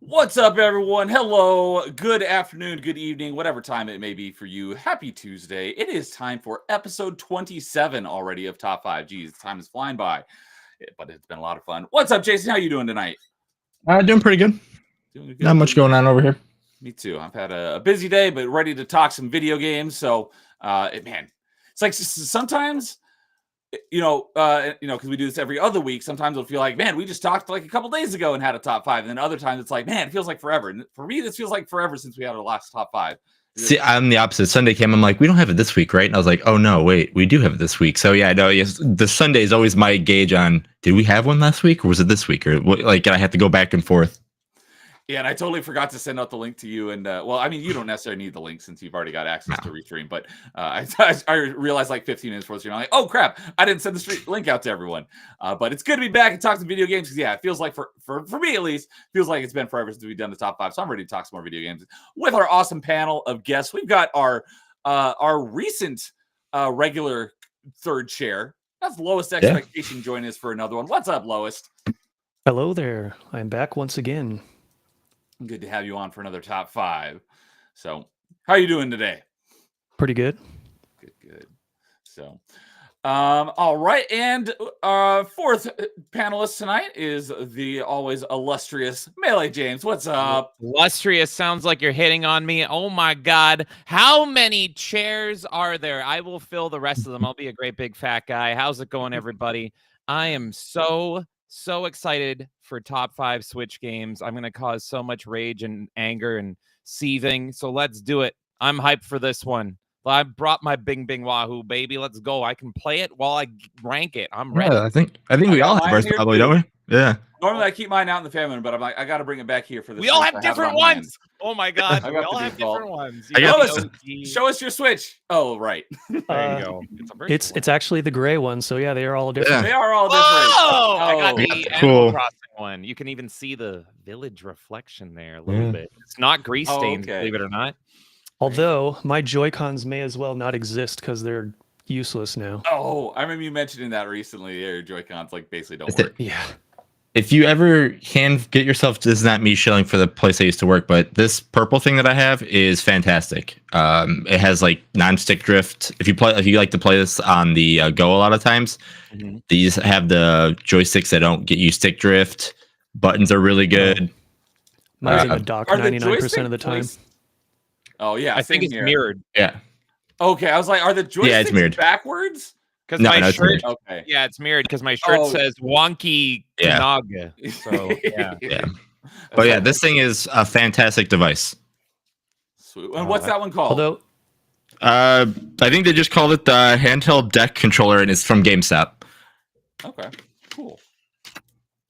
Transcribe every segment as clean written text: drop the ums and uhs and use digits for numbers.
What's up, everyone? Hello, good afternoon, good evening, whatever time it may be for you. Happy Tuesday. It is time for episode 27 already of Top 5. Geez, time is flying by, but it's been a lot of fun. What's up, Jason? How you doing tonight? Doing pretty good. Doing good. Not much going on over here. Me too. I've had a busy day, but ready to talk some video games. So, it's like sometimes because we do this every other week, sometimes it'll feel like, man, we just talked like a couple days ago and had a top 5. And then other times it's like, man, it feels like forever. And for me, this feels like forever since we had our last top 5. See, I'm the opposite. Sunday came, I'm like, we don't have it this week, right? And I was like, oh no, wait, we do have it this week. So yeah, no, yes, the Sunday is always my gauge on, did we have one last week or was it this week? Or like, I have to go back and forth. Yeah, and I totally forgot to send out the link to you. And you don't necessarily need the link since you've already got access to Restream. But I realized like 15 minutes before the stream, I'm like, oh crap, I didn't send the link out to everyone. But it's good to be back and talk some video games because yeah, it feels like for me at least, feels like it's been forever since we've done the top 5. So I'm ready to talk some more video games with our awesome panel of guests. We've got our recent regular third chair. That's Lowest Expectation joining us for another one. What's up, Lowest? Hello there. I'm back once again. Good to have you on for another top 5. So, how are you doing today? Pretty good. Good. So, all right. And fourth panelist tonight is the always illustrious Melee James. What's up? Illustrious sounds like you're hitting on me. Oh my God. How many chairs are there? I will fill the rest of them. I'll be a great big fat guy. How's it going, everybody? I am so excited for top 5 Switch games. I'm going to cause so much rage and anger and seething. So let's do it. I'm hyped for this one. I brought my Bing Bing Wahoo, baby. Let's go. I can play it while I rank it. I'm ready. Yeah, I think we all have ours probably, don't we? Yeah. Normally I keep mine out in the family, but I'm like, I got to bring it back here for this. We all have different ones. Oh my God. We all have different ones. Show us your Switch. Oh, right. There you go. It's actually the gray one. So yeah, they are all different. Yeah. They are all different. Oh, I got the Animal Crossing one. You can even see the village reflection there a little bit. It's not grease stains, believe it or not. Although my Joy-Cons may as well not exist because they're useless now. Oh, I remember you mentioning that recently. Your Joy-Cons like basically don't work. Yeah. If you ever can get yourself, this is not me shilling for the place I used to work, but this purple thing that I have is fantastic. It has like non-stick drift. If you like to play this on the go a lot of times, these have the joysticks that don't get you stick drift. Buttons are really good. Mine's in the dock 99% of the time. Oh yeah, I think it's mirrored. Yeah. Okay, I was like, are the joysticks mirrored backwards? Because my shirt, yeah, it's mirrored because my shirt says wonky Kanaga. So yeah. But yeah, this thing is a fantastic device. Sweet. And what's that one called? Although, I think they just called it the handheld deck controller, and it's from GameStop. Okay, cool.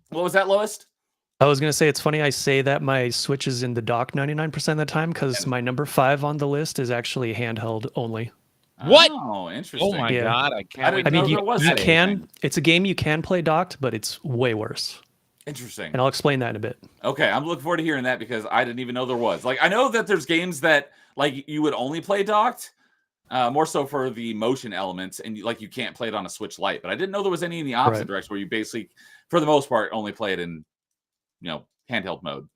What was that, Lowest? I was going to say, it's funny I say that my Switch is in the dock 99% of the time because my number 5 on the list is actually handheld only. What? Oh, interesting. Oh my God, I can't. I mean, you can. It's a game you can play docked, but it's way worse. Interesting. And I'll explain that in a bit. Okay, I'm looking forward to hearing that because I didn't even know there was. Like, I know that there's games that like you would only play docked, more so for the motion elements, and like you can't play it on a Switch Lite. But I didn't know there was any in the opposite direction where you basically, for the most part, only play it in handheld mode.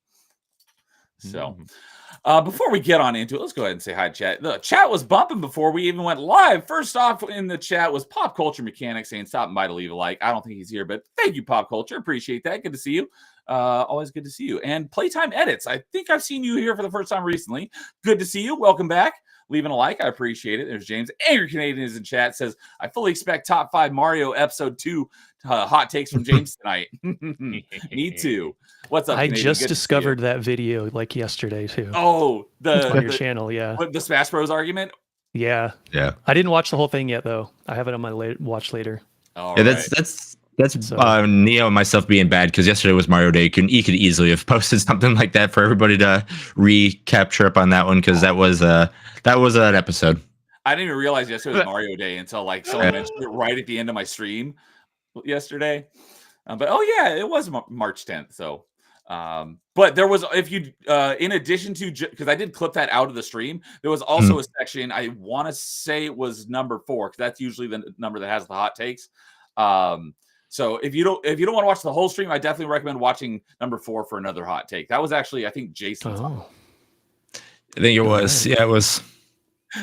So before we get on into it, let's go ahead and say hi, chat. The chat was bumping before we even went live. First off in the chat was Pop Culture Mechanic saying stopping by to leave a like. I don't think he's here, but thank you, Pop Culture. Appreciate that. Good to see you. Always good to see you. And Playtime Edits. I think I've seen you here for the first time recently. Good to see you. Welcome back. Leaving a like, I appreciate it. There's James. Angry Canadian is in chat. Says, I fully expect top 5 Mario episode 2 hot takes from James tonight. Me too. What's up, I just discovered that video like yesterday too. Oh, on your channel, yeah. The Smash Bros argument? Yeah. Yeah. I didn't watch the whole thing yet though. I have it on my watch later. That's Neo and myself being bad because yesterday was Mario Day. You could easily have posted something like that for everybody to recapture up on that one because that was an episode. I didn't even realize yesterday was Mario Day until like someone mentioned it right at the end of my stream yesterday. But it was March 10th. So, but there was, if you, in addition to, because I did clip that out of the stream, there was also a section, I want to say it was number 4, because that's usually the number that has the hot takes. So if you don't want to watch the whole stream, I definitely recommend watching number 4 for another hot take. That was actually, I think, Jason's. Oh, I think it was. Alright. Yeah, it was.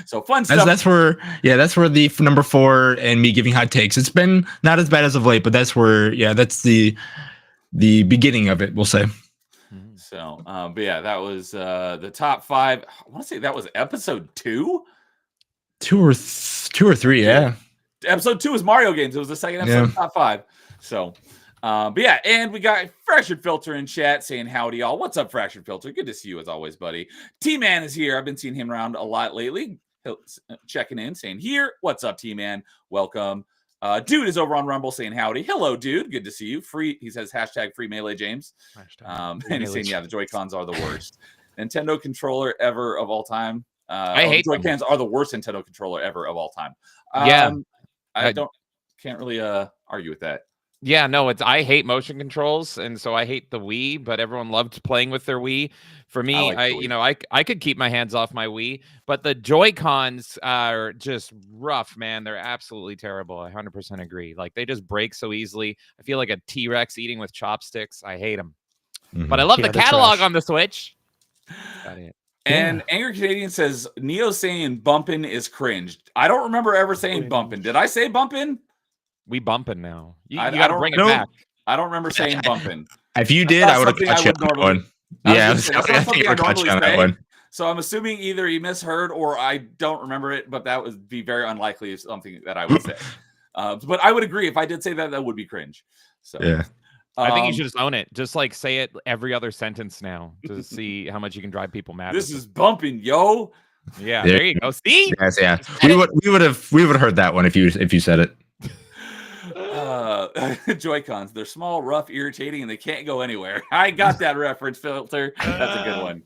So fun stuff. That's where the number 4 and me giving hot takes. It's been not as bad as of late, but that's where that's the beginning of it, we'll say. So, but yeah, that was the top 5. I want to say that was episode 2. 2 or 3, yeah. Episode 2 was Mario games. It was the second episode of top 5. So, but yeah, and we got Fractured Filter in chat saying howdy, y'all. What's up, Fractured Filter? Good to see you as always, buddy. T-Man is here. I've been seeing him around a lot lately. Checking in, saying here. What's up, T-Man? Welcome. Dude is over on Rumble saying howdy. Hello, dude. Good to see you. Free. He says hashtag free Melee James. And he's saying, yeah, the Joy-Cons are the worst. Nintendo controller ever of all time. I hate Joy-Cons are the worst Nintendo controller ever of all time. Yeah. I can't really argue with that. Yeah, no, I hate motion controls, and so I hate the Wii, but everyone loved playing with their Wii. For me, I could keep my hands off my Wii, but the Joy-Cons are just rough, man. They're absolutely terrible. I 100% agree. Like, they just break so easily. I feel like a T-Rex eating with chopsticks. I hate them. But I love the catalog on the Switch. Got it. And Angry Canadian says, Neo saying bumpin' is cringe. I don't remember ever saying bumpin'. Did I say bumpin'? We bumping now. You I got to don't bring it know. back. I don't remember saying bumpin'. If you did, I would have caught you on that one. Yeah, I think I caught you on that one. So I'm assuming either you misheard or I don't remember it, but that would be very unlikely of something that I would say. But I would agree. If I did say that, that would be cringe. So yeah. I think you should just own it. Just like say it every other sentence now to see how much you can drive people mad. This is bumping, yo. Yeah, there you go. See? Yes, yeah. We would have heard that one if you said it. Joy-Cons, they're small, rough, irritating, and they can't go anywhere. I got that reference, Filter. That's a good one.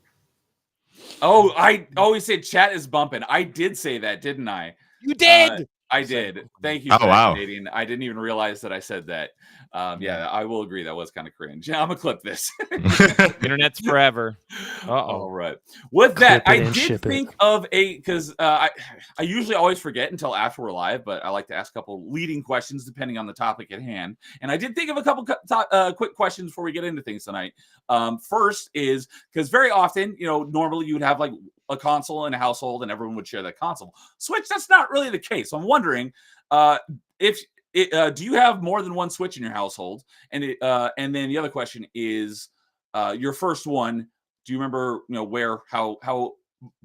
Oh, I always say chat is bumping. I did say that, didn't I? You did. I did. Thank you. Oh, wow. Canadian. I didn't even realize that I said that. Yeah, I will agree. That was kind of cringe. Yeah, I'm gonna clip this. Internet's forever. All right. With that, I did ship think of because I usually always forget until after we're live, but I like to ask a couple leading questions depending on the topic at hand. And I did think of a couple quick questions before we get into things tonight. First is because very often, normally you would have like a console in a household and everyone would share that console. Switch, that's not really the case. So I'm wondering if do you have more than one Switch in your household? And then the other question is your first one. Do you remember, where, how,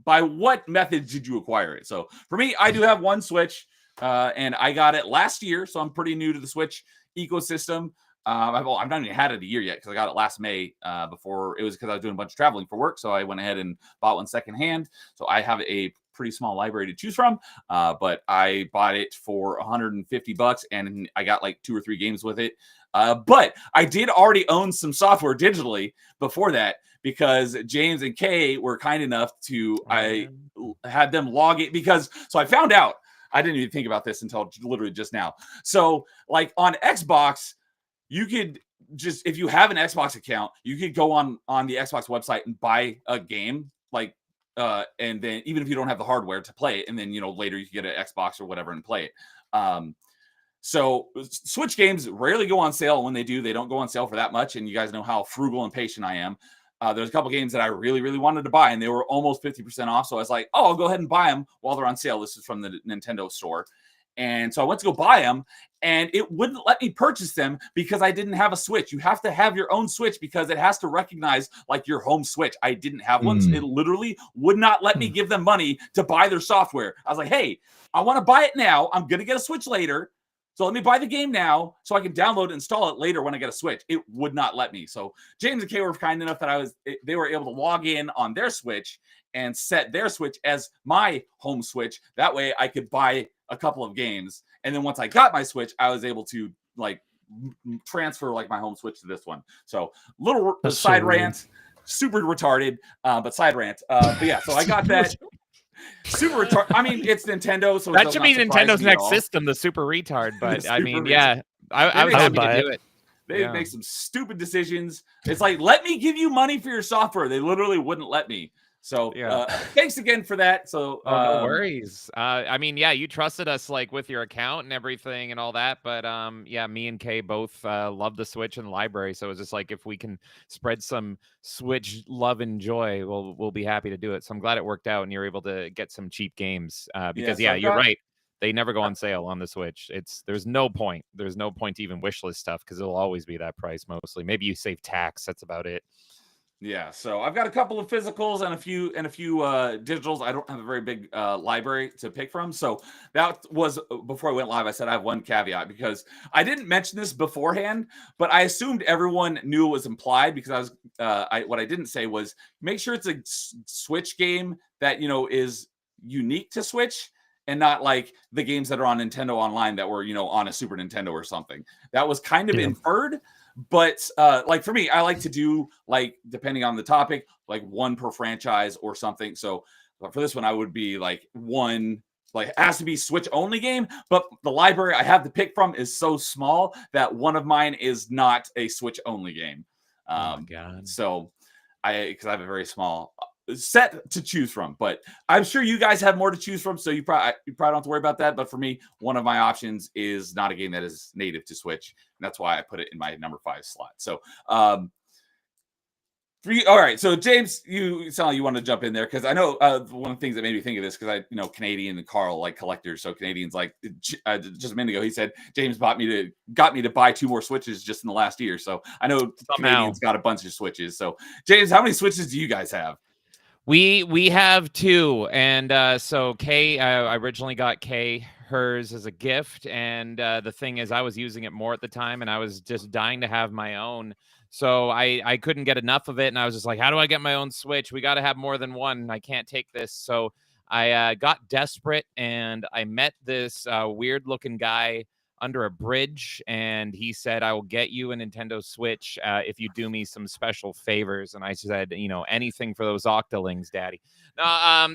by what method did you acquire it? So for me, I do have one Switch, and I got it last year, so I'm pretty new to the Switch ecosystem. I've not even had it a year yet because I got it last May. Before it was because I was doing a bunch of traveling for work, so I went ahead and bought one secondhand. So I have a pretty small library to choose from, but I bought it for $150 and I got like 2 or 3 games with it. But I did already own some software digitally before that because James and Kay were kind enough to I had them log it so I found out. I didn't even think about this until literally just now. So like on Xbox, you could just, if you have an Xbox account, you could go on the Xbox website and buy a game, like, and then even if you don't have the hardware to play it, and then, later you can get an Xbox or whatever and play it. So Switch games rarely go on sale. When they do, they don't go on sale for that much. And you guys know how frugal and patient I am. There's a couple games that I really, really wanted to buy, and they were almost 50% off. So I was like, I'll go ahead and buy them while they're on sale. This is from the Nintendo store. And so I went to go buy them, and it wouldn't let me purchase them because I didn't have a Switch. You have to have your own Switch because it has to recognize like your home Switch. I didn't have one. So it literally would not let me give them money to buy their software. I was like, hey, I want to buy it now. I'm going to get a Switch later. So let me buy the game now so I can download and install it later when I get a Switch. It would not let me. So James and Kay were kind enough that they were able to log in on their Switch and set their Switch as my home Switch. That way I could buy a couple of games. And then once I got my Switch, I was able to like transfer like my home Switch to this one. So little side rant, super retarded, but side rant. But yeah, so I got that. Super retarded. I mean, it's Nintendo, so that should be Nintendo's next system, the super retard. But I mean, yeah, I was happy to do it. They make some stupid decisions. It's like, let me give you money for your software. They literally wouldn't let me. So Yeah. thanks again for that. So Oh, no worries. I mean, yeah, you trusted us like with your account and everything and all that, but yeah, me and Kay both love the Switch and the library, so it's just like if we can spread some Switch love and joy, we'll be happy to do it. So I'm glad it worked out and you're able to get some cheap games because so yeah, I've you're got- right. They never go on sale on the Switch. There's no point. There's no point to even wishlist stuff because it'll always be that price mostly. Maybe you save tax. That's about it. Yeah, so I've got a couple of physicals and a few digitals. I don't have a very big library to pick from. So that was before I went live. I said I have one caveat because I didn't mention this beforehand, but I assumed everyone knew it was implied because what I didn't say was make sure it's a Switch game that is unique to Switch and not like the games that are on Nintendo Online that were on a Super Nintendo or something. That was kind of inferred. But like for me, I like to do like depending on the topic, like one per franchise or something. So for this one, I would be like one, like it has to be Switch only game. But the library I have to pick from is so small that one of mine is not a Switch only game. Oh my God. So because I have a very small set to choose from, but I'm sure you guys have more to choose from, so you probably don't have to worry about that. But for me, one of my options is not a game that is native to Switch, and that's why I put it in my number 5 slot. So all right, so James, you sound like you want to jump in there because I know one of the things that made me think of this because I Canadian and Carl like collectors. So Canadians like just a minute ago he said James got me to buy 2 more Switches just in the last year. So I know Canadians got a bunch of Switches. So James, how many Switches do you guys have? We have 2, and so Kay, I originally got Kay hers as a gift, and the thing is, I was using it more at the time, and I was just dying to have my own. So I couldn't get enough of it, and I was just like, how do I get my own Switch? We got to have more than one. I can't take this. So I got desperate, and I met this weird looking guy under a bridge, and he said, I will get you a Nintendo Switch if you do me some special favors. And I said, anything for those Octolings, Daddy.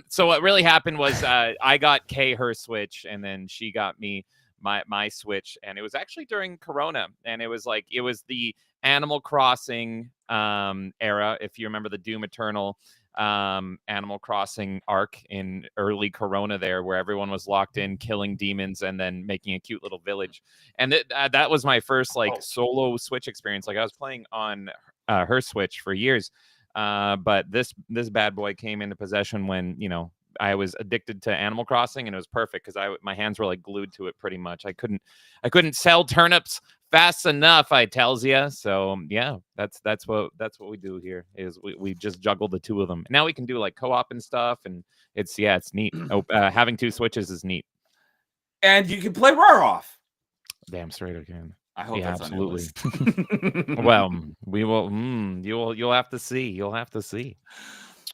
So what really happened was I got Kay her Switch, and then she got me my Switch, and it was actually during Corona, and it was the Animal Crossing era, if you remember the Doom Eternal Animal Crossing arc in early Corona there, where everyone was locked in killing demons and then making a cute little village. And that was my first solo Switch experience. Like I was playing on her Switch for years, but this bad boy came into possession when I was addicted to Animal Crossing, and it was perfect because my hands were like glued to it pretty much. I couldn't sell turnips fast enough, I tells you. So yeah, that's what we do here is we just juggle the 2 of them. Now we can do like co-op and stuff, and it's neat. Having 2 Switches is neat. And you can play Rare Off. Damn straight I can. I hope that's absolutely. On your list. Well, we will. You'll have to see. You'll have to see.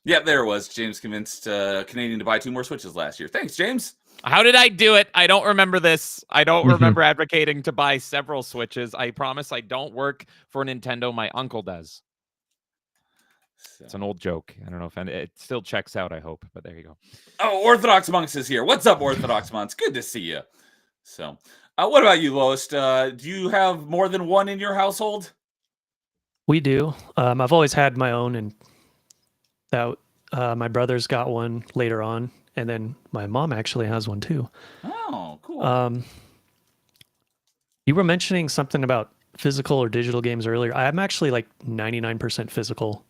Yeah, there it was. James convinced Canadian to buy 2 more Switches last year. Thanks, James. How did I do it? I don't remember this. I don't remember advocating to buy several Switches. I promise I don't work for Nintendo. My uncle does. It's an old joke. I don't know if it still checks out, I hope. But there you go. Oh, Orthodox Monks is here. What's up, Orthodox Monks? Good to see you. So, what about you, Lois? Do you have more than one in your household? We do. I've always had my own, and that my brother's got one later on, and then my mom actually has one too. Oh, cool. You were mentioning something about physical or digital games earlier. I'm actually like 99% physical.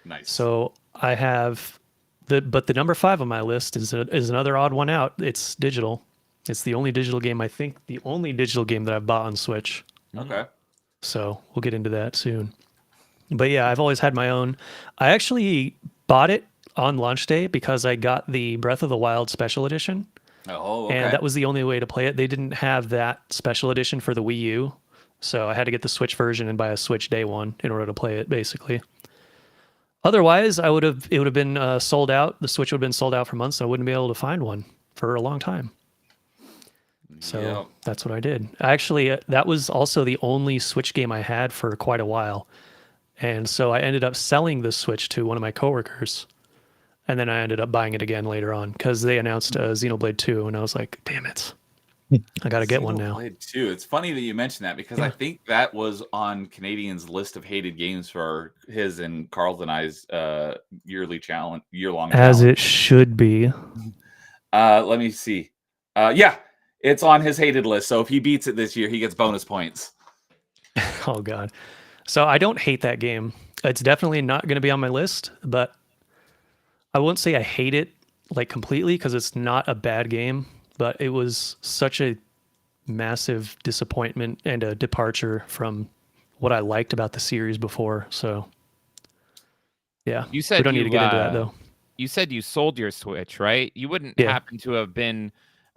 Nice. So I have but the number 5 on my list is another odd one out. It's digital. It's the only digital game, I think, the only digital game that I've bought on Switch. Okay. So we'll get into that soon. But yeah, I've always had my own. I actually bought it on launch day because I got the Breath of the Wild special edition. Oh, okay. And that was the only way to play it. They didn't have that special edition for the Wii U. So I had to get the Switch version and buy a Switch day one in order to play it, basically. Otherwise, it would have been sold out. The Switch would have been sold out for months, so I wouldn't be able to find one for a long time. So That's what I did. Actually, that was also the only Switch game I had for quite a while. And so I ended up selling the Switch to one of my coworkers. And then I ended up buying it again later on because they announced Xenoblade 2, and I was like, damn it. I got to get one now. Xenoblade 2. It's funny that you mentioned that because I think that was on Canadian's list of hated games for his and Carl's and I's year-long challenge. As it should be. Let me see. Yeah, it's on his hated list. So if he beats it this year, he gets bonus points. Oh God. So I don't hate that game. It's definitely not going to be on my list, but I won't say I hate it like completely because it's not a bad game, but it was such a massive disappointment and a departure from what I liked about the series before. So yeah, You said we don't need you, to get into that though. You said you sold your Switch, right? You wouldn't Yeah. happen to have been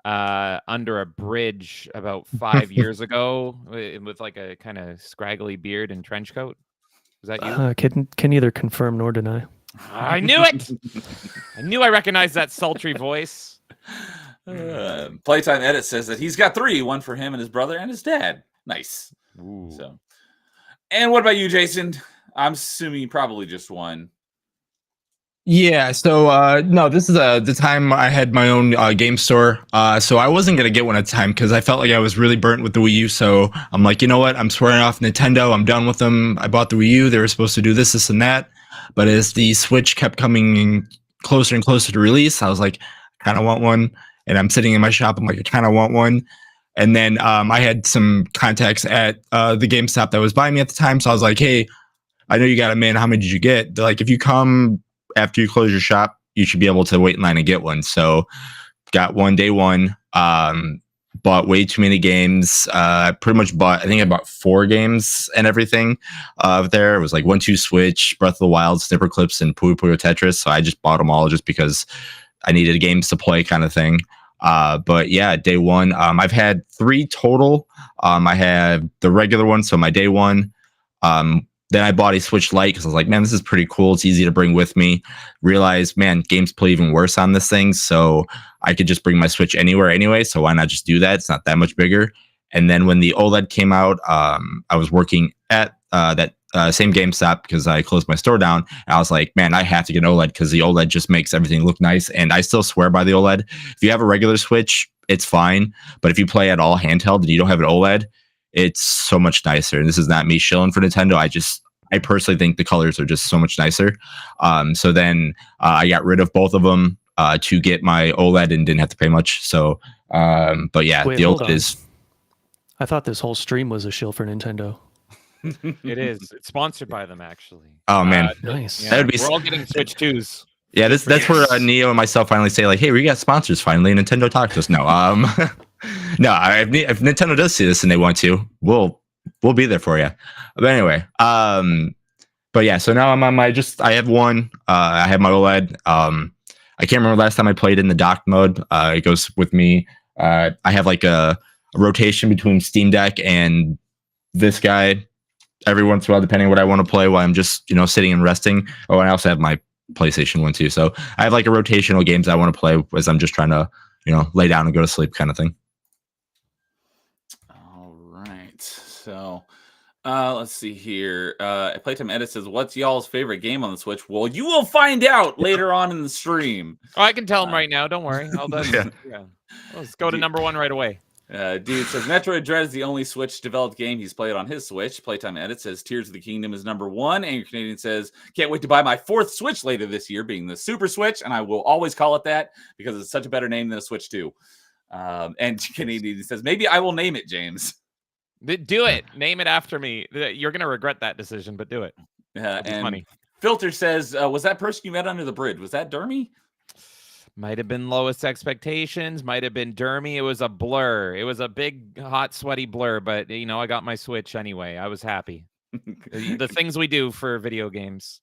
under a bridge about 5 years ago with like a kind of scraggly beard and trench coat? Was that you? Can neither confirm nor deny. I knew it. I knew I recognized that sultry voice. Playtime Edit says that he's got 3, one for him and his brother and his dad. Nice. Ooh. So, and what about you, Jason? I'm assuming probably just one. Yeah, so no, this is the time I had my own game store. So I wasn't gonna get one at the time because I felt like I was really burnt with the Wii U. So I'm like, you know what? I'm swearing off Nintendo. I'm done with them. I bought the Wii U. They were supposed to do this, and that. But as the Switch kept coming closer and closer to release, I was like, I kind of want one. And I'm sitting in my shop. I'm like, I kind of want one. And then I had some contacts at the GameStop that was buying me at the time. So I was like, hey, I know you got them in. How many did you get? They're like, if you come after you close your shop, you should be able to wait in line and get one. So got one day one, bought way too many games. Pretty much I think I bought 4 games and everything there. It was like 1-2 Switch, Breath of the Wild, Snipper Clips, and Puyo Puyo Tetris. So I just bought them all just because I needed games to play kind of thing. But yeah, day one, I've had 3 total. I have the regular one. So my day one, then I bought a Switch Lite because I was like, man, this is pretty cool. It's easy to bring with me. Realized, man, games play even worse on this thing. So I could just bring my Switch anywhere anyway. So why not just do that? It's not that much bigger. And then when the OLED came out, I was working at that same GameStop because I closed my store down. And I was like, man, I have to get an OLED because the OLED just makes everything look nice. And I still swear by the OLED. If you have a regular Switch, it's fine. But if you play at all handheld and you don't have an OLED, it's so much nicer. And this is not me shilling for Nintendo. I personally think the colors are just so much nicer. So then I got rid of both of them to get my OLED and didn't have to pay much. So, but yeah, Wait, the hold OLED on. is. I thought this whole stream was a shill for Nintendo. It is. It's sponsored by them, actually. Oh man, Nice. Yeah, That would be we're all getting Switch 2s. yeah. That's where Neo and myself finally say like, hey, we got sponsors finally. Nintendo talk to us. No, no. If Nintendo does see this and they want to, we'll be there for you. But anyway, but yeah. So now I'm on I have one. I have my OLED. I can't remember last time I played in the docked mode. It goes with me. I have like a rotation between Steam Deck and this guy every once in a while, depending on what I want to play while I'm just, sitting and resting. Oh, and I also have my PlayStation 1 too. So I have like a rotational games I want to play as I'm just trying to, lay down and go to sleep kind of thing. All right. So let's see here. Playtime Edit says, what's y'all's favorite game on the Switch? Well, you will find out later on in the stream. Oh, I can tell them right now. Don't worry. Yeah. Let's go to number 1 right away. Dude says Metroid Dread is the only Switch developed game he's played on his Switch. Playtime Edit says Tears of the Kingdom is number 1. Angry Canadian says can't wait to buy my 4th Switch later this year, being the Super Switch, and I will always call it that because it's such a better name than a Switch 2. And Canadian says maybe I will name it James. Do it. Name it after me. You're gonna regret that decision, but do it. And funny. Filter says, was that person you met under the bridge? Was that Dermy? Might have been Lowest Expectations, might have been Dermy. It was a blur. It was a big, hot, sweaty blur, but I got my Switch anyway. I was happy. The things we do for video games.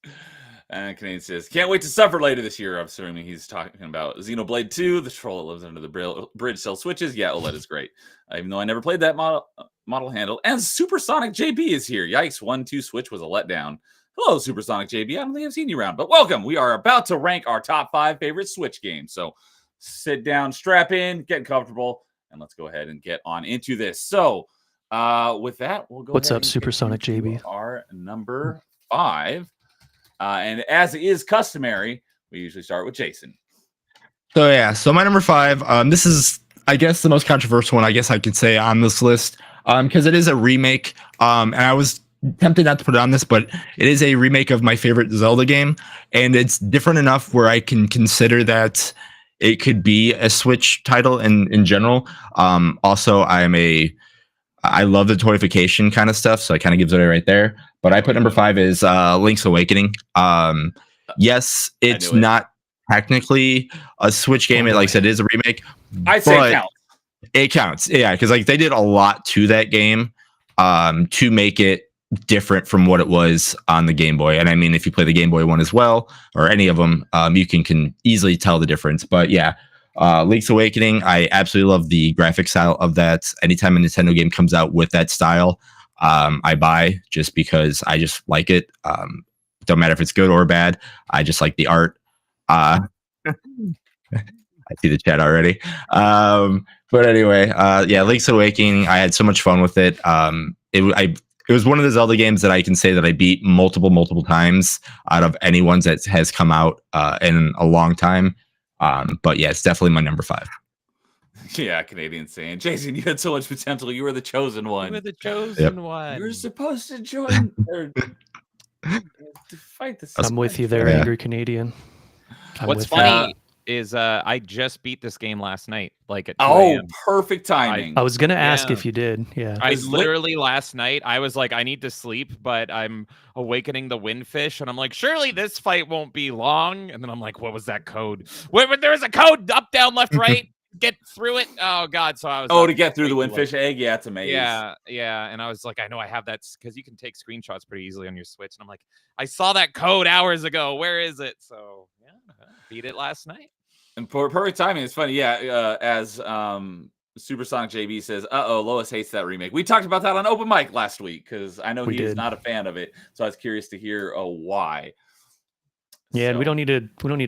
Canadian says, can't wait to suffer later this year. I'm assuming he's talking about Xenoblade 2, the troll that lives under the bridge sells Switches. Yeah, OLED is great. Even though I never played that model handle. And Supersonic JB is here. Yikes, 1-2 Switch was a letdown. Hello, Supersonic JB. I don't think I've seen you around, but welcome. We are about to rank our top 5 favorite Switch games. So sit down, strap in, get comfortable, and let's go ahead and get on into this. So with that, we'll go What's ahead up, and Supersonic get into JB? our number 5. And as is customary, we usually start with Jason. So yeah, so my number 5, this is I guess the most controversial one I guess I could say on this list, because it is a remake, and I was tempted not to put it on this, but it is a remake of my favorite Zelda game, and it's different enough where I can consider that it could be a Switch title in general. Also, I love the toyification kind of stuff, so it kind of gives it away right there. But I put number 5 is Link's Awakening. Yes, it's not technically a Switch game. Like I said, it is a remake. I'd say it counts. It counts, yeah, because like they did a lot to that game to make it different from what it was on the Game Boy. And I mean, if you play the Game Boy one as well, or any of them, you can easily tell the difference. But yeah, Link's Awakening, I absolutely love the graphic style of that. Anytime a Nintendo game comes out with that style, I buy just because I just like it. Don't matter if it's good or bad. I just like the art. I see the chat already. But anyway, yeah, Link's Awakening, I had so much fun with it. It was one of the Zelda games that I can say that I beat multiple times out of any ones that has come out in a long time. But yeah, it's definitely my number 5. Yeah, Canadian saying, Jason, you had so much potential. You were the chosen one. You were the chosen one. You were supposed to join or to fight the. I'm with you there, Angry Canadian. What's funny is I just beat this game last night, like at 2 Oh, a.m. perfect timing. I was gonna ask if you did. Yeah, I literally last night I was like, I need to sleep, but I'm awakening the windfish, and I'm like, surely this fight won't be long. And then I'm like, what was that code? There's a code up, down, left, right. Get through it. Oh God! So I was. Oh, to get through the windfish egg. Yeah, it's amazing. Yeah. And I was like, I know I have that because you can take screenshots pretty easily on your Switch. And I'm like, I saw that code hours ago. Where is it? So yeah, beat it last night. And for perfect timing, it's funny. Yeah, as Supersonic JB says, Lois hates that remake. We talked about that on open mic last week because I know he is not a fan of it. So I was curious to hear why. Yeah, and we don't need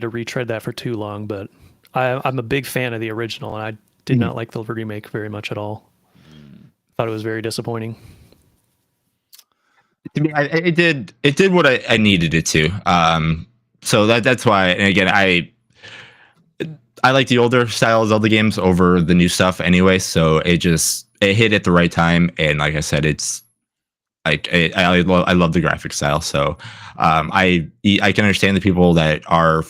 to retread that for too long, but I'm a big fan of the original, and I did not like the remake very much at all. Thought it was very disappointing. To me, it did what I needed it to. So that's why. And again, I like the older style Zelda games over the new stuff anyway. So it hit at the right time, and like I said, it's like I love the graphic style. So I can understand the people that are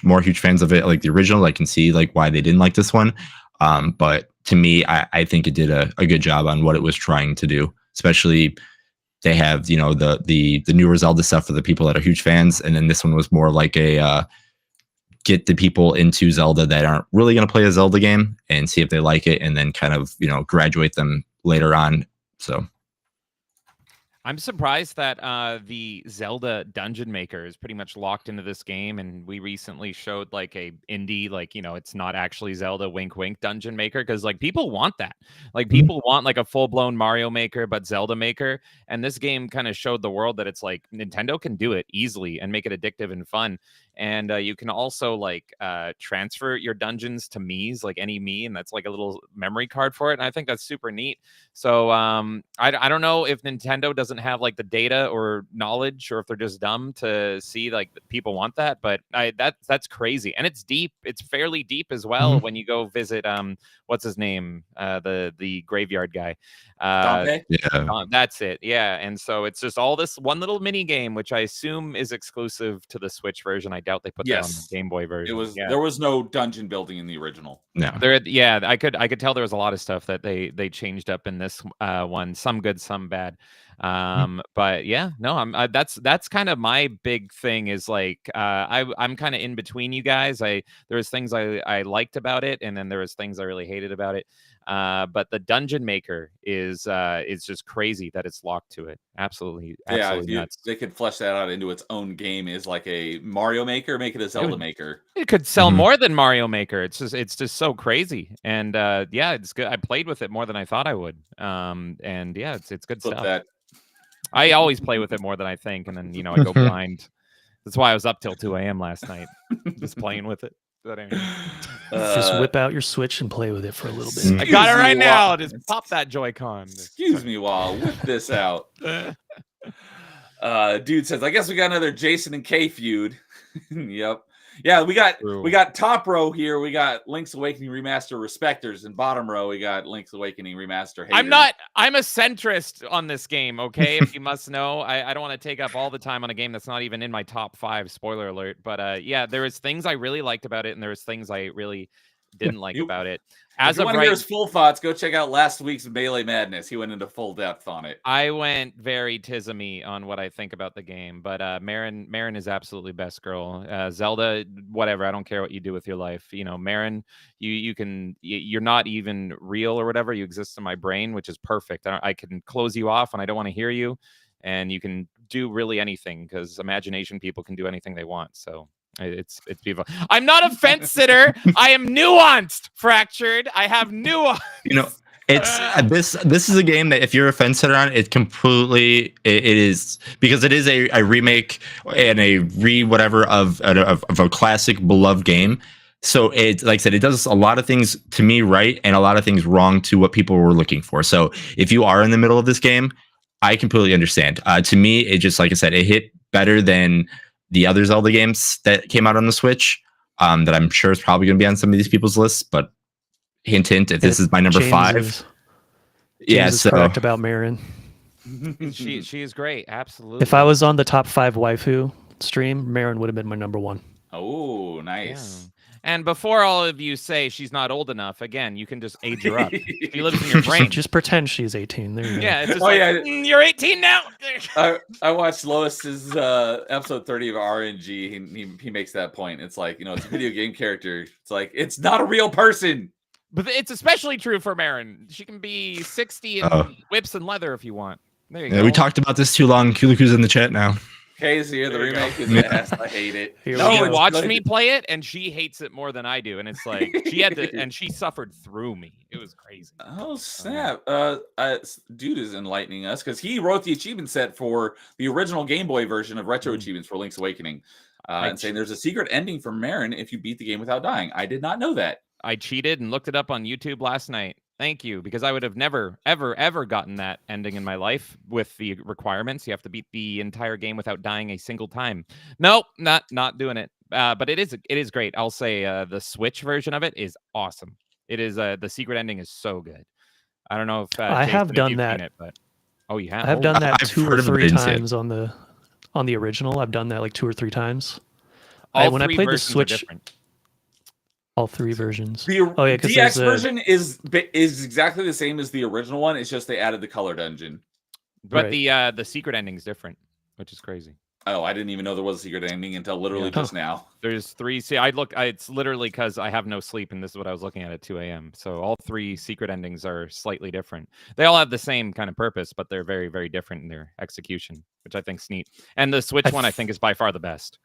more huge fans of it, like the original. I can see like why they didn't like this one. But to me, I think it did a good job on what it was trying to do. Especially they have the newer Zelda stuff for the people that are huge fans, and then this one was more like a get the people into Zelda that aren't really going to play a Zelda game and see if they like it, and then kind of graduate them later on. So. I'm surprised that the Zelda Dungeon Maker is pretty much locked into this game, and we recently showed like a indie, like it's not actually Zelda, wink wink, Dungeon Maker, because like people want that, like people want like a full blown Mario Maker but Zelda Maker, and this game kind of showed the world that it's like Nintendo can do it easily and make it addictive and fun. And you can also like transfer your dungeons to Mii's, like any Mii, and that's like a little memory card for it. And I think that's super neat. So I don't know if Nintendo doesn't have like the data or knowledge, or if they're just dumb to see like people want that. But that's crazy, and it's deep. It's fairly deep as well when you go visit what's his name, the graveyard guy. Dante? Yeah, that's it. Yeah, and so it's just all this one little mini game, which I assume is exclusive to the Switch version. I doubt they put that on the Game Boy version. There was no dungeon building in the original. No. I could tell there was a lot of stuff that they changed up in this one. Some good, some bad. But yeah, no, that's kind of my big thing is like I'm kind of in between you guys. There was things I liked about it, and then there was things I really hated about it. But the Dungeon Maker is just crazy that it's locked to it. Absolutely nuts. They could flesh that out into its own game. Is like a Mario Maker, make it a Zelda Maker. It could sell more than Mario Maker. It's just so crazy. And yeah, it's good. I played with it more than I thought I would. And yeah, it's good stuff. I always play with it more than I think, and then I go blind. That's why I was up till 2 a.m. last night, just playing with it. But anyway. Just whip out your Switch and play with it for a little bit. I got it right now. Just pop that Joy-Con. Excuse me while I whip this out. Dude says, I guess we got another Jason and Kay feud. Yep. Yeah, we True. got top row here. We got Link's Awakening Remaster respecters, and bottom row we got Link's Awakening Remaster haters. I'm a centrist on this game, okay? If you must know, I don't want to take up all the time on a game that's not even in my top 5. Spoiler alert! But yeah, there was things I really liked about it, and there was things I really didn't like about it. If you want to hear his full thoughts, go check out last week's Melee Madness. He went into full depth on it. I went very tismy on what I think about the game, but Marin is absolutely best girl. Zelda, whatever. I don't care what you do with your life. You know, Marin, you're not even real or whatever. You exist in my brain, which is perfect. I can close you off when I don't want to hear you, and you can do really anything because imagination people can do anything they want. So. It's beautiful. I'm not a fence sitter. I am nuanced, Fractured. I have nuance. You know, it's this is a game that if you're a fence sitter on, it is because it is a remake and a whatever of a classic beloved game. So it, like I said, it does a lot of things to me right and a lot of things wrong to what people were looking for. So if you are in the middle of this game, I completely understand. To me, it just, like I said, it hit better than the other Zelda games that came out on the Switch, that I'm sure is probably going to be on some of these people's lists. But hint, if this is my number 5. James is so correct about Marin. She is great. Absolutely. If I was on the top 5 waifu stream, Marin would have been my number 1. Oh, nice. Yeah. And before all of you say she's not old enough, again, you can just age her up. She lives in your brain. Just pretend she's 18. There you go. Yeah, it's just you're 18 now. I watched Lois's episode 30 of RNG. He makes that point. It's like, it's a video game character. It's like, it's not a real person. But it's especially true for Marin. She can be 60 and whips and leather if you want. There you go. We talked about this too long. Kuluku's in the chat now. Casey here, the remake is ass. I hate it. She watched me play it, and she hates it more than I do. And it's like she had to, and she suffered through me. It was crazy. Oh snap! Dude is enlightening us because he wrote the achievement set for the original Game Boy version of Retro Achievements for Link's Awakening, and saying there's a secret ending for Marin if you beat the game without dying. I did not know that. I cheated and looked it up on YouTube last night. Thank you, because I would have never, ever gotten that ending in my life with the requirements. You have to beat the entire game without dying a single time. Nope, not doing it. But it is great. I'll say the Switch version of it is awesome. It is the secret ending is so good. I don't know if I have done that. It, but you have. I have done that I've 2 or 3 times on the original. I've done that like 2 or 3 times. When I played the Switch. All 3 versions. The DX version is exactly the same as the original one. It's just they added the color dungeon. But the secret ending is different, which is crazy. Oh, I didn't even know there was a secret ending until literally just now. There's 3. See, it's literally because I have no sleep, and this is what I was looking at 2 a.m. So all 3 secret endings are slightly different. They all have the same kind of purpose, but they're very, very different in their execution, which I think is neat. And the Switch one, I think, is by far the best.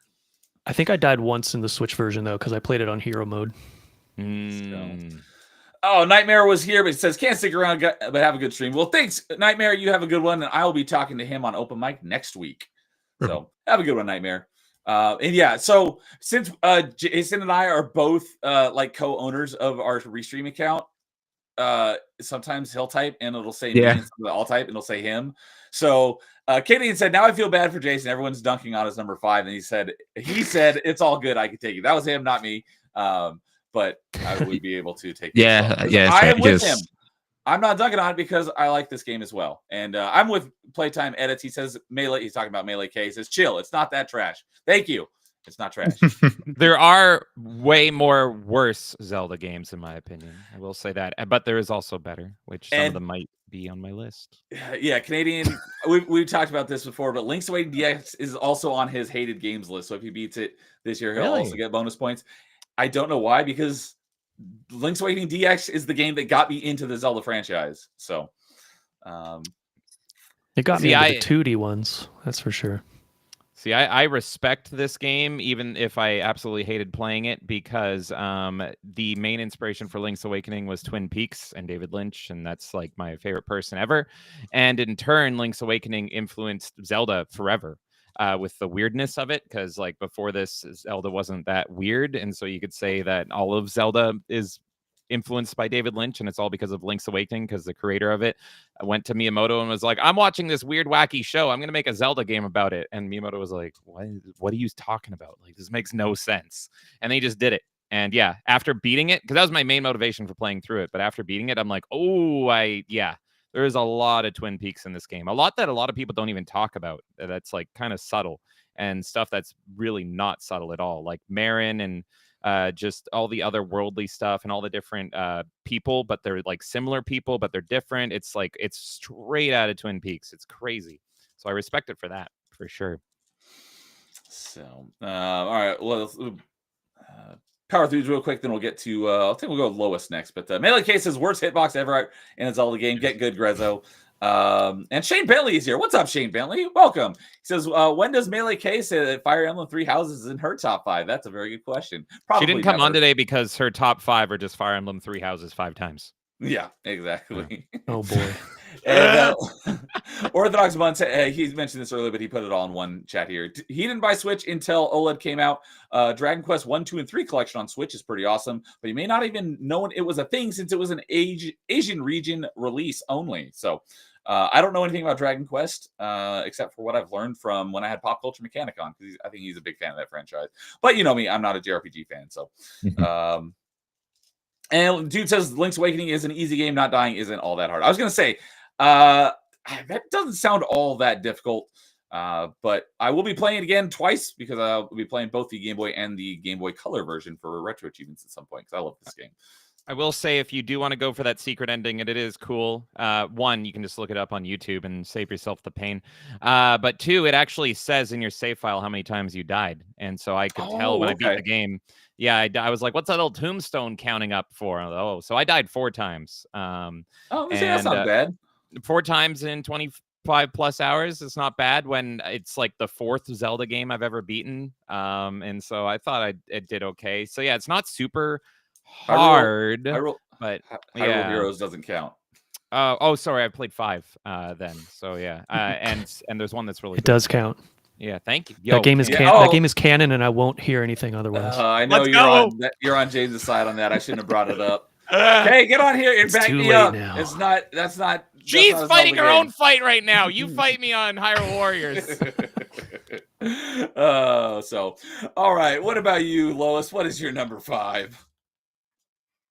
I think I died once in the Switch version, though, because I played it on hero mode. Oh, Nightmare was here, but he says, can't stick around, but have a good stream. Well, thanks, Nightmare. You have a good one, and I will be talking to him on open mic next week. So have a good one, Nightmare. And yeah, so since Jason and I are both like co-owners of our Restream account, sometimes he'll type and it'll say me, and I'll type and it'll say him. So Katie said, now I feel bad for Jason. Everyone's dunking on his number 5. And he said it's all good. I can take it. That was him, not me. But I would be able to take it. I am with him. I'm not dunking on it because I like this game as well. And I'm with Playtime Edits. He says Melee. He's talking about Melee K. He says, chill. It's not that trash. Thank you. It's not trash. There are way more worse Zelda games, in my opinion. I will say that. But there is also better, which some of them might be on my list. Yeah, Canadian. we've talked about this before, but Link's Awakening DX is also on his hated games list. So if he beats it this year, he'll also get bonus points. I don't know why, because Link's Awakening DX is the game that got me into the Zelda franchise. So it got me into the 2D ones, that's for sure. See, I respect this game, even if I absolutely hated playing it, because the main inspiration for Link's Awakening was Twin Peaks and David Lynch, and that's like my favorite person ever. And in turn, Link's Awakening influenced Zelda forever. With the weirdness of it, because like before this, Zelda wasn't that weird, and so you could say that all of Zelda is influenced by David Lynch, and it's all because of Link's Awakening, because the creator of it went to Miyamoto and was like, I'm watching this weird, wacky show. I'm going to make a Zelda game about it. And Miyamoto was like, what are you talking about? Like, this makes no sense. And they just did it. And yeah, after beating it, because that was my main motivation for playing through it. But after beating it, I'm like, there is a lot of Twin Peaks in this game. A lot that a lot of people don't even talk about. That's like kind of subtle, and stuff that's really not subtle at all. Like Marin and just all the other worldly stuff and all the different people, but they're like similar people, but they're different. It's like, it's straight out of Twin Peaks. It's crazy. So I respect it for that, for sure. So, all right. Well, let's power through real quick, then we'll get to, I think we'll go with Lois next. But Melee Case says, worst hitbox ever in a Zelda game. Get good, Grezzo. And Shane Bentley is here. What's up, Shane Bentley? Welcome. He says, when does Melee K say that Fire Emblem Three Houses is in her top 5? That's a very good question. Probably she didn't come never. on today because her top 5 are just Fire Emblem Three Houses 5 times. Yeah, exactly. Oh boy. And Orthodox Buns, he mentioned this earlier, but he put it all in one chat here. He didn't buy Switch until OLED came out. Dragon Quest 1, 2, and 3 collection on Switch is pretty awesome, but you may not even know it was a thing since it was an Asian region release only. So I don't know anything about Dragon Quest except for what I've learned from when I had Pop Culture Mechanic on, because I think he's a big fan of that franchise. But you know me, I'm not a JRPG fan, so... And dude says Link's Awakening is an easy game. Not dying isn't all that hard. I was going to say, that doesn't sound all that difficult. But I will be playing it again twice, because I'll be playing both the Game Boy and the Game Boy Color version for retro achievements at some point, because I love this game. I will say, if you do want to go for that secret ending, and it is cool, one, you can just look it up on YouTube and save yourself the pain. But two, it actually says in your save file how many times you died. And so I could tell when I beat the game. Yeah, I was like, what's that little tombstone counting up for? Oh, so I died 4 times. That's not bad. 4 times in 25 plus hours is not bad when it's like the 4th Zelda game I've ever beaten. And so I thought it did okay. So yeah, it's not super hard, but Hyrule Heroes doesn't count. Sorry, I played 5 then. So yeah, and there's one that's really It does count. Yeah, thank you. That game is that game is canon, and I won't hear anything otherwise. I know you're on James' side on that. I shouldn't have brought it up. Hey, get on here and back me up. Now. That's not. She's fighting her own fight right now. You fight me on Hyrule Warriors. So all right. What about you, Lois? What is your number 5?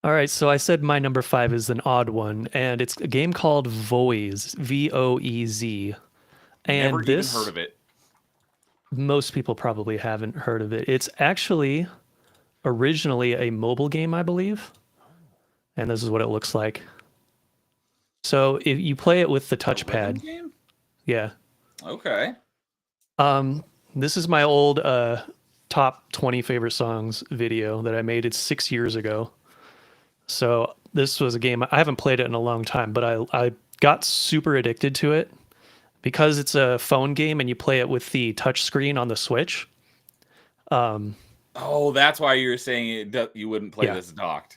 All right, so I said my number 5 is an odd one, and it's a game called Voez, Voez. And Never even heard of it. Most people probably haven't heard of it. It's actually originally a mobile game, I believe. And this is what it looks like. So if you play it with the touchpad. Game? Yeah. Okay. This is my old top 20 favorite songs video that I made. It's 6 years ago. So this was a game, I haven't played it in a long time, but I got super addicted to it because it's a phone game and you play it with the touch screen on the Switch. That's why you were saying you wouldn't play this docked.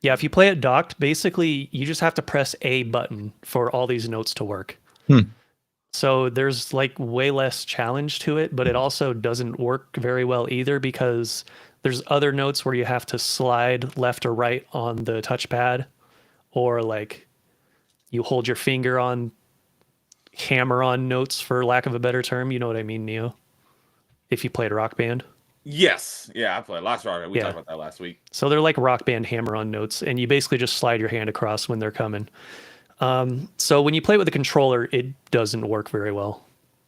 Yeah, if you play it docked, basically you just have to press a button for all these notes to work. So there's like way less challenge to it, but it also doesn't work very well either because there's other notes where you have to slide left or right on the touchpad, or like you hold your finger on hammer on notes, for lack of a better term. You know what I mean, Neo? If you played Rock Band. Yes. Yeah, I played Last Rock. We talked about that last week. So they're like Rock Band hammer on notes, and you basically just slide your hand across when they're coming. So when you play with a controller, it doesn't work very well.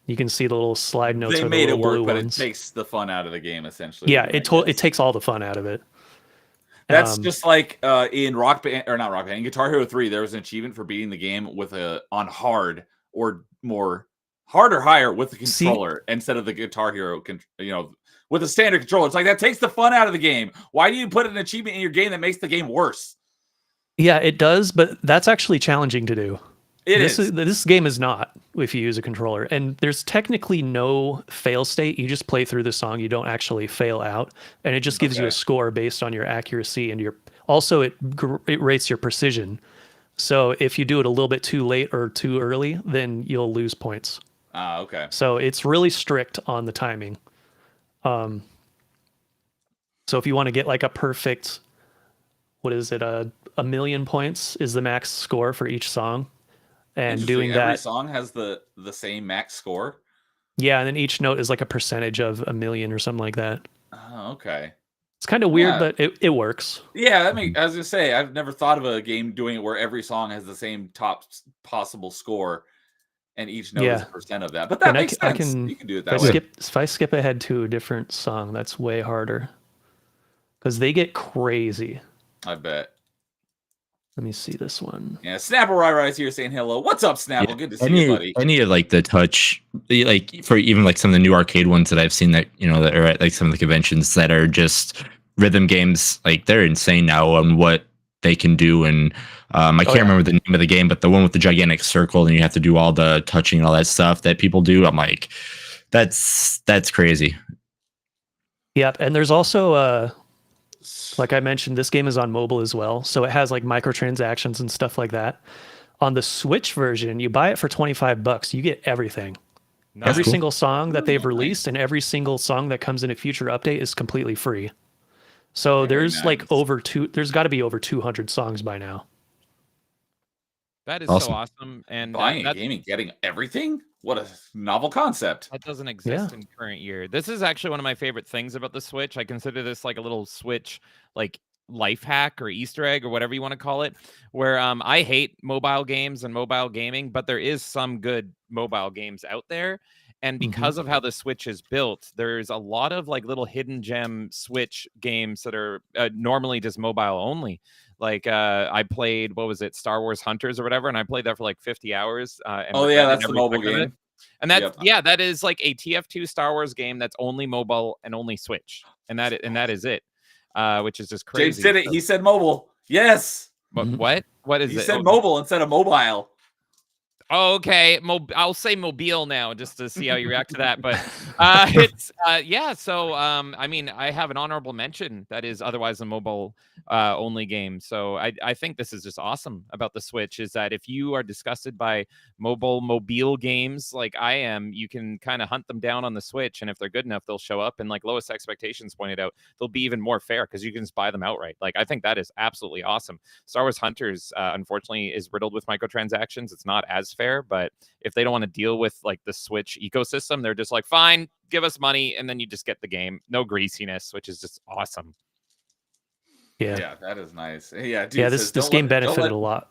You can see the little slide notes. They made it work, but it takes the fun out of the game, essentially. Yeah, it takes all the fun out of it. That's just like in Rock Band, or not Rock Band, in Guitar Hero 3, there was an achievement for beating the game with on hard or hard or higher with the controller instead of the Guitar Hero, with a standard controller. It's like, that takes the fun out of the game. Why do you put an achievement in your game that makes the game worse? Yeah, it does, but that's actually challenging to do. This game is not if you use a controller, and there's technically no fail state. You just play through the song. You don't actually fail out, and it just gives you a score based on your accuracy and it rates your precision. So if you do it a little bit too late or too early, then you'll lose points. Okay. So it's really strict on the timing. So if you want to get like a perfect, 1 million points is the max score for each song, and doing Every that, song has the same max score. yeah, and then each note is like a percentage of 1 million or something like that. Oh, okay. It's kind of weird, Yeah. but it works. Yeah, I was gonna say I've never thought of a game doing it where every song has the same top possible score, and each note is Yeah. a percent of that. But that And makes I sense. can You can do it if that way. if I skip ahead to a different song, that's way harder because they get crazy. I bet. Let me see this one. Yeah, Snapple Rai is here saying hello. What's up, Snapple? Yeah, Good to see you, buddy. Any of like the touch, like for even like some of the new arcade ones that I've seen that that are at like some of the conventions that are just rhythm games, like they're insane now on what they can do. And I can't remember the name of the game, but the one with the gigantic circle and you have to do all the touching and all that stuff that people do. I'm like, that's crazy. Yep, and there's also like I mentioned, this game is on mobile as well, so it has like microtransactions and stuff like that. On the Switch version, you buy it for $25, you get everything. Nice. Every cool. single song that they've Nice. released and every single song that comes in a future update is completely free. So Very there's like nice. there's got to be over 200 songs by now. That is Awesome. so awesome. And Buying a that, game and getting everything? What a novel concept. that doesn't exist in current year. This is actually one of my favorite things about the Switch. I consider this like a little Switch like life hack or Easter egg or whatever you want to call it, where I hate mobile games and mobile gaming, but there is some good mobile games out there. And because of how the Switch is built, there's a lot of like little hidden gem Switch games that are normally just mobile only. Like I played, what was it, Star Wars Hunters or whatever, and I played that for like 50 hours. And Oh yeah, regretted that's the every mobile second of it. game. And that's Yep. that is like a TF2 Star Wars game that's only mobile and only Switch, and that is it, which is just crazy. James did it. He said mobile. Yes. What is He it? said mobile instead of mobile. Oh, okay. I'll say mobile now just to see how you react to that. But it's yeah. So I mean, I have an honorable mention that is otherwise a mobile only game. So I think this is just awesome about the Switch is that if you are disgusted by mobile games like I am, you can kind of hunt them down on the Switch, and if they're good enough, they'll show up. And like Lowest Expectations pointed out, they'll be even more fair because you can just buy them outright. Like I think that is absolutely awesome. Star Wars Hunters, unfortunately, is riddled with microtransactions. It's not as fair, but if they don't want to deal with like the Switch ecosystem, they're just like, fine, give us money, and then you just get the game. No greasiness, which is just awesome. Yeah. That is nice. Yeah, dude Yeah, says, this game benefited a lot.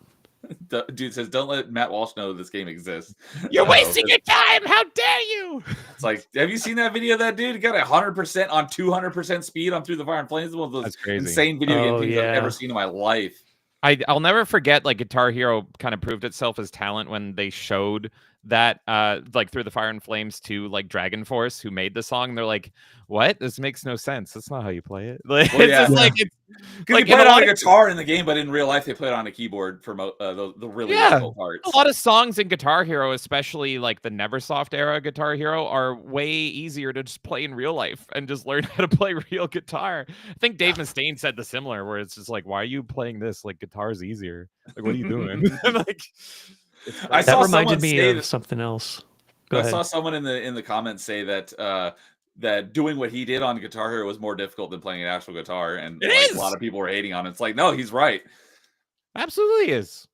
Dude says, don't let Matt Walsh know this game exists. You're So, wasting your time. How dare you? It's like, have you seen that video of that dude? He got 100% on 200% speed on Through the Fire and Flames. One of those That's crazy. insane video game Oh, things I've yeah. ever seen in my life. I'll never forget like Guitar Hero kind of proved itself as talent when they showed that like Through the Fire and Flames to like Dragon Force, who made the song. They're like, what? This makes no sense. That's not how you play it. Like, Well, it's yeah. just like it's Because like they play in it a on lot a of- guitar in the game, but in real life they play it on a keyboard for the really Yeah. difficult parts. a lot of songs in Guitar Hero, especially like the Neversoft era Guitar Hero, are way easier to just play in real life and just learn how to play real guitar. I think Dave Mustaine said the similar, where it's just like, why are you playing this? Like guitar's easier. Like, what are you doing? Like, it's I like- saw That reminded someone me say of that- something else. Go I ahead. saw someone in the comments say that that doing what he did on Guitar Hero was more difficult than playing an actual guitar, and It like, is! a lot of people were hating on it. It's like, no, he's right. absolutely is.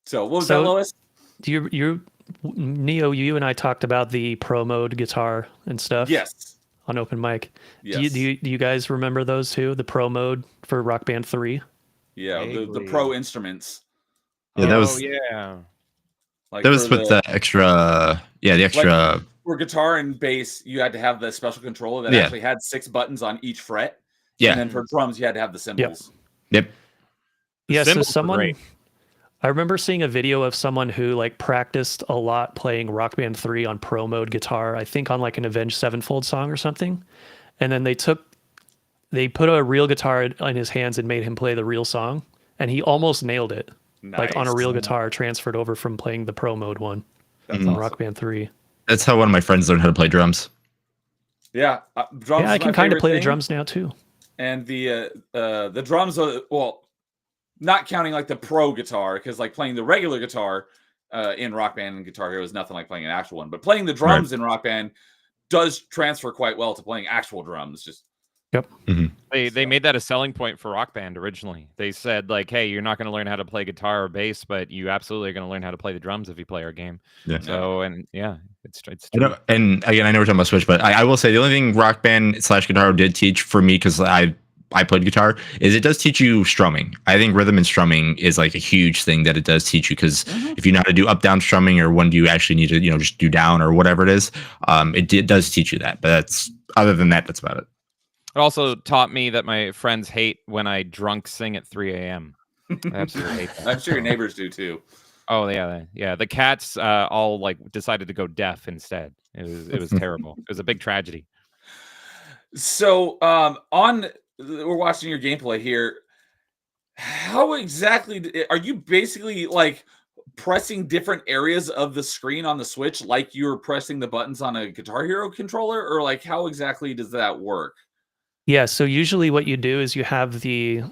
So what was So- that, Lois? Do you Neo, you and I talked about the pro mode guitar and stuff Yes. on open mic. Yes. Do you guys remember those two? The pro mode for Rock Band 3? Yeah, the Vaguely. pro instruments. Yeah, that Oh, was yeah. Like that was for with the extra. Yeah, the extra. for guitar and bass, you had to have the special controller that Yeah. actually had 6 buttons on each fret. Yeah. And then for drums, you had to have the cymbals. Yep. Yeah, so cymbals were someone great. I remember seeing a video of someone who like practiced a lot playing Rock Band 3 on pro mode guitar, I think on like an Avenged Sevenfold song or something. And then they put a real guitar in his hands and made him play the real song, and he almost nailed it. Like on a Nice. real guitar transferred over from playing the pro mode one That's on awesome. Rock Band 3. That's how one of my friends learned how to play drums. Yeah, drums. Yeah, I is can my kind of favorite play the thing. drums now too. And the drums are, well, not counting like the pro guitar, because like playing the regular guitar in Rock Band and Guitar Hero is nothing like playing an actual one. But playing the drums in Rock Band does transfer quite well to playing actual drums. Just Yep. They made that a selling point for Rock Band originally. They said like, hey, you're not going to learn how to play guitar or bass, but you absolutely are going to learn how to play the drums if you play our game. Yeah. So it's I know, and again, I know we're talking about Switch, but I will say the only thing Rock Band / Guitar did teach for me, because I played guitar, is it does teach you strumming. I think rhythm and strumming is like a huge thing that it does teach you, because if you know how to do up down strumming, or when do you actually need to just do down or whatever it is, it does teach you that. But that's other than that, that's about it. It also taught me that my friends hate when I drunk sing at 3 a.m. I absolutely hate that. I'm sure your neighbors do too. Oh yeah. The cats all like decided to go deaf instead. It was terrible. It was a big tragedy. So we're watching your gameplay here. How exactly are you basically like pressing different areas of the screen on the Switch like you're pressing the buttons on a Guitar Hero controller, or like how exactly does that work? Yeah, so usually what you do is you have the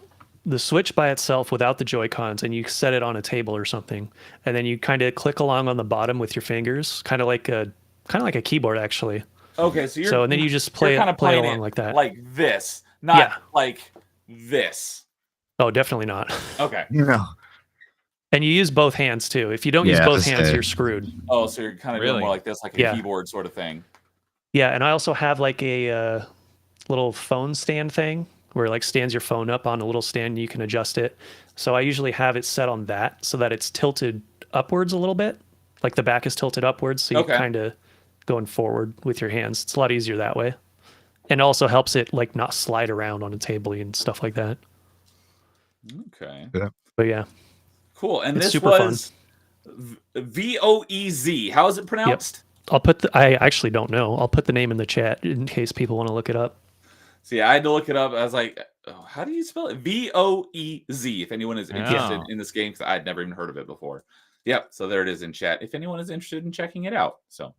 Switch by itself without the Joy-Cons, and you set it on a table or something, and then you kind of click along on the bottom with your fingers, kind of like a keyboard actually. Okay, so and then you just play along like that, like this, not like this. Oh, definitely not. Okay. No. And you use both hands too. If you don't use both hands, you're screwed. Oh, so you're kind of doing more like this, like a keyboard sort of thing. Yeah, and I also have like a little phone stand thing where it like stands your phone up on a little stand and you can adjust it. So I usually have it set on that so that it's tilted upwards a little bit. Like the back is tilted upwards, so you're kind of going forward with your hands. It's a lot easier that way. And it also helps it like not slide around on a table and stuff like that. Okay. Yeah. But yeah. Cool. And it's this super was VOEZ. How is it pronounced? Yep. I actually don't know. I'll put the name in the chat in case people want to look it up. See, I had to look it up. I was like, oh, how do you spell it? VOEZ, if anyone is interested in this game, because I'd never even heard of it before. Yep. So there it is in chat, if anyone is interested in checking it out. So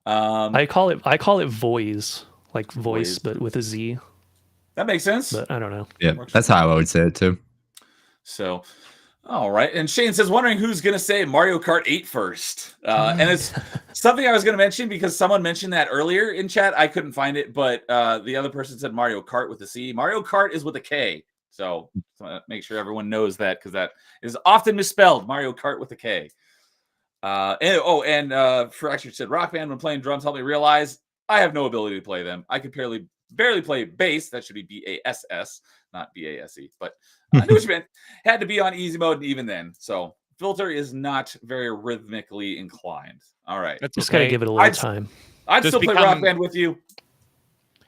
I call it voice, like voice, but with a Z. That makes sense. But I don't know. Yeah, that's how I would say it too. So, all right. And Shane says, wondering who's going to say Mario Kart 8 first. And it's something I was going to mention because someone mentioned that earlier in chat. I couldn't find it, but the other person said Mario Kart with a C. Mario Kart is with a K. So make sure everyone knows that, because that is often misspelled. Mario Kart with a K. And Fracture said, Rock Band when playing drums helped me realize I have no ability to play them. I could barely play bass. That should be BASS, not BASE. But I knew what you meant. Had to be on easy mode, and even then. So Filter is not very rhythmically inclined. All right. That's just gotta give it a little time. I'd still play Rock Band with you.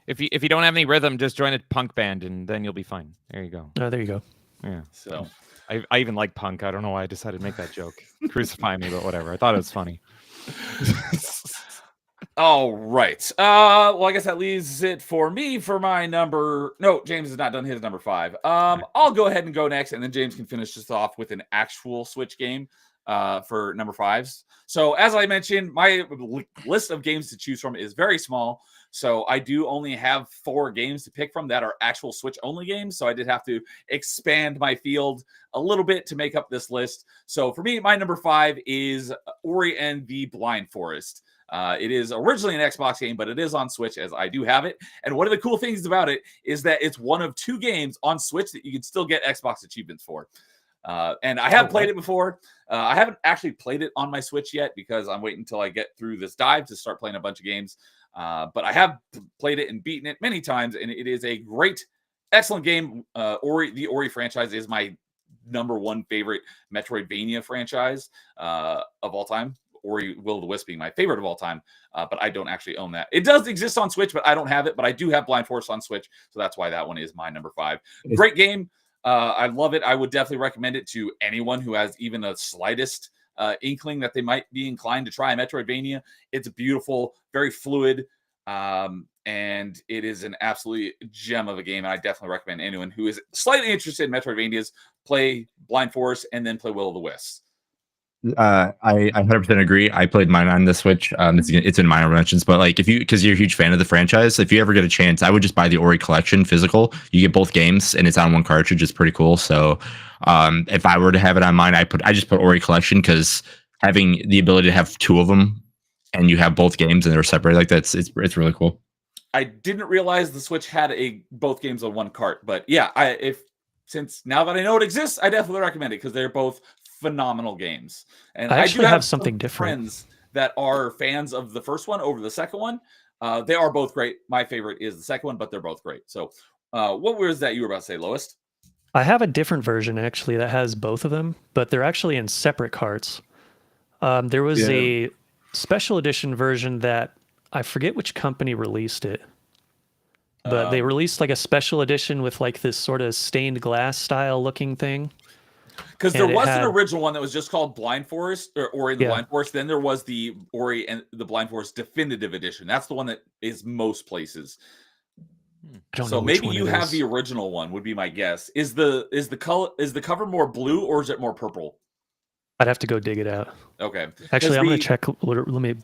If you don't have any rhythm, just join a punk band and then you'll be fine. There you go. Oh, there you go. Yeah. So I even like punk. I don't know why I decided to make that joke. Crucify me, but whatever. I thought it was funny. All right. Well, I guess that leaves it for me for my number. No, James has not done his number 5. I'll go ahead and go next, and then James can finish this off with an actual Switch game for number 5s. So, as I mentioned, my list of games to choose from is very small. So I do only have 4 games to pick from that are actual Switch only games. So I did have to expand my field a little bit to make up this list. So for me, my number 5 is Ori and the Blind Forest. It is originally an Xbox game, but it is on Switch, as I do have it. And one of the cool things about it is that it's one of 2 games on Switch that you can still get Xbox achievements for. And I have played it before. I haven't actually played it on my Switch yet because I'm waiting until I get through this dive to start playing a bunch of games. But I have played it and beaten it many times, and it is a great, excellent game. The Ori franchise is my number 1 favorite Metroidvania franchise of all time. Ori Will of the Wisp being my favorite of all time, but I don't actually own that. It does exist on Switch, but I don't have it. But I do have Blind Forest on Switch, so that's why that one is my number 5. Great game. I love it. I would definitely recommend it to anyone who has even the slightest inkling that they might be inclined to try a Metroidvania. It's beautiful, very fluid, and it is an absolute gem of a game. And I definitely recommend anyone who is slightly interested in Metroidvanias play Blind Forest and then play Will of the Wisps. I 100% agree. I played mine on the Switch. It's in minor mentions, but like because you're a huge fan of the franchise, if you ever get a chance, I would just buy the Ori collection physical. You get both games, and it's on one cartridge. It's pretty cool. So, if I were to have it on mine, I just put Ori collection because having the ability to have 2 of them and you have both games and they're separated like that, it's really cool. I didn't realize the Switch had both games on one cart. But yeah, since now that I know it exists, I definitely recommend it because they're both phenomenal games. And I do actually have some something different. friends that are fans of the first one over the second one. They are both great. My favorite is the second one, but they're both great. So what was that you were about to say, Lois? I have a different version actually that has both of them, but they're actually in separate carts. There was a special edition version that I forget which company released it, but they released like a special edition with like this sort of stained glass style looking thing. Because there was an original one that was just called Blind Forest or Ori and the Blind Forest. Then there was the Ori and the Blind Forest Definitive Edition. That's the one that is most places. So maybe you have the original one, would be my guess. Is the cover more blue or is it more purple? I'd have to go dig it out. Okay. Actually, I'm gonna check. Let me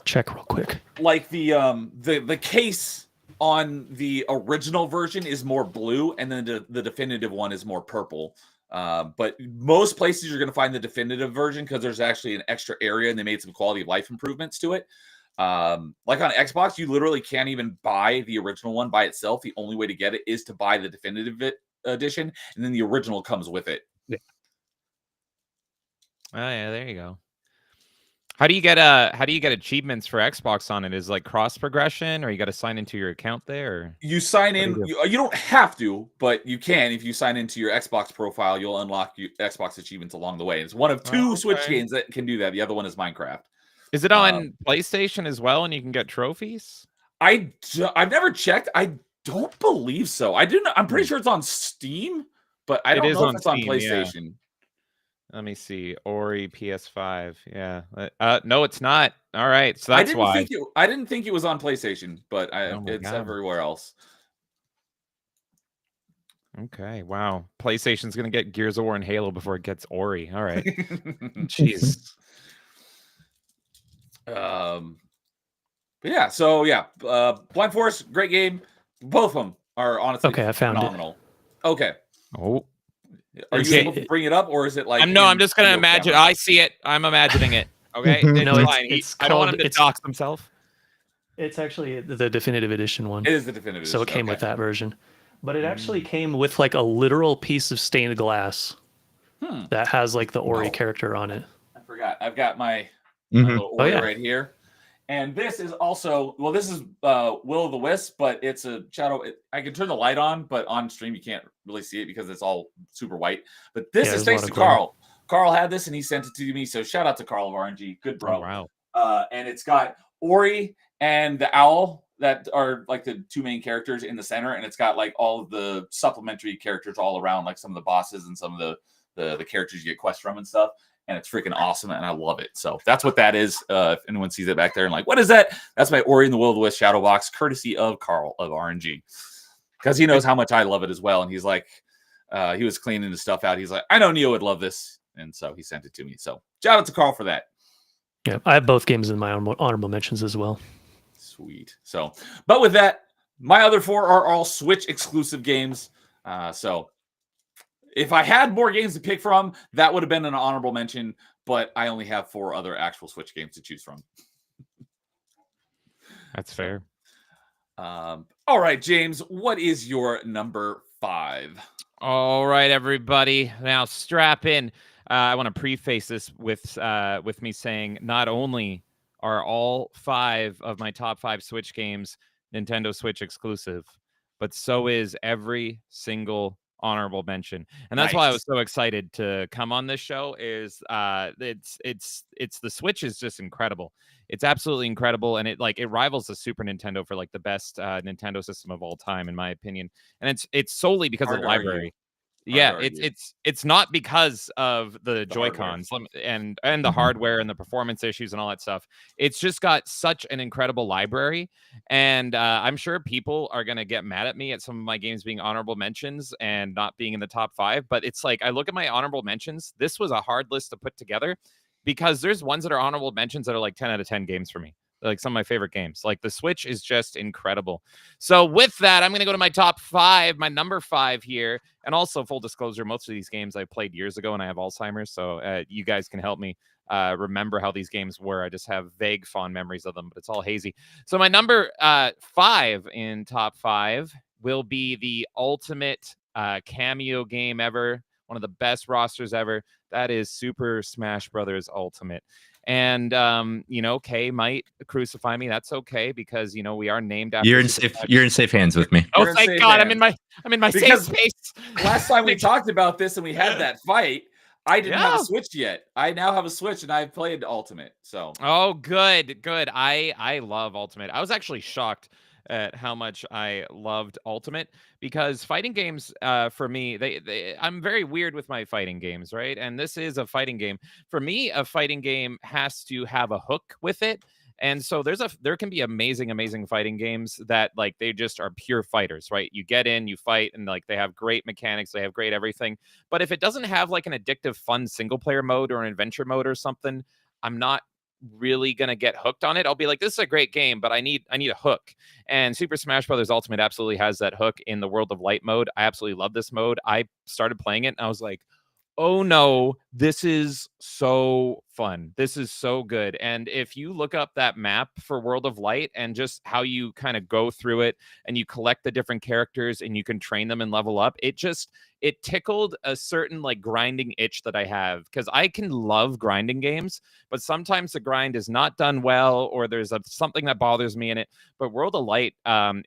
check real quick. Like the case on the original version is more blue, and then the definitive one is more purple. But most places you're going to find the definitive version because there's actually an extra area and they made some quality of life improvements to it. Like on Xbox, you literally can't even buy the original one by itself. The only way to get it is to buy the definitive edition, and then the original comes with it. Yeah. Oh yeah, there you go. How do you get achievements for Xbox on it? Is like cross progression, or you got to sign into your account there? Or... You sign in. You don't have to, but you can. If you sign into your Xbox profile, you'll unlock Xbox achievements along the way. It's one of two Switch games that can do that. The other one is Minecraft. Is it on PlayStation as well, and you can get trophies? I've never checked. I don't believe so. I'm pretty sure it's on Steam, but I don't know if it's on PlayStation. Yeah. Let me see. Ori PS5. Yeah. No, it's not. All right. So that's why. I didn't think it was on PlayStation, but it's everywhere else. Okay. Wow. PlayStation's going to get Gears of War and Halo before it gets Ori. All right. Jeez. But yeah. So yeah, Blind Forest, great game. Both of them are honestly I found phenomenal. Okay. Oh. Are you able to bring it up, or is it like? I'm just gonna imagine. I see it. I'm imagining it. Okay. No, it's I don't want him to dox himself. It's actually the definitive edition one. It is the definitive edition. So it came with that version, but it actually came with like a literal piece of stained glass that has like the Ori character on it. I forgot. I've got my little Ori right here. And this is also, this is Will of the Wisp, but it's a shadow. I can turn the light on, but on stream you can't really see it because it's all super white. But this is thanks to Carl. Carl had this and he sent it to me. So shout out to Carl of RNG. Good bro. Oh, wow. And it's got Ori and the owl that are like the two main characters in the center. And it's got like all of the supplementary characters all around, like some of the bosses and some of the characters you get quests from and stuff. And it's freaking awesome, and I love it. So that's what that is. If anyone sees it back there and like, what is that? That's my Ori and the Will of the Wisp shadow box, courtesy of Carl of RNG, because he knows how much I love it as well. And he's like, he was cleaning his stuff out. He's like, I know Neo would love this, and so he sent it to me. So shout out to Carl for that. Yeah, I have both games in my honorable mentions as well. Sweet. So, but with that, my other four are all Switch exclusive games. So. If I had more games to pick from, that would have been an honorable mention, but I only have 4 other actual Switch games to choose from. That's fair. All right, James, what is your number 5? All right, everybody. Now strap in. I want to preface this with me saying not only are all 5 of my top 5 Switch games Nintendo Switch exclusive, but so is every single honorable mention. And that's why I was so excited to come on this show. Is it's the Switch is just incredible. It's absolutely incredible, and it rivals the Super Nintendo for like the best Nintendo system of all time, in my opinion. And it's solely because of the library. Yeah, it's not because of the Joy-Cons and the hardware and the performance issues and all that stuff. It's just got such an incredible library, and I'm sure people are gonna get mad at me at some of my games being honorable mentions and not being in the top 5. But it's like I look at my honorable mentions. This was a hard list to put together because there's ones that are honorable mentions that are like 10 out of 10 games for me. Like some of my favorite games. Like the Switch is just incredible. So with that, I'm going to go to my top 5, my number 5 here. And also full disclosure, most of these games I played years ago and I have Alzheimer's. So you guys can help me. remember how these games were. I just have vague fond memories of them, but it's all hazy. So my number 5 in top 5 will be the ultimate cameo game ever, one of the best rosters ever. That is Super Smash Brothers Ultimate. And Kay might crucify me. That's okay, because we are named after. You're in safe hands with me. Oh, thank God! I'm in my safe space. Last time we talked about this and we had that fight, I didn't have a Switch yet. I now have a Switch and I've played Ultimate. So good. I love Ultimate. I was actually shocked at how much I loved Ultimate, because fighting games, for me, I'm very weird with my fighting games, right? And this is a fighting game. For me, a fighting game has to have a hook with it. And so there can be amazing fighting games that, like, they just are pure fighters, right? You get in, you fight, and like they have great mechanics, they have great everything. But if it doesn't have like an addictive, fun single player mode or an adventure mode or something, I'm not really gonna get hooked on it. I'll be like, this is a great game, but I need a hook. And Super Smash Brothers Ultimate absolutely has that hook in the World of Light mode. I absolutely love this mode. I started playing it and I was like, oh no, this is so fun. This is so good. And if you look up that map for World of Light and just how you kind of go through it and you collect the different characters and you can train them and level up, it tickled a certain like grinding itch that I have, because I can love grinding games, but sometimes the grind is not done well, or there's something that bothers me in it. But World of Light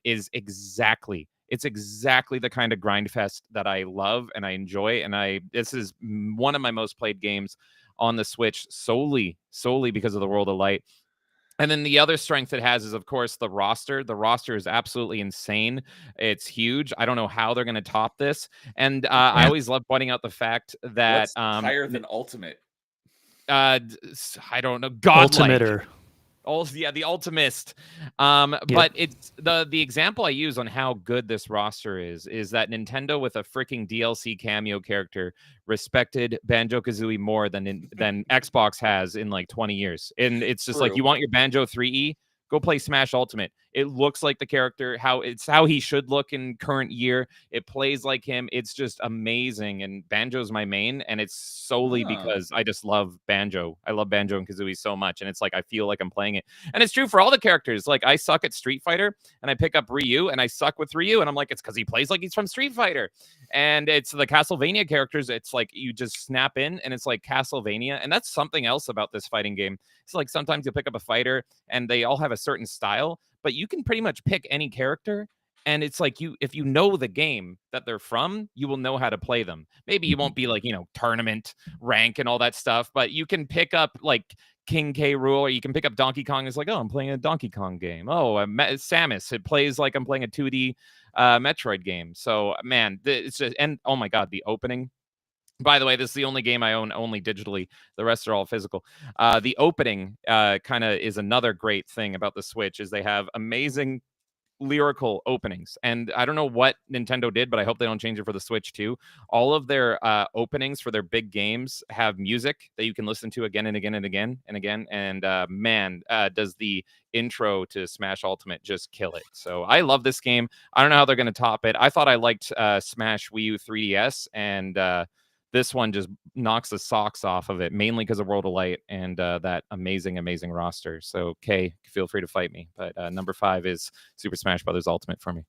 is exactly the kind of grind fest that I love and I enjoy. And this is one of my most played games on the Switch solely because of the World of Light. And then the other strength it has is, of course, the roster. The roster is absolutely insane. It's huge. I don't know how they're going to top this. And I always love pointing out the fact that what's higher than Ultimate? I don't know. Godlike. Ultimator. The Ultimist. But it's the example I use on how good this roster is that Nintendo, with a freaking DLC cameo character, respected Banjo-Kazooie more than Xbox has in like 20 years. And it's just like, you want your Banjo 3E? Go play Smash Ultimate. It looks like the character, how he should look in current year. It plays like him. It's just amazing. And Banjo's my main, and it's solely because I just love Banjo. I love Banjo and Kazooie so much, and it's like I feel like I'm playing it. And it's true for all the characters. Like, I suck at Street Fighter, and I pick up Ryu, and I suck with Ryu, and I'm like, it's because he plays like he's from Street Fighter. And it's the Castlevania characters. It's like you just snap in, and it's like Castlevania. And that's something else about this fighting game. It's like sometimes you'll pick up a fighter, and they all have a certain style, but you can pretty much pick any character, and it's like, if you know the game that they're from, you will know how to play them. Maybe you won't be like, tournament rank and all that stuff, but you can pick up like King K. Rool, or you can pick up Donkey Kong. It's like, oh, I'm playing a Donkey Kong game. Oh, Samus, it plays like I'm playing a 2D Metroid game. So, man, it's just, and oh my God, the opening. By the way, this is the only game I own only digitally. The rest are all physical. The opening kind of is another great thing about the Switch, is they have amazing lyrical openings. And I don't know what Nintendo did, but I hope they don't change it for the Switch too. All of their openings for their big games have music that you can listen to again and again and again and again. And does the intro to Smash Ultimate just kill it. So I love this game. I don't know how they're going to top it. I thought I liked Smash Wii U 3DS, and this one just knocks the socks off of it, mainly because of World of Light and that amazing roster. So, Kay, feel free to fight me. But number 5 is Super Smash Brothers Ultimate for me.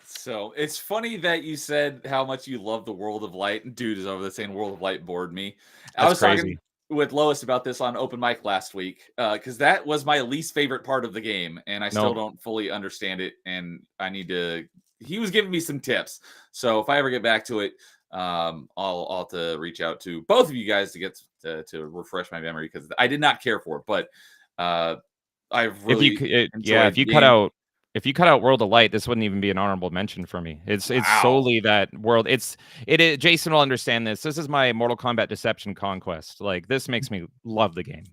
So it's funny that you said how much you love the World of Light. Dude is over there saying World of Light bored me. I was talking with Lois about this on open mic last week, because that was my least favorite part of the game, and I still don't fully understand it, and I need to. He was giving me some tips, so if I ever get back to it, I'll have to reach out to both of you guys to get to refresh my memory, because I did not care for it, but I've really if you cut out World of Light, this wouldn't even be an honorable mention for me. It's solely that world. It is. Jason will understand this. This is my Mortal Kombat Deception Conquest. Like, this makes me love the game.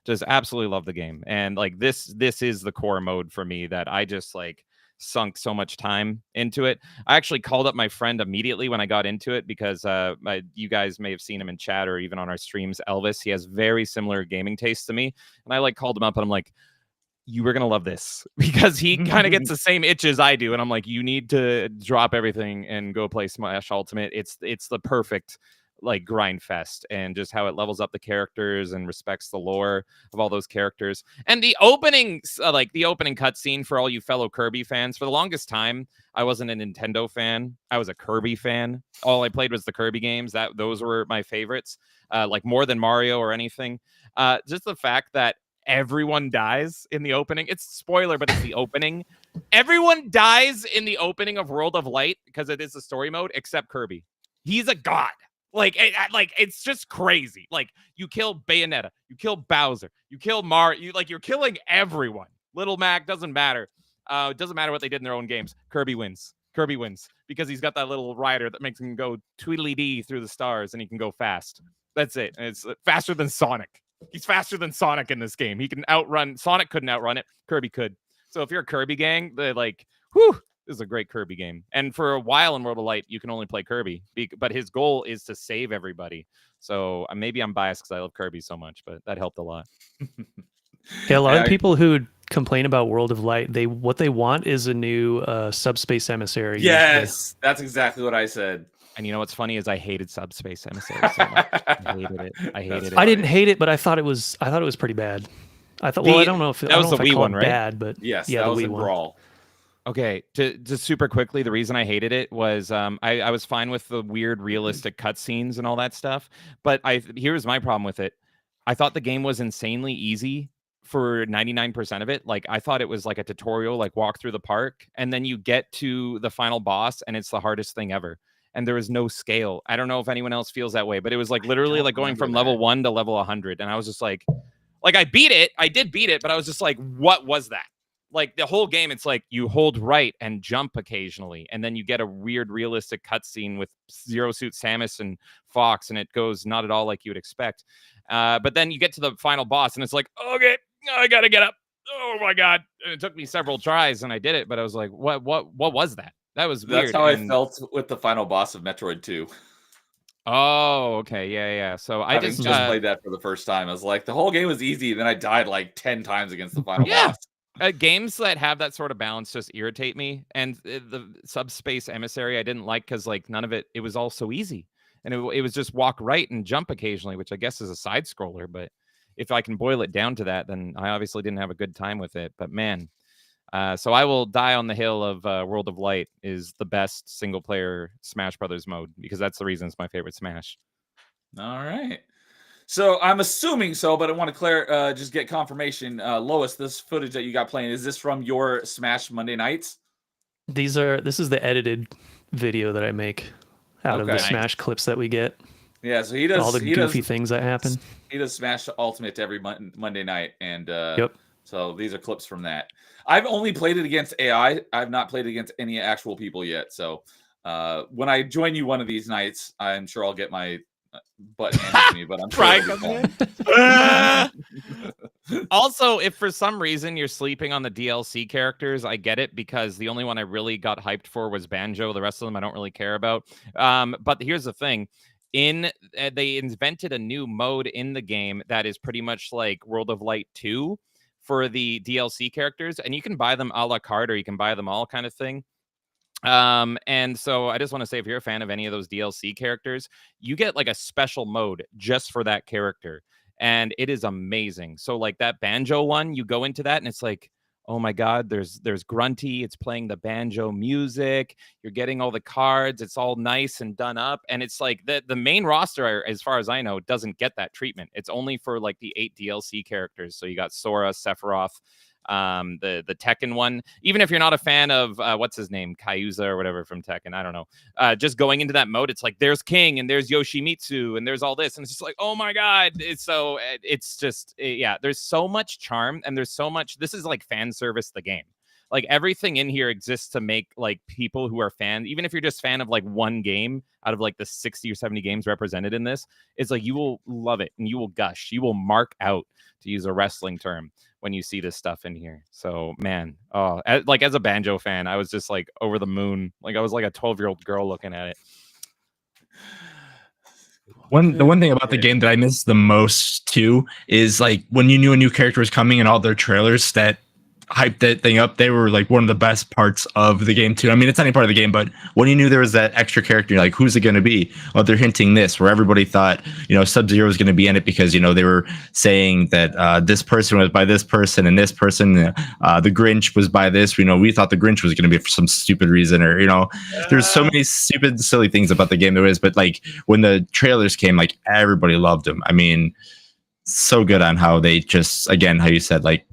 Just absolutely love the game. And like this is the core mode for me that I just like sunk so much time into it. I actually called up my friend immediately when I got into it, because you guys may have seen him in chat or even on our streams, Elvis. He has very similar gaming tastes to me. And I like called him up and I'm like, you were going to love this, because he kind of gets the same itches I do. And I'm like, you need to drop everything and go play Smash Ultimate. It's the perfect like grind fest, and just how it levels up the characters and respects the lore of all those characters. And the opening cutscene, for all you fellow Kirby fans, for the longest time I wasn't a Nintendo fan, I was a Kirby fan. All I played was the Kirby games. Those were my favorites, like more than Mario or anything. Just the fact that everyone dies in the opening. It's spoiler, but it's the opening. Everyone dies in the opening of World of Light because it is the story mode, except Kirby. He's a god. It's just crazy. Like, you kill Bayonetta, you kill Bowser, you kill Mario. You're killing everyone. Little Mac, doesn't matter. It doesn't matter what they did in their own games. Kirby wins. Kirby wins because he's got that little rider that makes him go tweedly-dee through the stars, and he can go fast. That's it. And it's faster than Sonic. He's faster than Sonic in this game. He can outrun. Sonic couldn't outrun it. Kirby could. So if you're a Kirby gang, they're like, whew, this is a great Kirby game. And for a while in World of Light, you can only play Kirby, but his goal is to save everybody. So maybe I'm biased because I love Kirby so much, but that helped a lot. Yeah, a lot of people who complain about World of Light, what they want is a new Subspace Emissary. Yes, that's exactly what I said. And you know what's funny is I hated Subspace Emissary so much. I hated it. I hated it. I didn't hate it, but I thought it was pretty bad. I thought, I don't know if that was the Wii one, right? Bad, but yes, yeah, that the was Wii a one. brawl. Okay, just super quickly, the reason I hated it was I was fine with the weird realistic cutscenes and all that stuff, but here's my problem with it. I thought the game was insanely easy for 99% of it. Like, I thought it was like a tutorial, like walk through the park, and then you get to the final boss, and it's the hardest thing ever. And there was no scale. I don't know if anyone else feels that way, but it was like literally like going from level 1 to level 100, and I was just like I beat it. I did beat it, but I was just like, what was that? Like, the whole game, it's like you hold right and jump occasionally, and then you get a weird realistic cutscene with Zero Suit Samus and Fox, and it goes not at all like you would expect. But then you get to the final boss, and it's like, okay, I gotta get up. Oh my god! And it took me several tries, and I did it. But I was like, what was that? That was weird. That's how I felt with the final boss of Metroid 2. Oh, okay, yeah. So I just played that for the first time. I was like, the whole game was easy, then I died like 10 times against the final boss. Games that have that sort of balance just irritate me. And the Subspace Emissary I didn't like because like none of it was all so easy, and it was just walk right and jump occasionally, which I guess is a side scroller. But if I can boil it down to that, then I obviously didn't have a good time with it. But man. So I will die on the hill of World of Light is the best single player Smash Brothers mode, because that's the reason it's my favorite Smash. All right. So I'm assuming so, but I want to just get confirmation. Lois, this footage that you got playing, is this from your Smash Monday nights? This is the edited video that I make out of the Smash clips that we get. Yeah, so he does all the goofy things that happen. He does Smash Ultimate every Monday night, and yep. So these are clips from that. I've only played it against AI. I've not played it against any actual people yet. So when I join you one of these nights, I'm sure I'll get my butt handed to me. But I'm sure Also, if for some reason you're sleeping on the DLC characters, I get it, because the only one I really got hyped for was Banjo. The rest of them I don't really care about. But here's the thing. They invented a new mode in the game that is pretty much like World of Light 2 for the DLC characters, and you can buy them a la carte, or you can buy them all, kind of thing. And so I just want to say, if you're a fan of any of those DLC characters, you get like a special mode just for that character, and it is amazing. So like that Banjo one, you go into that and it's like, oh my god, there's Grunty, it's playing the banjo music, you're getting all the cards, it's all nice and done up, and it's like the main roster, as far as I know, doesn't get that treatment. It's only for like the 8 DLC characters. So you got Sora, Sephiroth, the Tekken one. Even if you're not a fan of what's his name, Kyuza or whatever from Tekken, I don't know. Just going into that mode, it's like there's King and there's Yoshimitsu and there's all this, and it's just like, oh my god, it's just there's so much charm, and there's so much. This is like fan service the game. Like everything in here exists to make like people who are fans, even if you're just fan of like one game out of like the 60 or 70 games represented in this, it's like you will love it and you will gush, you will mark out, to use a wrestling term, when you see this stuff in here. So man, as a Banjo fan, I was just like over the moon. Like I was like a 12-year-old girl looking at it. The one thing about the game that I miss the most too is like when you knew a new character was coming and all their trailers that hyped that thing up, they were like one of the best parts of the game too. I mean, it's not any part of the game, but when you knew there was that extra character, you're like, who's it going to be? Well, they're hinting this, where everybody thought, Sub-Zero was going to be in it because, they were saying that this person was by this person and this person, the Grinch was by this. We thought the Grinch was going to be for some stupid reason, or, there's so many stupid, silly things about the game there is. But like when the trailers came, like everybody loved them. I mean, so good on how they just, again, how you said, like,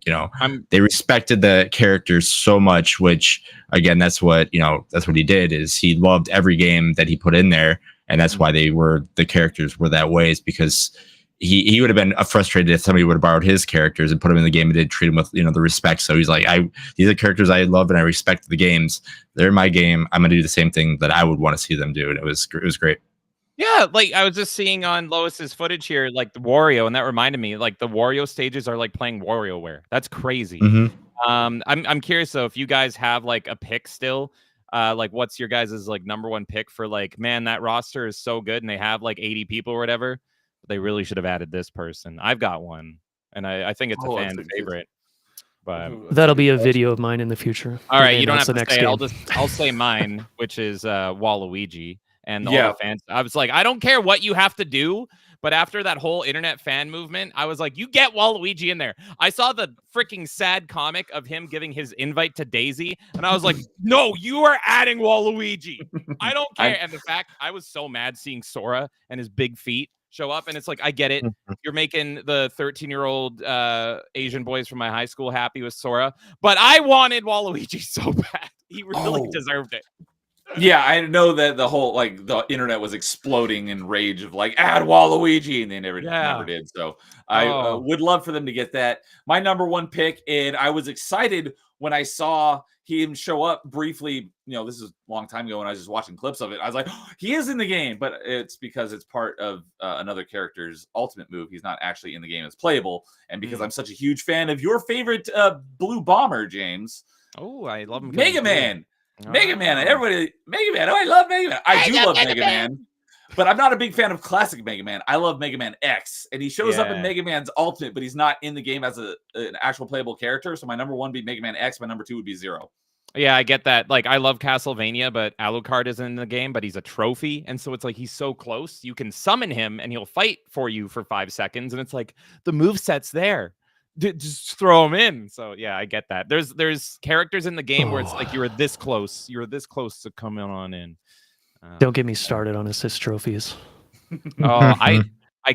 they respected the characters so much, which again, that's what he did, is he loved every game that he put in there. And that's why the characters were that way, is because he would have been frustrated if somebody would have borrowed his characters and put them in the game and didn't treat them with, the respect. So he's like, these are characters I love and I respect the games. They're my game. I'm going to do the same thing that I would want to see them do. And it was great. Yeah, like I was just seeing on Lois's footage here, like the Wario, and that reminded me, like the Wario stages are like playing WarioWare. That's crazy. Mm-hmm. I'm curious though, if you guys have like a pick still, like what's your guys' like number one pick for like, man, that roster is so good and they have like 80 people or whatever, but they really should have added this person. I've got one, and I think it's a fan favorite. But that'll be a video of mine in the future. All right, you don't have to say it. I'll say mine, which is Waluigi. And all the fans, I was like, I don't care what you have to do. But after that whole internet fan movement, I was like, you get Waluigi in there. I saw the freaking sad comic of him giving his invite to Daisy. And I was like, no, you are adding Waluigi. I don't care. And the fact, I was so mad seeing Sora and his big feet show up. And it's like, I get it. You're making the 13-year-old Asian boys from my high school happy with Sora. But I wanted Waluigi so bad. He really deserved it. Yeah, I know that the whole, like, the internet was exploding in rage of like, add Waluigi, and they never did. So I would love for them to get that. My number one pick, and I was excited when I saw him show up briefly. This is a long time ago when I was just watching clips of it. I was like, oh, he is in the game, but it's because it's part of another character's ultimate move. He's not actually in the game as playable. And because I'm such a huge fan of your favorite blue bomber, James. Oh, I love him. Mega Man. Mega Man, everybody, Mega Man. Oh, I love Mega Man. I do love Mega Man, but I'm not a big fan of classic Mega Man. I love Mega Man X, and he shows up in Mega Man's Ultimate, but he's not in the game as an actual playable character. So my number one would be Mega Man X. My number two would be Zero. Yeah, I get that. Like, I love Castlevania, but Alucard isn't in the game, but he's a trophy. And so it's like, he's so close. You can summon him and he'll fight for you for 5 seconds. And it's like, the moveset's there. Just throw him in. So yeah, I get that. There's characters in the game where it's like you were this close to coming on in. Don't get me started on assist trophies. I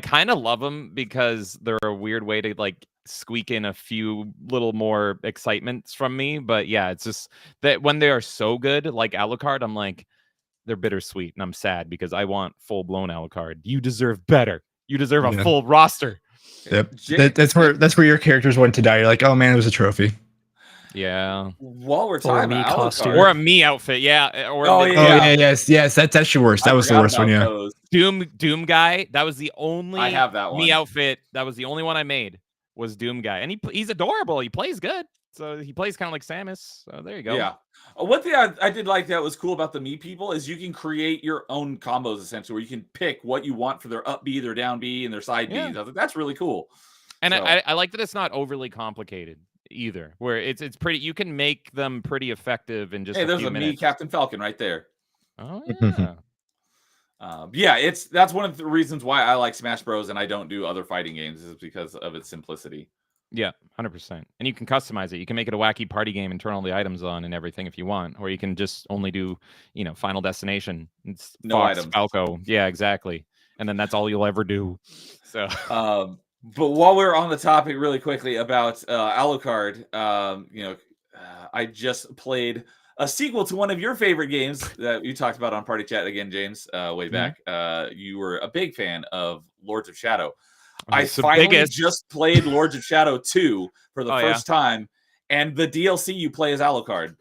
kind of love them because they're a weird way to like squeak in a few little more excitements from me. But yeah, it's just that when they are so good, like Alucard, I'm like, they're bittersweet, and I'm sad because I want full blown Alucard. You deserve better. You deserve a full roster. Yep. That's where your characters went to die. You're like, oh man, it was a trophy. Yeah. While we're talking about costume. Or a me outfit, yeah. Or yes. That's actually worse. That was the worst one, yeah. Those. Doom guy. That was the only I have that one. me outfit. That was the only one I made. Was Doom guy, and he's adorable. He plays good. So he plays kind of like Samus. So there you go. Yeah. One thing I did like that was cool about the Me people is you can create your own combos essentially, where you can pick what you want for their up B, their down B, and their side B. I think that's really cool. And I like that it's not overly complicated either. Where it's pretty. You can make them pretty effective in just. Hey, there's a few minutes. Me Captain Falcon right there. Oh yeah. That's one of the reasons why I like Smash Bros. And I don't do other fighting games is because of its simplicity. Yeah, 100%. And you can customize it. You can make it a wacky party game and turn all the items on and everything if you want, or you can just only do, Final Destination. It's no Fox, items. Falco. Yeah, exactly. And then that's all you'll ever do. So, but while we're on the topic, really quickly about Alucard, I just played a sequel to one of your favorite games that you talked about on Party Chat again, James, way back. You were a big fan of Lords of Shadow. I finally just played Lords of Shadow 2 for the first time, and the DLC you play as Alucard.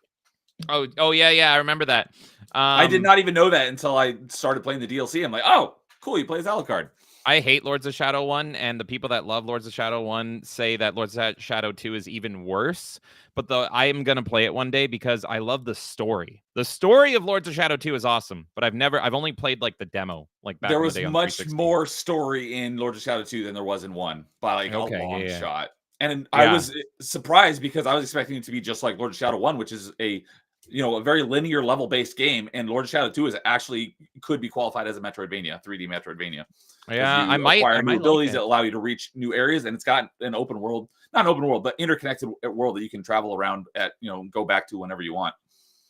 Oh yeah, I remember that. I did not even know that until I started playing the DLC. I'm like, oh, cool, you play as Alucard. I hate Lords of Shadow 1, and the people that love Lords of Shadow 1 say that Lords of Shadow 2 is even worse. But I am going to play it one day because I love the story. The story of Lords of Shadow 2 is awesome, but I've only played like the demo. Like back there in was the day on much 360. more story in Lords of Shadow 2 than there was in 1 by like a long shot. And I Yeah. was surprised because I was expecting it to be just like Lord of Shadow 1, which is a very linear level based game, and Lord of Shadow 2 is actually could be qualified as a Metroidvania, 3D Metroidvania. Yeah, You I might acquire new like abilities it. that allow you to reach new areas, and it's got an open world, not an open world, but interconnected world that you can travel around at, go back to whenever you want.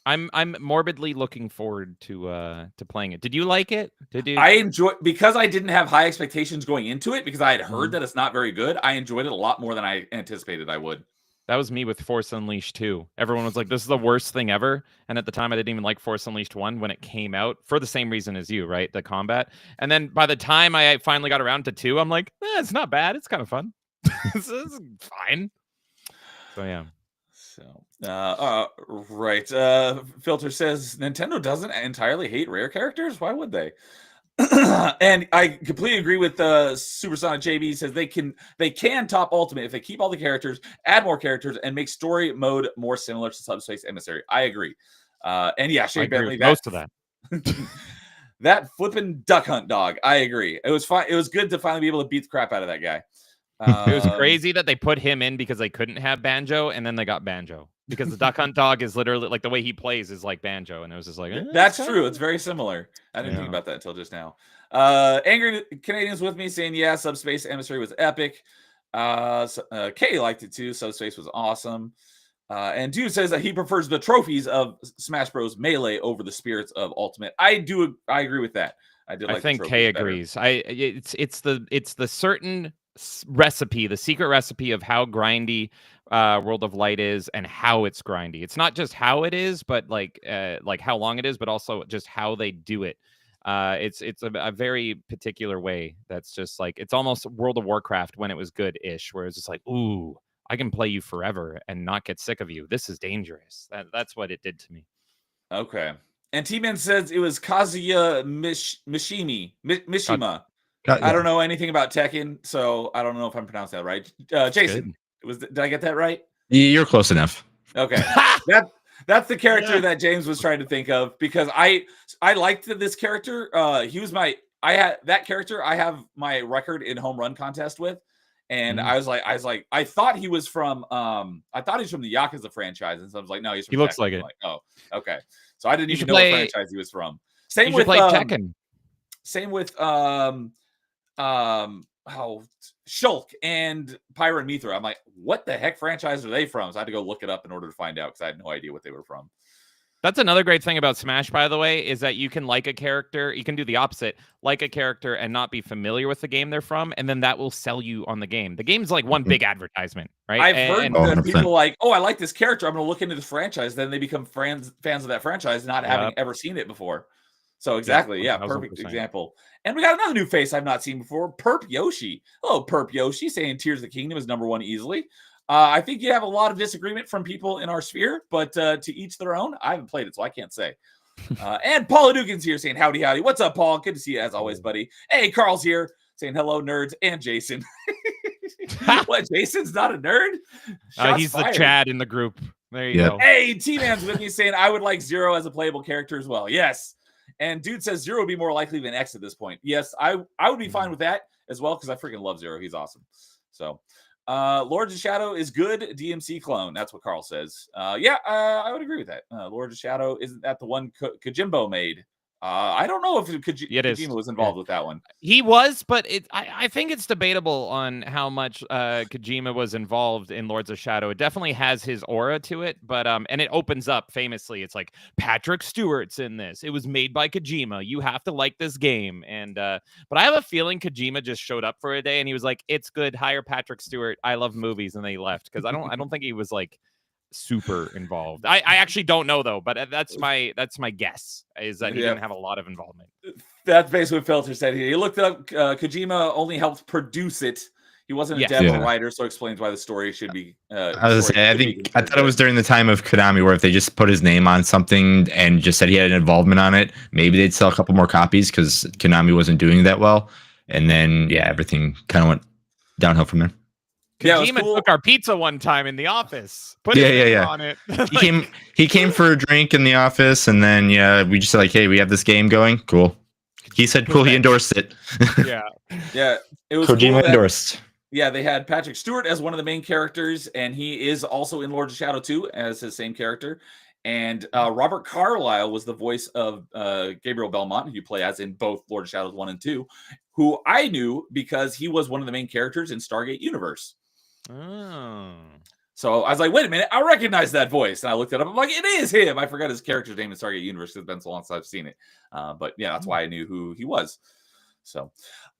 I'm morbidly looking forward to playing it. Did you like it? Did you? I enjoy because I didn't have high expectations going into it because I had heard Mhm. that it's not very good. I enjoyed it a lot more than I anticipated I would. That was me with Force Unleashed 2. Everyone was like, this is the worst thing ever. And at the time, I didn't even like Force Unleashed 1 when it came out for the same reason as you, right? The combat. And then by the time I finally got around to 2, I'm like, it's not bad. It's kind of fun. This is fine. So, yeah. So, right. Filter says Nintendo doesn't entirely hate rare characters. Why would they? And I completely agree with Supersonic JB. Says they can top Ultimate if they keep all the characters, add more characters, and make story mode more similar to Subspace Emissary. I agree. And yeah, I Shane agree Bentley, with most of that. that flipping duck hunt dog. I agree. It was fine. It was good to finally be able to beat the crap out of that guy. It was crazy that they put him in because they couldn't have Banjo, and then they got Banjo because the Duck Hunt dog is literally like the way he plays is like Banjo, and it was just like that's true. It's very similar. I didn't think about that until just now. Angry Canadians with me saying, yeah, Subspace Emissary was epic. Katie liked it too. Subspace was awesome. And Dude says that he prefers the trophies of Smash Bros. Melee over the spirits of Ultimate. I agree with that. I think Kay agrees. It's the certain recipe, the secret recipe of how grindy World of Light is and how it's grindy. It's not just how it is, but like how long it is, but also just how they do it. It's a very particular way that's just like it's almost World of Warcraft when it was good-ish, where it's just like, ooh, I can play you forever and not get sick of you. This is dangerous. That's what it did to me. Okay. And T-Man says it was Kazuya Mishima. I don't know anything about Tekken, so I don't know if I'm pronouncing that right. Jason, did I get that right? You're close enough. Okay. That's the character that James was trying to think of because I liked this character. He was I have my record in home run contest with. And I thought he was from the Yakuza franchise. And so I was like, no, he's from He looks like it. Like, oh, okay. So I didn't even know what franchise he was from. Same with Tekken. Same with Shulk and Pyra and Mithra. I'm like, what the heck franchise are they from? So I had to go look it up in order to find out because I had no idea what they were from. That's another great thing about Smash, by the way, is that you can like a character. You can do the opposite, like a character and not be familiar with the game they're from, and then that will sell you on the game. The game's like one big advertisement, right? I've heard that people like, oh, I like this character. I'm going to look into this franchise. Then they become fans of that franchise, not having ever seen it before. So exactly, yeah, perfect example. And we got another new face I've not seen before, Perp Yoshi. Hello, Perp Yoshi, saying Tears of the Kingdom is #1 easily. I think you have a lot of disagreement from people in our sphere, but to each their own. I haven't played it, so I can't say. And Paula Dugan's here saying, howdy, howdy. What's up, Paul? Good to see you as always, buddy. Hey, Carl's here saying hello, nerds, and Jason. What, Jason's not a nerd? He's fired. The Chad in the group. There you go. Hey, T-Man's with me saying, I would like Zero as a playable character as well. Yes. And Dude says Zero would be more likely than X at this point. Yes, I would be fine with that as well because I freaking love Zero. He's awesome. So, Lords of Shadow is good. DMC clone. That's what Carl says. I would agree with that. Lords of Shadow, isn't that the one Kojimbo made? I don't know if Kojima was involved with that one. He was, but I think it's debatable on how much Kojima was involved in Lords of Shadow. It definitely has his aura to it, but and it opens up famously. It's like Patrick Stewart's in this. It was made by Kojima. You have to like this game. And but I have a feeling Kojima just showed up for a day and he was like, "It's good. Hire Patrick Stewart. I love movies," and they left because I don't think he was like super involved. I actually don't know though, but that's my guess is that he didn't have a lot of involvement. That's basically what Filter said here. He looked up Kojima only helped produce it. He wasn't a dev or writer, so explains why the story should be. I thought it was during the time of Konami where if they just put his name on something and just said he had an involvement on it, maybe they'd sell a couple more copies because Konami wasn't doing that well. And then everything kind of went downhill from there. Kojima took our pizza one time in the office. Put on it. He came for a drink in the office, and then we just said like, "Hey, we have this game going. Cool." He said, "Cool." He endorsed it. Yeah. It was Kojima endorsed. Yeah, they had Patrick Stewart as one of the main characters, and he is also in Lords of Shadow 2 as his same character. And Robert Carlyle was the voice of Gabriel Belmont, who you play as in both Lord of Shadows 1 and 2, who I knew because he was one of the main characters in Stargate Universe. Oh. So I was like, wait a minute, I recognize that voice. And I looked it up. I'm like, it is him. I forgot his character's name in Stargate Universe. It's been so long since I've seen it. But yeah, that's why I knew who he was. So,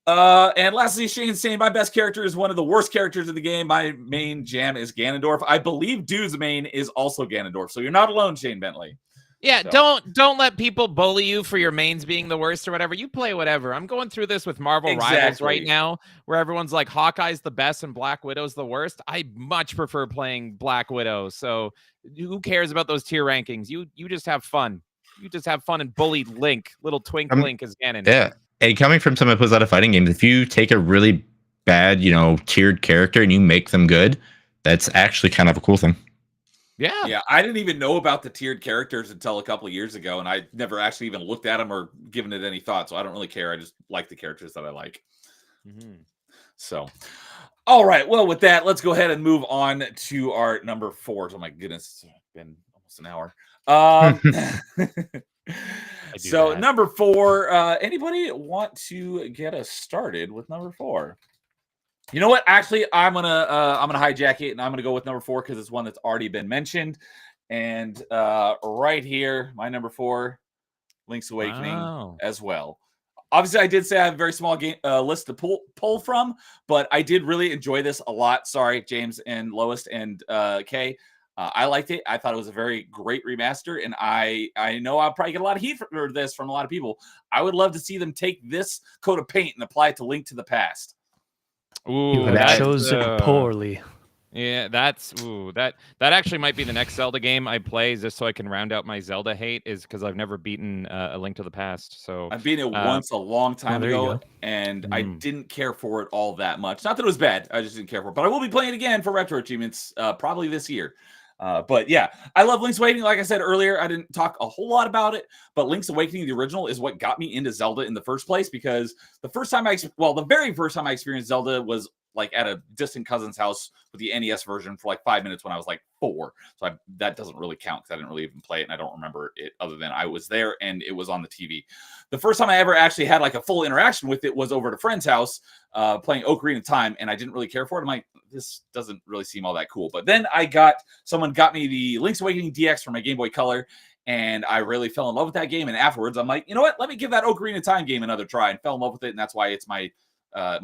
and lastly, Shane's saying my best character is one of the worst characters in the game. My main jam is Ganondorf. I believe Dude's main is also Ganondorf. So you're not alone, Shane Bentley. Yeah, So. don't let people bully you for your mains being the worst or whatever. You play whatever. I'm going through this with Marvel Rivals right now, where everyone's like Hawkeye's the best and Black Widow's the worst. I much prefer playing Black Widow. So who cares about those tier rankings? You just have fun. You just have fun and bully Link, little twink Link as Ganon. Yeah, and coming from someone who plays a lot of fighting games, if you take a really bad, tiered character and you make them good, that's actually kind of a cool thing. Yeah, I didn't even know about the tiered characters until a couple of years ago, and I never actually even looked at them or given it any thought, so I don't really care. I just like the characters that I like. So, all right, well, with that, let's go ahead and move on to our number 4. Oh my goodness, it's been almost an hour. So number 4, anybody want to get us started with number 4? You know what? Actually, I'm gonna hijack it, and I'm gonna go with number 4 because it's one that's already been mentioned. And right here, my number 4, Link's Awakening as well. Obviously, I did say I have a very small game list to pull from, but I did really enjoy this a lot. Sorry, James and Lois and Kay. I liked it. I thought it was a very great remaster, and I know I'll probably get a lot of heat for this from a lot of people. I would love to see them take this coat of paint and apply it to Link to the Past. Ooh, that chosen poorly. Yeah, that actually might be the next Zelda game I play, just so I can round out my Zelda hate, is because I've never beaten A Link to the Past. So I've beaten it once a long time ago, and I didn't care for it all that much. Not that it was bad, I just didn't care for it. But I will be playing it again for retro achievements probably this year. But yeah, I love Link's Awakening. Like I said earlier, I didn't talk a whole lot about it, but Link's Awakening, the original, is what got me into Zelda in the first place, because the very first time I experienced Zelda was like at a distant cousin's house with the NES version for like 5 minutes when I was like 4. So that doesn't really count because I didn't really even play it, and I don't remember it other than I was there and it was on the TV. The first time I ever actually had like a full interaction with it was over at a friend's house playing Ocarina of Time, and I didn't really care for it. I'm like, this doesn't really seem all that cool. But then someone got me the Link's Awakening DX for my Game Boy Color, and I really fell in love with that game. And afterwards, I'm like, you know what? Let me give that Ocarina of Time game another try, and fell in love with it. And that's why it's my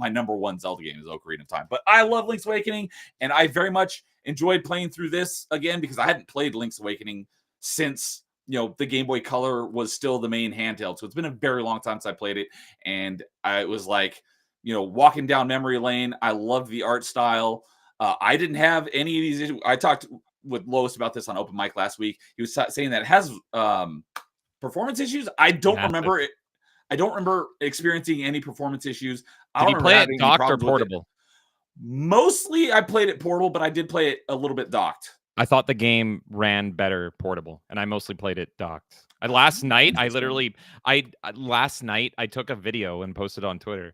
number 1 Zelda game is Ocarina of Time. But I love Link's Awakening, and I very much enjoyed playing through this again because I hadn't played Link's Awakening since the Game Boy Color was still the main handheld. So it's been a very long time since I played it, and I was like, walking down memory lane. I loved the art style. I didn't have any of these issues. I talked with Lois about this on Open Mic last week. He was saying that it has performance issues. I don't remember it. I don't remember experiencing any performance issues. Did you play it docked or portable? Mostly I played it portable, but I did play it a little bit docked. I thought the game ran better portable, and I mostly played it docked. Last night, I took a video and posted on Twitter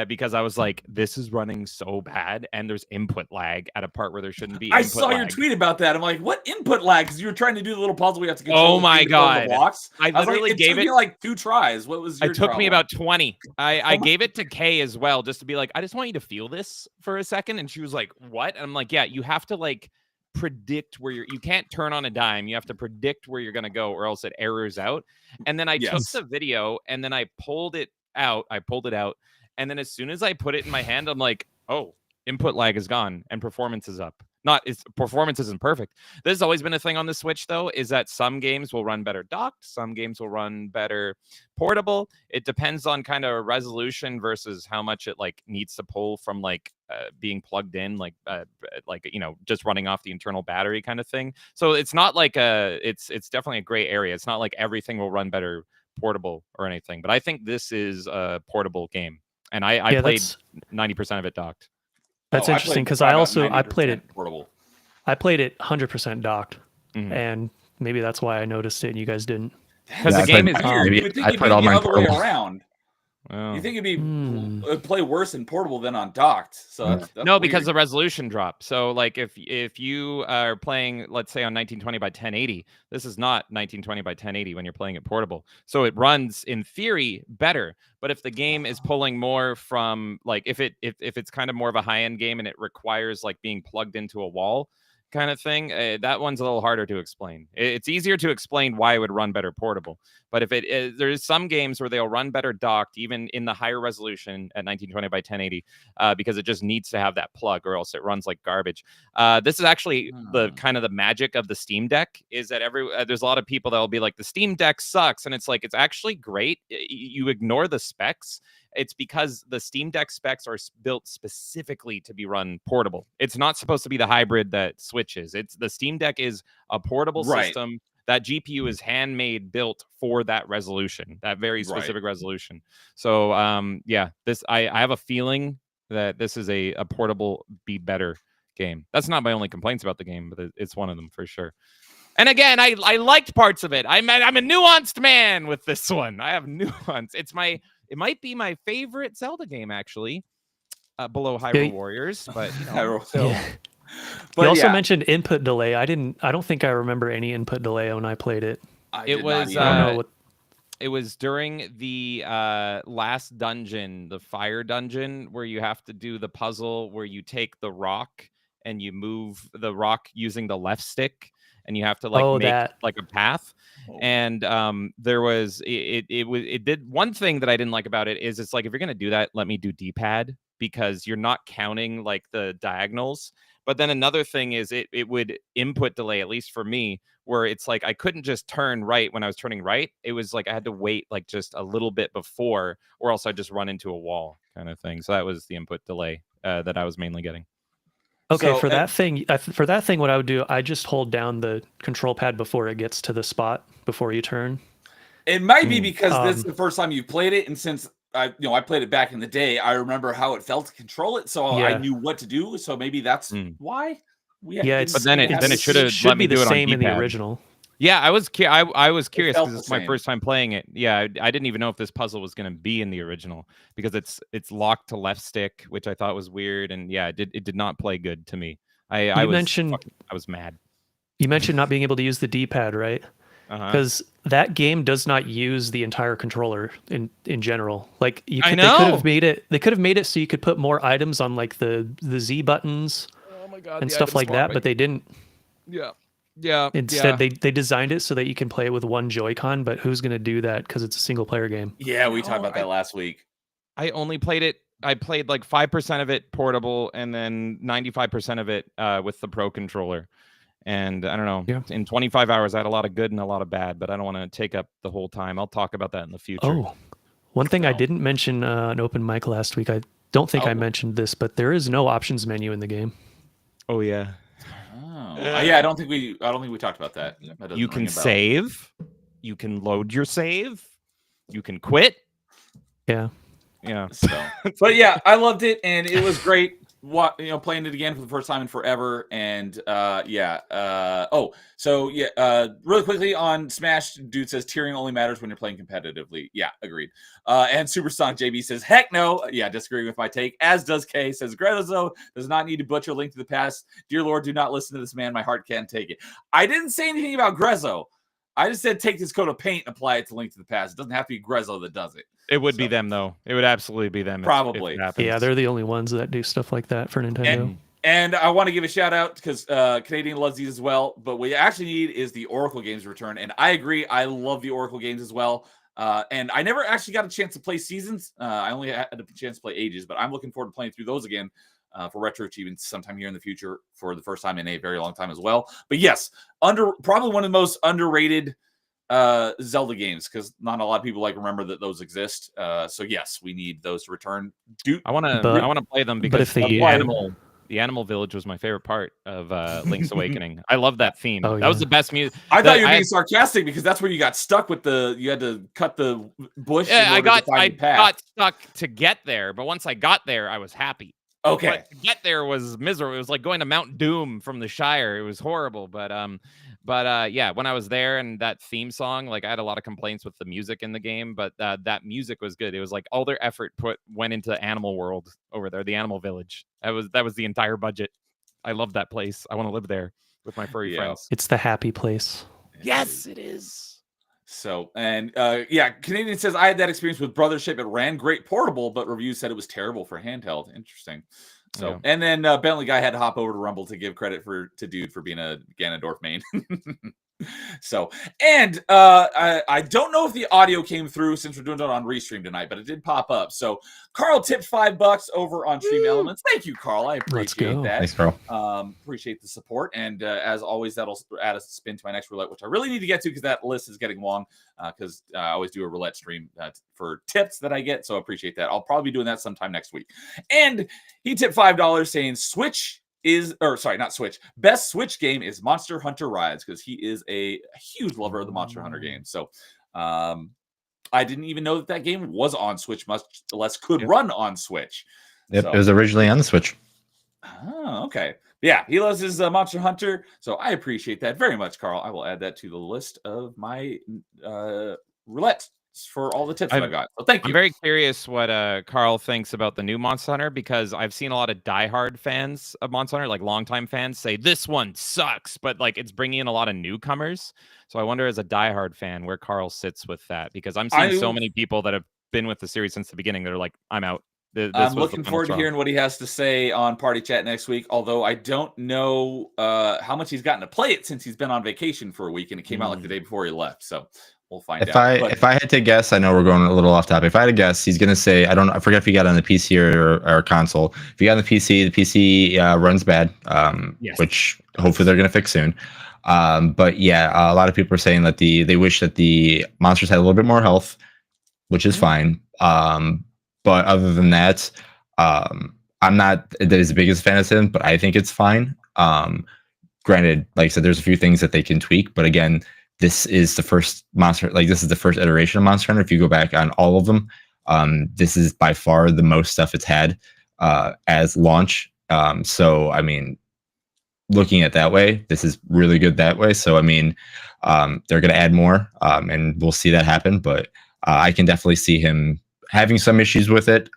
because I was like, this is running so bad, and there's input lag at a part where there shouldn't be. I saw your tweet about that. I'm like, what input lag? Because you were trying to do the little puzzle we have to control. Oh my God. Blocks. I literally gave it like 2 tries. What was your It took me about 20. I gave it to Kay as well, just to be like, I just want you to feel this for a second. And she was like, what? And I'm like, yeah, you have to like predict where you can't turn on a dime. You have to predict where you're going to go, or else it errors out. And then I took the video and then I pulled it out. And then as soon as I put it in my hand, I'm like, oh, input lag is gone and performance is up. Performance isn't perfect. There's always been a thing on the Switch, though, is that some games will run better docked, some games will run better portable. It depends on kind of resolution versus how much it like needs to pull from like being plugged in, like just running off the internal battery kind of thing. So it's not like it's definitely a gray area. It's not like everything will run better portable or anything. But I think this is a portable game, and I played 90% of it docked. That's interesting because I played it portable. I played it 100% docked, and maybe that's why I noticed it and you guys didn't. Because the game is maybe I played all mine portable. Around. You think it'd be Hmm. play worse in portable than on docked? So that's No, because weird. the resolution drop. So like if you are playing, let's say on 1920 by 1080, this is not 1920 by 1080 when you're playing it portable. So it runs in theory better. But if the game is pulling more from like if it's kind of more of a high end game and it requires like being plugged into a wall kind of thing, that one's a little harder to explain. It's easier to explain why it would run better portable. But if there's some games where they'll run better docked, even in the higher resolution at 1920 by 1080, because it just needs to have that plug, or else it runs like garbage. This is actually the kind of the magic of the Steam Deck, is that there's a lot of people that will be like, the Steam Deck sucks, and it's like, it's actually great. You ignore the specs. It's because the Steam Deck specs are built specifically to be run portable. It's not supposed to be the hybrid that switches. It's the Steam Deck is a portable system. That GPU is handmade, built for that resolution, that very specific resolution. So, yeah, I have a feeling that this is a portable be better game. That's not my only complaints about the game, but it's one of them for sure. And again, I liked parts of it. I'm a nuanced man with this one. I have nuance. It might be my favorite Zelda game, actually, below Hyrule Warriors. But you know, But you also mentioned input delay. I don't think I remember any input delay when I played it. It was I don't know what. It was during the last dungeon, the fire dungeon, where you have to do the puzzle where you take the rock and you move the rock using the left stick, and you have to like make like a path. And there was it did one thing that I didn't like about it is it's like, if you're gonna do that, let me do D-pad, because you're not counting like the diagonals. But then another thing is it would input delay, at least for me, where it's like I couldn't just turn right when I was turning right. It was like I had to wait like just a little bit before, or else I'd just run into a wall kind of thing. So that was the input delay that I was mainly getting. Okay, so, for that thing, what I would do, I just hold down the control pad before it gets to the spot before you turn. It might be because this is the first time you've played it, and since I played it back in the day, I remember how it felt to control it, so I knew what to do. So maybe that's why. But then it should have let me be do the it same on in the D-pad. original. Yeah, I was curious because it's my same. first time playing it. Yeah, I didn't even know if this puzzle was going to be in the original, because it's locked to left stick, which I thought was weird, and yeah, it did not play good to me. I was mad. You mentioned not being able to use the D-pad, right? Because that game does not use the entire controller in general. Like they could have made it so you could put more items on like the Z buttons and stuff like that, but they didn't. Yeah. Instead, they designed it so that you can play it with one Joy-Con, but who's going to do that because it's a single player game? Yeah, we talked about that last week. I only played it. I played like 5% of it portable, and then 95% of it with the Pro controller. And I don't know. Yeah. In 25 hours, I had a lot of good and a lot of bad, but I don't want to take up the whole time. I'll talk about that in the future. Oh, one thing I didn't mention an open mic last week. I don't think I mentioned this, but there is no options menu in the game. Oh yeah. Yeah, I don't think we talked about that. You can save. You can load your save. You can quit. Yeah. So, but yeah, I loved it, and it was great. Playing it again for the first time in forever, and really quickly on Smash, dude says tiering only matters when you're playing competitively. Yeah, agreed. And Supersonic JB says, heck no. Yeah, disagreeing with my take. As does Kay, says Grezzo does not need to butcher Link to the Past. Dear Lord, do not listen to this man. My heart can't take it. I didn't say anything about Grezzo. I just said take this coat of paint and apply it to Link to the Past. It doesn't have to be Grezzo that does it. It would be them, though. It would absolutely be them. Probably. If it happens. Yeah, they're the only ones that do stuff like that for Nintendo. And I want to give a shout out because Canadian loves these as well. But what you actually need is the Oracle games return. And I agree. I love the Oracle games as well. And I never actually got a chance to play Seasons. I only had a chance to play Ages. But I'm looking forward to playing through those again for Retro Achievements sometime here in the future for the first time in a very long time as well. But yes, probably one of the most underrated Zelda games, because not a lot of people remember that those exist. So yes, we need those to return. I want to play them because the Animal Village was my favorite part of Link's Awakening. I love that theme. That was the best music. I thought you were being sarcastic because that's where you got stuck with you had to cut the bush. Yeah, I got stuck to get there, but once I got there, I was happy. Okay. But to get there was miserable. It was like going to Mount Doom from the Shire. It was horrible, but But yeah, when I was there and that theme song, like I had a lot of complaints with the music in the game, but that music was good. It was like all their effort went into Animal World over there, the Animal Village. That was the entire budget. I love that place. I want to live there with my furry friends. It's the happy place. Yes, it is. So, and yeah, Canadian says, I had that experience with Brothership. It ran great portable, but reviews said it was terrible for handheld. Interesting. So, Yeah. and then Bentley guy had to hop over to Rumble to give credit to Dude for being a Ganondorf main. So, and I don't know if the audio came through since we're doing it on Restream tonight, but it did pop up. So, Carl tipped $5 over on Stream Elements. Thank you, Carl. I appreciate that. Thanks, Carl. Appreciate the support. And as always, that'll add a spin to my next roulette, which I really need to get to because that list is getting long. Because I always do a roulette stream for tips that I get. So I appreciate that. I'll probably be doing that sometime next week. And he tipped $5 saying best Switch game is Monster Hunter Rise, because he is a huge lover of the Monster Hunter game. So I didn't even know that game was on Switch, much less could run on Switch. Yep, So, it was originally on the Switch. Oh, okay. Yeah, he loves his Monster Hunter, so I appreciate that very much, Carl. I will add that to the list of my roulette for all the tips that I got. So thank you. I'm very curious what Carl thinks about the new Monster Hunter, because I've seen a lot of diehard fans of Monster Hunter, like longtime fans, say this one sucks, but like it's bringing in a lot of newcomers. So I wonder, as a diehard fan, where Carl sits with that, because I'm seeing so many people that have been with the series since the beginning that are like, I'm out. I'm looking forward to hearing what he has to say on Party Chat next week, although I don't know how much he's gotten to play it since he's been on vacation for a week, and it came out like the day before he left. So we'll find out. If I had to guess, I know we're going a little off topic. If I had to guess, he's going to say, I forget if he got on the PC or console. If he got on the PC runs bad, yes. Which hopefully they're going to fix soon. But yeah, a lot of people are saying that they wish that the monsters had a little bit more health, which is fine. But other than that, I'm not the biggest fan of him, but I think it's fine. Granted, like I said, there's a few things that they can tweak, but again, this is the first this is the first iteration of Monster Hunter. If you go back on all of them, this is by far the most stuff it's had as launch. So, I mean, looking at it that way, this is really good that way. So, I mean, they're going to add more, and we'll see that happen. But I can definitely see him having some issues with it,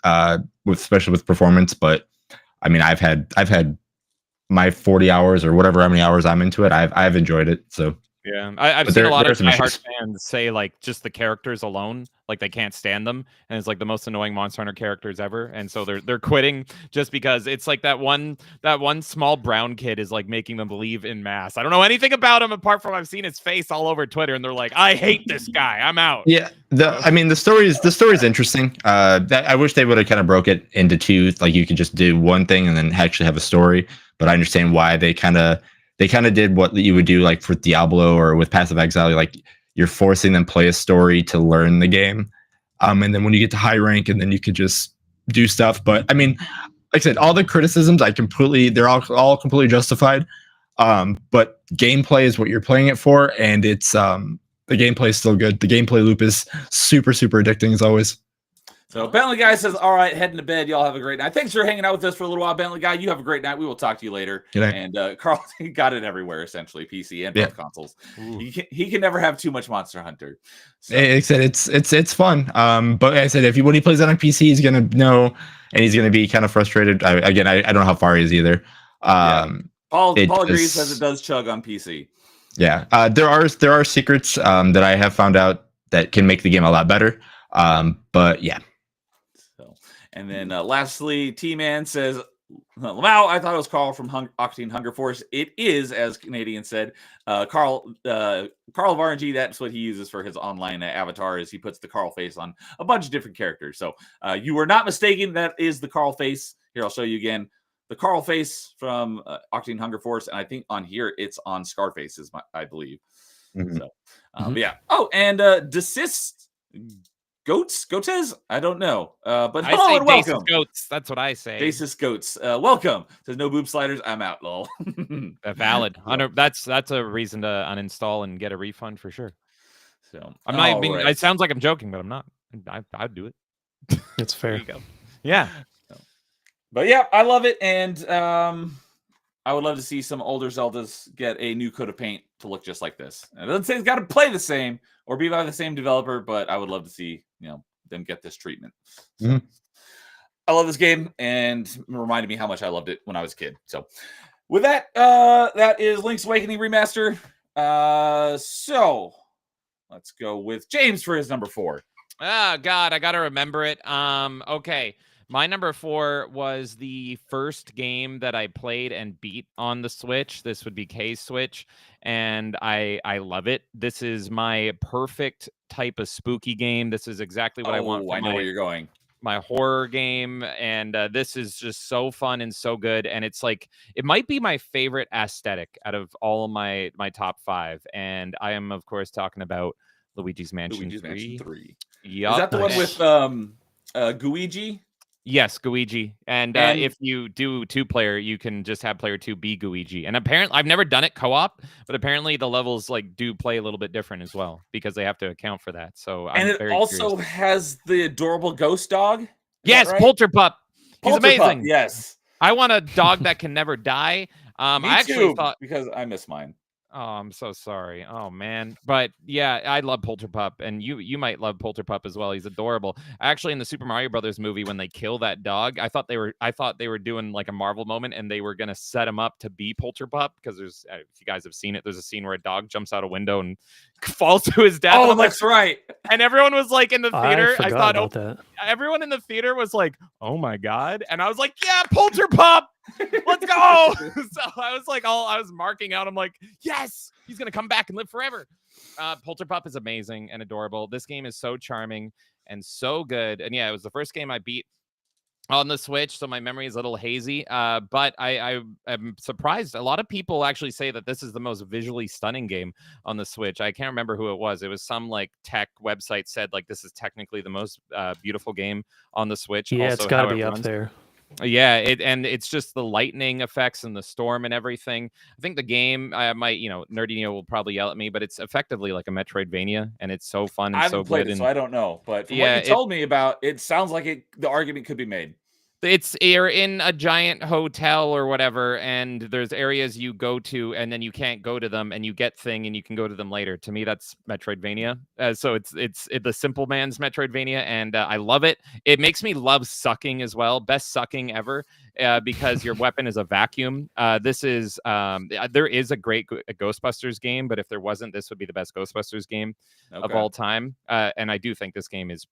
especially with performance. But I mean, I've had my 40 hours or whatever, how many hours I'm into it. I've enjoyed it. So yeah, I've seen a lot of diehard fans say like just the characters alone, like they can't stand them, and it's like the most annoying Monster Hunter characters ever, and so they're quitting just because it's like that one small brown kid is like making them believe in mass. I don't know anything about him apart from I've seen his face all over Twitter, and they're like, I hate this guy, I'm out. Yeah, the story is interesting. I wish they would have kind of broke it into two, like you could just do one thing and then actually have a story. But I understand why they kind of did what you would do like for Diablo or with Path of Exile. Like you're forcing them play a story to learn the game. And then when you get to high rank, and then you could just do stuff. But I mean, like I said, all the criticisms they're all completely justified. But gameplay is what you're playing it for, and it's the gameplay is still good. The gameplay loop is super, super addicting as always. So Bentley Guy says, all right, heading to bed. Y'all have a great night. Thanks for hanging out with us for a little while, Bentley Guy. You have a great night. We will talk to you later. And Carl got it everywhere, essentially, PC and both consoles. He can never have too much Monster Hunter. So. Like I said, it's fun. But like I said, when he plays that on PC, he's gonna know, and he's gonna be kind of frustrated. I don't know how far he is either. Paul agrees, says it does chug on PC. Yeah, there are secrets that I have found out that can make the game a lot better. But yeah. And then lastly, T-Man says, Lamau, I thought it was Carl from Octane Hunger Force. It is, as Canadian said. Carl of RNG, that's what he uses for his online avatar, is he puts the Carl face on a bunch of different characters. So you were not mistaken. That is the Carl face. Here, I'll show you again. The Carl face from Octane Hunger Force. And I think on here, it's on Scarface, I believe. Mm-hmm. So, but yeah. Oh, and Desist... Goats? I don't know. But hello and welcome. Goats. That's what I say. Dacis Goats. Welcome. Says no boob sliders. I'm out, lol. Valid. That's a reason to uninstall and get a refund for sure. So I'm not. It sounds like I'm joking, but I'm not. I'd do it. It's fair. There you go. Yeah. But yeah, I love it, and I would love to see some older Zeldas get a new coat of paint to look just like this. And it doesn't say it's got to play the same or be by the same developer, but I would love to see them get this treatment. So, Mhm. I love this game, and it reminded me how much I loved it when I was a kid. So, with that, that is Link's Awakening Remaster. So, let's go with James for his number 4. Oh God, I gotta remember it. Okay. My number 4 was the first game that I played and beat on the Switch. This would be K-Switch, and I love it. This is my perfect type of spooky game. This is exactly what I want for I know where you're going. my horror game, and this is just so fun and so good. And it's like it might be my favorite aesthetic out of all of my top 5. And I am, of course, talking about Luigi's Mansion 3. Yup. Is that the one with Guigi? Yes, Guigi. And if you do 2-player, you can just have player 2 be Guigi. And apparently, I've never done it co-op, but apparently the levels like do play a little bit different as well because they have to account for that. So And it also has the adorable ghost dog. Yes, right? Polterpup. He's amazing. Yes. I want a dog that can never die. Me I actually too, because I miss mine. Oh, I'm so sorry. Oh man. But yeah, I love Polterpup, and you might love Polterpup as well. He's adorable. Actually, in the Super Mario Brothers movie, when they kill that dog, I thought they were doing like a Marvel moment, and they were gonna set him up to be Polterpup because there's, if you guys have seen it, there's a scene where a dog jumps out a window and falls to his death. Oh, that's right. And everyone was like in the theater. I thought about that. Everyone in the theater was like, "Oh my god!" And I was like, "Yeah, Polterpup, let's go!" So I was like, I was marking out. I'm like, "Yes, he's gonna come back and live forever." Polterpup is amazing and adorable. This game is so charming and so good. And yeah, it was the first game I beat on the Switch, so my memory is a little hazy. But I am surprised. A lot of people actually say that this is the most visually stunning game on the Switch. I can't remember who it was. It was some like tech website said like this is technically the most beautiful game on the Switch. Yeah, Also, it's got to how be it up runs. there. Yeah, it's just the lightning effects and the storm and everything. I think the game, Nerdy Neo will probably yell at me, but it's effectively like a Metroidvania, and it's so fun and I haven't so played good. it, so I don't know. But from Yeah, what you told me about, it sounds like the argument could be made. You're in a giant hotel or whatever, and there's areas you go to, and then you can't go to them, and you get thing, and you can go to them later. To me, that's Metroidvania. So it's the simple man's Metroidvania, and I love it. It makes me love sucking as well. Best sucking ever, because your weapon is a vacuum. This is there is a great Ghostbusters game, but if there wasn't, this would be the best Ghostbusters game of all time. And I do think this game is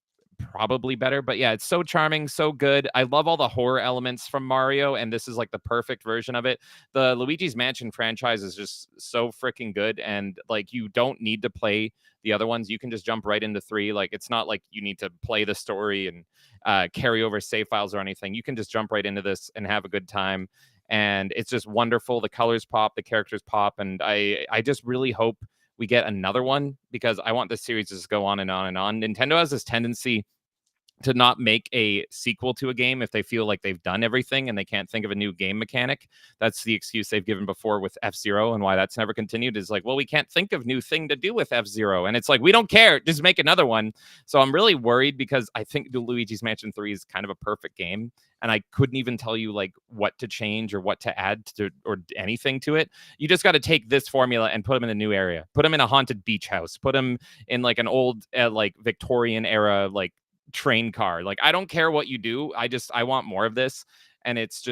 probably better, but yeah, it's so charming, so good. I love all the horror elements from Mario, and this is like the perfect version of it. The Luigi's Mansion franchise is just so freaking good, and like you don't need to play the other ones. You can just jump right into 3. Like it's not like you need to play the story and carry over save files or anything. You can just jump right into this and have a good time, and it's just wonderful. The colors pop, the characters pop, and I just really hope we get another one because I want this series to just go on and on and on. Nintendo has this tendency to not make a sequel to a game if they feel like they've done everything and they can't think of a new game mechanic. That's the excuse they've given before with F-Zero, and why that's never continued is like, well, we can't think of new thing to do with F-Zero. And it's like, we don't care, just make another one. So I'm really worried because I think the Luigi's Mansion 3 is kind of a perfect game, and I couldn't even tell you like what to change or what to add to or anything to it. You just got to take this formula and put them in a new area, put them in a haunted beach house, put them in like an old like Victorian era like train car. Like I don't care what you do, I want more of this. And it's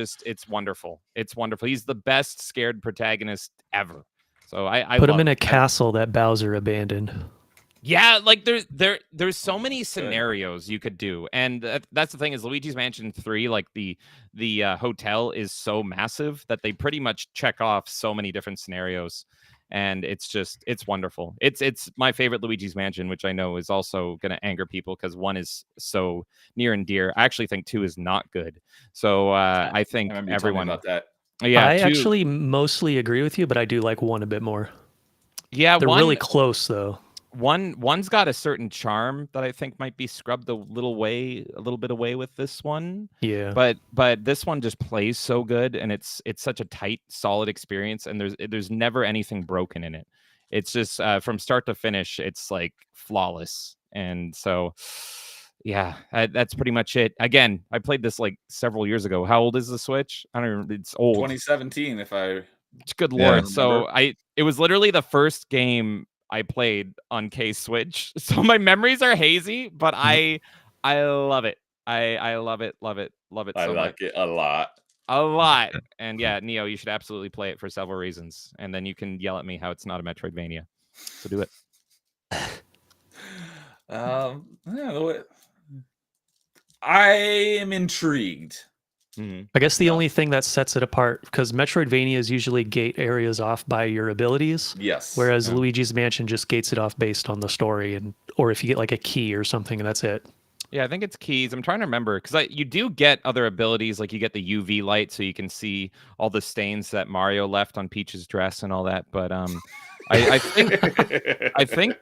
wonderful. It's wonderful. He's the best scared protagonist ever. So I put him in a castle that Bowser abandoned. Yeah, like there's so many scenarios you could do, and that's the thing is Luigi's Mansion 3, like the hotel is so massive that they pretty much check off so many different scenarios, and it's wonderful. It's my favorite Luigi's Mansion, which I know is also going to anger people because 1 is so near and dear. I actually think 2 is not good, so I think everyone about that. Yeah, I 2, actually mostly agree with you, but I do like 1 a bit more. Yeah, they're really close though. One's got a certain charm that I think might be scrubbed a little bit away with this one. Yeah. But this one just plays so good, and it's such a tight, solid experience, and there's never anything broken in it. It's just from start to finish, it's like flawless. And so Yeah, that's pretty much it. Again, I played this like several years ago. How old is the Switch? I don't remember. It's old. 2017, if I Good Yeah. lord. So it was literally the first game I played on K's Switch. So my memories are hazy, but I love it. I love it, love it, love it I so like much. it a lot. A lot. And yeah, Neo, you should absolutely play it for several reasons. And then you can yell at me how it's not a Metroidvania. So do it. Yeah, I am intrigued. I guess the Yeah. only thing that sets it apart, because Metroidvanias usually gate areas off by your abilities, Yes. whereas Yeah. Luigi's Mansion just gates it off based on the story, or if you get like a key or something, and that's it. Yeah, I think it's keys. I'm trying to remember because you do get other abilities, like you get the UV light, so you can see all the stains that Mario left on Peach's dress and all that. But I think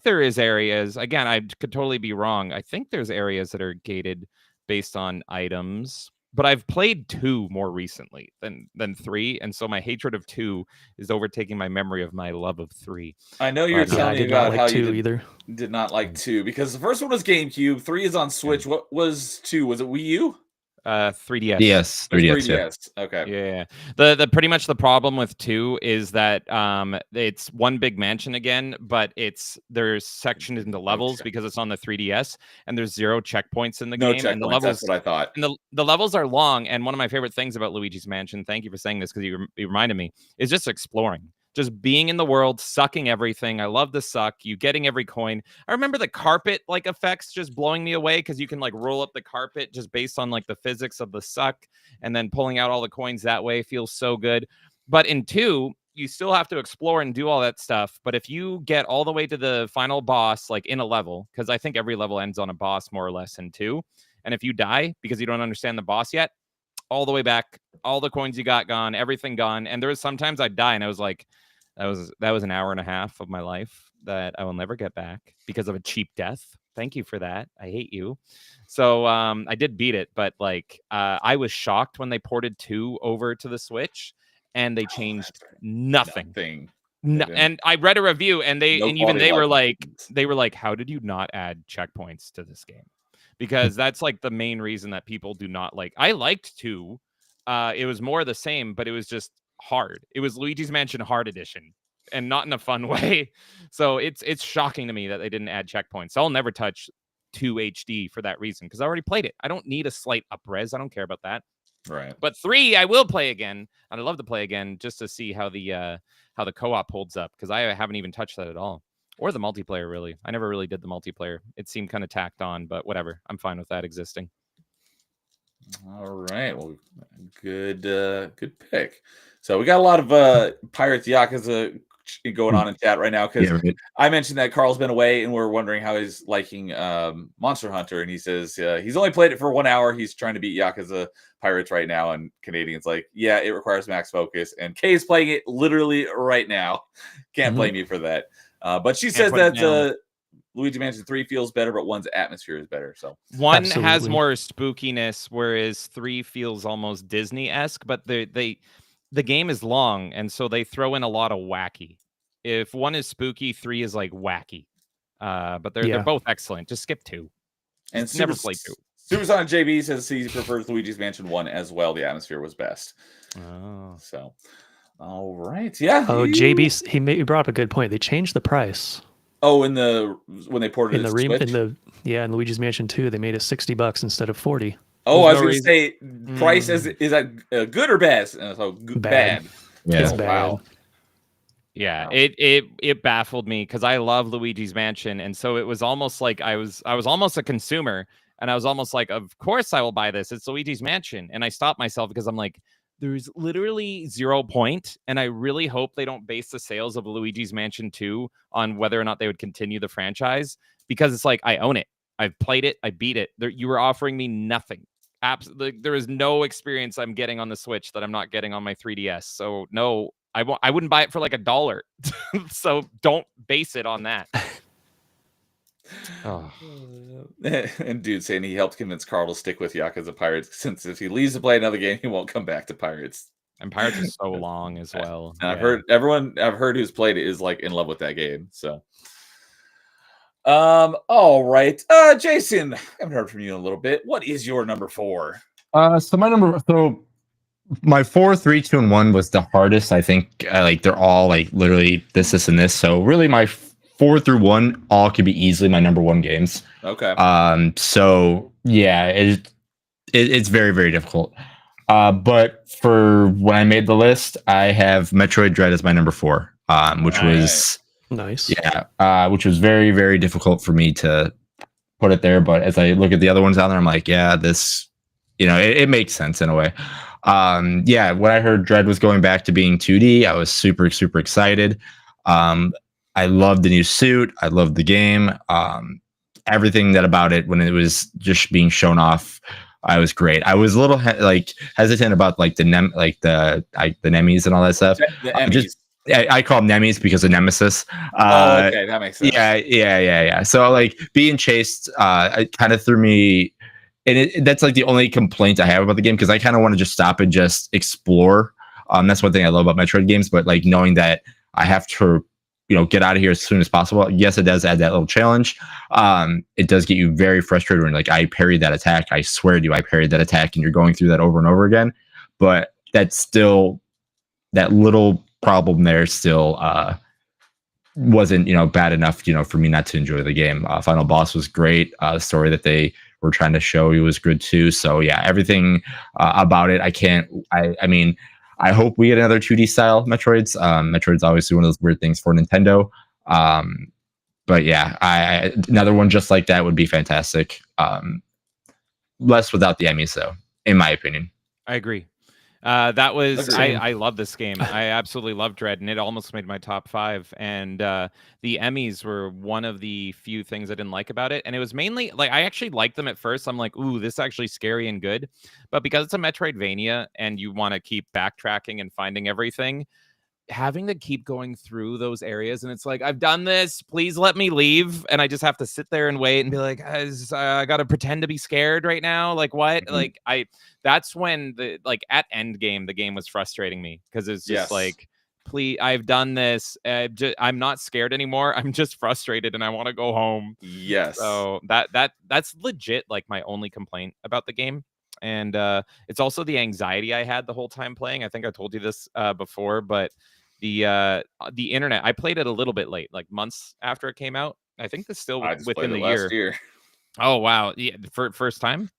there is areas. Again, I could totally be wrong. I think there's areas that are gated based on items. But I've played 2 more recently than 3, and so my hatred of 2 is overtaking my memory of my love of 3. I know you're But, Yeah, I telling me did not about like how 2 you either. did not like 2 because the first one was GameCube, 3 is on Switch. What was 2? Was it Wii U? 3DS. DS, Or 3DS, yeah. 3DS. Okay. Yeah. The pretty much the problem with 2 is that it's one big mansion again, but there's sectioned into levels because it's on the 3DS, and there's 0 checkpoints in the No game, and the checkpoints. levels That's what I thought. and the levels are long. And one of my favorite things about Luigi's Mansion, thank you for saying this because you reminded me, is just exploring. Just being in the world, sucking everything. I love the suck. You getting every coin. I remember the carpet like effects just blowing me away because you can like roll up the carpet just based on like the physics of the suck, and then pulling out all the coins that way feels so good. But in 2, you still have to explore and do all that stuff. But if you get all the way to the final boss, like in a level, because I think every level ends on a boss more or less in 2, and if you die because you don't understand the boss yet, all the way back, all the coins you got gone, everything gone. And there was sometimes I'd die and I was like, that was an hour and a half of my life that I will never get back because of a cheap death. Thank you for that. I hate you. So I did beat it, but like I was shocked when they ported 2 over to the Switch and they changed nothing. No, and I read a review and they were like, how did you not add checkpoints to this game? Because that's like the main reason that people do not like. I liked 2. It was more the same, but it was just hard. It was Luigi's Mansion Hard Edition, and not in a fun way. So it's shocking to me that they didn't add checkpoints. So I'll never touch 2 HD for that reason because I already played it. I don't need a slight up-res. I don't care about that. Right. But 3, I will play again, and I'd love to play again just to see how the co-op holds up because I haven't even touched that at all. Or the multiplayer, really. I never really did the multiplayer. It seemed kind of tacked on, but whatever. I'm fine with that existing. All right. Well, good pick. So we got a lot of Pirates Yakuza going on in chat right now because I mentioned that Carl's been away and we're wondering how he's liking Monster Hunter, and he says he's only played it for 1 hour. He's trying to beat Yakuza Pirates right now, and Canadian's like, yeah, it requires max focus, and Kay's playing it literally right now. Can't blame you for that. But she says that Luigi Mansion 3 feels better, but 1's atmosphere is better. So 1 has more spookiness, whereas 3 feels almost Disney-esque, but the game is long, and so they throw in a lot of wacky. If 1 is spooky, 3 is like wacky. But they're both excellent. Just skip 2. And never play 2. Supersonic JB says he prefers Luigi's Mansion 1 as well. The atmosphere was best. Oh. So, all right. Yeah. Oh, JB, he brought up a good point. They changed the price. Oh, when they ported in the Switch? in Luigi's Mansion 2, they made it $60 instead of $40. Oh, I was going to say, price is that good or bad? So bad. Yeah. It's bad. Wow. Yeah, wow. It baffled me because I love Luigi's Mansion, and so it was almost like I was almost a consumer, and I was almost like, of course I will buy this. It's Luigi's Mansion, and I stopped myself because I'm like, there's literally 0 point, and I really hope they don't base the sales of Luigi's Mansion 2 on whether or not they would continue the franchise, because it's like, I own it. I've played it. I beat it. You were offering me nothing. Absolutely, there is no experience I'm getting on the Switch that I'm not getting on my 3DS. So no, I wouldn't buy it for like $1. So don't base it on that. Oh. And dude saying he helped convince Carl to stick with Yakuza Pirates, since if he leaves to play another game, he won't come back to Pirates. And Pirates is so long as well. And I've heard who's played it is like in love with that game. So All right. Jason, I haven't heard from you in a little bit. What is your number 4? So my 4, 3, 2, and 1 was the hardest. I think like they're all like literally this, and this. So really, my 4 through 1 all could be easily my number 1 games. Okay. So yeah, it's very, very difficult. But for when I made the list, I have Metroid Dread as my number 4, which was nice. Yeah, which was very, very difficult for me to put it there. But as I look at the other ones out there, I'm like, yeah, this, it makes sense in a way. Yeah, when I heard Dread was going back to being 2D, I was super, super excited. I loved the new suit. I loved the game. Everything that about it when it was just being shown off, I was great. I was a little hesitant about like the Nemes and all that stuff. The Emmys. I call them Nemes because of Nemesis. Okay, that makes sense. Yeah. So like being chased, it kind of threw me, and that's like the only complaint I have about the game, because I kind of want to just stop and just explore. That's one thing I love about Metroid games, but like knowing that I have to, get out of here as soon as possible. Yes, it does add that little challenge. It does get you very frustrated when like I parried that attack. I swear to you, I parried that attack, and you're going through that over and over again. But that's still that little problem there still wasn't bad enough for me not to enjoy the game. Final boss was great. The story that they were trying to show you was good too. So yeah, everything about it, I mean, I hope we get another 2D style Metroids. Metroid's obviously one of those weird things for Nintendo. But yeah, another one just like that would be fantastic. Less without the Emmys though, in my opinion. I agree. That was I love this game. I absolutely love Dread, and it almost made my top 5. And the Emmys were one of the few things I didn't like about it. And it was mainly like I actually liked them at first. I'm like, ooh, this is actually scary and good. But because it's a Metroidvania and you want to keep backtracking and finding everything, having to keep going through those areas, and it's like, I've done this, please let me leave, and I just have to sit there and wait and be like, I gotta pretend to be scared right now, like what? Mm-hmm. That's when at end game the game was frustrating me, because it's just like, please, I've done this, I'm not scared anymore, I'm just frustrated and I want to go home. Yes. So that's legit like my only complaint about the game. And it's also the anxiety I had the whole time playing. I think I told you this before, but the internet, I played it a little bit late, like months after it came out. I think this still within the year. Oh wow, yeah, first time.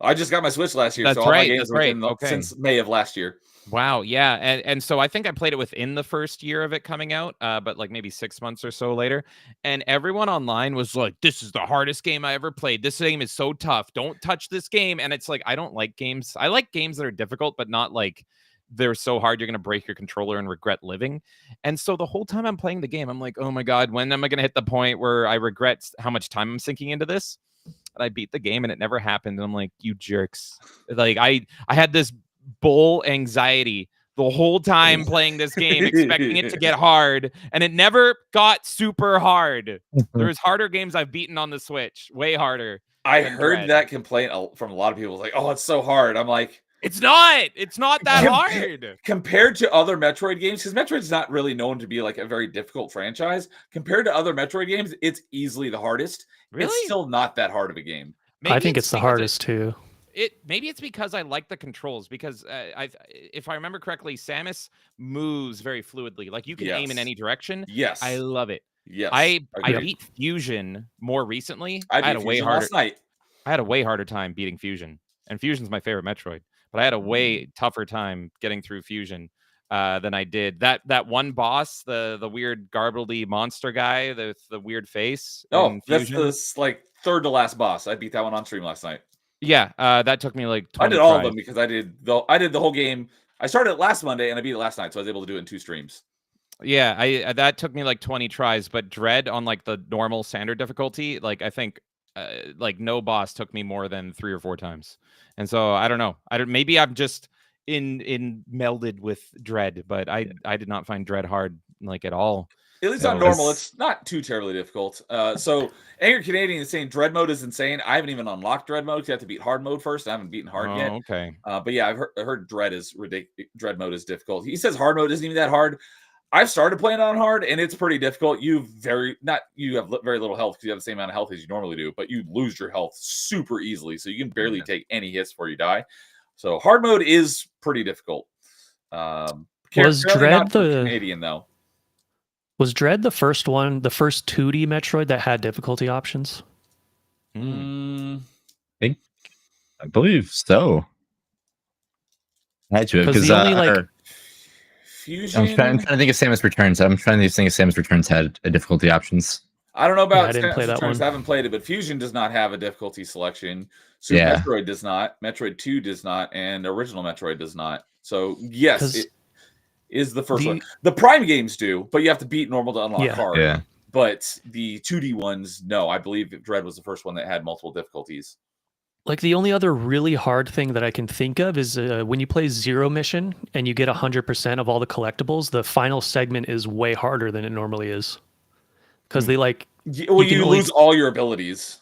I just got my Switch last year. That's so all right. My games that's right. Okay. Since May of last year. Wow, yeah, and so I think I played it within the first year of it coming out, but like maybe 6 months or so later, and everyone online was like, "This is the hardest game I ever played. This game is so tough. Don't touch this game." And it's like, I don't like games. I like games that are difficult, but not like they're so hard you're gonna break your controller and regret living. And so the whole time I'm playing the game, I'm like, "Oh my god, when am I gonna hit the point where I regret how much time I'm sinking into this?" And I beat the game, and it never happened. And I'm like, "You jerks!" Like I had this bull anxiety the whole time playing this game, expecting it to get hard, and it never got super hard. There's harder games I've beaten on the Switch, way harder. I heard that complaint from a lot of people. It's like, "Oh, it's so hard." I'm like, it's not that hard compared to other Metroid games, because Metroid's not really known to be like a very difficult franchise. Compared to other Metroid games, it's easily the hardest. Really? It's still not that hard of a game. I think it's the hardest too. Maybe it's because I like the controls, because if I remember correctly, Samus moves very fluidly. Like you can aim in any direction. Yes, I love it. Yes, I beat Fusion more recently. I had a way harder last night. I had a way harder time beating Fusion, and Fusion's my favorite Metroid. But I had a way tougher time getting through Fusion than I did that one boss, the weird garbledy monster guy, the weird face. Oh, that's the like third to last boss. I beat that one on stream last night. Yeah, that took me like 20 I did all of them because I did the whole game. I started it last Monday and I beat it last night, so I was able to do it in 2 streams. Yeah, that took me like 20 tries, but Dread on like the normal standard difficulty, like I think like no boss took me more than 3 or 4 times. And so I don't know. Maybe I'm just in melded with Dread, but I did not find Dread hard like at all. At least on normal, it's not too terribly difficult. So Angry Canadian is saying Dread mode is insane. I haven't even unlocked Dread mode because you have to beat hard mode first. I haven't beaten hard yet. Okay. But yeah, I've heard Dread is ridiculous. Dread mode is difficult. He says hard mode isn't even that hard. I've started playing on hard, and it's pretty difficult. You have very little health because you have the same amount of health as you normally do, but you lose your health super easily, so you can barely take any hits before you die. So hard mode is pretty difficult. Was Dread Canadian though? Was Dread the first 2D Metroid that had difficulty options? I believe so. I had to because the only Fusion. I'm trying to think of Samus Returns. I'm trying to think if Samus Returns had a difficulty options. I don't know about I didn't play that one. I haven't played it, but Fusion does not have a difficulty selection. Super Metroid does not. Metroid 2 does not, and original Metroid does not. So yes, it is the first one. The Prime games do, but you have to beat normal to unlock hard. Yeah. But the 2D ones, no. I believe Dread was the first one that had multiple difficulties. Like the only other really hard thing that I can think of is when you play Zero Mission and you get 100% of all the collectibles, the final segment is way harder than it normally is. Because they you lose all your abilities.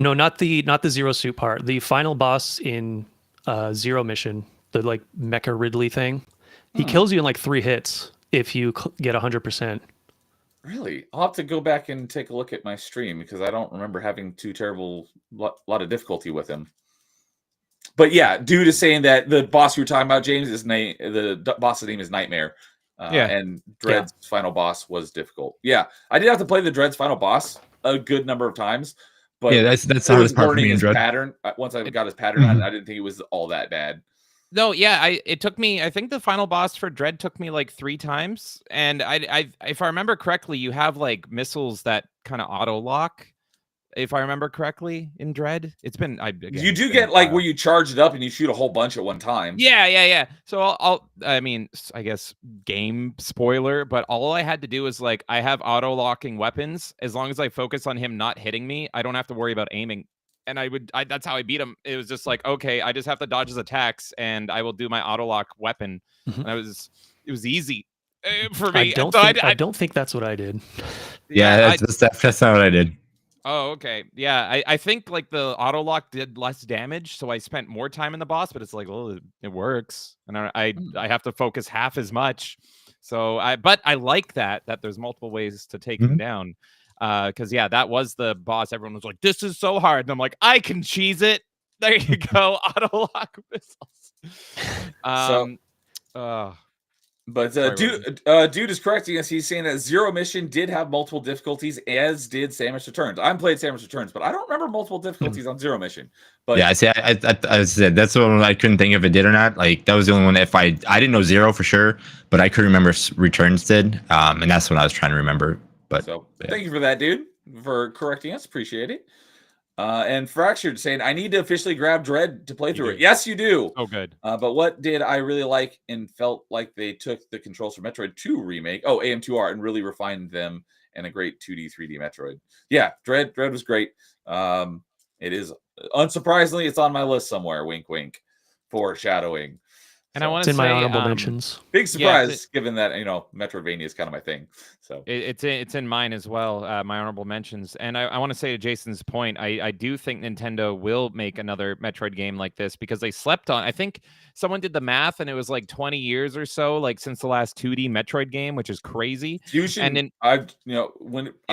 No, not the Zero Suit part. The final boss in Zero Mission, the like Mecha Ridley thing, he kills you in like 3 hits if you get 100%. Really? I'll have to go back and take a look at my stream because I don't remember having lot of difficulty with him. But yeah, Dude is saying that the boss you were talking about, James, the boss's name is Nightmare. And Dread's final boss was difficult. Yeah, I did have to play the Dread's final boss a good number of times. But yeah, that's the hardest part for me in Dread. Pattern. Once I got his pattern, I didn't think it was all that bad. No, yeah, it took me. I think the final boss for Dread took me like 3 times, and I if I remember correctly, you have like missiles that kind of auto lock. If I remember correctly, in Dread, it's been. You do get like where you charge it up and you shoot a whole bunch at one time. Yeah. So I mean, I guess game spoiler, but all I had to do is like I have auto locking weapons. As long as I focus on him not hitting me, I don't have to worry about aiming. And that's how I beat him. It was just like, okay, I just have to dodge his attacks and I will do my auto lock weapon. And it was easy for me. I don't think that's what I did. Yeah, that's not what I did. Oh, okay. Yeah, I think like the auto lock did less damage, so I spent more time in the boss, but it's like, well, it works. And I have to focus half as much. So but I like that there's multiple ways to take him down. Because that was the boss. Everyone was like, "This is so hard," and I'm like, "I can cheese it." There you go, auto lock missiles. Dude is correcting us. He's saying that Zero Mission did have multiple difficulties, as did Samus Returns. I played Samus Returns, but I don't remember multiple difficulties on Zero Mission. But yeah, see, I said that's the one I couldn't think if it did or not. Like that was the only one. If I didn't know Zero for sure, but I could remember Returns did, and that's what I was trying to remember. But thank you for that, dude, for correcting us. Appreciate it. And Fractured saying, I need to officially grab Dread to play through it. Yes, you do. Oh, good. But what did I really like and felt like they took the controls from Metroid 2 remake, AM2R, and really refined them in a great 2D, 3D Metroid. Yeah, Dread was great. It is, unsurprisingly, it's on my list somewhere. Wink, wink. Foreshadowing. And I want to say, my honorable mentions. Big surprise, given that Metroidvania is kind of my thing. So it's in mine as well. My honorable mentions, and I want to say to Jason's point, I do think Nintendo will make another Metroid game like this because they slept on. I think someone did the math, and it was like 20 years or so, like since the last 2D Metroid game, which is crazy. Fusion, and then I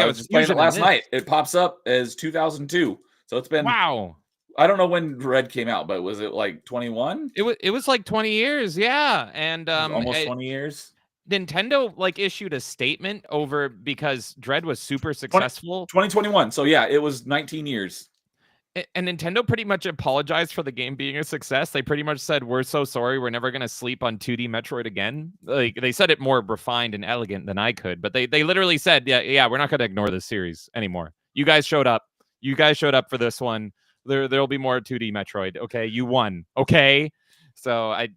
was just playing it last night, it pops up as 2002. So it's been wow. I don't know when Red came out, but was it like 21? It was like 20 years, yeah, and almost 20 years. Nintendo like issued a statement over because Dread was super successful. 2021. So yeah, it was 19 years. And Nintendo pretty much apologized for the game being a success. They pretty much said, "We're so sorry. We're never going to sleep on 2D Metroid again." Like they said it more refined and elegant than I could, but they literally said, "Yeah, we're not going to ignore this series anymore. You guys showed up. You guys showed up for this one. There'll be more 2D Metroid. Okay, you won. Okay." So I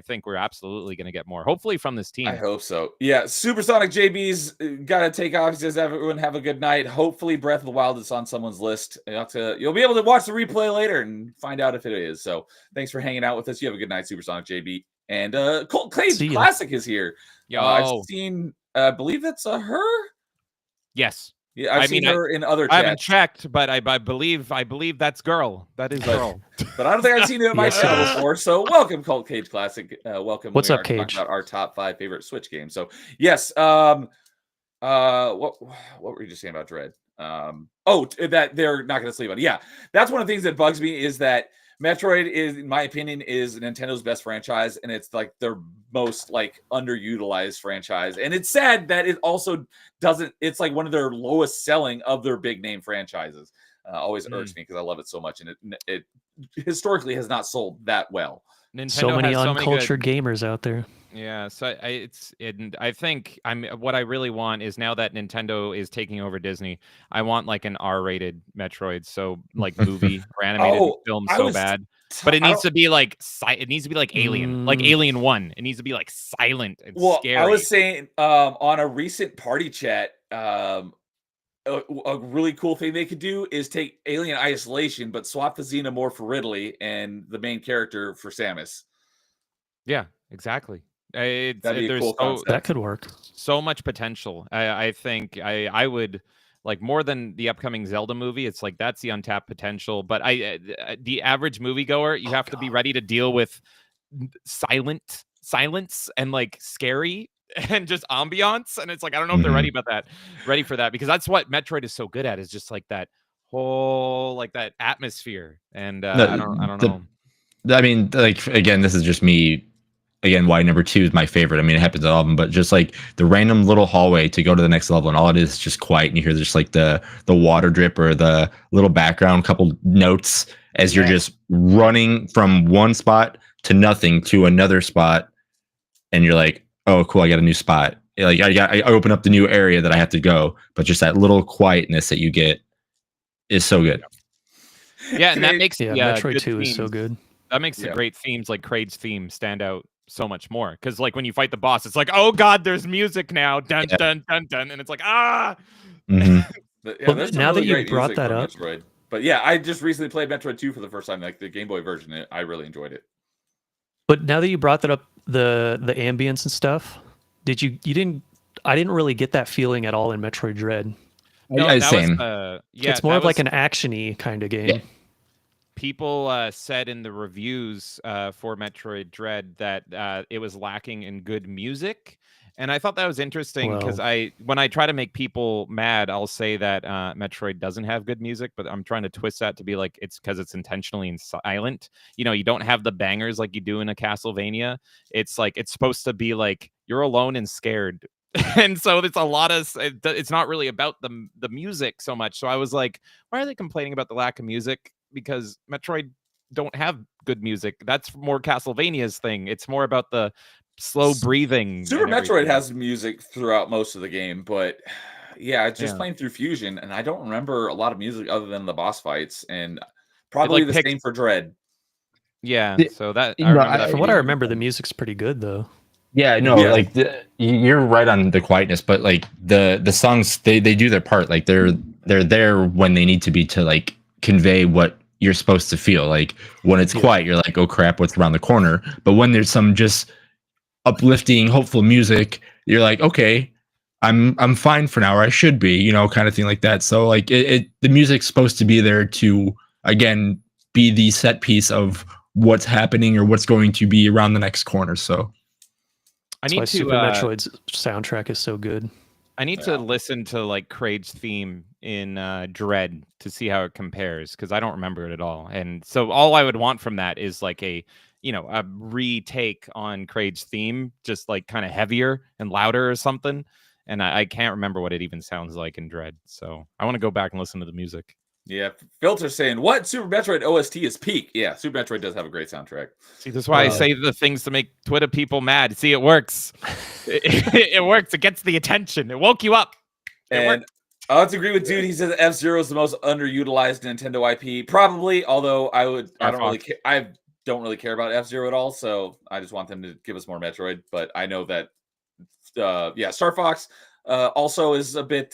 think we're absolutely going to get more, hopefully from this team. I hope so. Yeah, Supersonic JB's got to take off. He says, everyone have a good night. Hopefully Breath of the Wild is on someone's list. You'll be able to watch the replay later and find out if it is. So thanks for hanging out with us. You have a good night, Supersonic JB. And Colt Clay's Classic is here. Yo. I've seen, I believe that's her. Yes. Yeah, I've I seen mean, her in other I haven't chats, checked, but I believe that's girl. That is girl. but I don't think I've seen it on my Yes, channel it is. before. So welcome, Cult Cage Classic. Welcome. What's We up, are talking Cage? about our top 5 favorite Switch games. So yes, what were you just saying about Dread? That they're not going to sleep on. Yeah, that's one of the things that bugs me is that Metroid is, in my opinion, is Nintendo's best franchise, and it's like their most like underutilized franchise. And it's sad that it also doesn't. It's like one of their lowest selling of their big name franchises. Always irks me because I love it so much, and it historically has not sold that well. Nintendo So many has so uncultured gamers out there. Yeah, so I think what I really want is now that Nintendo is taking over Disney, I want like an R-rated Metroid, so like movie or animated film I so was bad. But it I needs don't- to be like it needs to be like Alien, like Alien 1. It needs to be like silent and scary. I was saying on a recent party chat, a really cool thing they could do is take Alien Isolation, but swap the Xenomorph for Ridley and the main character for Samus. Yeah, exactly. That'd be a There's cool concept. That could work. so much potential. I think I would like more than the upcoming Zelda movie. It's like that's the untapped potential. But the average moviegoer, you have to be ready to deal with silence and like scary and just ambiance. And it's like I don't know if they're ready for that because that's what Metroid is so good at is just like that whole like that atmosphere. And I don't know. I mean, like again, this is just me. Again, why number 2 is my favorite. I mean, it happens at all of them, but just like the random little hallway to go to the next level, and all it is just quiet, and you hear just like the water drip or the little background couple notes as you're just running from one spot to nothing to another spot, and you're like, oh, cool, I got a new spot. Like I open up the new area that I have to go, but just that little quietness that you get is so good. Yeah, and that makes Metroid 2 is so good. That makes the great themes like Kraid's theme stand out so much more because like when you fight the boss it's like oh god there's music now dun dun dun dun and it's like Well, now that you brought that up, Metroid. But yeah, I just recently played Metroid 2 for the first time, like the Game Boy version. I really enjoyed it. but now that you brought that up, the ambience and stuff, I didn't really get that feeling at all in Metroid Dread. Same. It's more of like an action-y kind of game. Yeah. People said in the reviews for Metroid Dread that it was lacking in good music. And I thought that was interesting because when I try to make people mad, I'll say that Metroid doesn't have good music, but I'm trying to twist that to be like it's because it's intentionally silent. You know, you don't have the bangers like you do in a Castlevania. It's like it's supposed to be like you're alone and scared. And so it's a lot of it's not really about the music so much. So I was like, why are they complaining about the lack of music? Because Metroid don't have good music. That's more Castlevania's thing. It's more about the slow breathing. Super Metroid has music throughout most of the game, but yeah, just playing through Fusion, and I don't remember a lot of music other than the boss fights, and probably the same for Dread. Yeah, so that from what I remember, the music's pretty good though. Yeah, no, like you're right on the quietness, but like the songs they do their part. Like they're there when they need to be to like convey what you're supposed to feel. Like when it's quiet, you're like, oh crap, what's around the corner? But when there's some just uplifting, hopeful music, you're like, okay, I'm fine for now, or I should be, you know, kind of thing like that. So like the music's supposed to be there to again be the set piece of what's happening or what's going to be around the next corner. So That's why Super Metroid's soundtrack is so good. I need to listen to like Kraid's theme in Dread to see how it compares because I don't remember it at all. And so all I would want from that is like a retake on Kraid's theme, just like kind of heavier and louder or something. And I can't remember what it even sounds like in Dread. So I want to go back and listen to the music. Yeah, Filter saying what Super Metroid OST is peak. Yeah, Super Metroid does have a great soundtrack. See, that's why I say the things to make Twitter people mad. See, it works. It works. It gets the attention. It woke you up. And I have to agree with Dude. He says F-Zero is the most underutilized Nintendo IP, probably. Although I don't really care about F-Zero at all. So I just want them to give us more Metroid. But I know that, Star Fox. Also is a bit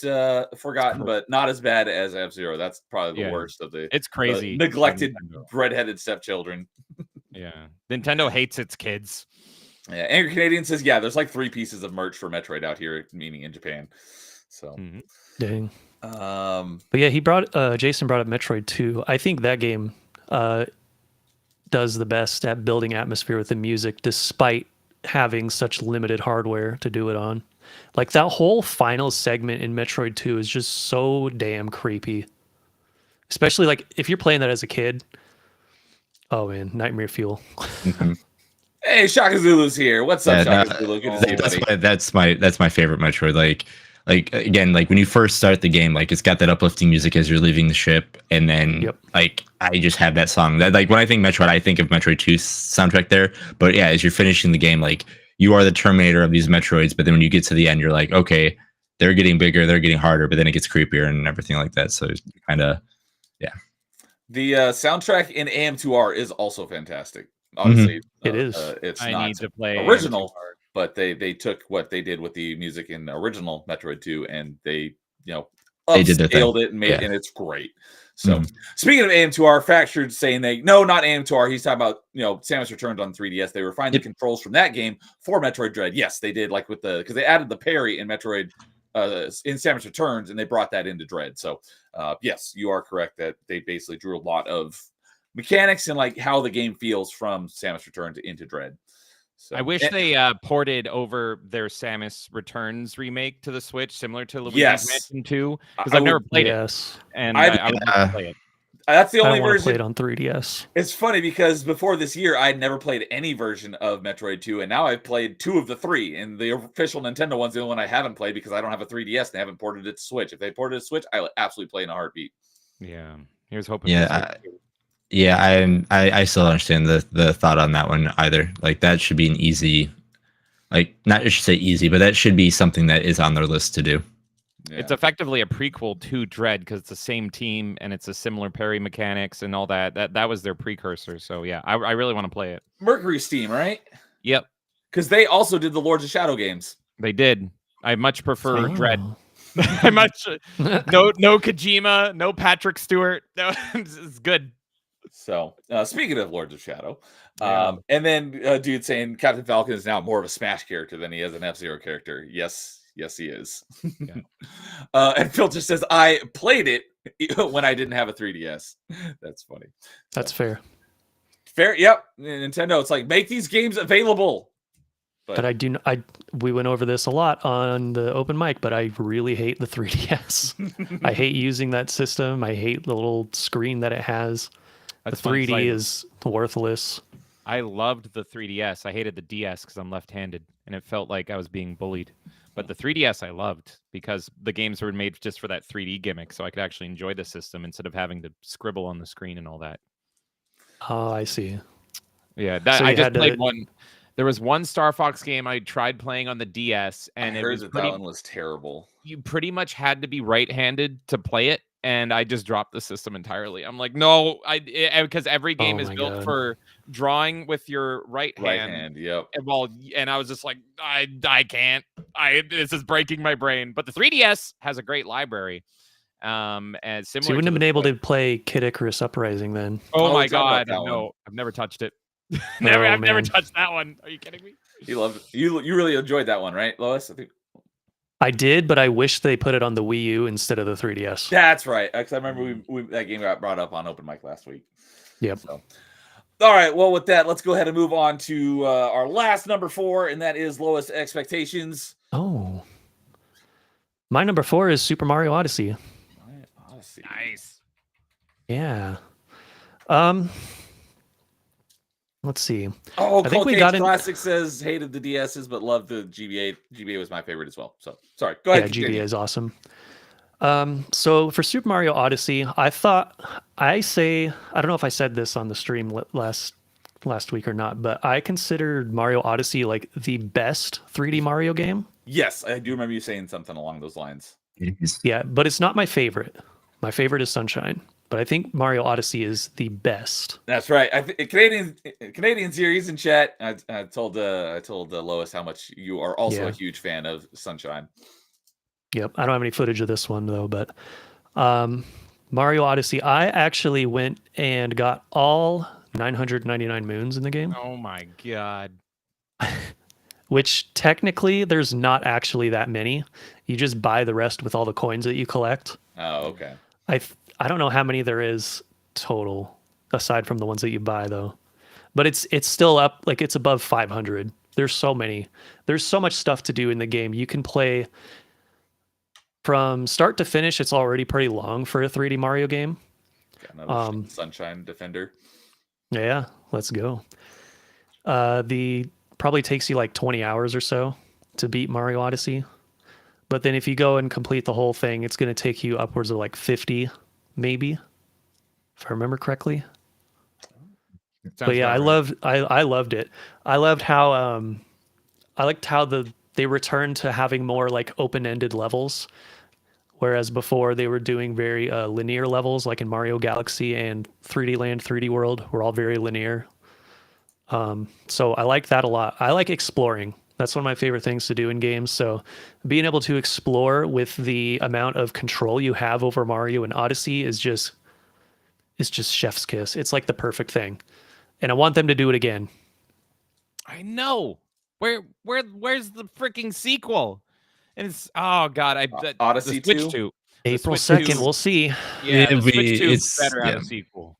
forgotten, but not as bad as F-Zero. That's probably the worst of the. It's crazy. The neglected, redheaded stepchildren. Yeah, Nintendo hates its kids. Yeah, Angry Canadian says, there's like 3 pieces of merch for Metroid out here, meaning in Japan. So, Dang. But yeah, Jason brought up Metroid 2. I think that game does the best at building atmosphere with the music, despite having such limited hardware to do it on. Like that whole final segment in Metroid 2 is just so damn creepy. Especially like if you're playing that as a kid. Oh man, nightmare fuel. Mhm. Hey, Shaka Zulu's here. What's up, Yeah, Shaka Zulu? Good to see you, buddy. that's my favorite Metroid. Like again, like when you first start the game, like it's got that uplifting music as you're leaving the ship, and then Yep. like I just have that song. That like when I think Metroid, I think of Metroid 2's soundtrack there. But yeah, as you're finishing the game, like you are the Terminator of these Metroids. But then when you get to the end, you're like, okay, they're getting bigger, they're getting harder, but then it gets creepier and everything like that. So it's kind of The soundtrack in AM2R is also fantastic. Honestly, It is. It's I not need to play original, AM2R. but they took what they did with the music in the original Metroid 2 and they They did their thing. upscaled it and made Yeah. and it's great. So Mhm. speaking of AM2R, Fractured saying not AM2R. He's talking about Samus Returns on 3DS. They refined the Yep. controls from that game for Metroid Dread. Yes, they did, like with because they added the parry in Metroid in Samus Returns and they brought that into Dread. So yes, you are correct that they basically drew a lot of mechanics and like how the game feels from Samus Returns into Dread. So I wish and- they ported over their Samus Returns remake to the Switch, similar to Luigi's Yes. Mansion 2, because I I've never would- played it, Yes. and I've- I would love to play it. that's the I only don't want to play version. it on 3DS. It's funny because before this year, I had never played any version of Metroid 2, and now I've played 2 of the 3. And the official Nintendo one's the only one I haven't played because I don't have a 3DS and they haven't ported it to Switch. If they ported it to Switch, I would absolutely play in a heartbeat. Yeah, here's hoping. Yeah, I still don't understand the thought on that one either. Like that should be an easy, like not I should say easy, but that should be something that is on their list to do. Yeah. It's effectively a prequel to Dread because it's the same team and it's a similar parry mechanics and all that. That was their precursor. So yeah, I really want to play it. Mercury Steam, right? Yep, Because they also did the Lords of Shadow games. they did. I much prefer Dread. Oh. I much no Kojima, no Patrick Stewart. No, it's good. So speaking of Lords of Shadow, Yeah. and then dude saying Captain Falcon is now more of a Smash character than he is an F-Zero character. Yes, he is. Yeah. And Phil just says, I played it when I didn't have a 3DS. That's funny. That's fair. Fair. Yep. Nintendo, it's like, make these games available. But we went over this a lot on the open mic, but I really hate the 3DS. I hate using that system. I hate the little screen that it has. That's the fun, 'cause 3D is worthless. I loved the 3DS. I hated the DS because I'm left-handed, and it felt like I was being bullied. But the 3DS I loved because the games were made just for that 3D gimmick, so I could actually enjoy the system instead of having to scribble on the screen and all that. Oh, I see. Yeah, So I you just had to- played one. There was one Star Fox game I tried playing on the DS, and I it heard was that pretty. one was terrible. You pretty much had to be right-handed to play it, and I just dropped the system entirely. I'm like, no, because every game Oh is my built God. for drawing with your right Right hand. hand. Yep. And I was just like, I can't. This is breaking my brain. But the 3DS has a great library. And similar. So you wouldn't have been able to play Kid Icarus Uprising then. Oh Oh, my tell me about god, that no! one. I've never touched it. Oh, I've never man. touched that one. Are you kidding me? You loved it. You really enjoyed that one, right, Lois? I think I did, but I wish they put it on the Wii U instead of the 3DS. that's right. Because I remember that game got brought up on open mic last week. Yep. So, all right. Well, with that, let's go ahead and move on to our last number 4, and that is lowest expectations. Oh. My number 4 is Super Mario Odyssey. Odyssey. Nice. Yeah. Let's see. Oh, I think we Cold got Cage in- Classic says hated the DSs but loved the GBA. GBA was my favorite as well. So sorry. Go ahead. Yeah, continue. GBA is awesome. So for Super Mario Odyssey, I don't know if I said this on the stream last week or not, but I considered Mario Odyssey like the best 3D Mario game. Yes, I do remember you saying something along those lines. Yeah, but it's not my favorite. My favorite is Sunshine, but I think Mario Odyssey is the best. That's right. Canadian series in chat. I told Lois how much you are also Yeah. a huge fan of Sunshine. Yep. I don't have any footage of this one though, but Mario Odyssey, I actually went and got all 999 moons in the game, Oh my god. which technically there's not actually that many. You just buy the rest with all the coins that you collect. Oh, okay. I don't know how many there is total aside from the ones that you buy though. But it's still up, like it's above 500. There's so many. There's so much stuff to do in the game. You can play from start to finish. It's already pretty long for a 3D Mario game. Got another Sunshine Defender. Yeah, let's go. The probably takes you like 20 hours or so to beat Mario Odyssey. But then if you go and complete the whole thing, it's going to take you upwards of like 50, maybe, if I remember correctly. But yeah, I loved it. I loved how I liked how they returned to having more like open-ended levels, whereas before they were doing very linear levels, like in Mario Galaxy and 3D Land, 3D World were all very linear. So I like that a lot. I like exploring. That's one of my favorite things to do in games. So being able to explore with the amount of control you have over Mario and Odyssey is just chef's kiss. It's like the perfect thing. And I want them to do it again. I know. Where's the freaking sequel? And it's God, Odyssey the Switch 2? 2. April Switch 2nd, 2. we'll see. Yeah, It'll the Switch be- 2 it's- better have yeah. a sequel.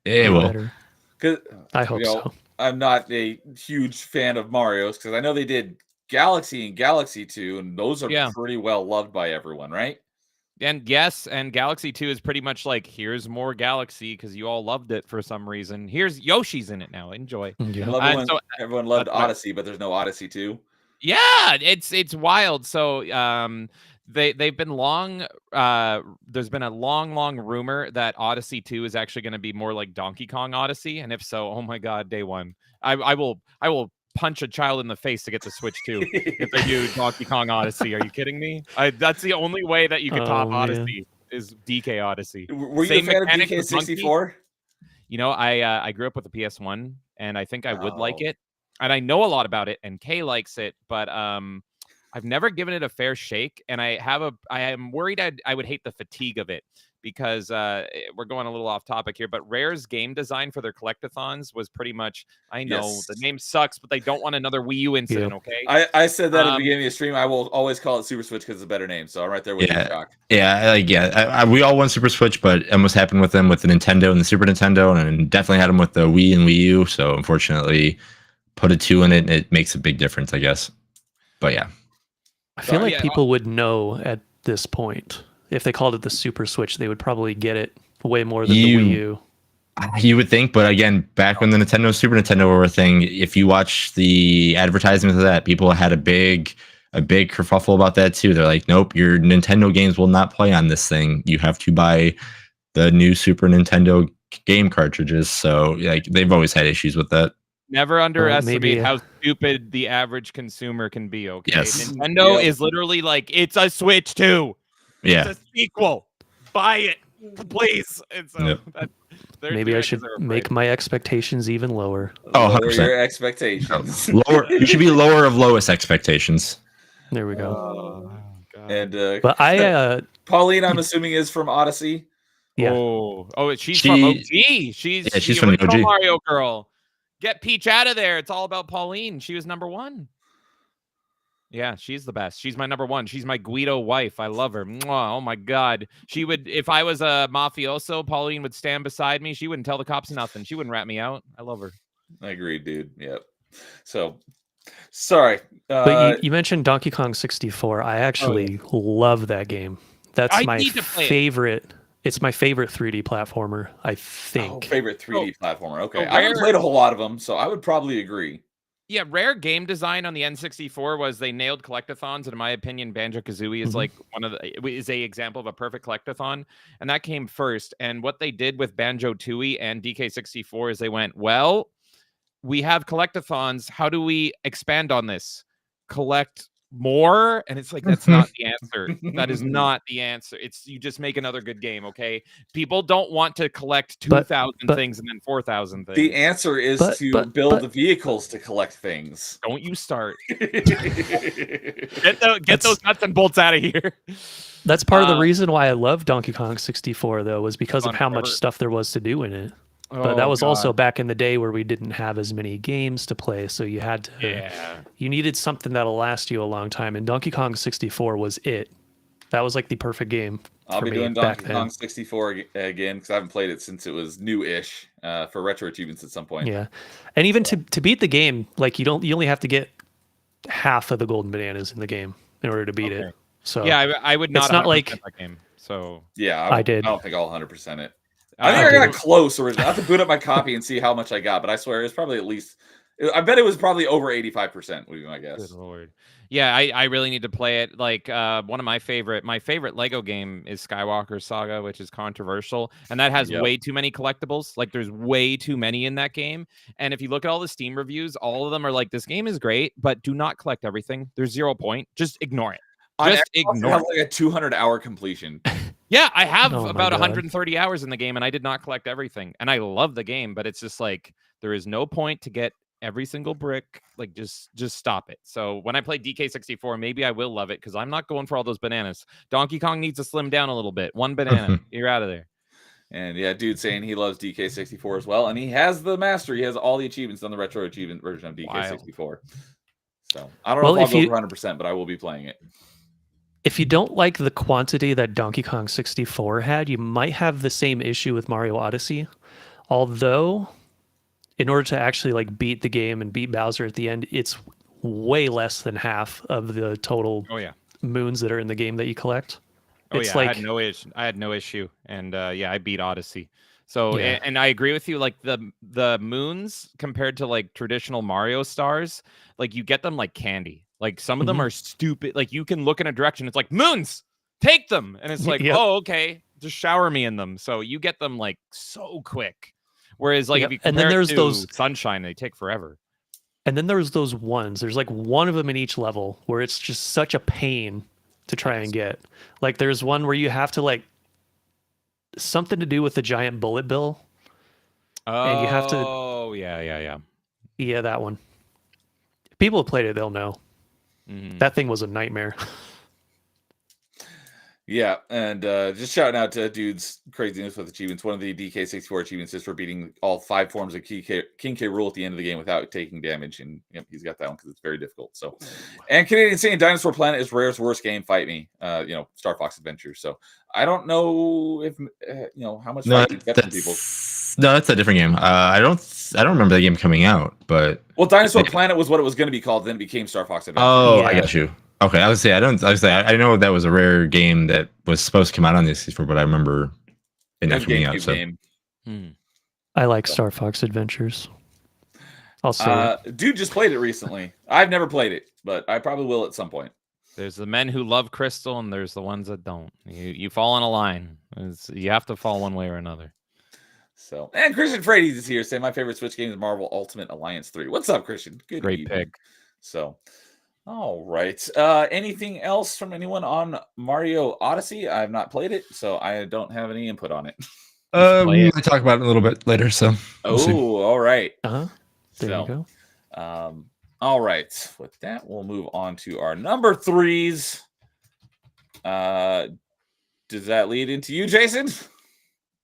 It will. Better. 'Cause, I hope you know, so. I'm not a huge fan of Mario's because I know they did Galaxy and Galaxy 2, and those are Yeah. pretty well loved by everyone, right? And yes, and Galaxy 2 is pretty much like, here's more Galaxy because you all loved it for some reason. Here's Yoshi's in it now. Enjoy. Yeah. I love And when so- everyone loved that's right. Odyssey, but there's no Odyssey 2. Yeah, it's wild. So they've been long there's been a long rumor that Odyssey 2 is actually going to be more like Donkey Kong Odyssey, and if so, oh my god, day one. I will punch a child in the face to get the Switch 2 if they do Donkey Kong Odyssey. Are you kidding me? That's the only way that you can top Oh, man. Odyssey is DK Odyssey. Were you Same a fan of mechanic with Monkey. DK64? You know, I grew up with a PS1, and I think I would like Oh. it, and I know a lot about it, and Kay likes it, but I've never given it a fair shake, and I am worried I would hate the fatigue of it because we're going a little off topic here, but Rare's game design for their collectathons was pretty much, I know Yes. the name sucks, but they don't want another Wii U incident, Yeah. okay? I said that at the Um, beginning of the stream. I will always call it Super Switch because it's a better name. So I'm right there with you, Yeah. Shock. Yeah. We all want Super Switch, but almost happened with them with the Nintendo and the Super Nintendo, and definitely had them with the Wii and Wii U. So unfortunately, put a 2 in it, and it makes a big difference, I guess. But yeah. I feel Sorry, like yeah, people would know at this point. If they called it the Super Switch, they would probably get it way more than the Wii U. You would think, but again, back when the Nintendo, Super Nintendo were a thing, if you watch the advertisements of that, people had a big kerfuffle about that too. They're like, nope, your Nintendo games will not play on this thing. You have to buy the new Super Nintendo game cartridges. So like they've always had issues with that. Never underestimate maybe- how stupid the average consumer can be, okay? Yes. Nintendo Yeah. is literally like, it's a Switch 2. Yeah. It's a sequel. Buy it, please. And so Yep. Maybe I should make my expectations even lower. Oh, Lower 100%. your expectations. Lower. You should be lower of lowest expectations. There we go. And But I, Pauline, I'm assuming, is from Odyssey. yeah. She's from OG. She's Yeah, she's the from the original OG. Mario girl. Get Peach out of there. It's all about Pauline. She was number 1. Yeah, she's the best. She's my number 1. She's my Guido wife. I love her. Mwah. Oh my god. She would, if I was a mafioso, Pauline would stand beside me. She wouldn't tell the cops nothing. She wouldn't rat me out. I love her. I agree, dude. Yep. So, sorry. But you mentioned Donkey Kong 64. I actually love that game. That's I my need to play it. favorite. It's my favorite 3D platformer, I think. Favorite 3D platformer. Okay. Oh, I haven't Rare- played a whole lot of them, so I would probably agree. Yeah, rare game design on the N64 was they nailed collectathons, and in my opinion, Banjo-Kazooie is Mhm. like is a example of a perfect collectathon, and that came first. And what they did with Banjo-Tooie and DK64 is they went, well, we have collectathons. How do we expand on this? Collect more? And it's like, that's not the answer. That is not the answer. It's you just make another good game, okay? People don't want to collect 2,000 but- things and then 4,000 things. The answer is But- to but- build but- the vehicles to collect things. Don't you start. Get Get those nuts and bolts out of here. That's part of the Uh, reason why I love Donkey Kong 64, though, was because of Fun how much forever. stuff there was to do in it. But that was also back in the day where we didn't have as many games to play, so you had to you needed something that'll last you a long time, and Donkey Kong 64 was it. That was like the perfect game. I'll for be me doing back Donkey then. Kong 64 again because I haven't played it since it was new-ish for retro achievements at some point. Yeah, and even to beat the game, like you only have to get half of the golden bananas in the game in order to beat Okay. it. So Yeah, I would not. it's not 100% like that game. So Yeah, I did. I don't think I'll 100% it. I I think I got did. it close originally. I have to boot up my copy and see how much I got, but I swear it's probably at least. I bet it was probably over 85%. Would be my guess. Good lord. Yeah, I really need to play it. Like one of my favorite Lego game is Skywalker Saga, which is controversial, and that has Yep. way too many collectibles. Like there's way too many in that game. And if you look at all the Steam reviews, all of them are like, this game is great, but do not collect everything. There's 0 point. Just ignore it. On Just Xbox, it ignore has it. like a 200-hour completion. Yeah, I have Oh my about God. 130 hours in the game, and I did not collect everything. And I love the game, but it's just like there is no point to get every single brick. Like just stop it. So when I play DK64, maybe I will love it because I'm not going for all those bananas. Donkey Kong needs to slim down a little bit. One banana, you're out of there. And yeah, dude saying he loves DK64 as well, and he has the master. He has all the achievements on the retro achievement version of DK64. So I don't know Well, if I'll if go for 100%, but I will be playing it. If you don't like the quantity that Donkey Kong 64 had, you might have the same issue with Mario Odyssey. Although, in order to actually like beat the game and beat Bowser at the end, it's way less than half of the total Oh yeah. moons that are in the game that you collect. Oh It's yeah, like I had no issue, and yeah, I beat Odyssey. So Yeah. and I agree with you. Like the moons compared to like traditional Mario stars, like you get them like candy. Like some of them Mhm. are stupid. Like you can look in a direction, it's like moons, take them, and it's like, Yep. oh okay, just shower me in them. So you get them like so quick. Whereas like Yep, if you and then compare it there's to those- Sunshine, they take forever. And then there's those ones. There's like one of them in each level where it's just such a pain to try and get. Like there's one where you have to like something to do with the giant bullet bill. And you have to- Oh yeah. Yeah, that one. If people have played it, they'll know. Mhm. That thing was a nightmare. Yeah, and just shouting out to dude's craziness with achievements. One of the DK64 achievements is for beating all 5 forms of King K. Rool at the end of the game without taking damage, and yep, he's got that one because it's very difficult. So, and Canadian saying Dinosaur Planet is Rare's worst game. Fight me, Star Fox Adventure. So I don't know if how much No, fight you get from people. that's a different game. I don't remember that game coming out, but Well, Dinosaur Planet was what it was going to be called. Then it became Star Fox Adventure. oh, I Yeah. got you. Okay, I would say I know that was a rare game that was supposed to come out on the 64, but I remember it not Good coming out. GameCube So game. Hmm. I like Star Fox Adventures. I'll say it. Dude just played it recently. I've never played it, but I probably will at some point. There's the men who love Crystal, and there's the ones that don't. You fall in a line. You have to fall one way or another. So, and Christian Frades is here saying my favorite Switch game is Marvel Ultimate Alliance 3. What's up, Christian? Good Great evening. pick. So, all right. Anything else from anyone on Mario Odyssey? I've not played it, so I don't have any input on it. play we'll it. talk about it a little bit later. So we'll see. Oh, all right. Uh-huh. There So, you go. All right. With that, we'll move on to our number 3s. Does that lead into you, Jason?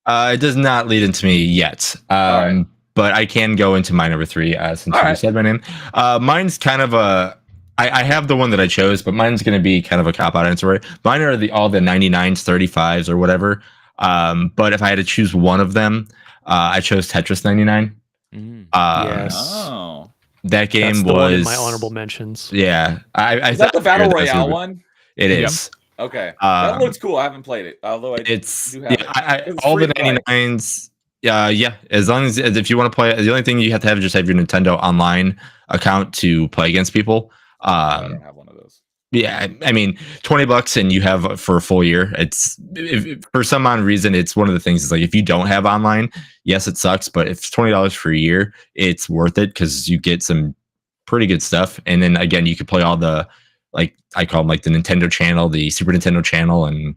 It does not lead into me yet. right. But I can go into my number 3 since All you right. said my name. Mine's kind of a. I have the one that I chose, but mine's going to be kind of a cop out answer. Mine are all the 99s, 35s, or whatever. But if I had to choose one of them, I chose Tetris 99. Mhm. Yes. Oh. That game That's the one in was my honorable mentions. Yeah, I Is that the Battle figured that was Royale gonna be- one? It Yep. is. Okay. That Um, looks cool. I haven't played it. Although I It's do have yeah, it. It's all free the to play. 99s. Yeah. As long as if you want to play, the only thing you have to have is just have your Nintendo Online account to play against people. I don't have one of those. Yeah, I mean, $20 and you have for a full year. It's if for some odd reason, it's one of the things. Is like if you don't have online, yes, it sucks. But if it's $20 for a year, it's worth it because you get some pretty good stuff. And then again, you can play all the like I call them like the Nintendo channel, the Super Nintendo channel, and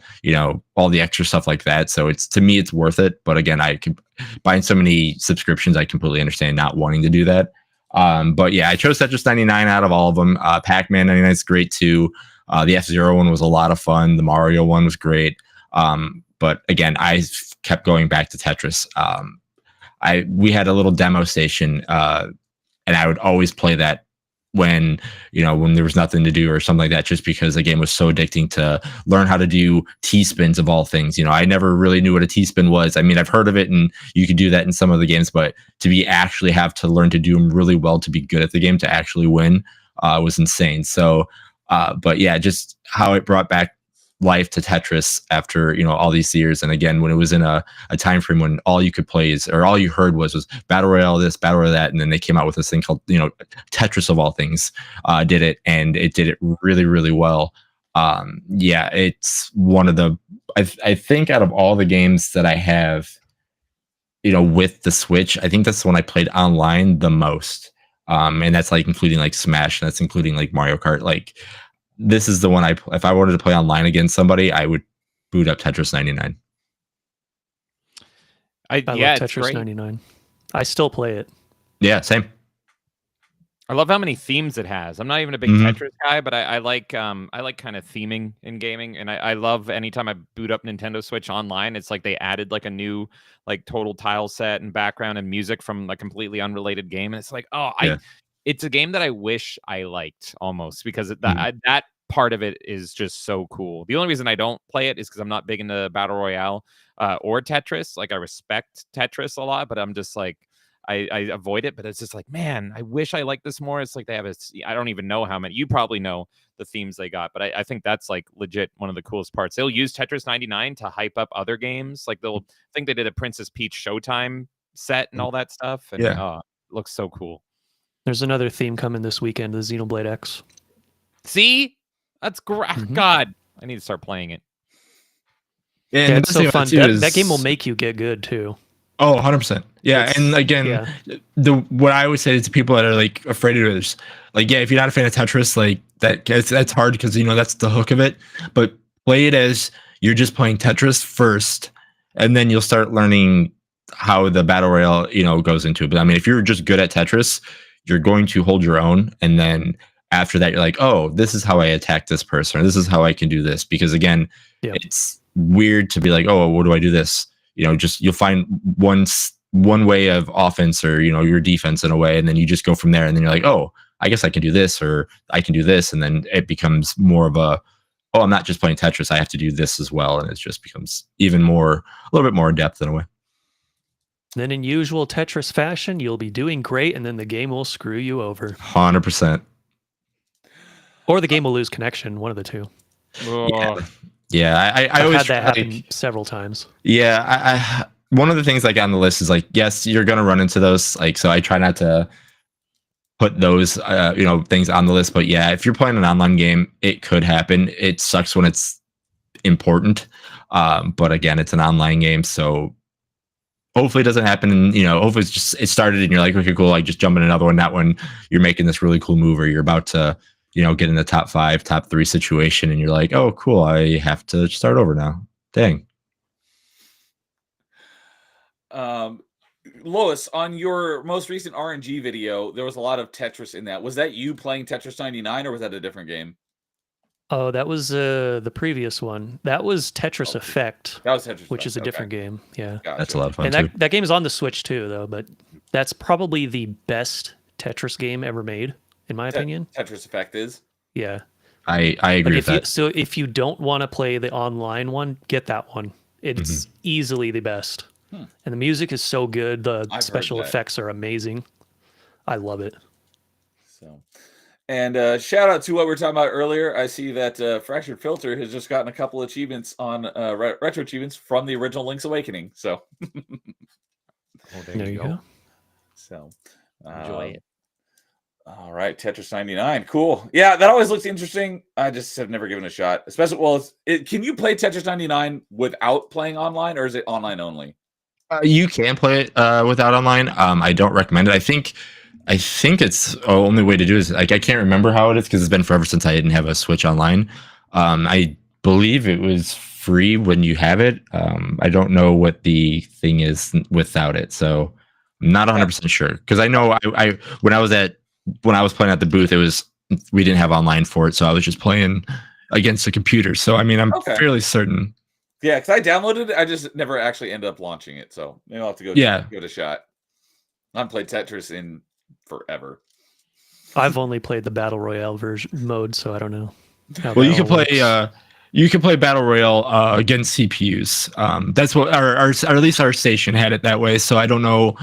all the extra stuff like that. So to me, it's worth it. But again, I can buying so many subscriptions, I completely understand not wanting to do that. But yeah, I chose Tetris 99 out of all of them. Pac-Man 99 is great too. The F-Zero one was a lot of fun. The Mario one was great. But again, I kept going back to Tetris. We had a little demo station, and I would always play that when when there was nothing to do or something like that, just because the game was so addicting to learn how to do T-spins of all things. I never really knew what a T-spin was. I mean, I've heard of it and you could do that in some of the games, but to be actually have to learn to do them really well to be good at the game, to actually win, was insane. So, but yeah, just how it brought back life to Tetris after all these years. And again, when it was in a time frame when all you could play or all you heard was battle royale this, battle royale that, and then they came out with this thing called Tetris of all things, did it, and it did it really, really well. Yeah, it's one of the I think out of all the games that I have with the Switch, I think that's the one I played online the most, and that's like including like Smash, and that's including like Mario Kart. Like, this is the one if I wanted to play online against somebody, I would boot up Tetris 99. I love Tetris 99. I still play it. Yeah, same. I love how many themes it has. I'm not even a big Tetris guy, but I like kind of theming in gaming, and I love anytime I boot up Nintendo Switch online, it's like they added like a new like total tile set and background and music from a completely unrelated game, and it's like, it's a game that I wish I liked almost, because that part of it is just so cool. The only reason I don't play it is because I'm not big into Battle Royale or Tetris. Like, I respect Tetris a lot, but I'm just like, I avoid it. But it's just like, man, I wish I liked this more. It's like they have I don't even know how many. You probably know the themes they got, but I think that's like legit one of the coolest parts. They'll use Tetris 99 to hype up other games. Like, I think they did a Princess Peach Showtime set and all that stuff. And it looks so cool. There's another theme coming this weekend, the Xenoblade X. See? That's great. God, I need to start playing it. Yeah, it's so fun. That game will make you get good too. Oh, 100%. Yeah, and again, what I always say to people that are like afraid of it is like, if you're not a fan of Tetris, like that's hard because that's the hook of it. But play it as you're just playing Tetris first, and then you'll start learning how the battle royale goes into it. But I mean, if you're just good at Tetris, you're going to hold your own, and then after that, you're like, oh, this is how I attack this person, or this is how I can do this. Because again, it's weird to be like, oh, what do I do this? Just you'll find one way of offense or your defense in a way, and then you just go from there. And then you're like, oh, I guess I can do this, or I can do this, and then it becomes more of a, oh, I'm not just playing Tetris, I have to do this as well, and it just becomes a little bit more in depth in a way. Then in usual Tetris fashion, you'll be doing great, and then the game will screw you over. 100%. Or the game will lose connection, one of the two. Yeah, I've had that happen several times. Yeah, I one of the things like on the list is like, yes, you're gonna run into those. Like, so I try not to put those things on the list. But yeah, if you're playing an online game, it could happen. It sucks when it's important. But again, it's an online game, so hopefully it doesn't happen. And hopefully it started and you're like, okay, cool, like just jump in another one. Not when you're making this really cool move or you're about to get in the top 5, top 3 situation, and you're like, oh, cool, I have to start over now. Dang. Lois, on your most recent RNG video, there was a lot of Tetris in that. Was that you playing Tetris 99, or was that a different game? Oh, that was the previous one. That was Tetris Effect. That was Tetris, which is a different game. Yeah, gotcha. That's a lot of fun. And that game is on the Switch too, though. But that's probably the best Tetris game ever made, in my opinion. Tetris Effect is. Yeah, I agree with that. So if you don't want to play the online one, get that one. It's easily the best. And the music is so good. The special effects are amazing. I love it. So, and shout out to what we were talking about earlier. I see that Fractured Filter has just gotten a couple achievements on retro achievements from the original Link's Awakening. So, there you go. So, enjoy it. All right, Tetris 99, cool. Yeah, that always looks interesting. I just have never given it a shot. Especially, can you play Tetris 99 without playing online, or is it online only? You can play it without online. I don't recommend it. I think it's the only way to do it is like, I can't remember how it is because it's been forever since I didn't have a Switch online. I believe it was free when you have it. I don't know what the thing is without it, so I'm not 100% sure. Because I know I when I was playing at the booth, we didn't have online for it, so I was just playing against the computer. So I mean, I'm fairly certain. Yeah, because I downloaded it, I just never actually ended up launching it. So maybe I'll have to give it a shot. I haven't played Tetris in forever. I've only played the battle royale version mode, so I don't know. how Well, that you can all play. works. You can play battle royale against CPUs. That's what or at least our station had it that way. So I don't know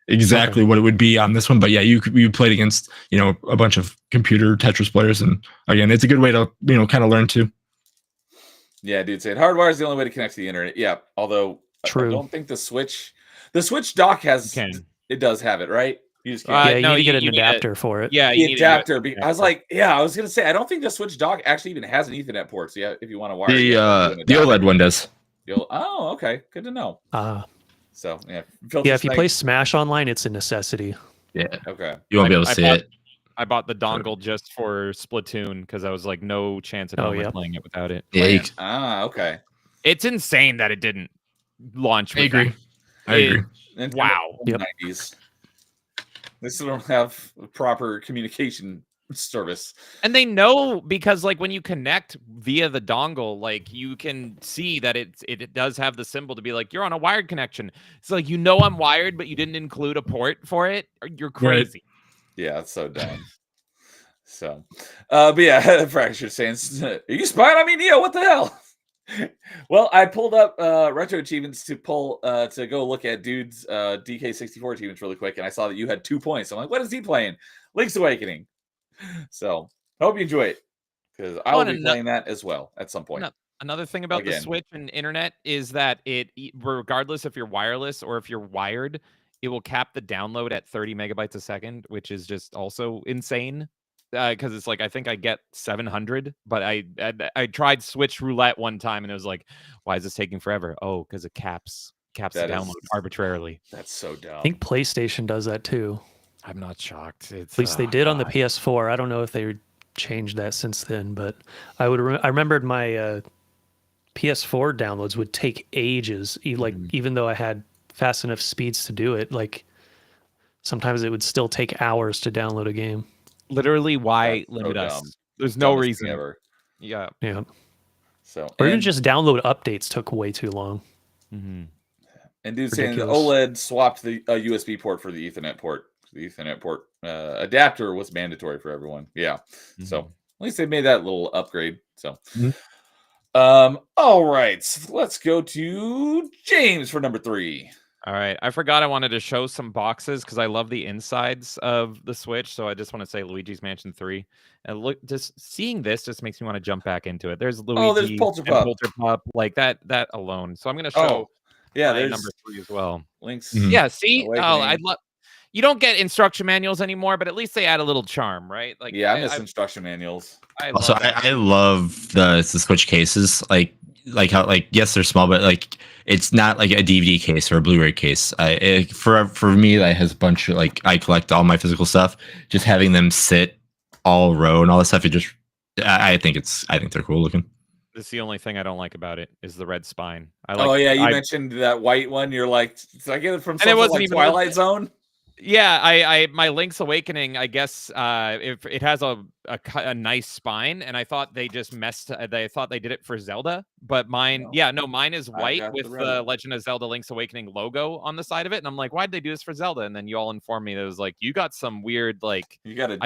exactly what it would be on this one, but yeah, you played against a bunch of computer Tetris players, and again, it's a good way to kind of learn too. Yeah, dude, saying hardwire is the only way to connect to the internet. Yeah, although I True. don't think the Switch dock has You it does have it, right? You just can't. Yeah, you no, need to get an you need a- adapter for it. Yeah, The you need a adapter. USB I was like, I was gonna say, I don't think the Switch dock actually even has an Ethernet port. So yeah, if you want to wire it, you have to do an The adapter. OLED one does. Oh, okay, good to know. So yeah, Yeah, if you play Smash Online, it's a necessity. Yeah, okay, you won't be able to I see bought- it. I bought the dongle just for Splatoon because I was like, no chance in hell am I playing it without it. Yeah, you, okay. It's insane that it didn't launch. I With agree. that. I agree. Nintendo Wow. Yep. 90s. They still don't have proper communication service. And they know because like when you connect via the dongle, like you can see that it does have the symbol to be like you're on a wired connection. It's like I'm wired, but you didn't include a port for it. You're crazy. Yeah, it's so dumb. So, but yeah, Fracture saying, "Are you spying on me, Neo? What the hell?" Well, I pulled up retro achievements to go look at dude's DK64 achievements really quick, and I saw that you had 2 points. I'm like, what is he playing? Link's Awakening. So, hope you enjoy it because I will be playing that as well at some point. Another thing about the Switch and internet is that regardless if you're wireless or if you're wired, it will cap the download at 30 megabytes a second, which is just also insane. Because it's like I think I get 700, but I tried Switch Roulette one time and it was like, why is this taking forever? Oh, because it caps the download arbitrarily. That's so dumb. I think PlayStation does that too. I'm not shocked. At least they did on the PS4. I don't know if they changed that since then, but I remembered my PS4 downloads would take ages. Even though I had fast enough speeds to do it, like sometimes it would still take hours to download a game. Literally, why limit us? There's no reason. Ever. Yeah. So, or even just download updates took way too long. And dude saying the OLED swapped the USB port for the Ethernet port. The Ethernet port adapter was mandatory for everyone. Yeah. So at least they made that little upgrade. So, all right, let's go to James for number 3. All right. I forgot I wanted to show some boxes because I love the insides of the Switch. So I just want to say Luigi's Mansion 3. And look, just seeing this just makes me want to jump back into it. There's Luigi there's Polterpup. Like that alone. So I'm going to show there's number 3 as well. Links. Yeah, see? Awakening. Oh, I'd love. You don't get instruction manuals anymore, but at least they add a little charm, right? Like, yeah, I miss instruction manuals. I love the Switch cases. Like how yes, they're small, but like it's not like a DVD case or a Blu-ray case. For me, that has a bunch of I collect all my physical stuff. Just having them sit all row and all this stuff, I think they're cool looking. This is the only thing I don't like about it is the red spine. You mentioned that white one. You're like, did I get it from something like even Twilight Zone? Yeah, I my Link's Awakening, I guess if it has a nice spine, and I thought they just they thought they did it for Zelda, but mine is white with the Legend of Zelda Link's Awakening logo on the side of it, and I'm like, why'd they do this for Zelda? And then you all informed me that it was like, you got some weird when you go to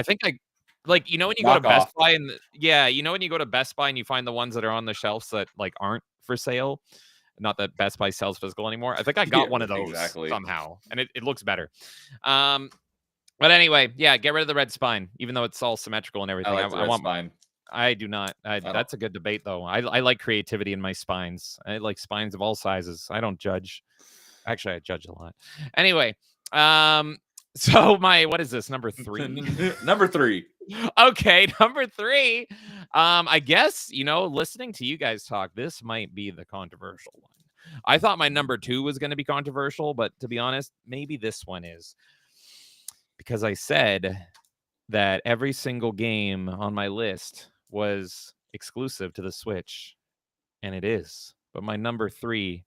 Best Buy and when you go to Best Buy and you find the ones that are on the shelves that aren't for sale. Not that Best Buy sells physical anymore. I think I got one of those somehow, and it looks better. But anyway, get rid of the red spine, even though it's all symmetrical and everything. I want mine. I do not. That's a good debate, though. I like creativity in my spines. I like spines of all sizes. I don't judge. Actually, I judge a lot. Anyway, so what is this, number 3? Number 3. Okay, number 3. I guess, listening to you guys talk, this might be the controversial one. I thought my number 2 was going to be controversial, but to be honest, maybe this one is. Because I said that every single game on my list was exclusive to the Switch, and it is. But my number 3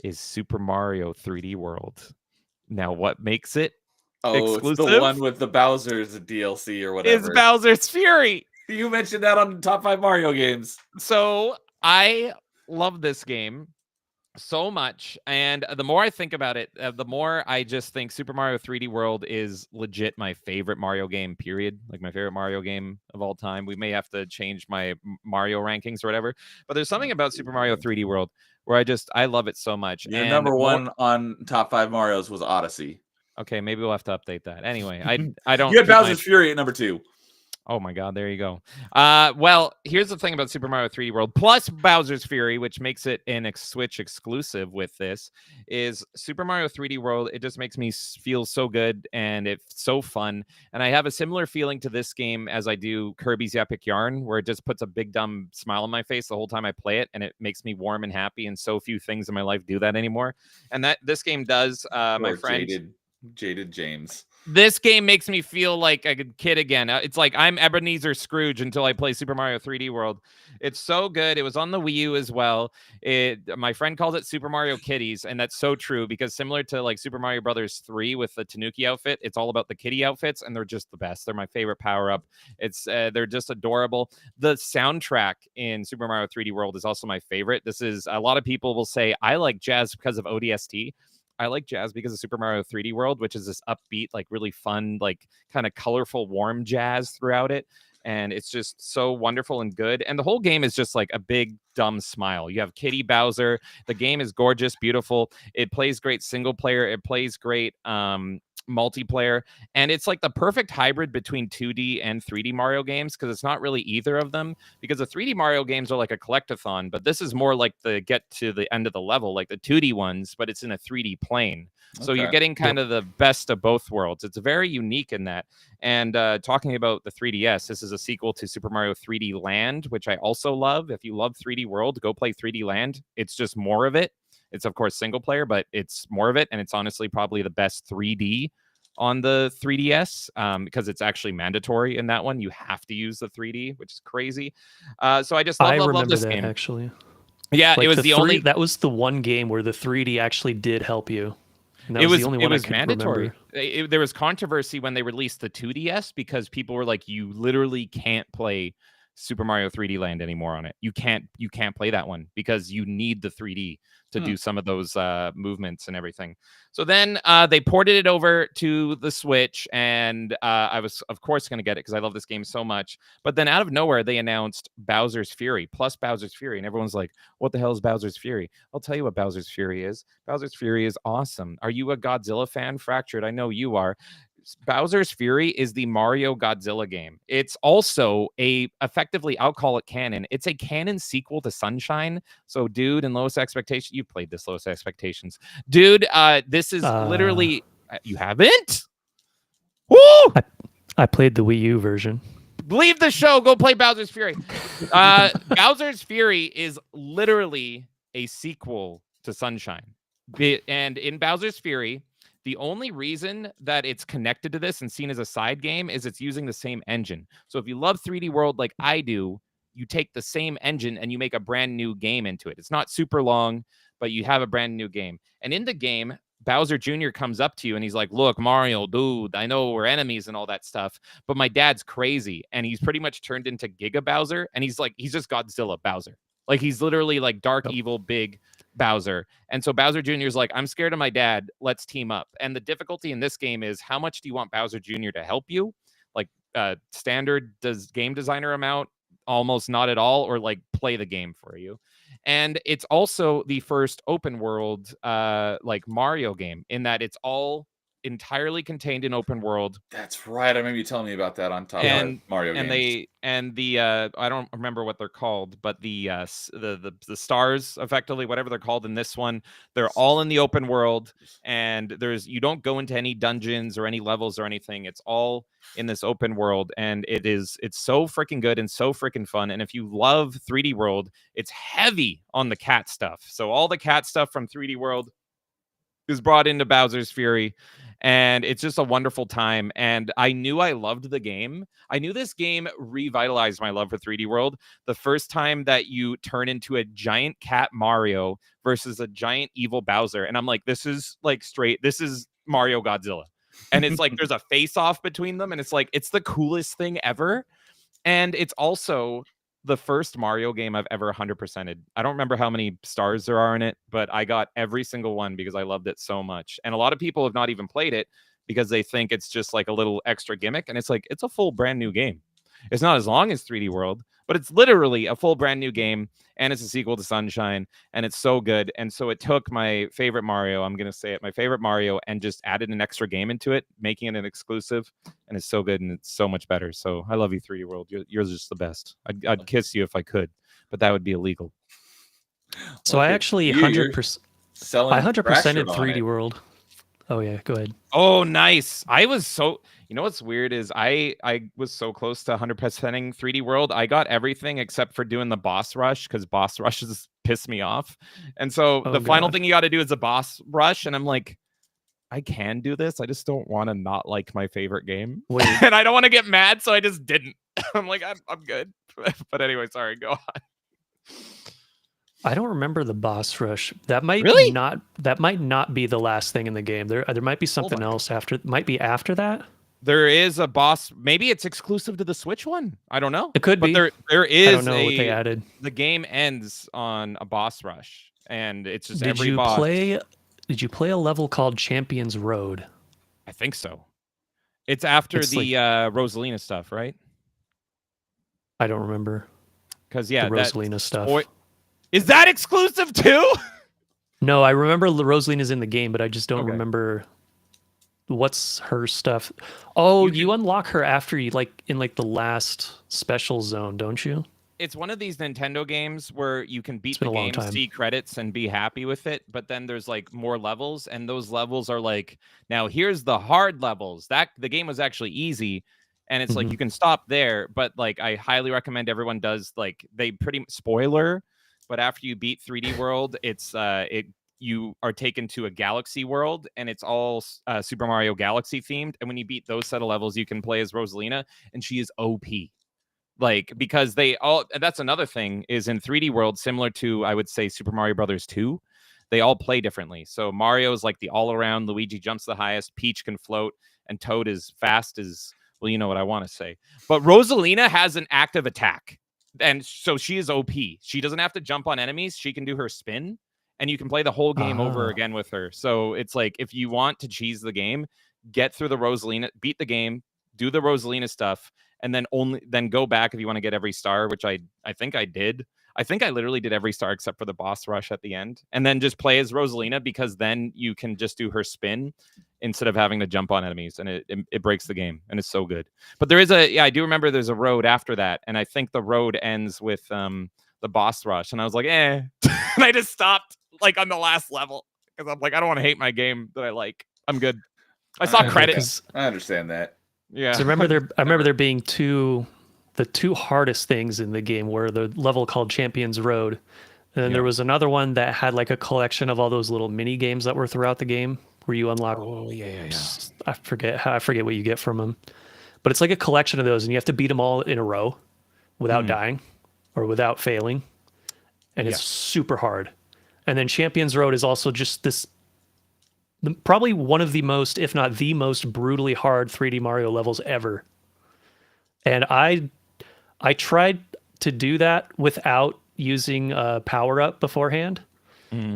is Super Mario 3D World. Now, what makes it exclusive? It's the one with the Bowser's DLC or whatever. It's Bowser's Fury. You mentioned that on the top 5 Mario games. So I love this game so much. And the more I think about it, the more I just think Super Mario 3D World is legit my favorite Mario game, period. Like my favorite Mario game of all time. We may have to change my Mario rankings or whatever, but there's something about Super Mario 3D World where I love it so much. Your And number one on top 5 Marios was Odyssey. okay, maybe we'll have to update that. Anyway, I don't. You had keep my- Bowser's Fury at number 2. Oh my God, there you go. Well, here's the thing about Super Mario 3D World plus Bowser's Fury, which makes it an Switch exclusive with this, is Super Mario 3D World. It just makes me feel so good and it's so fun. And I have a similar feeling to this game as I do Kirby's Epic Yarn, where it just puts a big dumb smile on my face the whole time I play it, and it makes me warm and happy. And so few things in my life do that anymore. And that this game does, my friend. Jaded James. This game makes me feel like a kid again. It's like I'm Ebenezer Scrooge until I play Super Mario 3D World. It's so good. It was on the Wii U as well. My friend calls it Super Mario Kitties, and that's so true because similar to like Super Mario Brothers 3 with the Tanuki outfit, it's all about the kitty outfits, and they're just the best. They're my favorite power-up. They're just adorable. The soundtrack in Super Mario 3D World is also my favorite. This is a lot of people will say I like jazz because of ODST. I like jazz because of Super Mario 3D World, which is this upbeat, like really fun, like kind of colorful, warm jazz throughout it. And it's just so wonderful and good. And the whole game is just like a big, dumb smile. You have Kitty Bowser. The game is gorgeous, beautiful. It plays great single player. It plays great multiplayer. And it's like the perfect hybrid between 2D and 3D Mario games because it's not really either of them. Because the 3D Mario games are like a collectathon, but this is more like the get to the end of the level, like the 2D ones, but it's in a 3D plane. So you're getting kind of the best of both worlds. It's very unique in that. And talking about the 3DS, this is a sequel to Super Mario 3D Land, which I also love. If you love 3D World, go play 3D Land. It's just more of it. It's, of course, single player, but it's more of it. And it's honestly probably the best 3D on the 3DS because it's actually mandatory in that one. You have to use the 3D, which is crazy. So I just love this game. Actually. Yeah, like it was the only... That was the one game where the 3D actually did help you. It was the only one I could mandatory. Remember. There was controversy when they released the 2DS because people were like, you literally can't play Super Mario 3D Land anymore on it. You can't play that one because you need the 3D to do some of those movements and everything. So then they ported it over to the Switch, and I was, of course, going to get it because I love this game so much. But then out of nowhere, they announced Bowser's Fury plus Bowser's Fury, and everyone's like, what the hell is Bowser's Fury? I'll tell you what Bowser's Fury is. Bowser's Fury is awesome. Are you a Godzilla fan, Fractured? I know you are. Bowser's Fury is the Mario Godzilla game. It's also effectively, I'll call it canon. It's a canon sequel to Sunshine. So, dude, in Lowest Expectations, you played this Lowest Expectations, dude. This is literally you haven't. Woo! I played the Wii U version. Leave the show. Go play Bowser's Fury. Bowser's Fury is literally a sequel to Sunshine, and in Bowser's Fury, the only reason that it's connected to this and seen as a side game is it's using the same engine. So if you love 3D World like I do, you take the same engine and you make a brand new game into it. It's not super long, but you have a brand new game. And in the game, Bowser Jr. comes up to you and he's like, look, Mario, dude, I know we're enemies and all that stuff, but my dad's crazy. And he's pretty much turned into Giga Bowser. And he's just Godzilla Bowser. Like he's literally like dark, evil, big Bowser. And so Bowser Jr. is like, I'm scared of my dad. Let's team up. And the difficulty in this game is how much do you want Bowser Jr. to help you? Like standard does game designer amount, almost not at all, or like play the game for you. And it's also the first open world like Mario game in that it's all entirely contained in open world. That's right. I remember you telling me about that on top of Mario games. I don't remember what they're called, but the stars, effectively, whatever they're called in this one, they're all in the open world, and you don't go into any dungeons or any levels or anything. It's all in this open world, and it's so freaking good and so freaking fun. And if you love 3D World, it's heavy on the cat stuff. So all the cat stuff from 3D World is brought into Bowser's Fury, and it's just a wonderful time. And I knew I loved the game. I knew this game revitalized my love for 3D World the first time that you turn into a giant cat Mario versus a giant evil Bowser. And I'm like, this is Mario Godzilla. And it's like there's a face-off between them, and it's like it's the coolest thing ever. And it's also the first Mario game I've ever 100%ed. I don't remember how many stars there are in it, but I got every single one because I loved it so much. And a lot of people have not even played it because they think it's just like a little extra gimmick. And it's like, it's a full brand new game. It's not as long as 3D World, but it's literally a full brand new game. And it's a sequel to Sunshine. And it's so good. And so it took my favorite Mario, I'm going to say it, my favorite Mario, and just added an extra game into it, making it an exclusive. And it's so good and it's so much better. So I love you, 3D World. You're just the best. I'd kiss you if I could, but that would be illegal. So I actually 100%. selling I 100%ed Fractured on 3D it. World. Oh yeah, go ahead. Oh, nice. I was so, you know what's weird is I was so close to 100%ing 3D World. I got everything except for doing the boss rush because boss rushes piss me off. And so Oh, the final God. thing you got to do is a boss rush. And I'm like, I can do this. I just don't want to not like my favorite game. Wait. And I don't want to get mad. So I just didn't. I'm like, I'm good. But anyway, sorry. Go on. I don't remember the boss rush. That might Really? not be the last thing in the game. There might be something my else after. Might be after that. There is a boss. Maybe it's exclusive to the Switch one. I don't know. It could But be. there is I don't know what they added. the game ends on a boss rush, and it's just Did every you boss. Did you play a level called Champions Road? I think so. It's after It's the Rosalina stuff, right? I don't remember Because yeah, the that Rosalina stuff. is that exclusive too? No, I remember Rosalina's in the game, but I just don't Okay. remember what's her stuff. Oh, You you unlock her after you in the last special zone, don't you? It's one of these Nintendo games where you can beat It's been the a long game, time. see credits, and be happy with it. But then there's like more levels, and those levels are like, now here's the hard levels. That the game was actually easy, and it's like Mhm. you can stop there. But like, I highly recommend everyone does like they pretty spoiler. But after you beat 3D World, it's you are taken to a galaxy world, and it's all Super Mario Galaxy themed. And when you beat those set of levels, you can play as Rosalina, and she is OP. Like, because they all, and that's another thing, is in 3D World, similar to, I would say, Super Mario Brothers 2, they all play differently. So Mario is like the all-around, Luigi jumps the highest, Peach can float, and Toad is fast as, well, you know what I want to say. But Rosalina has an active attack, and so she is OP. She doesn't have to jump on enemies. She can do her spin, and you can play the whole game over Ah. again with her. So it's like, if you want to cheese the game, get through the Rosalina, beat the game, do the Rosalina stuff, and then go back if you want to get every star, which I think I did. I think I literally did every star except for the boss rush at the end, and then just play as Rosalina, because then you can just do her spin instead of having to jump on enemies, and it breaks the game, and it's so good. But there is I do remember there's a road after that, and I think the road ends with the boss rush, and I was like, and I just stopped like on the last level because I'm like, I don't want to hate my game that I like. I'm good. I saw Okay. credits. I understand that. Yeah. So I remember there being the two hardest things in the game were the level called Champions Road, and then there was another one that had like a collection of all those little mini games that were throughout the game where you unlock. Oh yeah. I forget what you get from them, but it's like a collection of those, and you have to beat them all in a row without dying or without failing, and it's super hard. And then Champions Road is also just probably one of the most, if not the most, brutally hard 3D Mario levels ever. And I tried to do that without using a power up beforehand.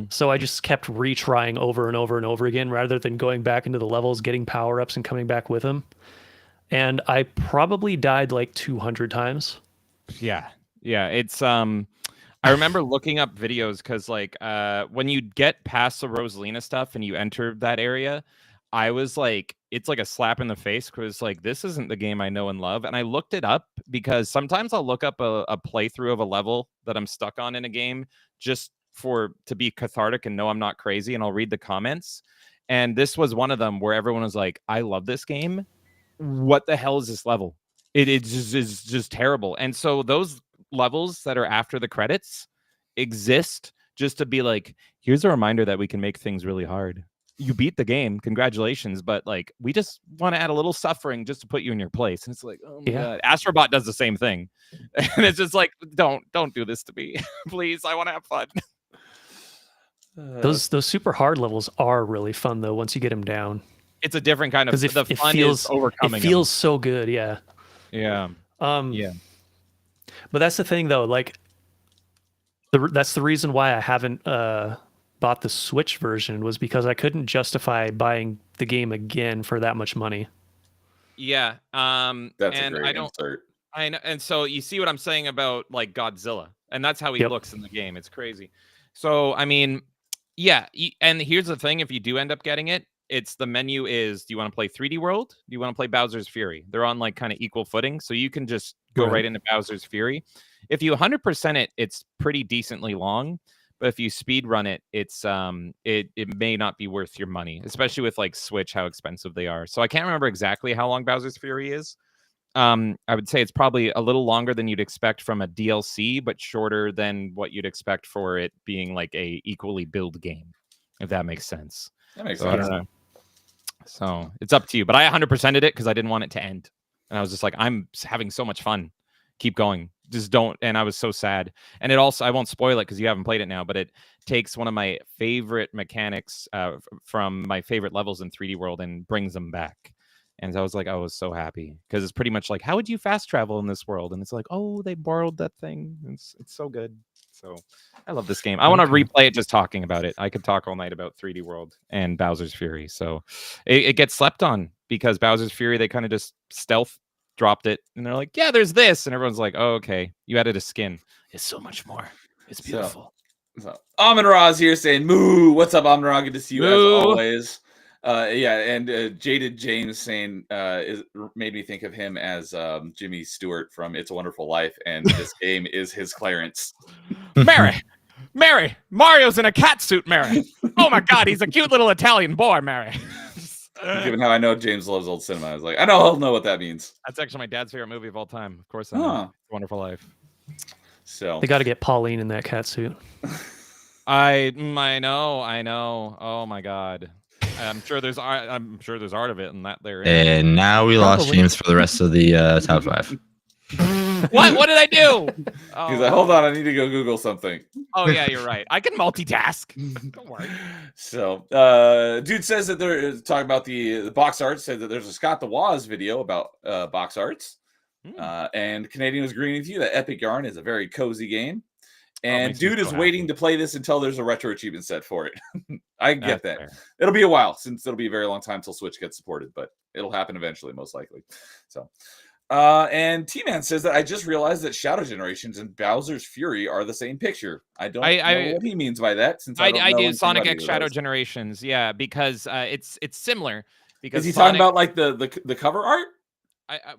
So I just kept retrying over and over and over again rather than going back into the levels, getting power ups and coming back with them. And I probably died like 200 times. Yeah. It's I remember looking up videos because like when you get past the Rosalina stuff and you enter that area, I was like, it's like a slap in the face because like, this isn't the game I know and love. And I looked it up because sometimes I'll look up a playthrough of a level that I'm stuck on in a game just to be cathartic and know I'm not crazy, and I'll read the comments. And this was one of them where everyone was like, I love this game. What the hell is this level? It is just terrible. And so those levels that are after the credits exist just to be like, here's a reminder that we can make things really hard. You beat the game, congratulations, but like, we just want to add a little suffering just to put you in your place. And it's like, oh my god, Astrobot does the same thing. And it's just like, don't do this to me. Please, I want to have fun. Those super hard levels are really fun though once you get them down. It's a different kind of, Because the fun is overcoming it feels so good, yeah. them. Yeah. Yeah. But that's the thing, though. Like, that's the reason why I haven't bought the Switch version, was because I couldn't justify buying the game again for that much money. Yeah. That's and a great I don't. insert. I know, and so you see what I'm saying about like Godzilla, and that's how he Yep. looks in the game. It's crazy. So I mean, yeah. And here's the thing: if you do end up getting it, it's the menu is: do you want to play 3D World? Do you want to play Bowser's Fury? They're on like kind of equal footing, so you can just go Right. right into Bowser's Fury. If you 100% it, it's pretty decently long. But if you speed run it, it's it may not be worth your money, especially with like Switch, how expensive they are. So I can't remember exactly how long Bowser's Fury is. I would say it's probably a little longer than you'd expect from a DLC, but shorter than what you'd expect for it being like a equally build game, if that makes sense. That makes So I sense. don't know. So it's up to you, but I 100%ed it because I didn't want it to end, and I was just like, I'm having so much fun. Keep going. Just don't. And I was so sad. And it also, I won't spoil it because you haven't played it now, but it takes one of my favorite mechanics from my favorite levels in 3D World and brings them back. And I was like, I was so happy because it's pretty much like, how would you fast travel in this world? And it's like, oh, they borrowed that thing. It's so good. So I love this game. I want to replay it just talking about it. I could talk all night about 3D World and Bowser's Fury. So it gets slept on because Bowser's Fury, they kind of just stealth dropped it. And they're like, yeah, there's this. And everyone's like, oh, okay. You added a skin. It's so much more. It's beautiful. So Amon Ra's here saying, "Moo, what's up, Amon Ra? Good to see you Moo. as always." Yeah, and Jaded James saying made me think of him as Jimmy Stewart from It's a Wonderful Life, and this game is his Clarence. Mary, Mario's in a cat suit, Mary. Oh my God, he's a cute little Italian boy, Mary. Given how I know James loves old cinema, I was like, I know he'll know what that means. That's actually my dad's favorite movie of all time. Of course, I know. Huh. It's a Wonderful Life. So They got to get Pauline in that cat suit. I know. Oh my God. I'm sure there's art. I'm sure there's art of it, and that there. And now we lost Probably. James for the rest of the top 5. What did I do? he's like, hold on, I need to go Google something. Oh yeah, you're right. I can multitask. Don't worry. So, dude says that they're talking about the box art. Said that there's a Scott the Woz video about box arts, and Canadian was agreeing with you that Epic Yarn is a very cozy game. And makes me dude so is happy. waiting to play this until there's a retro achievement set for it. I get That's that. fair. It'll be a while since it'll be a very long time till Switch gets supported, but it'll happen eventually, most likely. So, and T-Man says that I just realized that Shadow Generations and Bowser's Fury are the same picture. I don't know what he means by that. Since I, don't I know do anything Sonic about X either of Shadow those. Generations, yeah, because it's similar. Because Is he Sonic, talking about like the cover art?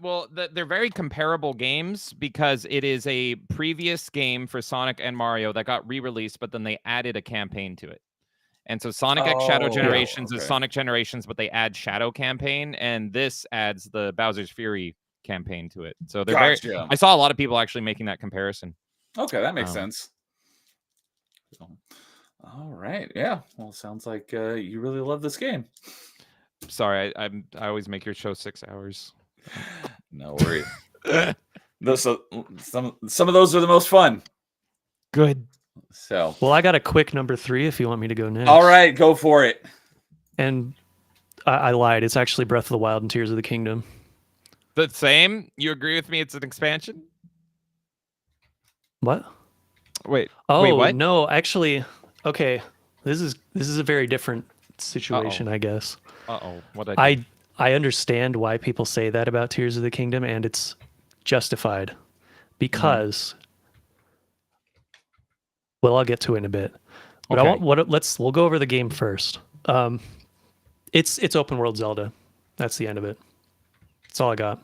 well, they're very comparable games because it is a previous game for Sonic and Mario that got re-released, but then they added a campaign to it. And so Sonic X Shadow Generations is Sonic Generations, but they add Shadow Campaign, and this adds the Bowser's Fury campaign to it. So they're Gotcha. I saw a lot of people actually making that comparison. Okay, that makes sense. So, all right, yeah. Well, sounds like you really love this game. Sorry, I always make your show 6 hours. No worries. Some of those are the most fun. Good. So, Well, I got a quick number 3 if you want me to go next. all right, go for it. And I lied. It's actually Breath of the Wild and Tears of the Kingdom. The same? You agree with me? It's an expansion? What? Wait. Oh, wait, what? no, actually, okay. This is a very different situation, I guess. Uh-oh. What did I do? I understand why people say that about Tears of the Kingdom, and it's justified because well, I'll get to it in a bit. But Okay. we'll go over the game first. It's open world Zelda. That's the end of it. That's all I got.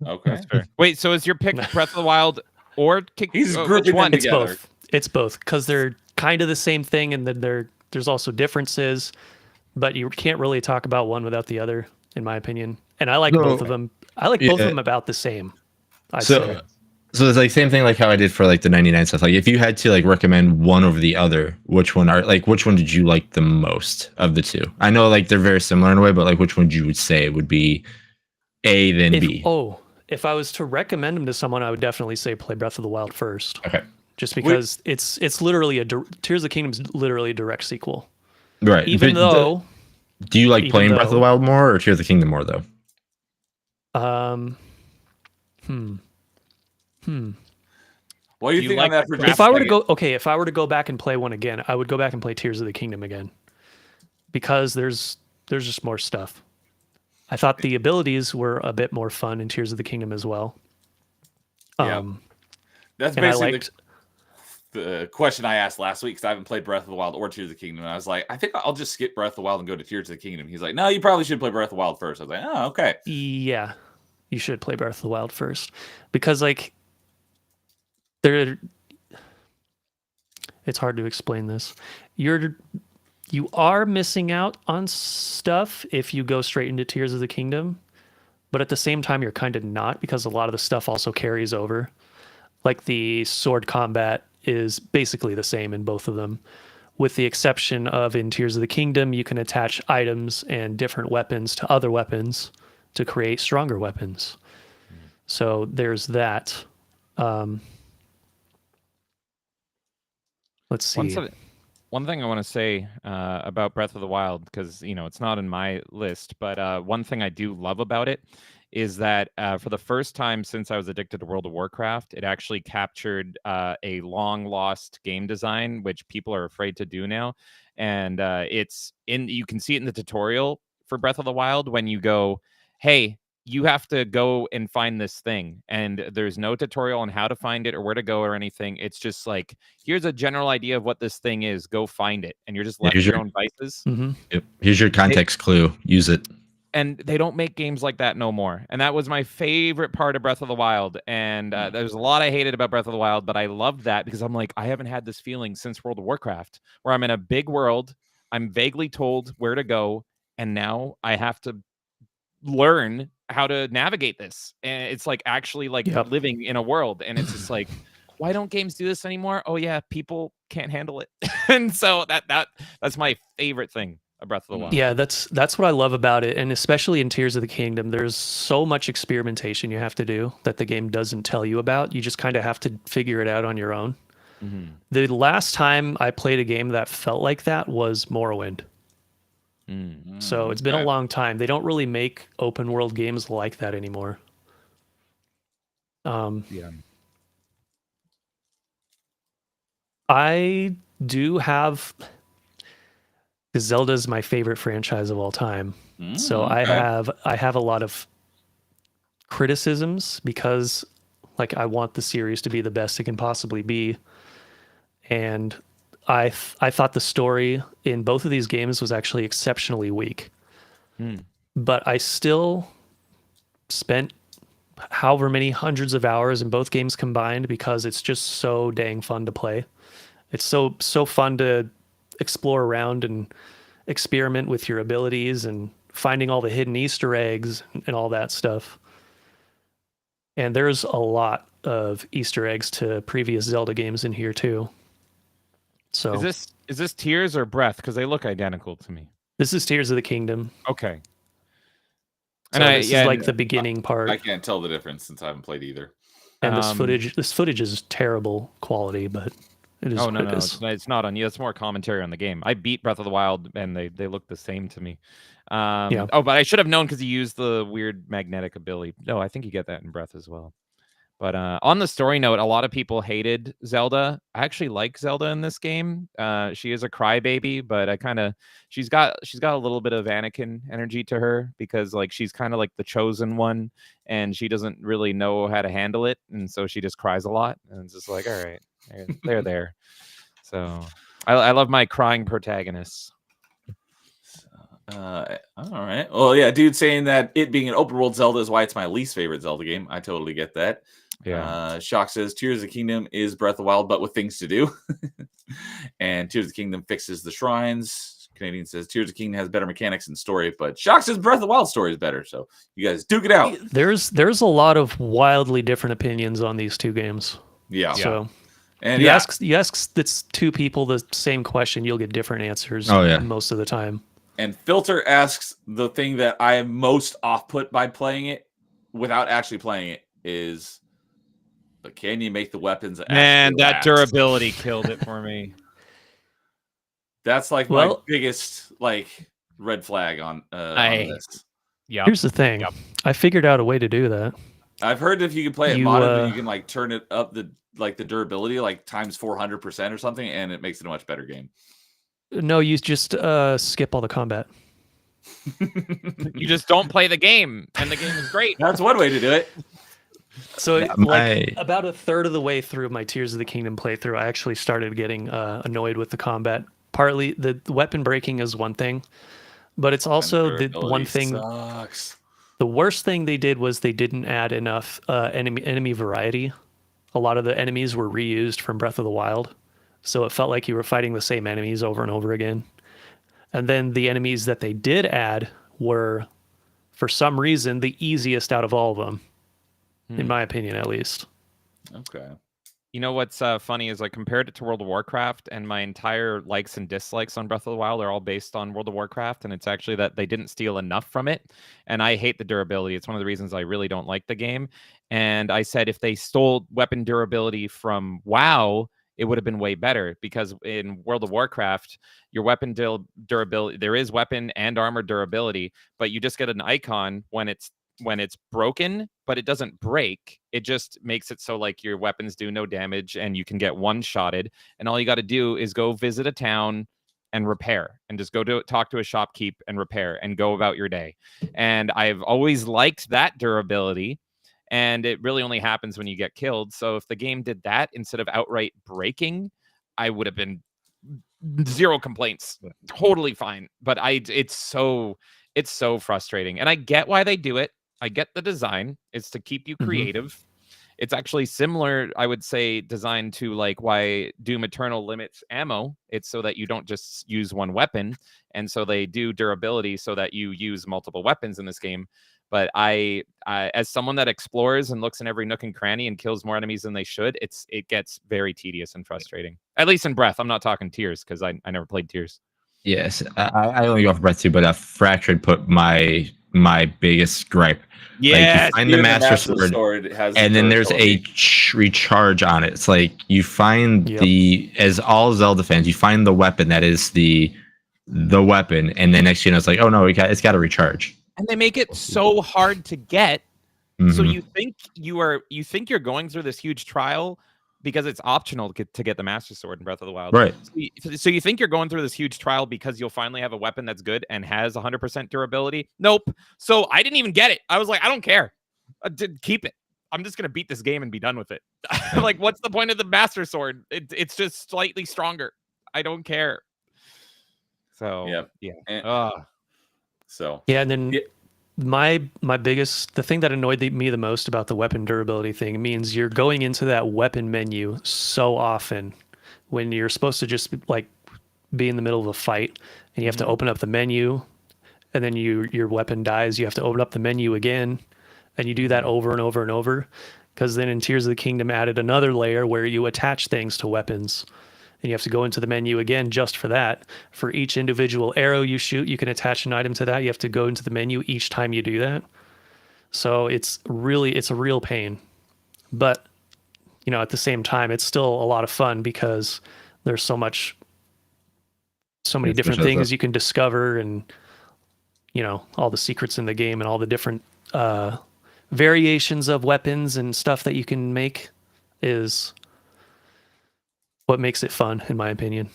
Okay. That's fair. Wait, so is your pick Breath of the Wild or He's which grouping them one? It's together. both. It's both because they're kind of the same thing, and then there's also differences, but you can't really talk about one without the other, in my opinion. And I like both of them. I like both of them about the same. I'd say. So it's like same thing like how I did for like the 99 stuff. Like if you had to like recommend one over the other, which one did you like the most of the two? I know like they're very similar in a way, but like which one you would say would be A then B? If I was to recommend them to someone, I would definitely say play Breath of the Wild first. Okay. Just because it's literally Tears of the Kingdom is literally a direct sequel. Right. Even though do you like playing Breath of the Wild more or Tears of the Kingdom more though? What do you Do you think like on that the for craft If I were to second? go, if I were to go back and play one again, I would go back and play Tears of the Kingdom again, because there's just more stuff. I thought the abilities were a bit more fun in Tears of the Kingdom as well. Yeah. That's And I basically liked. the question I asked last week because I haven't played Breath of the Wild or Tears of the Kingdom. And I was like, I think I'll just skip Breath of the Wild and go to Tears of the Kingdom. He's like, no, you probably should play Breath of the Wild first. I was like, oh, okay. Yeah, you should play Breath of the Wild first, because like there, it's hard to explain this. You are missing out on stuff if you go straight into Tears of the Kingdom, but at the same time you're kind of not, because a lot of the stuff also carries over. Like the sword combat is basically the same in both of them, with the exception of in Tears of the Kingdom you can attach items and different weapons to other weapons to create stronger weapons. So there's that. Let's see. One thing I want to say about Breath of the Wild, because it's not in my list, but one thing I do love about it is that for the first time since I was addicted to World of Warcraft, it actually captured a long lost game design, which people are afraid to do now. And you can see it in the tutorial for Breath of the Wild when you go, hey, you have to go and find this thing, and there's no tutorial on how to find it or where to go or anything. It's just like, here's a general idea of what this thing is, go find it, and you're just left to your own devices. Yep. Here's your context clue. Use it. And they don't make games like that no more. And that was my favorite part of Breath of the Wild. And there's a lot I hated about Breath of the Wild, but I loved that because I'm like, I haven't had this feeling since World of Warcraft, where I'm in a big world, I'm vaguely told where to go, and now I have to learn how to navigate this. And it's like actually like living in a world. And it's just like, why don't games do this anymore? Oh yeah, people can't handle it. And so that's my favorite thing of Breath of the Wild. Yeah, that's what I love about it, and especially in Tears of the Kingdom, there's so much experimentation you have to do that the game doesn't tell you about. You just kind of have to figure it out on your own. The last time I played a game that felt like that was Morrowind. So it's been a long time. They don't really make open world games like that anymore. I do have, because Zelda is my favorite franchise of all time. So I have a lot of criticisms because like I want the series to be the best it can possibly be. And I thought the story in both of these games was actually exceptionally weak. But I still spent however many hundreds of hours in both games combined because it's just so dang fun to play. It's so fun to explore around and experiment with your abilities and finding all the hidden Easter eggs and all that stuff. And there's a lot of Easter eggs to previous Zelda games in here too. So is this Tears or Breath? Because they look identical to me. This is Tears of the Kingdom. Okay. So And this is like the beginning part. I can't tell the difference since I haven't played either. And this footage is terrible quality, but it is. Oh no, what it is. it's not on you. It's more commentary on the game. I beat Breath of the Wild, and they look the same to me. Oh, but I should have known because you used the weird magnetic ability. No, I think you get that in Breath as well. But on the story note, a lot of people hated Zelda. I actually like Zelda in this game. She is a crybaby, but she's got a little bit of Anakin energy to her because like she's kind of like the chosen one, and she doesn't really know how to handle it, and so she just cries a lot. And it's just like, all right, they're there. So I love my crying protagonists. All right. Well, yeah, dude saying that it being an open world Zelda is why it's my least favorite Zelda game. I totally get that. Yeah. Shock says Tears of the Kingdom is Breath of the Wild, but with things to do. And Tears of the Kingdom fixes the shrines. Canadian says Tears of the Kingdom has better mechanics and story, but Shock says Breath of the Wild story is better. So you guys duke it out. There's a lot of wildly different opinions on these two games. Yeah. So and you ask that's two people the same question, you'll get different answers. Most of the time. And Filter asks the thing that I am most off put by playing it without actually playing it is, but can you make the weapons? Man, that durability killed it for me. That's like my biggest like red flag on this. Here's the thing. I figured out a way to do that. I've heard if you can play it You, modded, you can like turn it up the durability like times 400% or something, and it makes it a much better game. No, you just skip all the combat. You just don't play the game, and the game is great. That's one way to do it. So Yeah, like about a third of the way through my Tears of the Kingdom playthrough, I actually started getting annoyed with the combat. Partly the weapon breaking is one thing, but it's also the one thing. Sucks. The worst thing they did was they didn't add enough enemy variety. A lot of the enemies were reused from Breath of the Wild, so it felt like you were fighting the same enemies over and over again. And then the enemies that they did add were, for some reason, the easiest out of all of them, in my opinion, at least. Okay. You know what's funny is I compared it to World of Warcraft, and my entire likes and dislikes on Breath of the Wild are all based on World of Warcraft, and it's actually that they didn't steal enough from it, and I hate the durability. It's one of the reasons I really don't like the game. And I said if they stole weapon durability from WoW, it would have been way better, because in World of Warcraft, your weapon durability, there is weapon and armor durability, but you just get an icon when it's broken, but it doesn't break. It just makes it so like your weapons do no damage and you can get one-shotted, and all you got to do is go visit a town and repair, and just go to talk to a shopkeep and repair and go about your day. And I've always liked that durability, and it really only happens when you get killed. So if the game did that instead of outright breaking, I would have been zero complaints, totally fine. But it's so frustrating, and I get why they do it. I get the design. It's to keep you creative. It's actually similar, I would say, designed to like why Doom Eternal limits ammo. It's so that you don't just use one weapon. And so they do durability so that you use multiple weapons in this game. But I as someone that explores and looks in every nook and cranny and kills more enemies than they should, it gets very tedious and frustrating. At least in Breath. I'm not talking Tears, because I never played Tears. Yes, I only go for Breath 2, but Fractured put my biggest gripe. Yeah, like you find the Master Sword and then there's a recharge on it. It's like you find as all Zelda fans, you find the weapon that is the weapon, and then next it's like, oh no, it's got to recharge. And they make it so hard to get. So you think you're going through this huge trial because it's optional to get the Master Sword in Breath of the Wild. Right. So you think you're going through this huge trial because you'll finally have a weapon that's good and has 100% durability? Nope. So I didn't even get it. I was like, I don't care. Keep it. I'm just going to beat this game and be done with it. Like, what's the point of the Master Sword? It's just slightly stronger. I don't care. So, yeah. And then the thing that annoyed me the most about the weapon durability thing means you're going into that weapon menu so often when you're supposed to just like be in the middle of a fight, and you have to open up the menu, and then your weapon dies. You have to open up the menu again, and you do that over and over and over, because then in Tears of the Kingdom added another layer where you attach things to weapons. And you have to go into the menu again just for that. For each individual arrow you shoot, you can attach an item to that. You have to go into the menu each time you do that. So it's a real pain. But, at the same time, it's still a lot of fun because there's so many different things you can discover, and, all the secrets in the game and all the different variations of weapons and stuff that you can make is what makes it fun, in my opinion.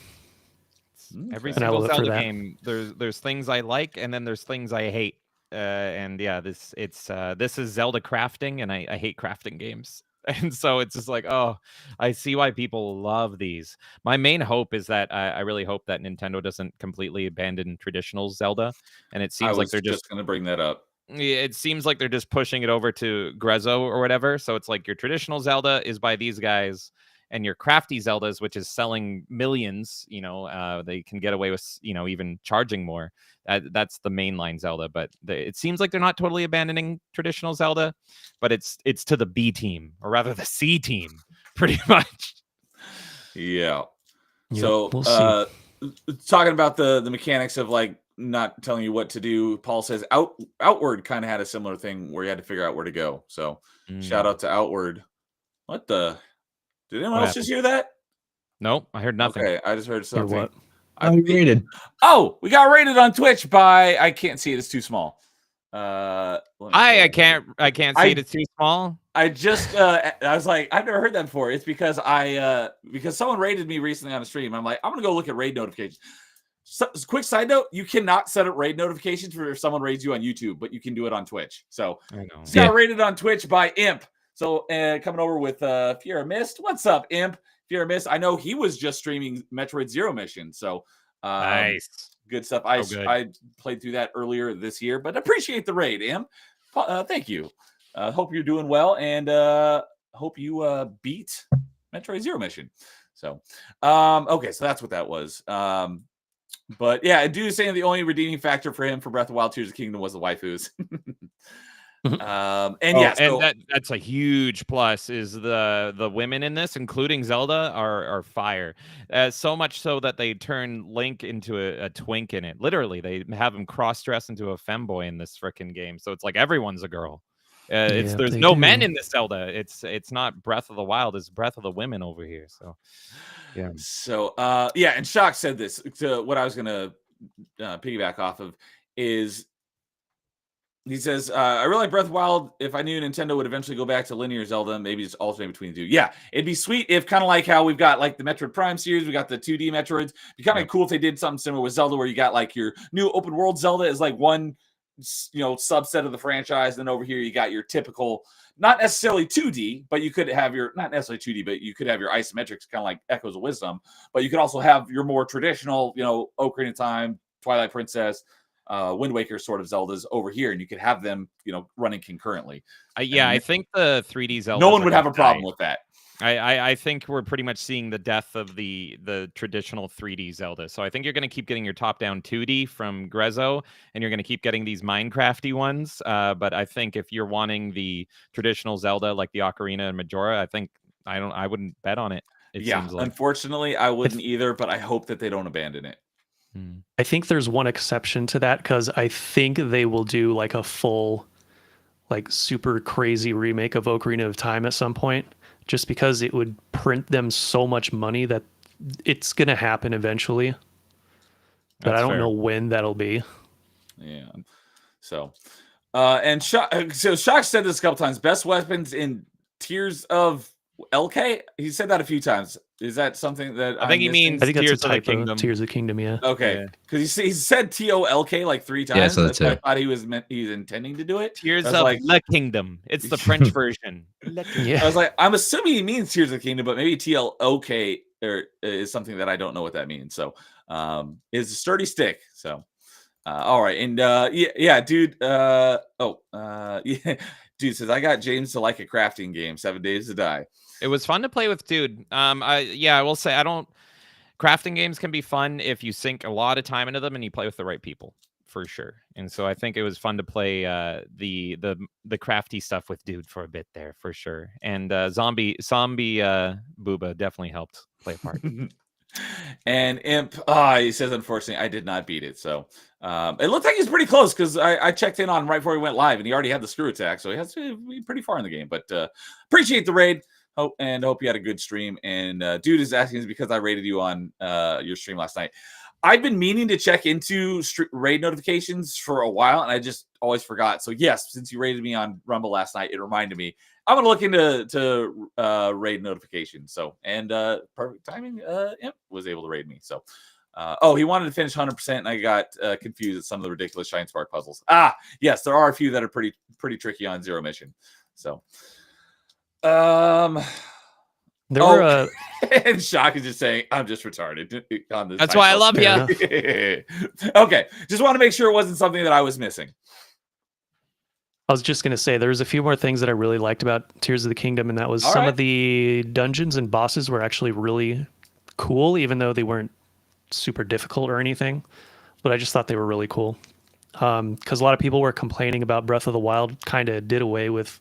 Every single Zelda game, there's things I like, and then there's things I hate. This is Zelda crafting, and I hate crafting games. And so it's just like, oh, I see why people love these. My main hope is that I really hope that Nintendo doesn't completely abandon traditional Zelda. And it seems like they're just going to bring that up. It seems like they're just pushing it over to Grezzo or whatever. So it's like your traditional Zelda is by these guys, and your crafty Zeldas, which is selling millions, they can get away with, even charging more. That's the mainline Zelda. But it seems like they're not totally abandoning traditional Zelda, but it's to the B team, or rather the C team, pretty much. Yeah. Yep, So we'll talking about the mechanics of like not telling you what to do, Paul says Outward kind of had a similar thing where you had to figure out where to go. So shout out to Outward. What the? Did anyone else just hear that? Nope, I heard nothing. Okay, I just heard something. What? I rated. Oh, we got rated on Twitch by, I can't see it, it's too small. Let me I pull it up. can't see it. It's too small. I just I was like, I've never heard that before. It's because because someone raided me recently on a stream. I'm like, I'm gonna go look at raid notifications. So, quick side note: you cannot set up raid notifications for if someone raids you on YouTube, but you can do it on Twitch. So I know. just got raided on Twitch by Imp. So coming over with Fiera Mist. What's up, Imp? Fiera Mist. I know he was just streaming Metroid Zero Mission. So Nice. good stuff. Good. I played through that earlier this year, but appreciate the raid, Imp. Thank you. Hope you're doing well, and hope you beat Metroid Zero Mission. So, okay, so that's what that was. But yeah, I do saying the only redeeming factor for him for Breath of the Wild Tears of the Kingdom was the waifus. That's a huge plus. Is the women in this, including Zelda, are fire. So much so that they turn Link into a twink in it. Literally, they have him cross dress into a femboy in this freaking game. So it's like everyone's a girl. There's no men in this Zelda. It's not Breath of the Wild. It's Breath of the Women over here. So yeah. So and Shock said this. To what I was gonna piggyback off of is. He says, I really like Breath of the Wild. If I knew Nintendo would eventually go back to linear Zelda, maybe just alternate between the two. Yeah, it'd be sweet if kind of like how we've got like the Metroid Prime series, we got the 2D Metroids. It'd be kind of cool if they did something similar with Zelda, where you got like your new open world Zelda is like one, subset of the franchise. Then over here you got your typical, not necessarily 2D, but you could have your not necessarily 2D, but you could have your isometrics, kind of like Echoes of Wisdom. But you could also have your more traditional, Ocarina of Time, Twilight Princess. Wind Waker sort of Zeldas over here, and you could have them, running concurrently. I think the 3D Zelda. No one would have a problem with that. I think we're pretty much seeing the death of the traditional 3D Zelda. So I think you're going to keep getting your top-down 2D from Grezzo, and you're going to keep getting these Minecrafty ones. But I think if you're wanting the traditional Zelda like the Ocarina and Majora, I wouldn't bet on it. It seems like. Unfortunately, I wouldn't either. But I hope that they don't abandon it. I think there's one exception to that, because I think they will do like a full, like super crazy remake of Ocarina of Time at some point, just because it would print them so much money that it's going to happen eventually. But I don't know when that'll be. Yeah. So, and Shock said this a couple times. Best weapons in Tears of LK. He said that a few times. Is that something that I think he means? I think Tears that's a typo. Tears of the Kingdom. Yeah. Okay. Because he said TOLK like 3 times. Yeah, so that's I thought he's intending to do it. Tears of the Kingdom. It's the French version. Yeah. I was like, I'm assuming he means Tears of the Kingdom, but maybe TLOK is something that I don't know what that means. So, it's a sturdy stick. So, all right, and dude. Dude says I got James to like a crafting game. 7 Days to Die. It was fun to play with, dude. I will say crafting games can be fun if you sink a lot of time into them and you play with the right people, for sure. And so I think it was fun to play the crafty stuff with dude for a bit there, for sure. And zombie Booba definitely helped play a part. And Imp, he says, unfortunately, I did not beat it. So it looked like he's pretty close, because I checked in on right before he went live, and he already had the screw attack, so he has to be pretty far in the game. But appreciate the raid. Hope you had a good stream. And dude is asking because I rated you on your stream last night. I've been meaning to check into raid notifications for a while, and I just always forgot. So yes, since you rated me on Rumble last night, it reminded me. I'm gonna look into raid notifications. So, and perfect timing. Imp was able to raid me. So, he wanted to finish 100%, and I got confused at some of the ridiculous Shine Spark puzzles. Yes, there are a few that are pretty tricky on Zero Mission. So. There were and Shock is just saying, I'm just retarded on this. That's why I love you. Okay. Just want to make sure it wasn't something that I was missing. I was just going to say, there's a few more things that I really liked about Tears of the Kingdom, and that was some of the dungeons and bosses were actually really cool, even though they weren't super difficult or anything. But I just thought they were really cool. Because a lot of people were complaining about Breath of the Wild kind of did away with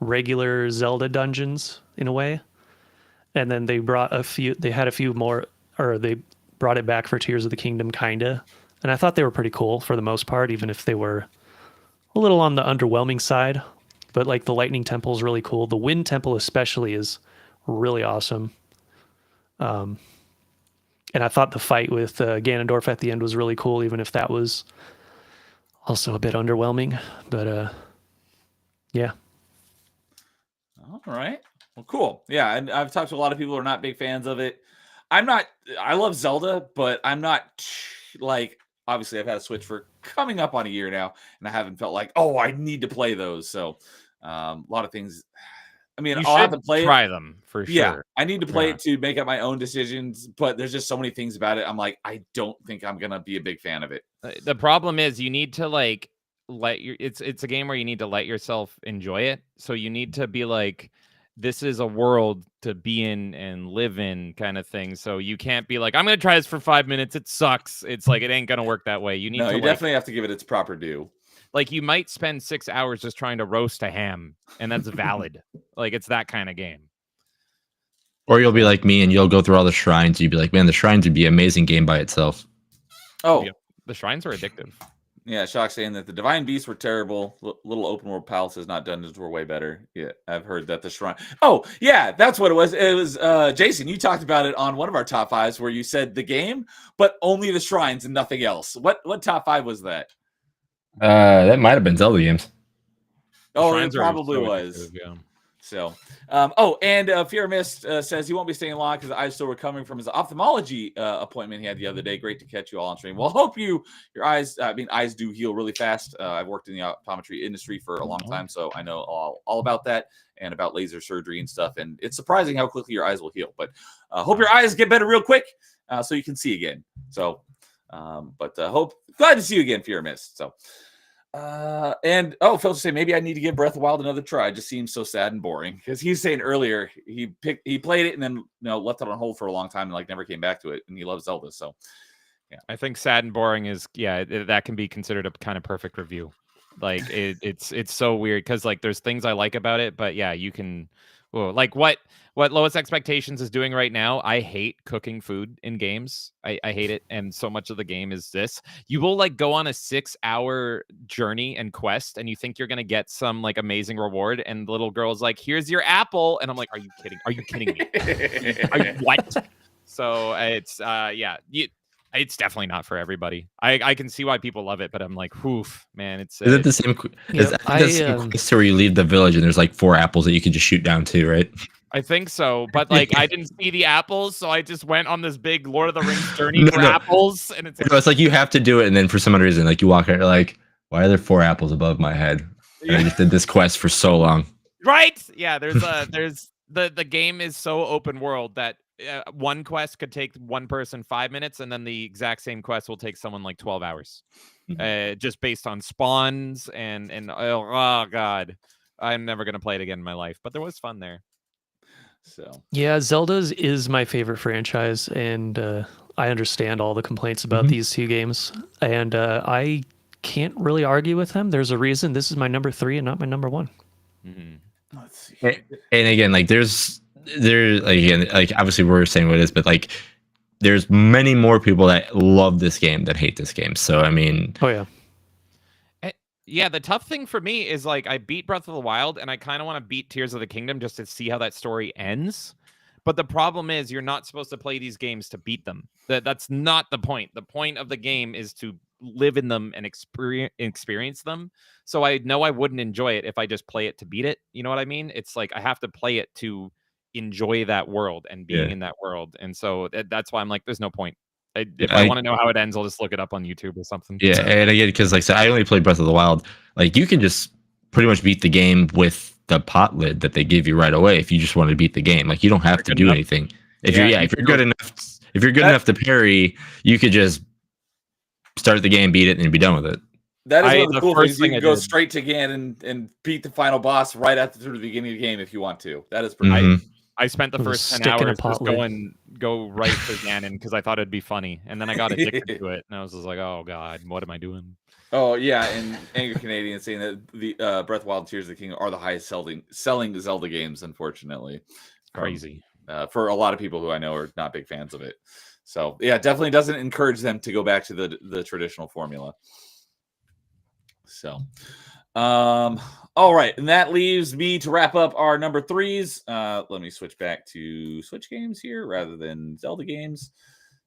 regular Zelda dungeons in a way, and then they brought a few more, or they brought it back for Tears of the Kingdom kinda, and I thought they were pretty cool for the most part, even if they were a little on the underwhelming side. But like the Lightning Temple is really cool. The Wind Temple especially is really awesome. And I thought the fight with Ganondorf at the end was really cool, even if that was Also a bit underwhelming, but yeah. All right. Well, cool. Yeah, and I've talked to a lot of people who are not big fans of it. I'm not. I love Zelda, but I'm not like. Obviously, I've had a Switch for coming up on a year now, and I haven't felt like, oh, I need to play those. So, a lot of things. I mean, You I'll have should to play it. try them for Yeah, sure. I need to play Yeah. it to make up my own decisions, but there's just so many things about it. I'm like, I don't think I'm gonna be a big fan of it. The problem is you need to like let your it's a game where you need to let yourself enjoy it. So you need to be like, this is a world to be in and live in kind of thing. So you can't be like, I'm gonna try this for 5 minutes. It sucks. It's like it ain't gonna work that way. You need No, to you like, definitely have to give it its proper due. like you might spend 6 hours just trying to roast a ham, and that's valid. Like it's that kind of game. Or you'll be like me and you'll go through all the shrines. You'd be like, man, the shrines would be an amazing game by itself. Oh, Yeah. The shrines are addictive. yeah, Shock saying that the Divine Beasts were terrible. Little open world palaces, not dungeons, were way better. Yeah, I've heard that the shrine. Oh, yeah, that's what it was. It was Jason. You talked about it on one of our top fives, where you said the game, but only the shrines and nothing else. What top five was that? That might have been Zelda games. The Oh, it shrines are probably so was. addictive, yeah. So, and Fear Mist says he won't be staying long because eyes still recovering from his ophthalmology appointment he had the other day. Great to catch you all on stream. Well, hope your eyes, eyes do heal really fast. I've worked in the optometry industry for a long time, so I know all about that and about laser surgery and stuff. And it's surprising how quickly your eyes will heal. But hope your eyes get better real quick so you can see again. So, glad to see you again, Fear Mist. So. Phil say maybe I need to give Breath of the Wild another try. It just seems so sad and boring because he's saying earlier he played it and then left it on hold for a long time and like never came back to it, and he loves Zelda. So yeah, I think sad and boring is that can be considered a kind of perfect review. Like it's so weird because like there's things I like about it, but yeah, you can like what Lowest Expectations is doing right now. I hate cooking food in games. I hate it, and so much of the game is this. You will like go on a 6-hour journey and quest, and you think you're gonna get some like amazing reward, and the little girl's like, "Here's your apple," and I'm like, "Are you kidding? Are you kidding me? What?" So it's it's definitely not for everybody. I can see why people love it, but I'm like, oof, man, it's Is it the same? Is that the same quest where you leave the village and there's like 4 apples that you can just shoot down to, right? I think so, but like I didn't see the apples, so I just went on this big Lord of the Rings journey for apples, and it's like you have to do it, and then for some other reason, like you walk out, you're like, why are there 4 apples above my head? And I just did this quest for so long. Right? Yeah, there's the game is so open world that one quest could take one person 5 minutes, and then the exact same quest will take someone like 12 hours, just based on spawns and oh god, I'm never gonna play it again in my life. But there was fun there. So yeah, Zelda's is my favorite franchise, and I understand all the complaints about these two games, and I can't really argue with them. There's a reason this is my number 3 and not my number 1. Let's see. And again, like there's again, like obviously we're saying what it is, but like there's many more people that love this game that hate this game. So I mean, oh yeah. Yeah, the tough thing for me is like I beat Breath of the Wild and I kind of want to beat Tears of the Kingdom just to see how that story ends. But the problem is you're not supposed to play these games to beat them. That's not the point. The point of the game is to live in them and experience them. So I know I wouldn't enjoy it if I just play it to beat it. You know what I mean? It's like I have to play it to enjoy that world and being in that world. And so that's why I'm like, there's no point. If I want to know how it ends, I'll just look it up on YouTube or something. Yeah, and again, because like I said, I only played Breath of the Wild. Like you can just pretty much beat the game with the pot lid that they give you right away if you just want to beat the game. Like you don't have to do anything. If you're good enough to parry, you could just start the game, beat it, and be done with it. That is one of the cool things. You can go straight to Ganon and beat the final boss right after the beginning of the game if you want to. That is pretty. I spent the first 10 hours just go right for Ganon because I thought it'd be funny, and then I got addicted to it, and I was just like, "Oh God, what am I doing?" Oh yeah, and Angry Canadian saying that the Breath of the Wild and Tears of the Kingdom are the highest selling Zelda games. Unfortunately, crazy for a lot of people who I know are not big fans of it. So yeah, definitely doesn't encourage them to go back to the traditional formula. So. All right, and that leaves me to wrap up our number 3s. Let me switch back to Switch games here rather than Zelda games.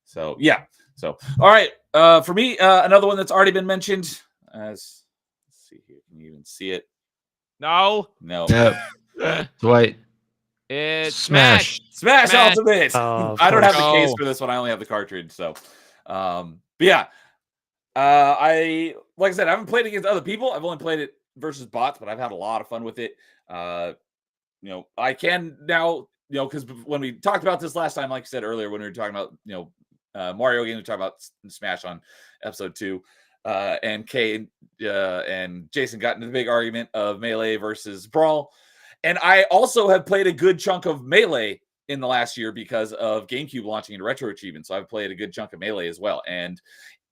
So yeah, all right. For me, another one that's already been mentioned. Let's see here. Can you even see it? No. No. Yep. Dwight. It's Smash. Smash Smash. Ultimate. Oh, of I don't have the course. case Oh. for this one. I only have the cartridge. So, but yeah, like I said, I haven't played against other people. I've only played it versus bots, but I've had a lot of fun with it. I can now, because when we talked about this last time, like I said earlier, when we were talking about, Mario games, we talked about Smash on episode 2. And Kay and Jason got into the big argument of Melee versus Brawl. And I also have played a good chunk of Melee in the last year because of GameCube launching into Retro Achievement. So I've played a good chunk of Melee as well. And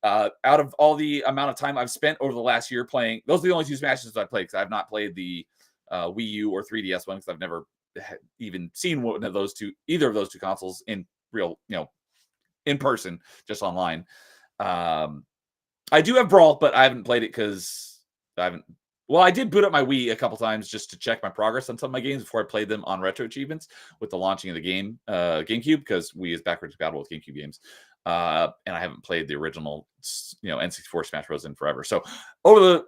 out of all the amount of time I've spent over the last year playing, those are the only 2 Smashes I've played, because I've not played the Wii U or 3DS one, because I've never even seen either of those two consoles in real, in person, just online. I do have Brawl, but I haven't played it because I did boot up my Wii a couple times just to check my progress on some of my games before I played them on Retro Achievements with the launching of the game, GameCube, because Wii is backwards compatible with GameCube games. And I haven't played the original, N64 Smash Bros. In forever. So over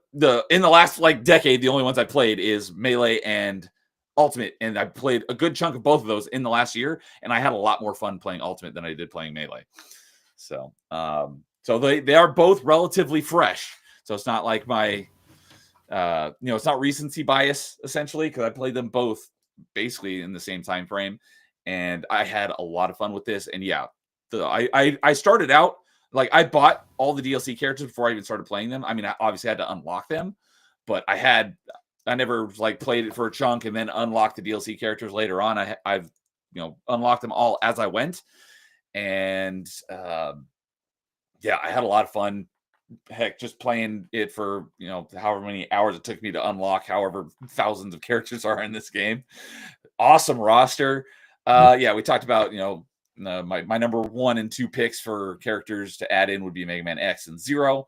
in the last decade, the only ones I played is Melee and Ultimate, and I played a good chunk of both of those in the last year, and I had a lot more fun playing Ultimate than I did playing Melee. So, so they are both relatively fresh. So it's not like my, it's not recency bias essentially, because I played them both basically in the same time frame, and I had a lot of fun with this. And yeah, I started out I bought all the DLC characters before I even started playing them. I mean, I obviously had to unlock them, but I never played it for a chunk and then unlocked the DLC characters later on. I've unlocked them all as I went, and yeah, I had a lot of fun. Heck, just playing it for however many hours it took me to unlock however thousands of characters are in this game. Awesome roster. Yeah, we talked about my number 1 and 2 picks for characters to add in would be Mega Man X and Zero.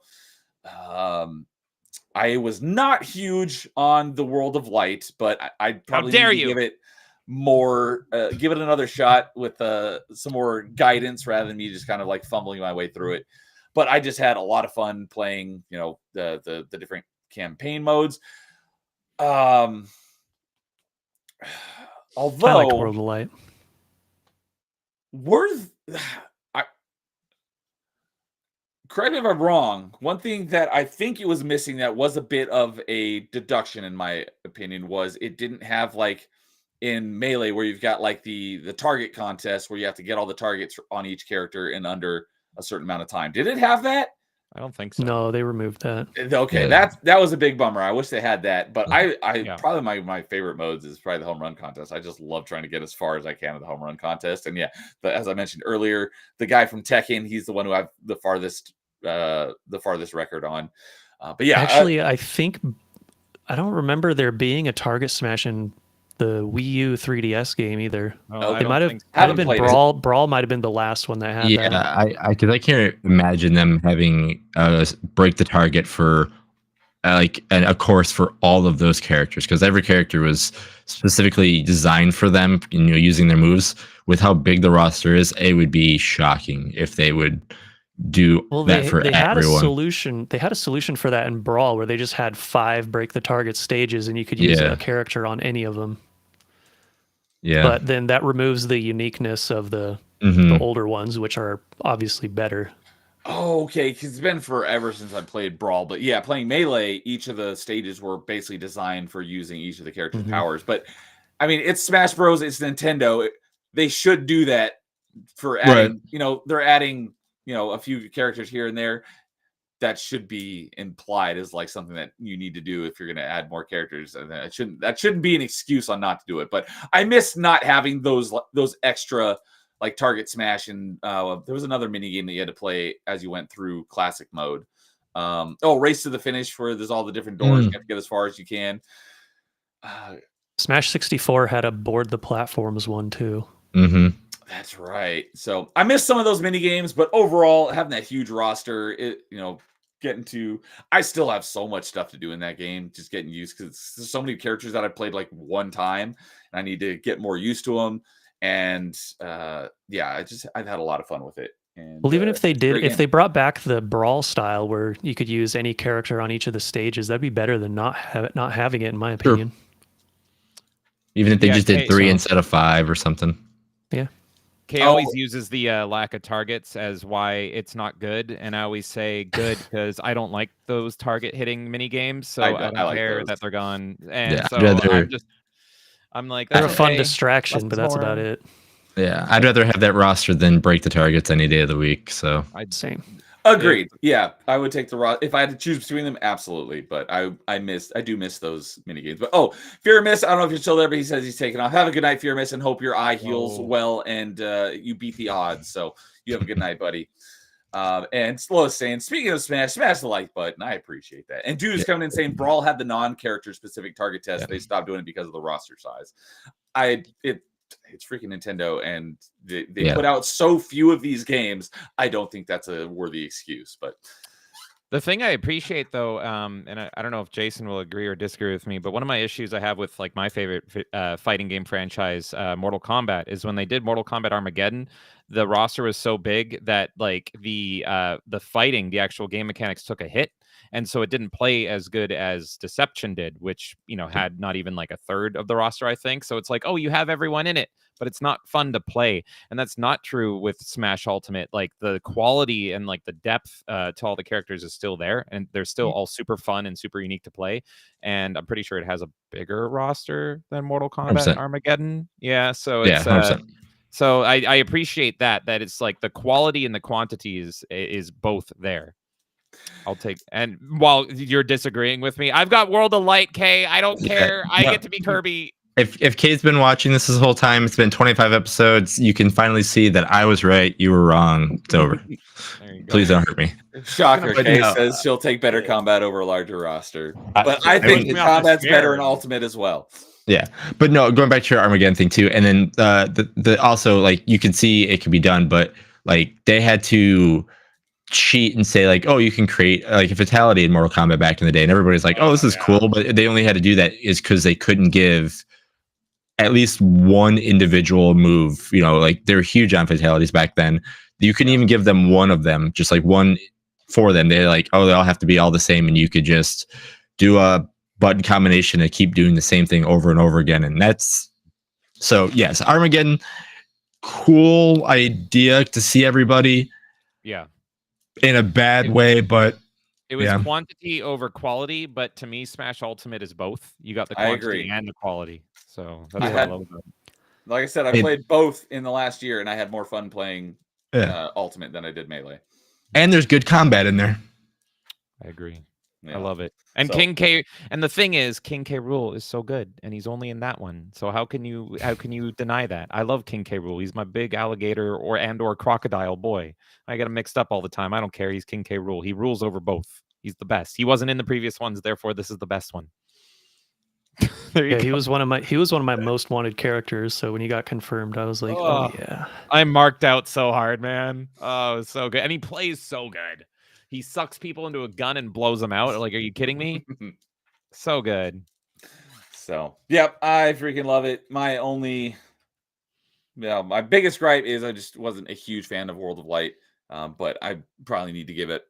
I was not huge on the World of Light, but I'd probably dare need to you. give it more, give it another shot with some more guidance rather than me just kind of fumbling my way through it. But I just had a lot of fun playing, the different campaign modes. Although I like World of Light. Correct me if I'm wrong. One thing that I think it was missing that was a bit of a deduction, in my opinion, was it didn't have in Melee where you've got the target contest where you have to get all the targets on each character in under a certain amount of time. Did it have that? I don't think so. No, they removed that. Okay, Yeah. that was a big bummer. I wish they had that, but Yeah. probably my favorite modes is probably the home run contest. I just love trying to get as far as I can with the home run contest. And yeah, but as I mentioned earlier, the guy from Tekken, he's the one who I've the farthest record on. But yeah, Actually, I think I don't remember there being a target smash in the Wii U 3DS game either. No, It It might have Haven't been played it. Brawl. Brawl might have been the last one that had Yeah, that. I can't imagine them having break the target for a course for all of those characters, because every character was specifically designed for them, using their moves. With how big the roster is, it would be shocking if they would do Well, that for they had a everyone. solution. They had a solution for that in Brawl, where they just had 5 break the target stages, and you could use Yeah. a character on any of them. Yeah. But then that removes the uniqueness of the Mhm. older ones, which are obviously better. Oh, okay, because it's been forever since I played Brawl, but yeah, playing Melee, each of the stages were basically designed for using each of the characters' Mhm. powers. But I mean, it's Smash Bros. It's Nintendo. They should do that for adding. They're adding a few characters here and there. That should be implied as something that you need to do if you're going to add more characters, and that shouldn't be an excuse on not to do it. But I miss not having those extra. Target smash, and there was another mini game that you had to play as you went through classic mode. Race to the finish, where there's all the different doors. You have to get as far as you can. Smash 64 had a board the platforms one too. Mhm. That's right. So I missed some of those mini games, but overall, having that huge roster, I still have so much stuff to do in that game. Just getting used, because there's so many characters that I played one time, and I need to get more used to them. And yeah, I've had a lot of fun with it. And, Well, even if they it's a great if game. they brought back the brawl style where you could use any character on each of the stages, that'd be better than not having it, in my Sure. opinion. Even if they Yeah, just did okay, 3 so- instead of 5 or something. Kay always uses the lack of targets as why it's not good, and I always say good because I don't like those target hitting mini games, so I don't like care those. that they're gone. And Yeah, so I'd rather- I'm like, They're a that's fun okay. distraction, Less but is that's more. about it. Yeah, I'd rather have that roster than break the targets any day of the week. So Same. Agreed. Yeah, I would take the raw if I had to choose between them. Absolutely, but I do miss those mini games. But Fear Miss, I don't know if you're still there, but he says he's taking off. Have a good night, Fear Miss, and hope your eye heals Oh. well and you beat the odds. So you have a good night, buddy. And Slow saying, speaking of smash the like button. I appreciate that. And dude is coming in saying Brawl had the non-character specific target test. Yeah. They stopped doing it because of the roster size. It's freaking Nintendo, and they put out so few of these games. I don't think that's a worthy excuse. But The thing I appreciate though, and I don't know if Jason will agree or disagree with me, but one of my issues I have with like my favorite fighting game franchise, Mortal Kombat, is when they did Mortal Kombat Armageddon, the roster was so big that like the fighting, the actual game mechanics took a hit. And so it didn't play as good as Deception did, which, had not even like a third of the roster, I think. So it's like, oh, you have everyone in it, but it's not fun to play. And that's not true with Smash Ultimate. Like the quality and like the depth to all the characters is still there. And they're still all super fun and super unique to play. And I'm pretty sure it has a bigger roster than Mortal Kombat 100%. Armageddon. Yeah. So yeah, it's 100%. so I appreciate that it's like the quality and the quantity is both there. I'll take, and while you're disagreeing with me, I've got World of Light, Kay. I don't care. I get to be Kirby. If Kay's been watching this whole time, it's been 25 episodes. You can finally see that I was right. You were wrong. It's over. There you go. Please don't hurt me. Shocker, But Kay no. says she'll take better combat over a larger roster. I- But I I think mean- the combat's better in Ultimate as well. Yeah, but no, going back to your Armageddon thing too, and then the also like you can see it can be done, but like they had to cheat and say like, oh, you can create like a fatality in Mortal Kombat back in the day, and everybody's like, oh, this is cool, but they only had to do that is because they couldn't give at least one individual move. Like they're huge on fatalities back then. You couldn't even give them one of them, just like one for them. They're like, oh, they all have to be all the same, and you could just do a button combination to keep doing the same thing over and over again. And that's so yes, Armageddon, cool idea to see everybody Yeah. in a bad way, but It was Yeah. quantity over quality, but to me, Smash Ultimate is both. You got the I quantity agree. and the quality. So that's I what I had- love about it. Like I said, I Hey. played both in the last year, and I had more fun playing Yeah. Ultimate than I did Melee. and there's good combat in there. I agree. Yeah. I love it. And So- King K, and the thing is, King K. Rool is so good, and he's only in that one. So how can you deny that? I love King K. Rool. He's my big alligator or crocodile boy. I get him mixed up all the time. I don't care. He's King K. Rool. He rules over both. He's the best. He wasn't in the previous ones, therefore this is the best one. There you Yeah, go. he was one of my most wanted characters. So when he got confirmed, I was like, Oh. oh yeah. I marked out so hard, man. Oh, it's so good. And he plays so good. He sucks people into a gun and blows them out. Like, are you kidding me? So good. So, yep, I freaking love it. My biggest gripe is I just wasn't a huge fan of World of Light, but I probably need to give it,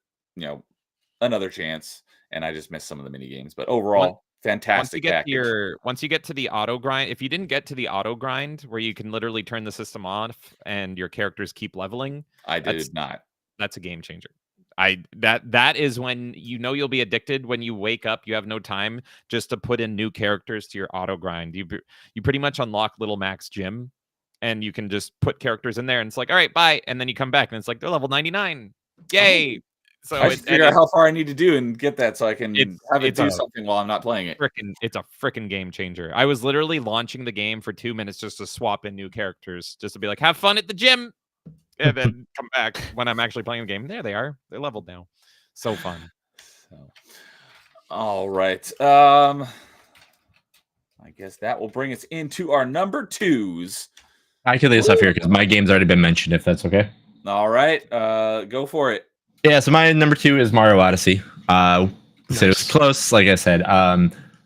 another chance. And I just missed some of the mini games, but overall, fantastic package. Once you get to the auto grind, if you didn't get to the auto grind where you can literally turn the system off and your characters keep leveling, I that's- did not. that's a game changer. That is when you'll be addicted. When you wake up, you have no time just to put in new characters to your auto grind. You pretty much unlock Little Max Gym, and you can just put characters in there, and it's like, all right, bye, and then you come back, and it's like they're level 99. Yay! So I should figure out how far I need to do and get that so I can have it it's do a- something while I'm not playing it. it's a freaking game changer. I was literally launching the game for 2 minutes just to swap in new characters, just to be like, have fun at the gym, and then come back when I'm actually playing the game. There they are. They're leveled now. So fun. So, all right. I guess that will bring us into our number twos. I can leave this up here because my game's already been mentioned. If that's okay. All right. Go for it. Yeah. So my number 2 is Mario Odyssey. So it was Nice. close. Like I said,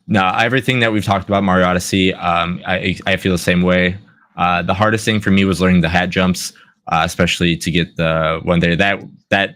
no, everything that we've talked about Mario Odyssey, I feel the same way. The hardest thing for me was learning the hat jumps, especially to get the one there. That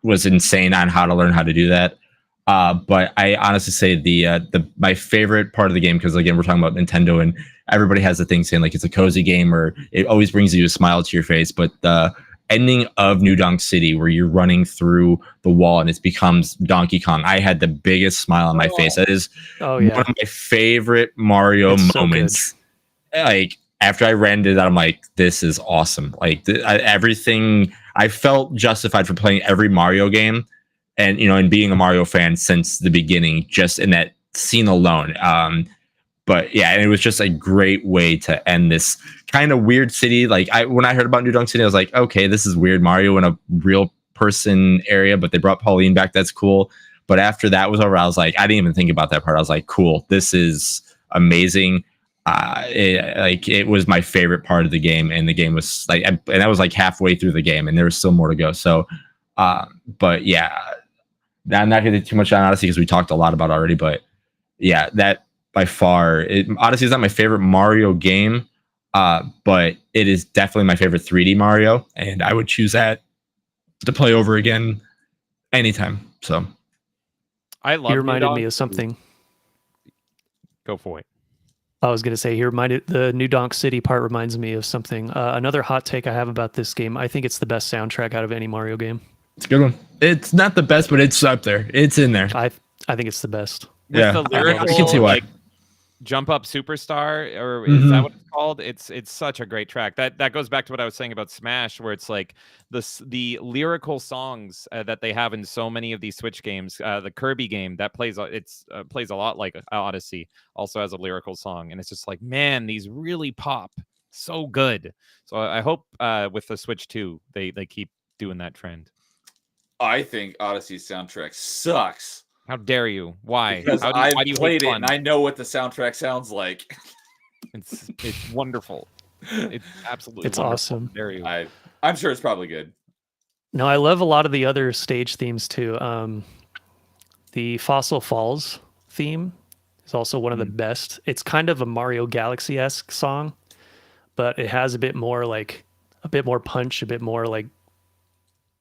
was insane on how to learn how to do that. But I honestly say the my favorite part of the game, because again we're talking about Nintendo and everybody has the thing saying like it's a cozy game or it always brings you a smile to your face, but the ending of New Donk City where you're running through the wall and it becomes Donkey Kong, I had the biggest smile on my face. That is one of my favorite Mario moments. Like after I rented it, I'm like, this is awesome. Like everything, I felt justified for playing every Mario game, and and being a Mario fan since the beginning, just in that scene alone. But yeah, and it was just a great way to end this kind of weird city. Like when I heard about New Donk City, I was like, okay, this is weird Mario in a real person area, but they brought Pauline back. That's cool. But after that was over, I was like, I didn't even think about that part. I was like, cool, this is amazing. It was my favorite part of the game, and the game was like, and that was like halfway through the game, and there was still more to go. So, but yeah, I'm not going to do too much on Odyssey because we talked a lot about it already. But yeah, that by far, Odyssey is not my favorite Mario game, but it is definitely my favorite 3D Mario, and I would choose that to play over again anytime. So, I love. You reminded me of something. Go for it. I was going to say, the New Donk City part reminds me of something. Another hot take I have about this game, I think it's the best soundtrack out of any Mario game. It's a good one. It's not the best, but it's up there. It's in there. I think it's the best. Yeah, the lyrical, I can see why. Like, Jump Up Superstar, or is that what it's called? It's such a great track. That goes back to what I was saying about Smash, where it's like the lyrical songs that they have in so many of these Switch games. The Kirby game that plays a lot like Odyssey, also has a lyrical song, and it's just like, man, these really pop so good. So I hope with the Switch 2 they keep doing that trend. I think Odyssey's soundtrack sucks. How dare you? Why? Because why I do you played hate it fun? and I know what the soundtrack sounds like. It's wonderful. It's absolutely It's wonderful. awesome. How dare you? I'm sure it's probably good. No, I love a lot of the other stage themes too. The Fossil Falls theme is also one of the best. It's kind of a Mario Galaxy-esque song, but it has a bit more punch, a bit more like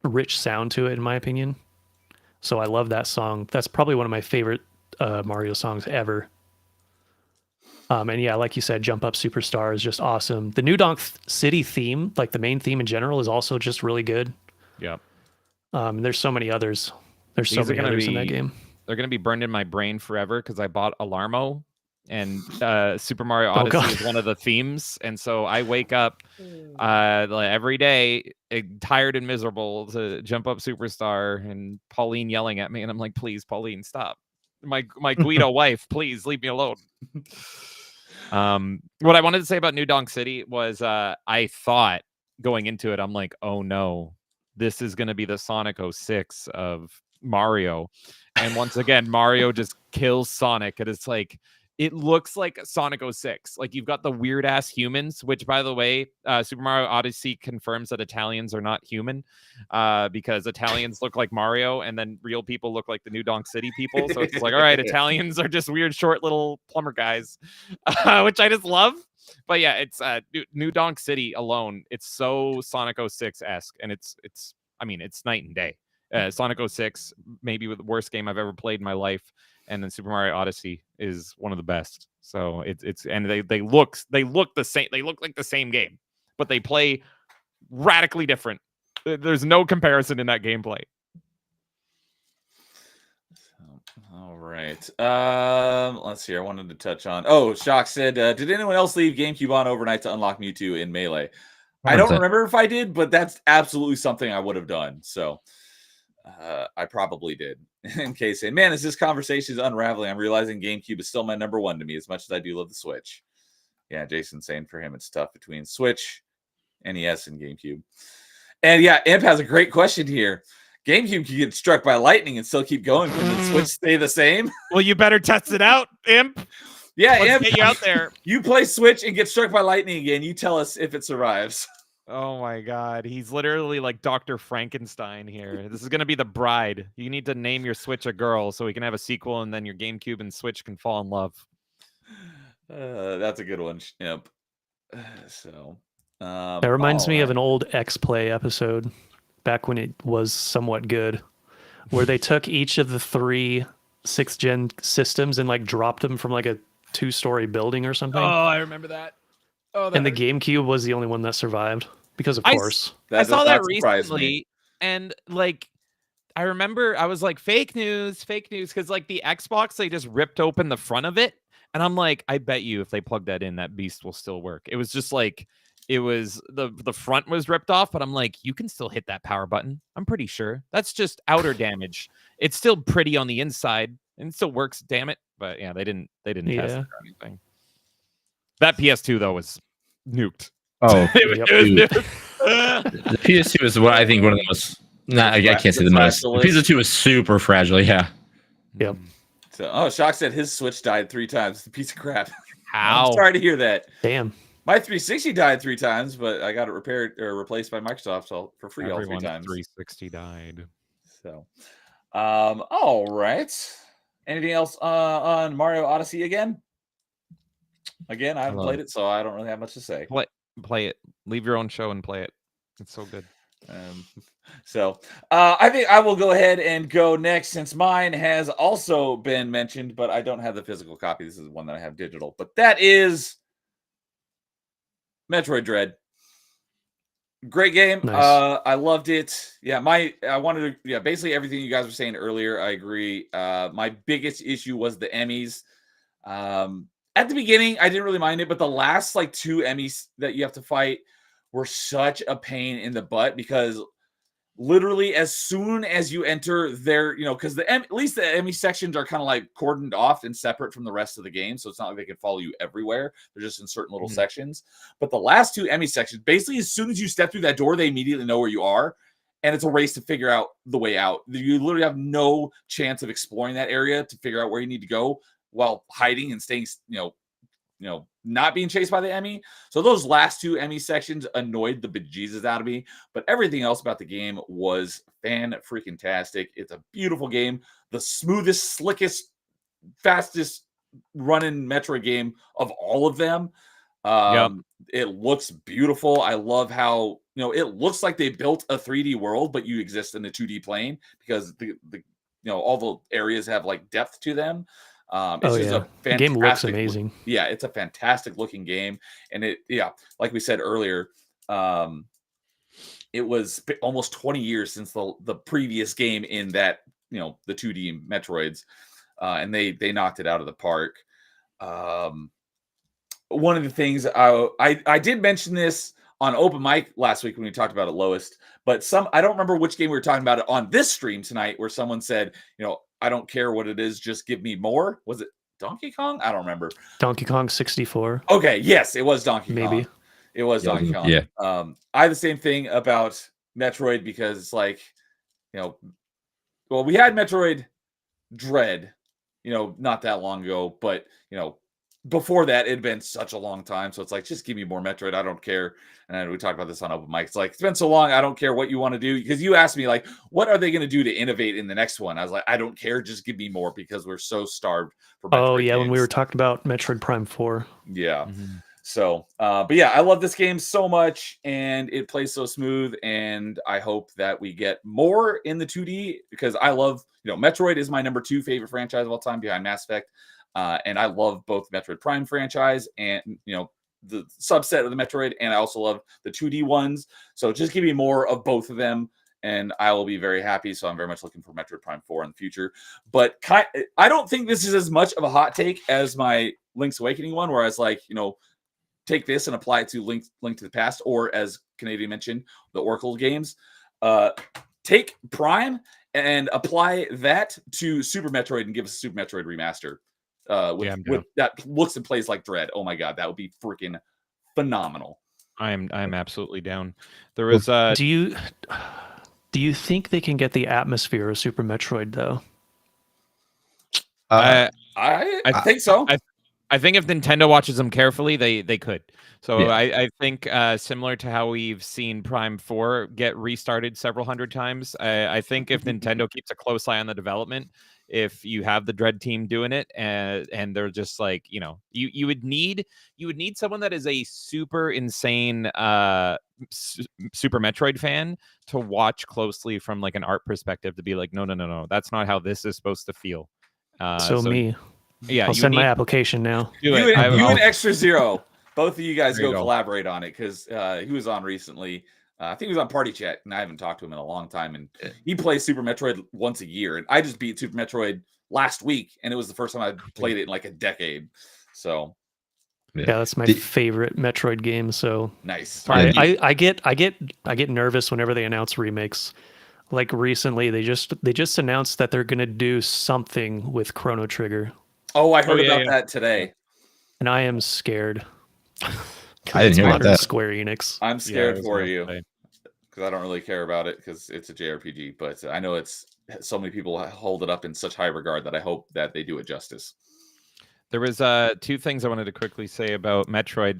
rich sound to it, in my opinion. So I love that song. That's probably one of my favorite Mario songs ever. And yeah, like you said, Jump Up Superstar is just awesome. The New Donk City theme, like the main theme in general, is also just really good. Yeah. And there's so many others. There's so many others in that game. They're going to be burned in my brain forever because I bought Alarmo, and Super Mario Odyssey is one of the themes. And so I wake up every day tired and miserable to Jump Up Superstar and Pauline yelling at me. And I'm like, please, Pauline, stop. My Guido wife, please leave me alone. What I wanted to say about New Donk City was I thought going into it, I'm like, oh no, this is going to be the Sonic 06 of Mario. And once again, Mario just kills Sonic. And it's like, it looks like Sonic 06. Like you've got the weird ass humans, which by the way, Super Mario Odyssey confirms that Italians are not human because Italians look like Mario and then real people look like the New Donk City people. So it's like, all right, Italians are just weird, short little plumber guys, which I just love. But yeah, it's New Donk City alone. It's so Sonic 06-esque, and it's night and day. Sonic 06, maybe the worst game I've ever played in my life. And then Super Mario Odyssey is one of the best. So it's and they look the same. They look like the same game, but they play radically different. There's no comparison in that gameplay. All right. Let's see. I wanted to touch on. Shock said, did anyone else leave GameCube on overnight to unlock Mewtwo in Melee? I don't remember if I did, but that's absolutely something I would have done. So I probably did. In case saying, man, as this conversation is unraveling, I'm realizing GameCube is still my number one to me, as much as I do love the Switch. Yeah, Jason's saying for him it's tough between Switch, NES, and GameCube. And yeah, Imp has a great question here. GameCube can get struck by lightning and still keep going. Can the Switch stay the same? Well, you better test it out, Imp. Yeah, Let's Imp, get you out there. You play Switch and get struck by lightning again. You tell us if it survives. Oh my God, he's literally like Dr. Frankenstein here. This is gonna be the bride. You need to name your Switch a girl so we can have a sequel, and then your GameCube and Switch can fall in love. That's a good one, Imp. So That reminds me of an old X-Play episode back when it was somewhat good, where they took each of the 3 6th-gen systems and like dropped them from like a 2-story building or something. I remember that. Oh, And the GameCube was the only one that survived because of course. I saw that recently, and like I remember I was like, fake news, because like the Xbox, they just ripped open the front of it, and I'm like, I bet you if they plug that in, that beast will still work. It was just like it was the front was ripped off, but I'm like, you can still hit that power button. I'm pretty sure that's just outer damage. It's still pretty on the inside and it still works. Damn it! But yeah, they didn't test it or anything. That PS2 though was nuked. Oh, it was nuked. The PS2 is what I think one of the most. I can't say the most. The PS2 is super fragile. Yeah. Yep. So, Shock said his Switch died 3 times. It's a piece of crap. How? I'm sorry to hear that. Damn. My 360 died 3 times, but I got it repaired or replaced by Microsoft for free all 3 times. 360 died. So, all right. Anything else on Mario Odyssey again? Again, I haven't played it, so I don't really have much to say. Play it. Leave your own show and play it. It's so good. So I think I will go ahead and go next since mine has also been mentioned, but I don't have the physical copy. This is one that I have digital, but that is Metroid Dread. Great game. Nice. I loved it. Yeah, basically everything you guys were saying earlier, I agree. My biggest issue was the Emmys. At the beginning, I didn't really mind it, but the last like 2 Emmys that you have to fight were such a pain in the butt because literally as soon as you enter there, because at least the Emmy sections are kind of like cordoned off and separate from the rest of the game. So it's not like they can follow you everywhere. They're just in certain little sections. But the last 2 Emmy sections, basically as soon as you step through that door, they immediately know where you are. And it's a race to figure out the way out. You literally have no chance of exploring that area to figure out where you need to go while hiding and staying, not being chased by the Emmy. So those last 2 Emmy sections annoyed the bejesus out of me, but everything else about the game was fan-freaking-tastic. It's a beautiful game, the smoothest, slickest, fastest running Metroid game of all of them. It looks beautiful. I love how, it looks like they built a 3D world, but you exist in a 2D plane because the all the areas have like depth to them. It's just a fantastic the game looks amazing. Yeah, it's a fantastic looking game. And like we said earlier, it was almost 20 years since the previous game in that, the 2D Metroids. And they knocked it out of the park. One of the things I did mention this on open mic last week when we talked about it lowest, but I don't remember which game we were talking about it on this stream tonight where someone said, I don't care what it is, just give me more. Was it Donkey Kong? I don't remember. Donkey Kong 64. Okay, yes, it was Donkey Kong. Maybe. It was Donkey Kong. Yeah. I have the same thing about Metroid because it's like, we had Metroid Dread, not that long ago, but, before that, it had been such a long time. So it's like, just give me more Metroid. I don't care. And we talked about this on open mic. It's like, it's been so long. I don't care what you want to do. Because you asked me, like, what are they going to do to innovate in the next one? I was like, I don't care. Just give me more because we're so starved for Metroid games. When we were talking about Metroid Prime 4. Yeah. So, but yeah, I love this game so much. And it plays so smooth. And I hope that we get more in the 2D because I love, Metroid is my number 2 favorite franchise of all time behind Mass Effect. And I love both Metroid Prime franchise and, the subset of the Metroid. And I also love the 2D ones. So just give me more of both of them and I will be very happy. So I'm very much looking for Metroid Prime 4 in the future. But I don't think this is as much of a hot take as my Link's Awakening one, where I was like, take this and apply it to Link to the Past, or as Canadian mentioned, the Oracle games. Take Prime and apply that to Super Metroid and give us a Super Metroid remaster. With that looks and plays like Dread. Oh my god, that would be freaking phenomenal. I'm absolutely down. There was Do you think they can get the atmosphere of Super Metroid though? I think so. I think if Nintendo watches them carefully, they could. So Yeah. I think similar to how we've seen Prime 4 get restarted several hundred times, I think if Nintendo keeps a close eye on the development, if you have the Dread team doing it and they're just like, you would need someone that is a super insane Super Metroid fan to watch closely from like an art perspective to be like, no, that's not how this is supposed to feel. So me. Yeah, I'll send my application now. do You it. and Extra Zero, both of you guys There you go go. collaborate on it because he was on recently. I think he was on Party Chat, and I haven't talked to him in a long time. And he plays Super Metroid once a year, and I just beat Super Metroid last week, and it was the first time I played it in like a decade. So Yeah, that's my favorite Metroid game. So nice. I get nervous whenever they announce remakes. Like recently, they just announced that they're gonna do something with Chrono Trigger, Oh, I heard yeah, about yeah. that today. and I am scared. I didn't hear about Modern that. Square Enix. I'm Yeah, I scared was for gonna you say. because I don't really care about it because it's a JRPG. But I know it's so many people hold it up in such high regard that I hope that they do it justice. There was two things I wanted to quickly say about Metroid,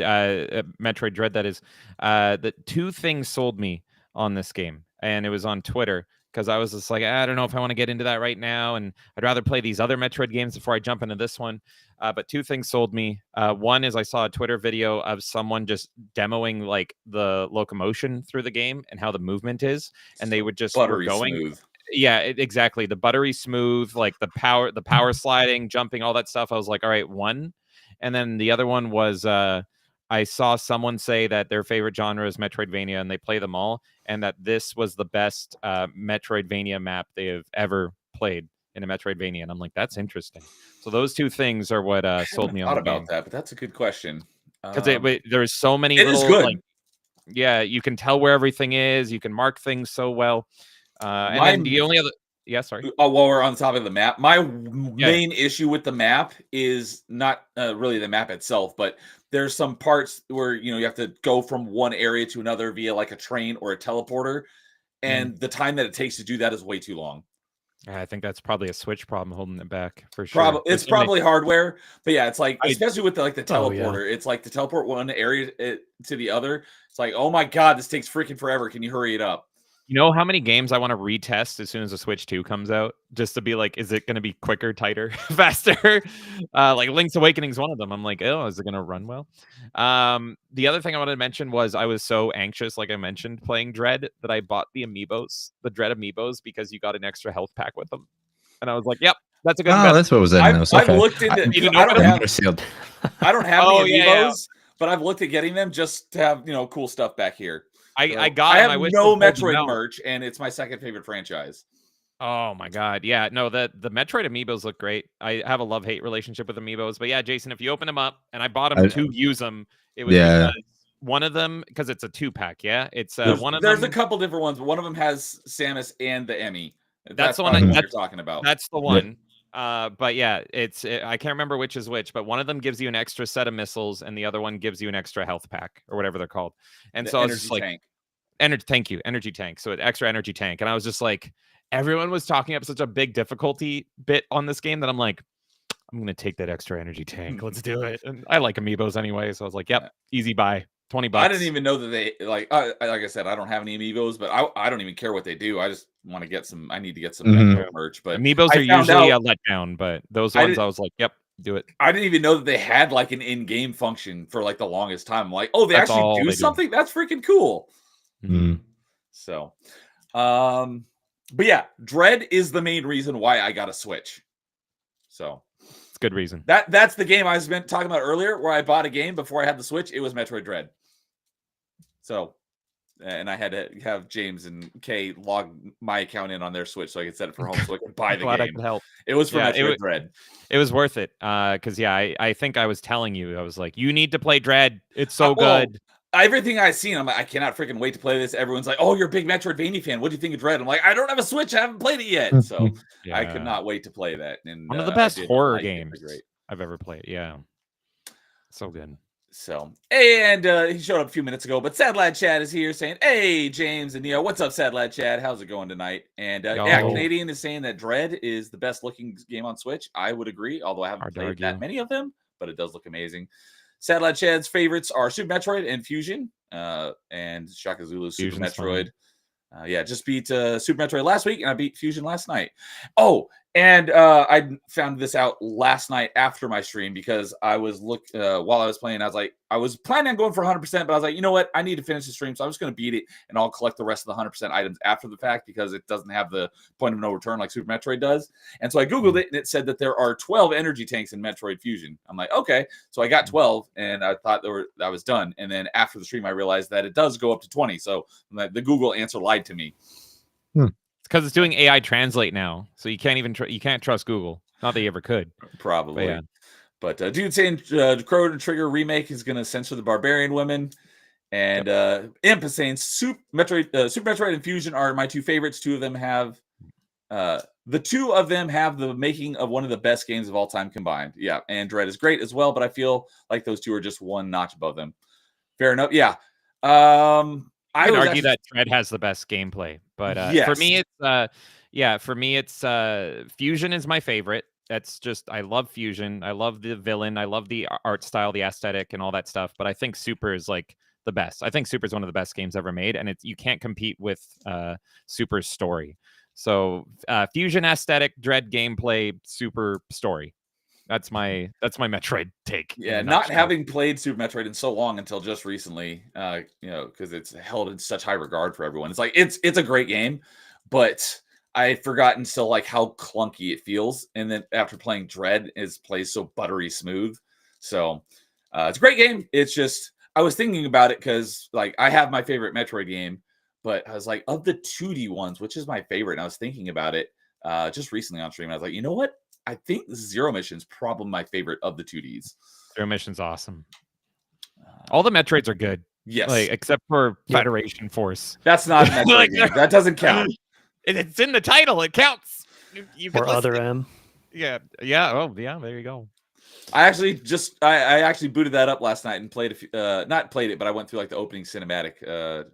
Metroid Dread. That is, the two things sold me on this game, and it was on Twitter because I was just like, I don't know if I want to get into that right now, and I'd rather play these other Metroid games before I jump into this one. But two things sold me. One is I saw a Twitter video of someone just demoing like the locomotion through the game and how the movement is, and they would just were Buttery going. smooth. Yeah, exactly. The buttery smooth, like the power sliding, jumping, all that stuff. I was like, all right, one. And then the other one was I saw someone say that their favorite genre is Metroidvania and they play them all, and that this was the best Metroidvania map they have ever played in a Metroidvania. And I'm like, that's interesting. So those two things are what sold me on the about game. that, but that's a good question. Because there's so many it little is good. like, yeah, you can tell where everything is, you can mark things so well. And then the only other, yeah, sorry. While we're on the topic of the map, my main issue with the map is not really the map itself, but there's some parts where you have to go from one area to another via like a train or a teleporter, and the time that it takes to do that is way too long. I think that's probably a Switch problem holding it back for sure. It's probably hardware, but yeah, it's like especially with the Oh, yeah. teleporter, it's like to teleport one area to the other. It's like, oh my god, this takes freaking forever. Can you hurry it up? You know how many games I want to retest as soon as the Switch 2 comes out, just to be like, is it going to be quicker, tighter, faster? Like Link's Awakening is one of them. I'm like, oh, is it going to run well? The other thing I wanted to mention was I was so anxious, like I mentioned, playing Dread, that I bought the Dread amiibos, because you got an extra health pack with them, and I was like, yep, that's a good. Oh, that's what was in those. I've Okay. looked into. You didn't I don't know have. Sealed. I don't have Oh, the yeah, amiibos, but I've looked at getting them just to have cool stuff back here. I got. I them. have wish no they pulled them Metroid out. merch, and it's my second favorite franchise. Oh my god, yeah, no, the Metroid amiibos look great. I have a love-hate relationship with amiibos, but yeah, Jason, if you open them up, and I bought them to use them, it was because one of them, because it's a 2-pack, yeah, it's one of them. There's a couple different ones, but one of them has Samus and the Emmy. That's the one you're talking about. That's the one. But yeah, I can't remember which is which, but one of them gives you an extra set of missiles, and the other one gives you an extra health pack or whatever they're called. And The so I was energy just like, tank. energy tank. So an extra energy tank, and I was just like, everyone was talking up such a big difficulty bit on this game that I'm like, I'm gonna take that extra energy tank. Let's do it. And I like amiibos anyway, so I was like, yep, easy buy. $20. I didn't even know that they like I said, I don't have any amiibos, but I don't even care what they do. I just want to get some. I need to get some Metroid merch. But amiibos are usually a letdown, but those ones I was like, yep, do it. I didn't even know that they had like an in-game function for like the longest time. I'm like, oh, they actually do something? That's freaking cool. So, but yeah, Dread is the main reason why I got a Switch. So it's a good reason. That's the game I was talking about earlier, where I bought a game before I had the Switch. It was Metroid Dread. So, and I had to have James and Kay log my account in on their Switch so I could set it for home so I could buy the Glad game. I could help. It was for Metroid Dread. It was worth it. Because I think I was telling you, I was like, you need to play Dread. It's so good. Everything I've seen, I'm like, I cannot freaking wait to play this. Everyone's like, oh, you're a big Metroidvania fan. What do you think of Dread? I'm like, I don't have a Switch. I haven't played it yet. So I could not wait to play that. And one of the best horror games I've ever played. Yeah. So good. So, and he showed up a few minutes ago, but Sad Lad Chad is here saying, hey, James and Neo, what's up, Sad Lad Chad? How's it going tonight? And yeah, Canadian is saying that Dread is the best looking game on Switch. I would agree, although I haven't played that many of them. but it does look amazing. Satellite Chad's favorites are Super Metroid and Fusion, and Shaka Zulu's Super Fusion's Metroid. Just beat Super Metroid last week, and I beat Fusion last night. Oh, and I found this out last night after my stream because I was while I was playing. I was planning on going for 100%, but I was like, you know what? I need to finish the stream, so I'm just going to beat it, and I'll collect the rest of the 100% items after the fact because it doesn't have the point of no return like Super Metroid does. And so I googled it, and it said that there are 12 energy tanks in Metroid Fusion. I'm like, okay, so I got 12, and I thought I was done. And then after the stream, I realized that it does go up to 20. So the Google answer lied to me. Because it's doing AI translate now, so you can't even you can't trust Google. Not that you ever could. Probably. But dude saying Chrono Trigger remake is going to censor the barbarian women. And Imp is saying Super Metroid and Fusion are my two favorites. The two of them have the making of one of the best games of all time combined. Yeah, and Dread is great as well, but I feel like those two are just one notch above them. Fair enough. Yeah. I would argue that Dread has the best gameplay, but for me, it's Fusion is my favorite. That's just I love Fusion. I love the villain. I love the art style, the aesthetic, and all that stuff. But I think Super is like the best. I think Super is one of the best games ever made, and you can't compete with Super's story. So Fusion aesthetic, Dread gameplay, Super story. That's my Metroid take. Yeah, not having played Super Metroid in so long until just recently, because it's held in such high regard for everyone. It's like it's a great game, but I'd forgotten still like how clunky it feels. And then after playing Dread, it plays so buttery smooth. So it's a great game. It's just I was thinking about it because like I have my favorite Metroid game, but I was like of the 2D ones, which is my favorite. And I was thinking about it just recently on stream. I was like, you know what? I think Zero Mission's probably my favorite of the 2Ds. Zero Mission's awesome. All the Metroids are good. Yes. Like, except for Federation Force. That's not a Metroid game. That doesn't count. It's in the title. It counts. You or Other M. Yeah. Yeah. Oh, yeah. There you go. I actually I actually booted that up last night and played not played it, but I went through like the opening cinematic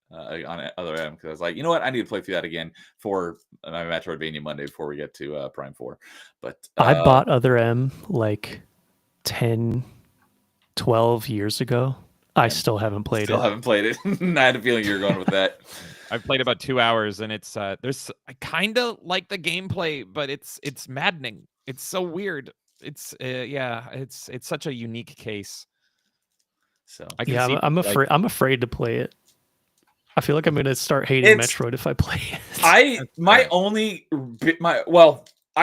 on Other M because I was like, you know what, I need to play through that again for my Metroidvania Monday before we get to Prime 4. But I bought Other M like 10, 12 years ago. I still haven't played it. Still haven't played it. I had a feeling you were going with that. I've played about 2 hours, and it's I kind of like the gameplay, but it's maddening. It's so weird. It's it's such a unique case. So I'm afraid to play it. I feel like I'm going to start hating Metroid if I play it. I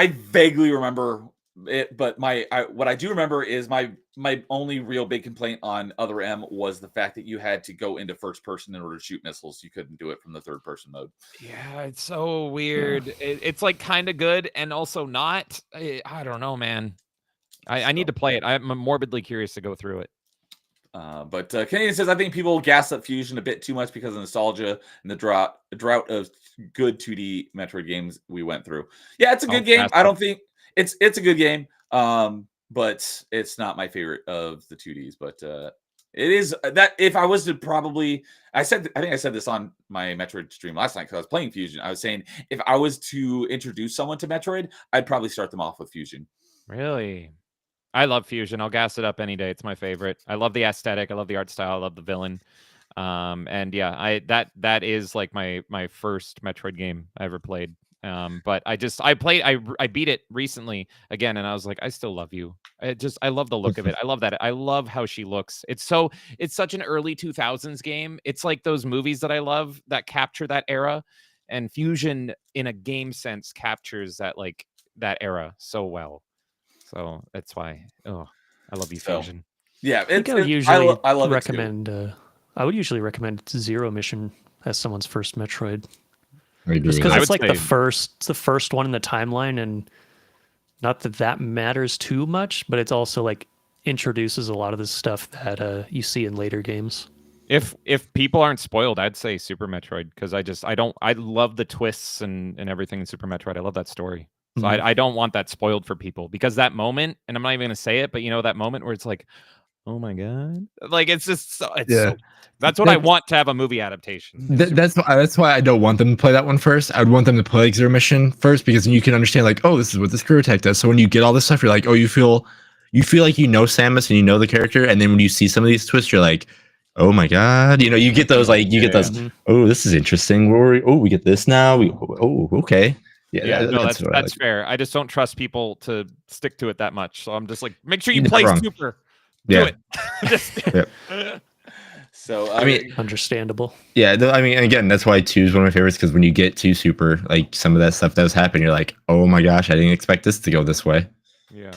vaguely remember it, but what I do remember is my only real big complaint on Other M was the fact that you had to go into first person in order to shoot missiles. You couldn't do it from the third person mode. Yeah, it's so weird. Yeah. It's like kind of good and also not. I don't know, man. I need to play it. I'm morbidly curious to go through it. But Canadian says, I think people gas up Fusion a bit too much because of nostalgia and the drought of good 2D Metroid games we went through. Yeah, it's a good game. I don't think it's a good game, but it's not my favorite of the 2Ds. But it is that if I was to I think I said this on my Metroid stream last night because I was playing Fusion. I was saying if I was to introduce someone to Metroid, I'd probably start them off with Fusion. Really? I love Fusion. I'll gas it up any day. It's my favorite. I love the aesthetic. I love the art style. I love the villain. And yeah, that is like my first Metroid game I ever played. But I beat it recently again, and I was like, I still love you. I love the look of it. I love that. I love how she looks. It's such an early 2000s game. It's like those movies that I love that capture that era, and Fusion in a game sense captures that era so well. So that's why, I love you, Fusion. Yeah, I would usually recommend. I would usually recommend Zero Mission as someone's first Metroid, just because it's like the first one in the timeline, and not that matters too much, but it's also like introduces a lot of the stuff that you see in later games. If people aren't spoiled, I'd say Super Metroid because I love the twists and everything in Super Metroid. I love that story. So I don't want that spoiled for people because that moment, and I'm not even going to say it, but that moment where it's like, oh my God. Like, it's just, that's what I want to have a movie adaptation. That's why I don't want them to play that one first. I would want them to play Zero Mission first because then you can understand like, oh, this is what this crew attack does. So when you get all this stuff, you're like, oh, you feel you feel like you know Samus and you know the character, and then when you see some of these twists, you're like, oh my god, you know, you get those like you get those. Mhm. Oh, this is interesting. We get this now. Oh, okay. Yeah, no, that's what I like. fair. I just don't trust people to stick to it that much. So I'm just like, make sure you You're not play wrong. Super. Do Yeah. it. Just- Yep. So I mean, Understandable. yeah. I mean, again, that's why 2 is one of my favorites because when you get to Super, like some of that stuff does happen. You're like, oh my gosh, I didn't expect this to go this way. yeah.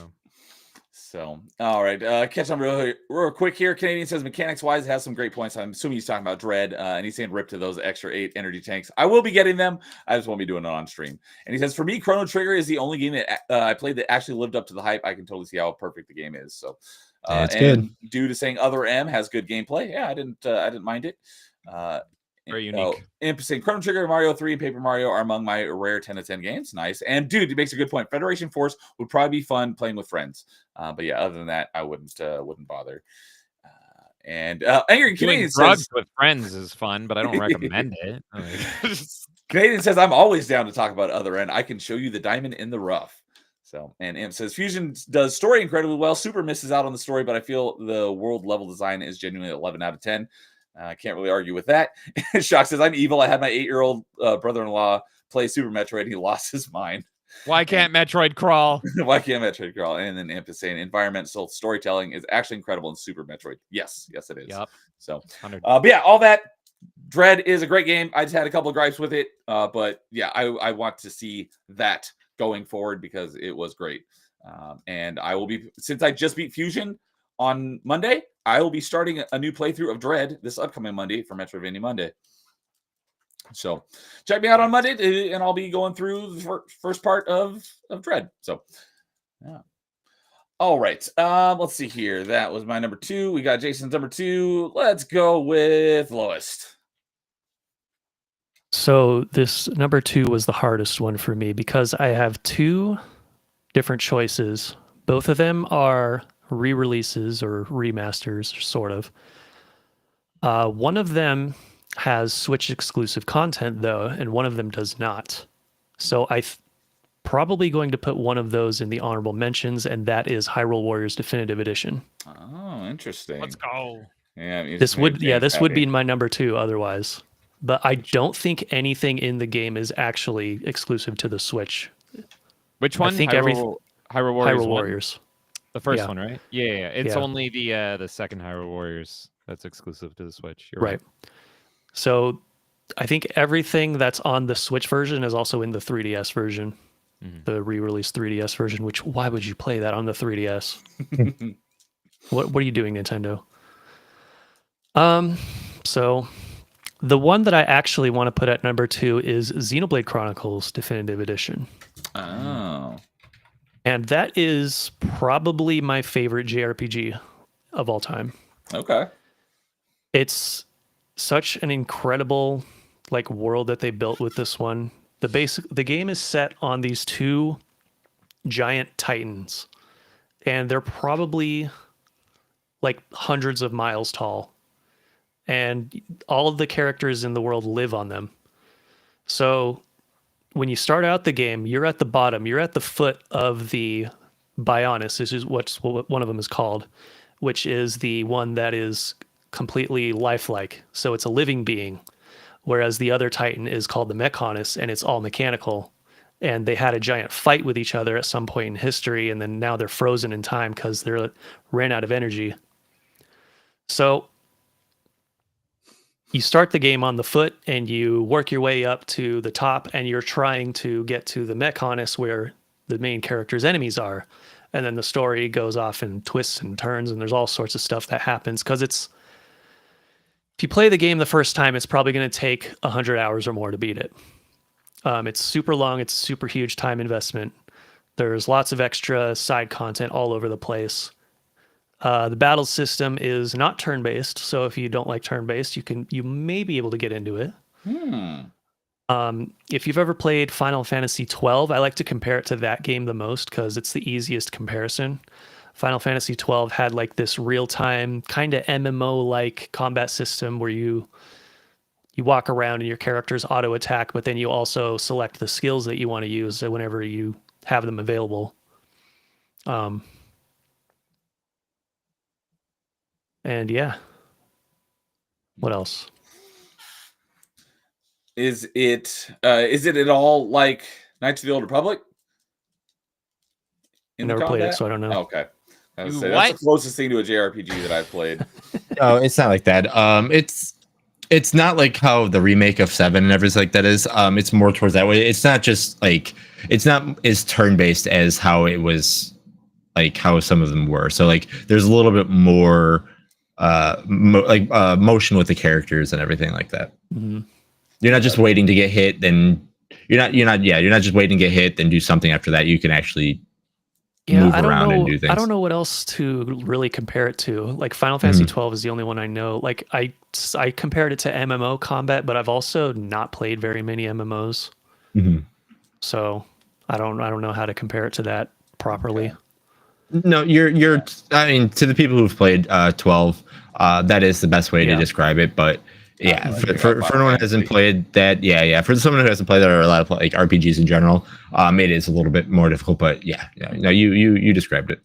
So, all right. Catch on real quick here. Canadian says mechanics wise has some great points. I'm assuming he's talking about Dread, and he's saying rip to those extra 8 energy tanks. I will be getting them. I just won't be doing it on stream. And he says for me, Chrono Trigger is the only game that I played that actually lived up to the hype. I can totally see how perfect the game is. So, Yeah, it's and due to saying Other M has good gameplay, yeah, I didn't mind it. Very unique. Imp saying Chrono Trigger, Mario 3, and Paper Mario are among my rare 10 of 10 games. Nice. And dude, it makes a good point. Federation Force would probably be fun playing with friends. But yeah, other than that, I wouldn't bother. Angry Doing Canadian drugs says, with friends is fun, but I don't recommend it. Canadian says, I'm always down to talk about Other End. I can show you the diamond in the rough. So, and Imp says, Fusion does story incredibly well. Super misses out on the story, but I feel the world level design is genuinely 11 out of 10. I can't really argue with that. Shock says, I'm evil. I had my 8-year-old brother-in-law play Super Metroid. And he lost his mind. Why can't Metroid crawl? Why can't Metroid crawl? And then Imp is saying environmental storytelling is actually incredible in Super Metroid. Yes, it is. Yep. So, 100. but yeah, all that. Dread is a great game. I just had a couple of gripes with it. But yeah, I want to see that going forward because it was great. And I will be, since I just beat Fusion on Monday, I will be starting a new playthrough of Dread this upcoming Monday for Metroidvania Monday. So check me out on Monday, and I'll be going through the first part of Dread. So, yeah. All right. Let's see here. That was my number 2. We got Jason's number 2. Let's go with lowest. So this number 2 was the hardest one for me because I have 2 different choices. Both of them are re-releases or remasters, sort of. One of them has Switch exclusive content though, and one of them does not. So I'm probably going to put one of those in the honorable mentions, and that is Hyrule Warriors Definitive Edition. Oh, interesting. Let's go. Yeah, This would be my number 2 otherwise. But I don't think anything in the game is actually exclusive to the Switch. Which one? I think Hyrule Warriors. Hyrule Warriors. The first Yeah. one, right? Yeah. It's Yeah. only the second Hyrule Warriors that's exclusive to the Switch. You're Right. So I think everything that's on the Switch version is also in the 3DS version, the re-released 3DS version. Which why would you play that on the 3DS? What are you doing, Nintendo? So the one that I actually want to put at number 2 is Xenoblade Chronicles Definitive Edition. Oh. And that is probably my favorite JRPG of all time. Okay. It's such an incredible world that they built with this one. The game is set on these 2 giant titans, and they're probably hundreds of miles tall. And all of the characters in the world live on them. So when you start out the game, you're at the bottom. You're at the foot of the Bionis. This is what one of them is called, which is the one that is completely lifelike. So it's a living being, whereas the other Titan is called the Mechonis, and it's all mechanical. And they had a giant fight with each other at some point in history, and then now they're frozen in time because they ran out of energy. So you start the game on the foot and you work your way up to the top, and you're trying to get to the Mechonis where the main character's enemies are. And then the story goes off and twists and turns, and there's all sorts of stuff that happens because if you play the game the first time, it's probably going to take 100 hours or more to beat it. It's super long. It's super huge time investment. There's lots of extra side content all over the place. The battle system is not turn-based, so if you don't like turn-based, you may be able to get into it. If you've ever played Final Fantasy XII, I like to compare it to that game the most because it's the easiest comparison. Final Fantasy XII had this real-time kind of MMO-like combat system where you walk around and your characters auto-attack, but then you also select the skills that you want to use whenever you have them available. And yeah. What else? Is it at all like Knights of the Old Republic? I never played it, so I don't know. Oh, okay. I was You gonna say, that's what? the closest thing to a JRPG that I've played. No, it's not like that. It's not like how the remake of 7 and everything like that is. It's more towards that way. It's not just like it's not as turn-based as how it was, like how some of them were. So like there's a little bit more motion with the characters and everything like that. Mm-hmm. You're not just waiting to get hit, then you're not just waiting to get hit, then do something after that. You can actually move around and do things. I don't know what else to really compare it to. Like Final Fantasy 12 is the only one I know. Like I compared it to MMO combat, but I've also not played very many MMOs. Mm-hmm. So I don't know how to compare it to that properly. No, you're I mean, to the people who've played 12, that is the best way to describe it, but yeah, for anyone who hasn't played that, for someone who hasn't played that or a lot of like RPGs in general, it is a little bit more difficult. But no, you described it.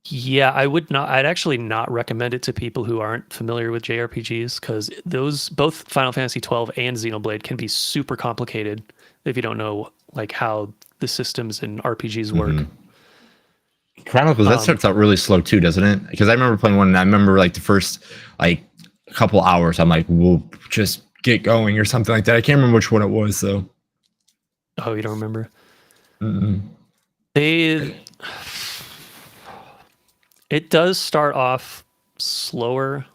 Yeah, I'd actually not recommend it to people who aren't familiar with JRPGs, because both Final Fantasy 12 and Xenoblade can be super complicated if you don't know like how the systems in RPGs work. Mm-hmm. Chronicles, that starts out really slow too, doesn't it? Because I remember playing one and I remember like the first like a couple hours, I'm like, we'll just get going or something like that. I can't remember which one it was though. Oh, you don't remember? Mm-mm. It does start off slower.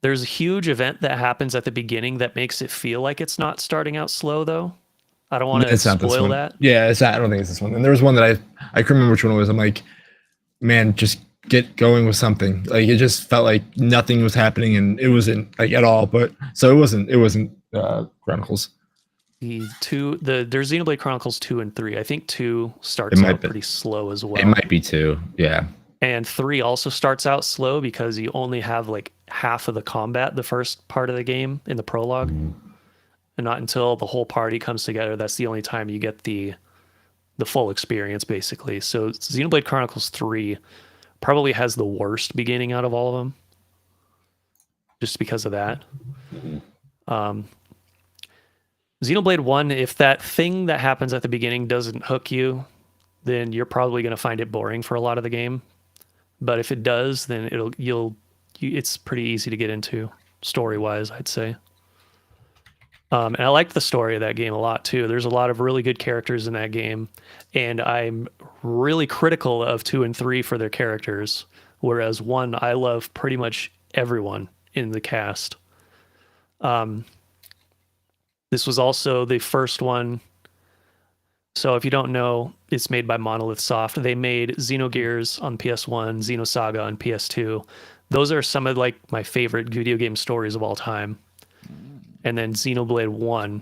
There's a huge event that happens at the beginning that makes it feel like it's not starting out slow though. I don't want to spoil that. Yeah, it's not, I don't think it's this one. And there was one that I couldn't remember which one it was. I'm like, man, just get going with something. Like it just felt like nothing was happening and it wasn't like at all. But so it wasn't Chronicles. There's Xenoblade Chronicles 2 and 3. I think 2 starts out pretty slow as well. It might be 2, yeah. And 3 also starts out slow because you only have like half of the combat the first part of the game in the prologue. And not until the whole party comes together, that's the only time you get the full experience, basically. So Xenoblade Chronicles 3 probably has the worst beginning out of all of them, just because of that. Xenoblade 1, if that thing that happens at the beginning doesn't hook you, then you're probably going to find it boring for a lot of the game. But if it does, then it's pretty easy to get into story-wise, I'd say. And I liked the story of that game a lot too. There's a lot of really good characters in that game, and I'm really critical of 2 and 3 for their characters, whereas 1, I love pretty much everyone in the cast. This was also the first one. So if you don't know, it's made by Monolith Soft. They made Xenogears on PS1, Xenosaga on PS2. Those are some of like my favorite video game stories of all time. And then Xenoblade 1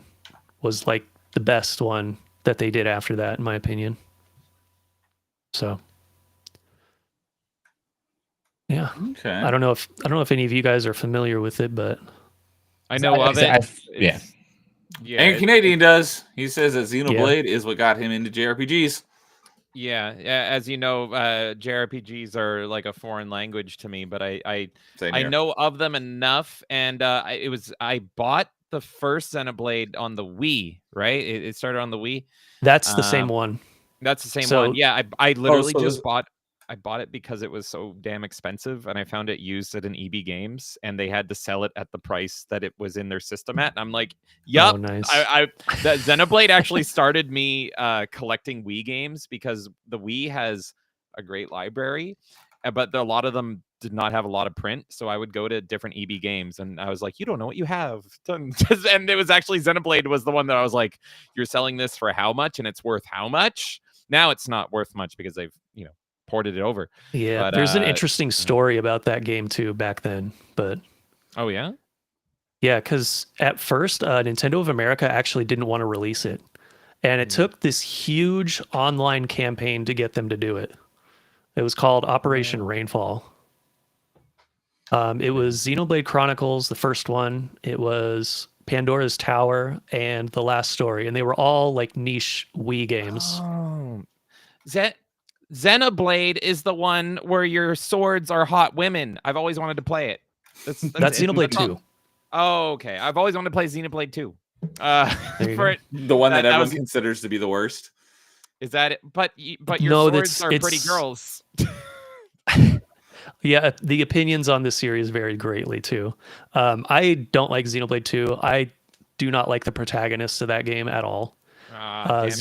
was like the best one that they did after that, in my opinion. So, yeah. Okay. I don't know if any of you guys are familiar with it, but I know of it. Yeah. Yeah, And Canadian does. He says that Xenoblade is what got him into JRPGs. Yeah, as you know, JRPGs are like a foreign language to me, but I know of them enough, and I bought the first Xenoblade on the Wii, right? It started on the Wii. That's the same one. That's the same one. Yeah, I literally I bought it because it was so damn expensive, and I found it used at an EB Games, and they had to sell it at the price that it was in their system at. And I'm like, yup. Oh, nice. That Xenoblade actually started me collecting Wii games, because the Wii has a great library, but a lot of them did not have a lot of print. So I would go to different EB Games, and I was like, you don't know what you have. And it was actually Xenoblade was the one that I was like, you're selling this for how much, and it's worth how much? Now it's not worth much because they've ported it over. Yeah, but there's an interesting story about that game too back then. But oh yeah, because at first Nintendo of America actually didn't want to release it, and it took this huge online campaign to get them to do it. It was called Operation Rainfall. It was Xenoblade Chronicles, the first one. It was Pandora's Tower and The Last Story, and they were all like niche Wii games. Oh, Xenoblade is the one where your swords are hot women. I've always wanted to play it. That's it. Xenoblade That's all. 2. Oh, okay. I've always wanted to play Xenoblade 2. There you For go. it, The one that That everyone was- considers to be the worst. is that it? But your No, swords are pretty it's- girls. Yeah, the opinions on this series varied greatly too. I don't like Xenoblade 2. I do not like the protagonists of that game at all. Damn it.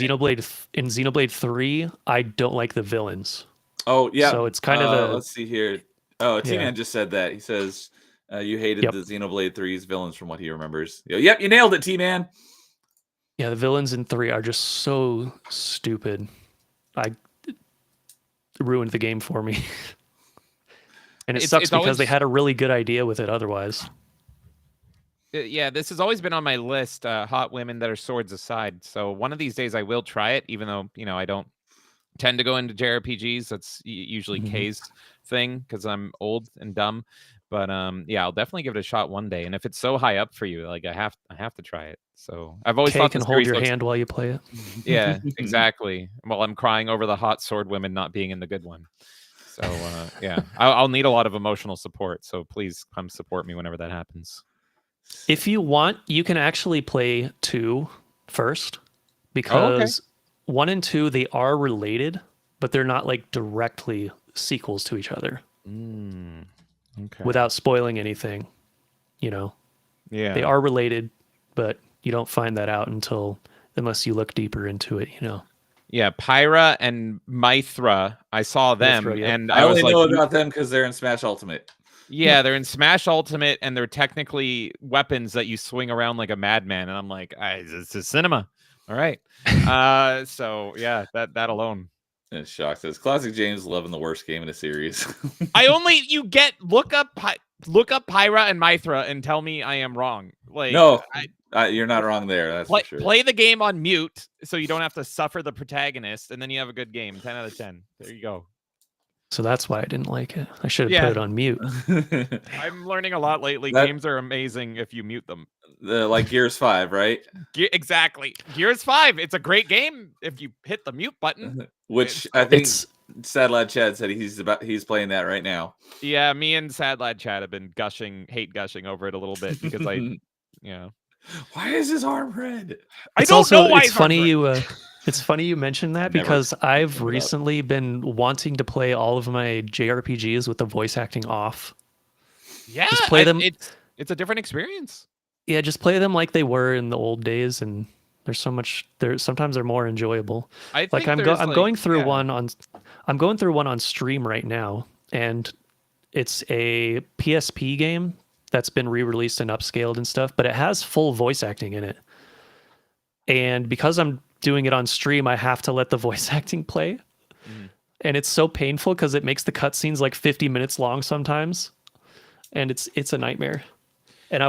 In Xenoblade 3, I don't like the villains. Oh yeah. So it's kind of a let's see here. Oh, T-Man Yeah. just said that. He says you hated Yep. the Xenoblade 3's villains from what he remembers. Yep, you nailed it, T-Man. yeah, the villains in 3 are just so stupid. It ruined the game for me. And it It's- sucks it's because they always- had a really good idea with it otherwise. Yeah, this has always been on my list. Hot women that are swords aside. So one of these days I will try it, even though I don't tend to go into JRPGs. That's usually Mhm. Kay's thing because I'm old and dumb. But yeah, I'll definitely give it a shot one day. And if it's so high up for you, like I have to try it. So I've always Kay thought can the hold series your looks- hand while you play it. Yeah, exactly. While I'm crying over the hot sword women not being in the good one. So yeah, I'll need a lot of emotional support. So please come support me whenever that happens. If you want, you can actually play 2 first because 1 and 2 they are related, but they're not like directly sequels to each other. Okay. Without spoiling anything, yeah, they are related, but you don't find that out unless you look deeper into it. Yeah, Pyra and Mythra. I saw them, Mythra, yeah. and I I was only like, know about them because they're in Smash Ultimate. yeah, they're in Smash Ultimate, and they're technically weapons that you swing around like a madman. And I'm like, this is cinema. All right. So yeah, that alone. It shocks us. Classic James loving the worst game in the series. Look up Pyra and Mythra and tell me I am wrong. Like, No, you're not wrong there. That's for sure. play the game on mute so you don't have to suffer the protagonist, and then you have a good game. 10 out of 10. There you go. So that's why I didn't like it. I should have Yeah. put it on mute. I'm learning a lot lately. That- Games are amazing if you mute them. Like Gears 5, right? Exactly. Gears 5. It's a great game if you hit the mute button. Which I think It's Sad Lad Chad said he's playing that right now. Yeah, me and Sad Lad Chad have been hate gushing over it a little bit because Why is his arm red? I it's don't also know why it's funny you mentioned that Never because I've bring it up. recently been wanting to play all of my JRPGs with the voice acting off. Yeah, Just play them- It's a different experience. Yeah, just play them like they were in the old days, and sometimes they're more enjoyable. I Like think I'm there's, going through yeah. one on stream right now, and it's a PSP game that's been re-released and upscaled and stuff, but it has full voice acting in it. And because I'm doing it on stream, I have to let the voice acting play. Mhm. And it's so painful because it makes the cutscenes like 50 minutes long sometimes. And it's a nightmare. And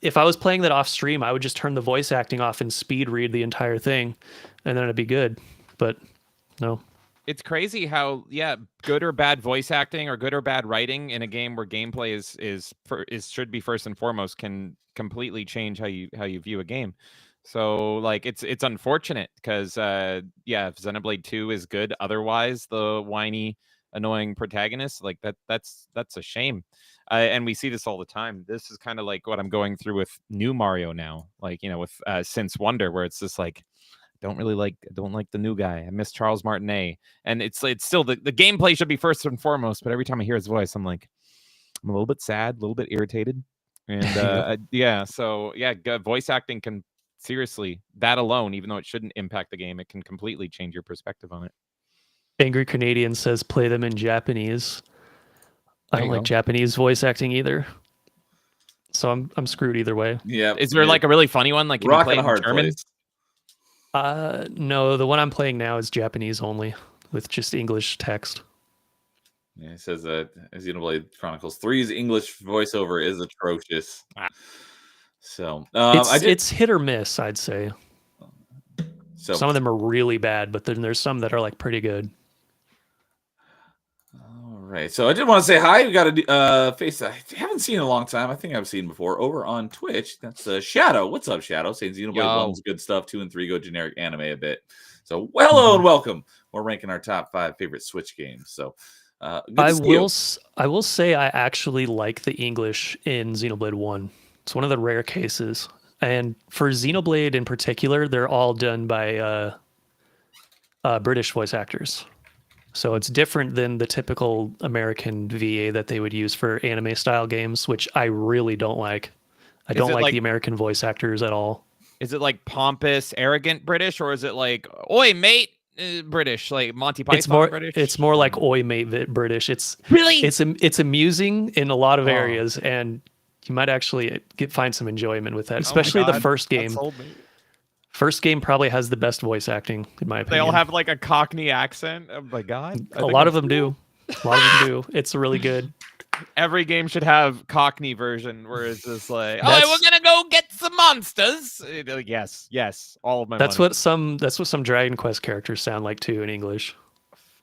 if I was playing that off stream, I would just turn the voice acting off and speed read the entire thing, and then it'd be good. But no. It's crazy how good or bad voice acting or good or bad writing in a game where gameplay should be first and foremost can completely change how you view a game. So like it's unfortunate because Xenoblade 2 is good otherwise, the whiny annoying protagonist, like that's a shame. And we see this all the time. This is kind of like what I'm going through with new Mario now, like with Since Wonder, where it's just like I don't like the new guy. I miss Charles Martinet, and it's still the gameplay should be first and foremost. But every time I hear his voice, I'm a little bit sad, a little bit irritated, and voice acting can seriously, that alone, even though it shouldn't impact the game, it can completely change your perspective on it. Angry Canadian says play them in Japanese. I There don't you like go. Japanese voice acting either. So I'm screwed either way. Yeah. Is there like a really funny one? Like, can you rock play in it a in hard German? place? No, the one I'm playing now is Japanese only with just English text. Yeah, it says that Xenoblade Chronicles 3's English voiceover is atrocious. Ah. So It's hit or miss, I'd say. so Some of them are really bad, but then there's some that are like pretty good. all right. So I did want to say hi. We got a face I haven't seen in a long time. I think I've seen before over on Twitch. That's Shadow. What's up, Shadow? Saying Xenoblade Yo. 1's good stuff. 2 and 3 go generic anime a bit. So hello and welcome. We're ranking our top 5 favorite Switch games. So good to see you. I will say I actually like the English in Xenoblade 1. It's one of the rare cases. And for Xenoblade in particular, they're all done by British voice actors. So it's different than the typical American VA that they would use for anime style games, which I really don't like. I don't like the American voice actors at all. Is it like pompous, arrogant British, or is it like, oi, mate, British, like Monty Python British? It's more like oi, mate, British. It's really, it's amusing in a lot of areas, and you might actually find some enjoyment with that, especially the first game. First game probably has the best voice acting, in my opinion. They all have like a Cockney accent. Oh my god! A lot of them do. A lot of them do. It's really good. Every game should have Cockney version where it's just like, oh, we're gonna go get some monsters. Yes, all of my. That's what some Dragon Quest characters sound like too in English.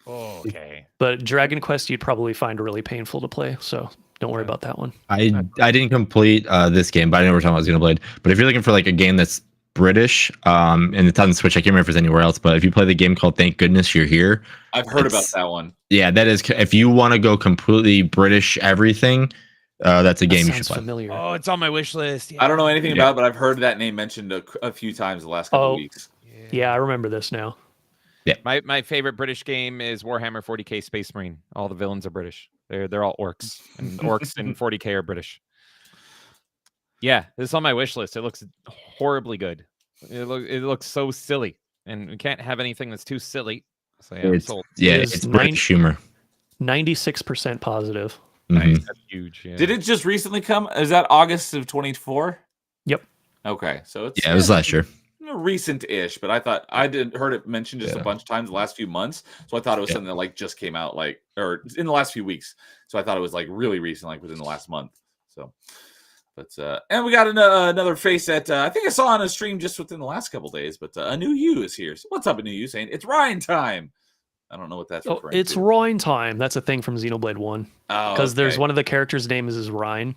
Oh, okay. But Dragon Quest you'd probably find really painful to play, so don't worry about that one. I didn't complete this game, but I know we're talking about Xenoblade. But if you're looking for like a game that's British, and it's on the Switch, I can't remember if it's anywhere else, but if you play the game called Thank Goodness You're Here, I've heard about that one. Yeah, that is. If you want to go completely British everything, that's a game you should play. Familiar. Oh, it's on my wish list. Yeah. I don't know anything about it, but I've heard that name mentioned a few times the last couple of weeks. Yeah, I remember this now. Yeah, my favorite British game is Warhammer 40k Space Marine. All the villains are British. They're all orcs, and orcs in 40k are British. Yeah, this is on my wish list. It looks horribly good. It looks so silly, and we can't have anything that's too silly. So yeah, I'm sold. Yeah, it's British humor. 96% positive. Mm-hmm. Nice, that's huge. Yeah. Did it just recently come? Is that August of 24? Yep. Okay, so it's it was last year. Recent-ish, but I thought I did heard it mentioned just a bunch of times the last few months, so I thought it was something that like just came out or in the last few weeks. So I thought it was like really recent, like within the last month. So, but and we got another face that I think I saw on a stream just within the last couple days. But a new you is here. So what's up, a new you saying it's Ryan time? I don't know what that's referring it's to. Rhine time. That's a thing from Xenoblade 1. Because there's one of the characters' name is Rhine.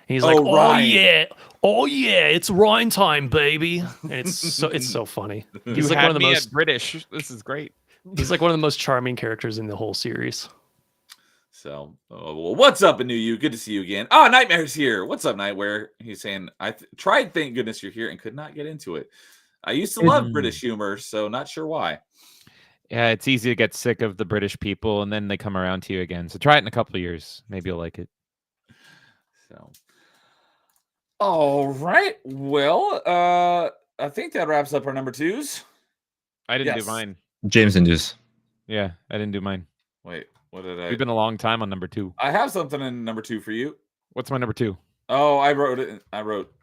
And he's like, Ryan. oh yeah, it's Rhine time, baby. And it's so funny. He's like one of the most British. This is great. He's like one of the most charming characters in the whole series. So, well, what's up, a new you? Good to see you again. Oh, Nightmare's here. What's up, Nightmare? He's saying, I tried Thank Goodness You're Here and could not get into it. I used to love British humor, so not sure why. Yeah, it's easy to get sick of the British people, and then they come around to you again. So try it in a couple of years. Maybe you'll like it. So, all right. Well, I think that wraps up our number 2s. I didn't do mine. James Indus. Yeah, I didn't do mine. Wait, what did I? We've been a long time on number 2. I have something in number 2 for you. What's my number 2? Oh, I wrote it. I wrote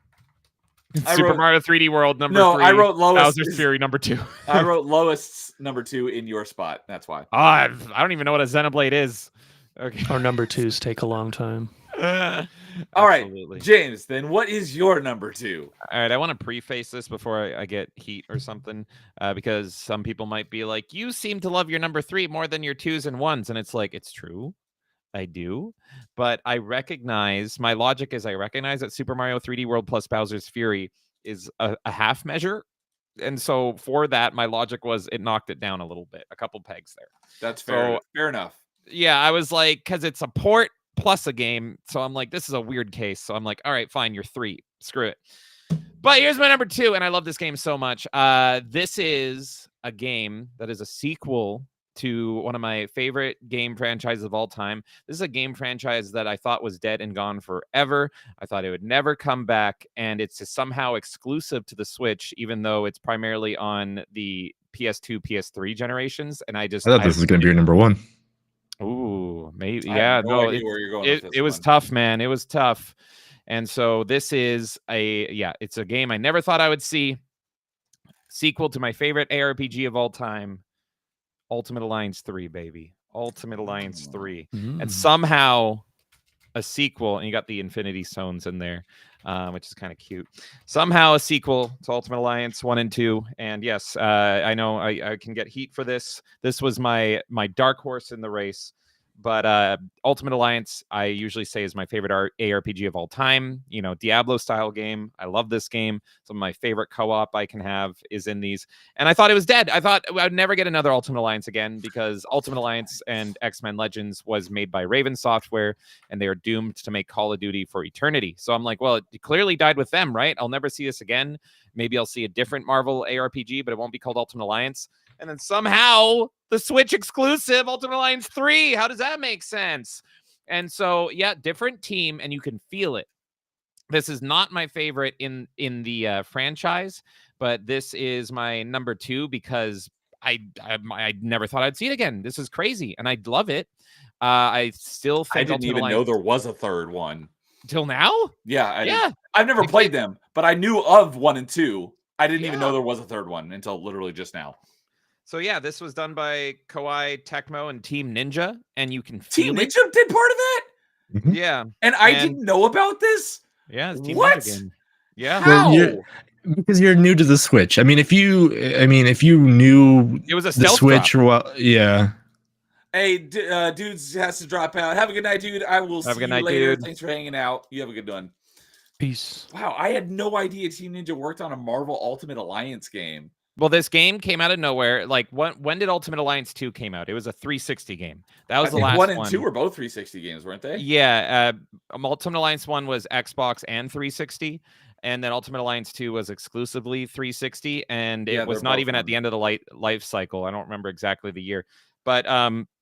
Super Mario 3D World number 3. No, I wrote lowest. Bowser's Fury number 2. I wrote lowest number 2 in your spot. That's why. I don't even know what a Xenoblade is. Okay. Our number 2s take a long time. All right, James, then what is your number 2? All right, I want to preface this before I get heat or something, because some people might be like, you seem to love your number 3 more than your 2s and 1s. And it's like, it's true. I do. But I recognize, my logic is I recognize that Super Mario 3D World plus Bowser's Fury is a half measure. And so for that, my logic was it knocked it down a little bit, a couple pegs there. That's fair. Fair enough. Yeah, I was like, because it's a port plus a game. So I'm like, this is a weird case. So I'm like, all right, fine, you're 3. Screw it. But here's my number 2, and I love this game so much. This is a game that is a sequel to one of my favorite game franchises of all time. This is a game franchise that I thought was dead and gone forever. I thought it would never come back, and it's somehow exclusive to the Switch, even though it's primarily on the PS2, PS3 generations. And I thought this was going to be your number 1. Ooh, maybe. Yeah, no, it was tough, man. It was tough. And so this is it's a game I never thought I would see. Sequel to my favorite ARPG of all time, Ultimate Alliance 3, baby. Ultimate Alliance 3. And somehow a sequel, and you got the Infinity Stones in there, which is kind of cute. Somehow a sequel to Ultimate Alliance 1 and 2. And yes, I know I can get heat for this. This was my dark horse in the race. But Ultimate Alliance, I usually say, is my favorite ARPG of all time. You know, Diablo style game. I love this game. Some of my favorite co-op I can have is in these. And I thought it was dead. I thought I'd never get another Ultimate Alliance again because Ultimate Alliance and X-Men Legends was made by Raven Software, and they are doomed to make Call of Duty for eternity. So I'm like, well, it clearly died with them, right? I'll never see this again. Maybe I'll see a different Marvel ARPG, but it won't be called Ultimate Alliance. And then somehow the Switch exclusive Ultimate Alliance 3. How does that make sense? And so, yeah, different team, and you can feel it. This is not my favorite in the franchise, but this is my number 2 because I never thought I'd see it again. This is crazy, and I love it. I still think I didn't Ultimate even Alliance, know there was a third one. till now. Yeah, I've never played them, but I knew of 1 and 2. I didn't even know there was a third one until literally just now. So yeah, this was done by Koei Tecmo and Team Ninja, and you can feel Team it. Ninja did part of that? Yeah, And I didn't know about this? yeah, it's Team What? Ninja game. Yeah, How? Because you're new to the Switch. I mean, if you knew it was a the stealth Switch, drop. well, yeah. Hey, dudes has to drop out. Have a good night, dude. I will see you later. Thanks for hanging out. You have a good one. Peace. Wow, I had no idea Team Ninja worked on a Marvel Ultimate Alliance game. Well, this game came out of nowhere. Like, when did Ultimate Alliance 2 came out? It was a 360 game. That was the last one. 1 and 2 were both 360 games, weren't they? Yeah, Ultimate Alliance 1 was Xbox and 360, and then Ultimate Alliance 2 was exclusively 360, and it was not even at the end of the life cycle. I don't remember exactly the year, but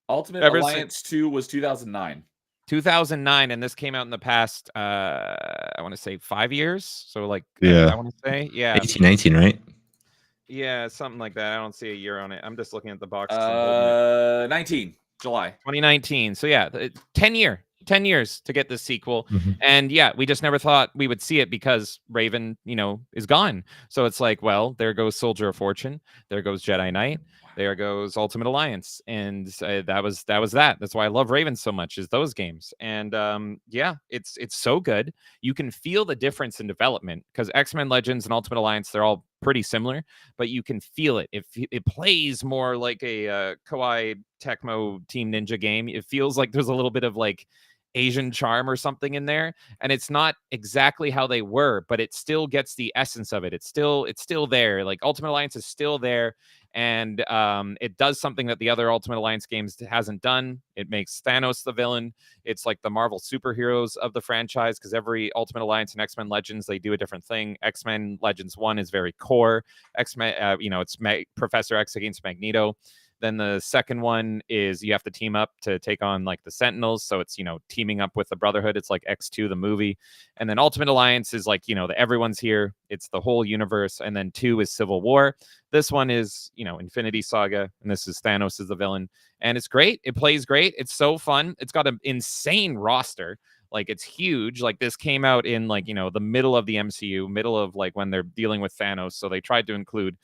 Ultimate Alliance 2 was 2009. 2009, and this came out in the past, I want to say 5 years. So like, Yeah, I want to say, yeah, 1819, right? Yeah, something like that. I don't see a year on it. I'm just looking at the box. 19 July 2019. So yeah, 10 years to get this sequel. And yeah, we just never thought we would see it because Raven, is gone. So it's like, well, there goes Soldier of Fortune, there goes Jedi Knight, there goes Ultimate Alliance, and that was that. That's why I love Raven so much, is those games. And yeah, it's so good. You can feel the difference in development because X-Men Legends and Ultimate Alliance, they're all pretty similar, but you can feel it. It plays more like a Koei Tecmo Team Ninja game. It feels like there's a little bit of like Asian charm or something in there, and it's not exactly how they were, but it still gets the essence of it. It's still there. Like Ultimate Alliance is still there, and it does something that the other Ultimate Alliance games hasn't done. It makes Thanos the villain. It's like the Marvel superheroes of the franchise, because every Ultimate Alliance and X-Men Legends, they do a different thing. X-Men Legends 1 is very core. X-Men, it's Professor X against Magneto. Then the second one is you have to team up to take on like the Sentinels. So it's, teaming up with the Brotherhood. It's like X2, the movie. And then Ultimate Alliance is like, everyone's here. It's the whole universe. And then 2 is Civil War. This one is, Infinity Saga. And this is Thanos as the villain. And it's great. It plays great. It's so fun. It's got an insane roster. Like, it's huge. Like, this came out in like, the middle of the MCU, middle of like when they're dealing with Thanos. So they tried to include,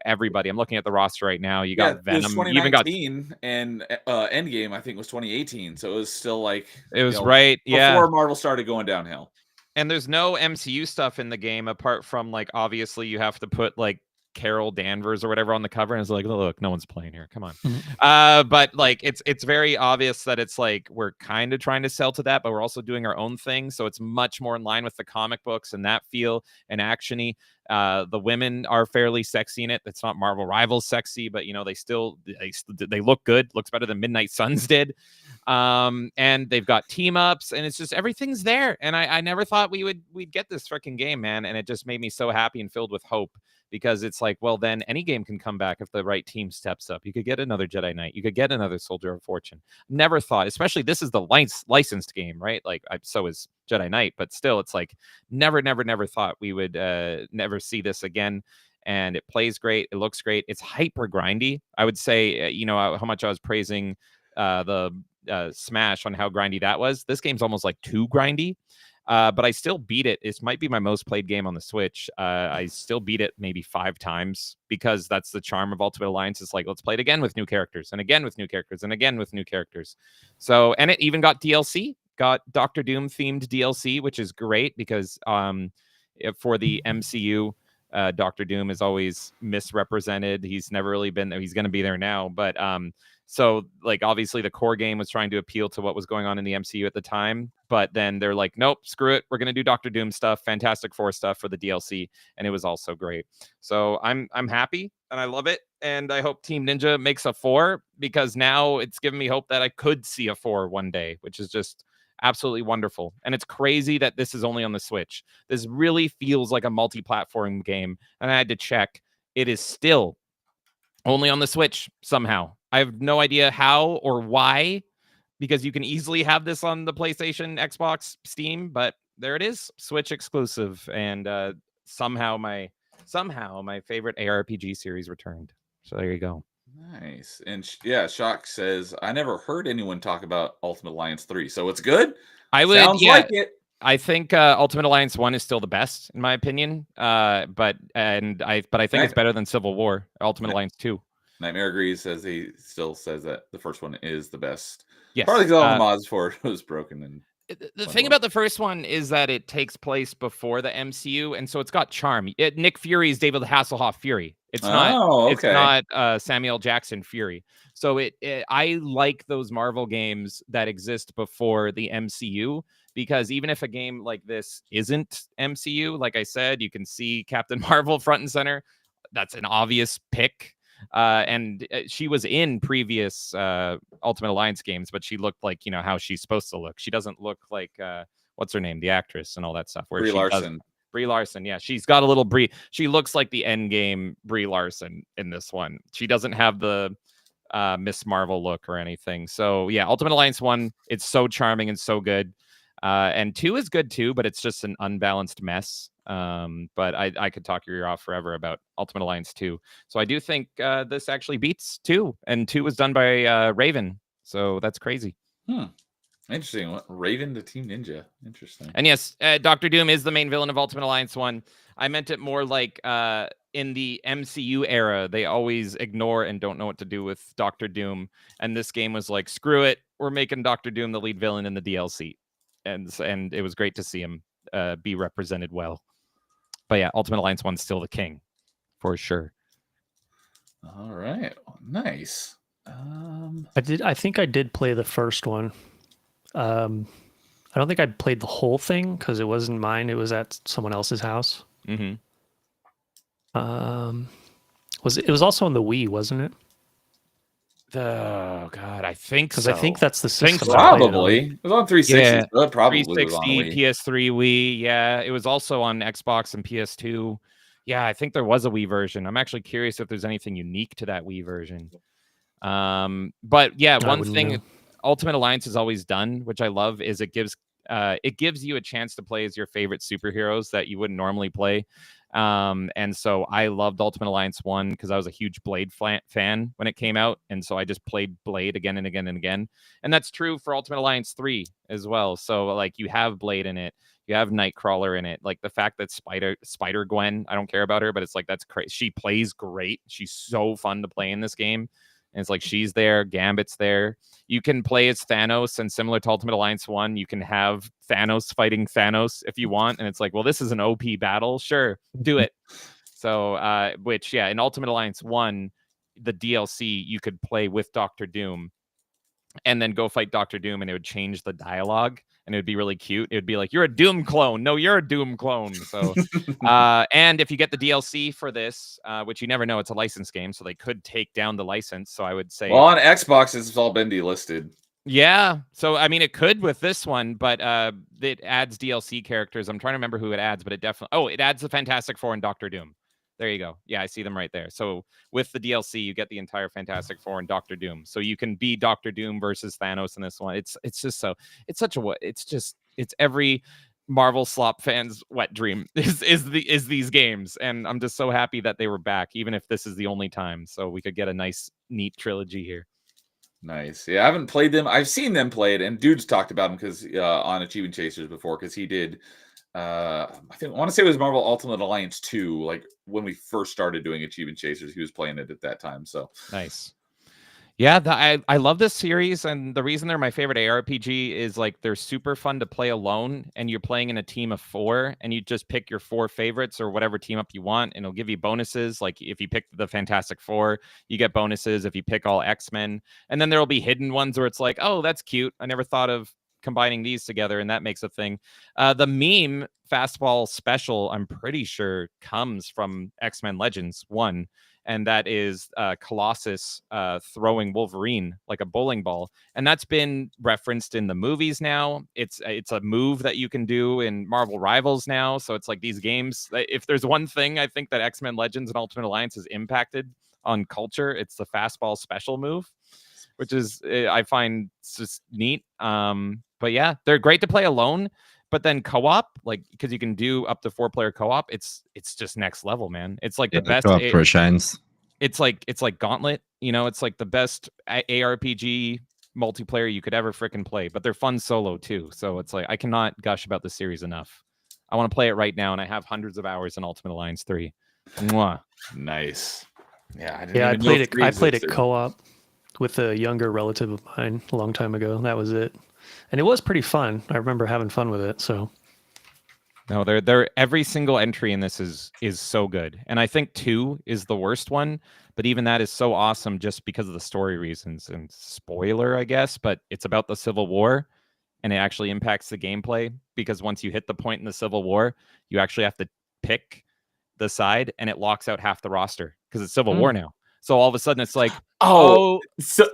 everybody. I'm looking at the roster right now. You got Venom. 2019 and Endgame, I think, was 2018. So it was still like it was right. Yeah. Before Marvel started going downhill. And there's no MCU stuff in the game apart from like, obviously you have to put like Carol Danvers or whatever on the cover, and it's like, look, no one's playing here. Come on. But like, it's very obvious that it's like we're kind of trying to sell to that, but we're also doing our own thing. So it's much more in line with the comic books and that feel and actiony. The women are fairly sexy in it. It's not Marvel Rivals sexy, but they look good. Looks better than Midnight Suns did. And they've got team ups, and it's just everything's there. And I never thought we'd get this freaking game, man. And it just made me so happy and filled with hope. Because it's like, well, then any game can come back if the right team steps up. You could get another Jedi Knight. You could get another Soldier of Fortune. Never thought, especially this is the licensed game, right? Like, so is Jedi Knight, but still, it's like never thought we would never see this again. And it plays great. It looks great. It's hyper grindy. I would say, how much I was praising the Smash on how grindy that was. This game's almost like too grindy. But I still beat it. It might be my most played game on the Switch. I still beat it maybe 5 times because that's the charm of Ultimate Alliance. It's like, let's play it again with new characters and again with new characters and again with new characters. So, and it even got DLC, got Doctor Doom themed DLC, which is great because for the MCU, Doctor Doom is always misrepresented. He's never really been there. He's going to be there now, but so like obviously the core game was trying to appeal to what was going on in the MCU at the time, but then they're like, nope, screw it. We're going to do Doctor Doom stuff, Fantastic Four stuff for the DLC, and it was also great. So I'm happy and I love it, and I hope Team Ninja makes a 4 because now it's given me hope that I could see a 4 one day, which is just absolutely wonderful. And it's crazy that this is only on the Switch. This really feels like a multi-platform game, and I had to check. It is still only on the Switch somehow. I have no idea how or why, because you can easily have this on the PlayStation, Xbox, Steam, but there it is, Switch exclusive. And somehow my favorite ARPG series returned. So there you go. Nice. And yeah, Shock says, I never heard anyone talk about Ultimate Alliance 3, so it's good. I would, Sounds like it. I think Ultimate Alliance 1 is still the best in my opinion. But I think it's better than Civil War. Ultimate Alliance 2. Nightmare agrees, says he still says that the first one is the best. Yes. Probably because all the mods for it was broken. And the thing about the first one is that it takes place before the MCU, and so it's got charm. Nick Fury is David Hasselhoff Fury. It's not. It's not Samuel Jackson Fury. So I like those Marvel games that exist before the MCU, because even if a game like this isn't MCU, like I said, you can see Captain Marvel front and center. That's an obvious pick. And she was in previous Ultimate Alliance games, but she looked like, how she's supposed to look. She doesn't look like what's her name, the actress and all that stuff. Brie Larson. Brie Larson, yeah, she's got a little Brie. She looks like the Endgame Brie Larson in this one. She doesn't have the Miss Marvel look or anything. So yeah, Ultimate Alliance 1, it's so charming and so good. And 2 is good too, but it's just an unbalanced mess. But I could talk your ear off forever about Ultimate Alliance 2. So I do think this actually beats 2, and 2 was done by Raven. So that's crazy. Interesting. Raven to Team Ninja. Interesting. And yes, Doctor Doom is the main villain of Ultimate Alliance 1. I meant it more like in the MCU era, they always ignore and don't know what to do with Doctor Doom. And this game was like, screw it. We're making Doctor Doom the lead villain in the DLC. And it was great to see him be represented well. But yeah, Ultimate Alliance 1's still the king, for sure. All right. Nice. I think I did play the first one. I don't think I played the whole thing because it wasn't mine. It was at someone else's house. Mm-hmm. It was also on the Wii, wasn't it? Oh God, I think so. Because I think that's the system. Probably. It was on 360. Yeah. So that probably 360, was on Wii. PS3, Wii. Yeah, it was also on Xbox and PS2. Yeah, I think there was a Wii version. I'm actually curious if there's anything unique to that Wii version. But yeah, one thing Ultimate Alliance has always done, which I love, is it gives you a chance to play as your favorite superheroes that you wouldn't normally play. And so I loved Ultimate Alliance 1 because I was a huge Blade fan when it came out. And so I just played Blade again and again and again. And that's true for Ultimate Alliance 3 as well. So like you have Blade in it, you have Nightcrawler in it. Like the fact that Spider Gwen, I don't care about her, but it's like, that's crazy. She plays great. She's so fun to play in this game. And it's like she's there, Gambit's there. You can play as Thanos, and similar to Ultimate Alliance 1, you can have Thanos fighting Thanos if you want. And it's like, well, this is an OP battle. Sure, do it. So, which, yeah, in Ultimate Alliance 1, the DLC, you could play with Doctor Doom and then go fight Doctor Doom, and it would change the dialogue. And it would be really cute. It would be like, you're a Doom clone. No, you're a Doom clone. So, and if you get the DLC for this, which you never know, it's a licensed game, so they could take down the license. So I would say, well, on Xbox, it's all been delisted. Yeah. So I mean, it could with this one, but it adds DLC characters. I'm trying to remember who it adds, but it definitely. Oh, it adds the Fantastic Four and Doctor Doom. There you go. Yeah, I see them right there. So with the DLC, you get the entire Fantastic Four and Doctor Doom. So you can be Doctor Doom versus Thanos in this one. It's just so it's such a it's every Marvel slop fan's wet dream is these games, and I'm just so happy that they were back, even if this is the only time. So we could get a nice, neat trilogy here. Nice. Yeah, I haven't played them. I've seen them play it, and Dude's talked about them because on Achievement Chasers before, because he did. I want to say it was Marvel Ultimate Alliance 2, like when we first started doing Achievement Chasers, he was playing it at that time. So nice. Yeah, I love this series, and the reason they're my favorite ARPG is like they're super fun to play alone, and you're playing in a team of 4, and you just pick your 4 favorites or whatever team up you want, and it'll give you bonuses. Like if you pick the Fantastic Four, you get bonuses. If you pick all X-Men, and then there will be hidden ones where it's like, oh, that's cute. I never thought of combining these together, and that makes a thing. The meme fastball special, I'm pretty sure, comes from X-Men Legends 1. And that is Colossus throwing Wolverine like a bowling ball, and that's been referenced in the movies now. It's a move that you can do in Marvel Rivals now. So it's like these games. If there's one thing I think that X-Men Legends and Ultimate Alliance has impacted on culture, it's the fastball special move, which is I find just neat. But yeah, they're great to play alone. But then co-op, like because you can do up to 4-player co-op, it's just next level, man. It's like the best. Co-op for shines. It's like Gauntlet, you know. It's like the best ARPG multiplayer you could ever freaking play. But they're fun solo too. So it's like I cannot gush about this series enough. I want to play it right now, and I have hundreds of hours in Ultimate Alliance 3. Mwah. Nice. Yeah, I played it. I played it co-op with a younger relative of mine a long time ago. That was it. And it was pretty fun. I remember having fun with it. So no, they're every single entry in this is so good. And I think 2 is the worst one, but even that is so awesome just because of the story reasons. And spoiler, I guess, but it's about the Civil War, and it actually impacts the gameplay because once you hit the point in the Civil War, you actually have to pick the side, and it locks out half the roster because it's Civil War now. So all of a sudden it's like, so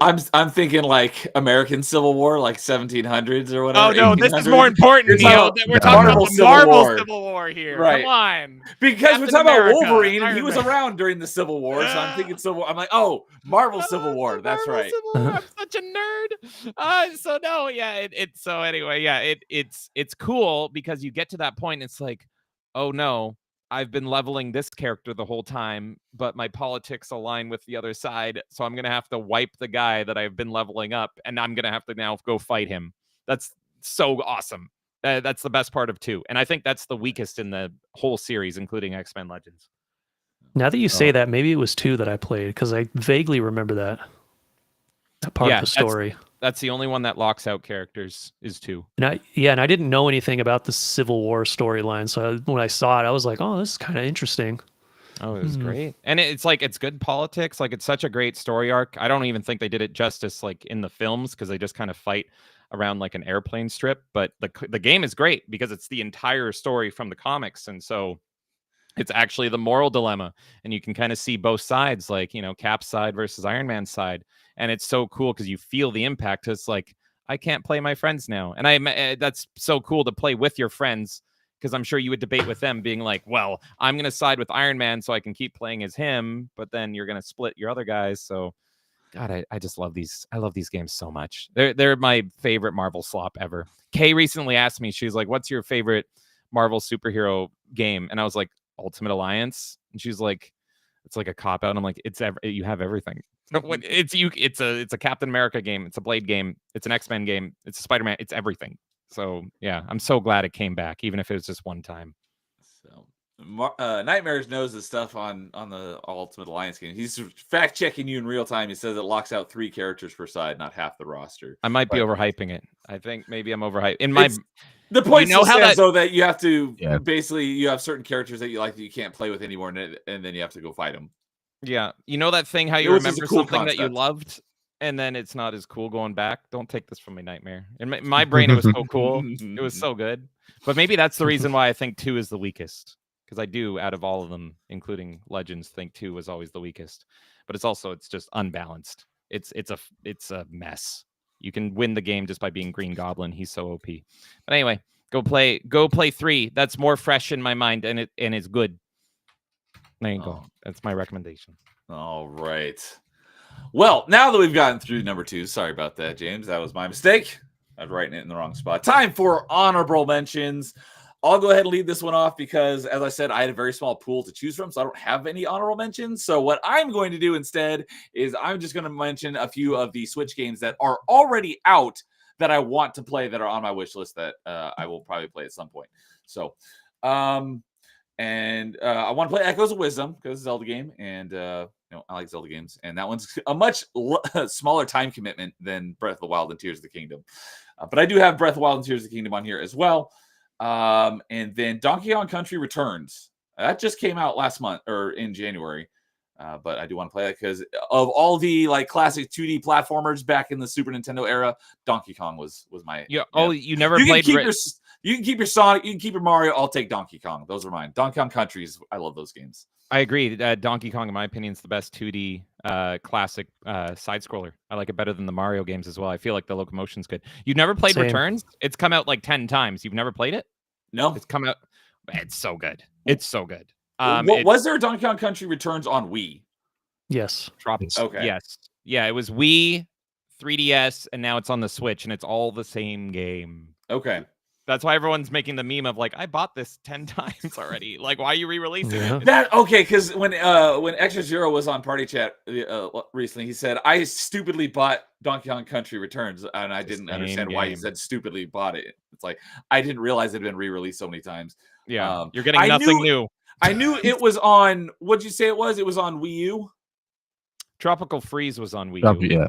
I'm thinking like American Civil War, like 1700s or whatever. Oh no, this is more important, Neil. We're talking about the Marvel Civil War here. Right. Come on. Because we're talking about Wolverine, and he was around during the Civil War, so I'm thinking Civil War. I'm like, oh, Marvel Civil War. That's right. I'm such a nerd. So no, yeah, so anyway, yeah, it's cool because you get to that point, and it's like, oh no, I've been leveling this character the whole time, but my politics align with the other side. So I'm going to have to wipe the guy that I've been leveling up, and I'm going to have to now go fight him. That's so awesome. That's the best part of 2. And I think that's the weakest in the whole series, including X-Men Legends. Now that you say that, maybe it was 2 that I played because I vaguely remember that part of the story. That's the only one that locks out characters is 2. And I didn't know anything about the Civil War storyline, so when I saw it, I was like, "Oh, this is kind of interesting." Oh, it was great, and it's like it's good politics. Like it's such a great story arc. I don't even think they did it justice, like in the films, because they just kind of fight around like an airplane strip. But the game is great because it's the entire story from the comics, and so it's actually the moral dilemma, and you can kind of see both sides, like Cap's side versus Iron Man's side. And it's so cool because you feel the impact. It's like, I can't play my friends now. And that's so cool to play with your friends, because I'm sure you would debate with them being like, well, I'm going to side with Iron Man so I can keep playing as him, but then you're going to split your other guys. So God, I just love these. I love these games so much. They're my favorite Marvel slop ever. Kay recently asked me, she's like, what's your favorite Marvel superhero game? And I was like, Ultimate Alliance. And she's like, it's like a cop out. I'm like, you have everything. It's a Captain America game. It's a Blade game. It's an X-Men game. It's a Spider-Man. It's everything. So yeah, I'm so glad it came back, even if it was just one time. So Nightmares knows his stuff on the Ultimate Alliance game. He's fact checking you in real time. He says it locks out 3 characters per side, not half the roster. I might be overhyping it. I think maybe I'm overhyping. The point stands though that you have to basically you have certain characters that you like that you can't play with anymore, and then you have to go fight them. Yeah, you know that thing how you remember something that you loved, and then it's not as cool going back. Don't take this from me, Nightmare. In my brain, it was so cool. It was so good. But maybe that's the reason why I think 2 is the weakest, because I do, out of all of them, including Legends, think 2 was always the weakest. But it's just unbalanced. It's a mess. You can win the game just by being Green Goblin. He's so OP. But anyway, go play 3. That's more fresh in my mind, and it's good. There you go. That's my recommendation. All right. Well, now that we've gotten through number 2, sorry about that, James. That was my mistake. I was writing it in the wrong spot. Time for honorable mentions. I'll go ahead and lead this one off because, as I said, I had a very small pool to choose from, so I don't have any honorable mentions. So what I'm going to do instead is I'm just going to mention a few of the Switch games that are already out that I want to play that are on my wish list that I will probably play at some point. So, And I want to play Echoes of Wisdom because it's a Zelda game, and I like Zelda games, and that one's a much smaller time commitment than Breath of the Wild and Tears of the Kingdom. But I do have Breath of the Wild and Tears of the Kingdom on here as well. And then Donkey Kong Country Returns. That just came out last month or in January. But I do want to play it because of all the like classic 2D platformers back in the Super Nintendo era, Donkey Kong was my. Yeah. Oh, you never You can played. keep your Sonic, you can keep your Mario. I'll take Donkey Kong. Those are mine. Donkey Kong Countries. I love those games. I agree. Donkey Kong, in my opinion, is the best 2D classic side scroller. I like it better than the Mario games as well. I feel like the locomotion's good. You've never played Same. Returns? It's come out like 10 times. You've never played it? No. It's come out. It's so good. It's so good. Was there a Donkey Kong Country Returns on Wii? Yes. Okay. Yes. Yeah, it was Wii, 3DS, and now it's on the Switch, and it's all the same game. Okay. That's why everyone's making the meme of like, I bought this 10 times already. Like, why are you re-releasing it? Because when Extra Zero was on Party Chat recently, he said I stupidly bought Donkey Kong Country Returns, and I didn't understand why he said stupidly bought it. It's like I didn't realize it had been re-released so many times. Yeah, you're getting nothing new. I knew it was on. What'd you say it was? It was on Wii U. Tropical Freeze was on Wii U. Yeah.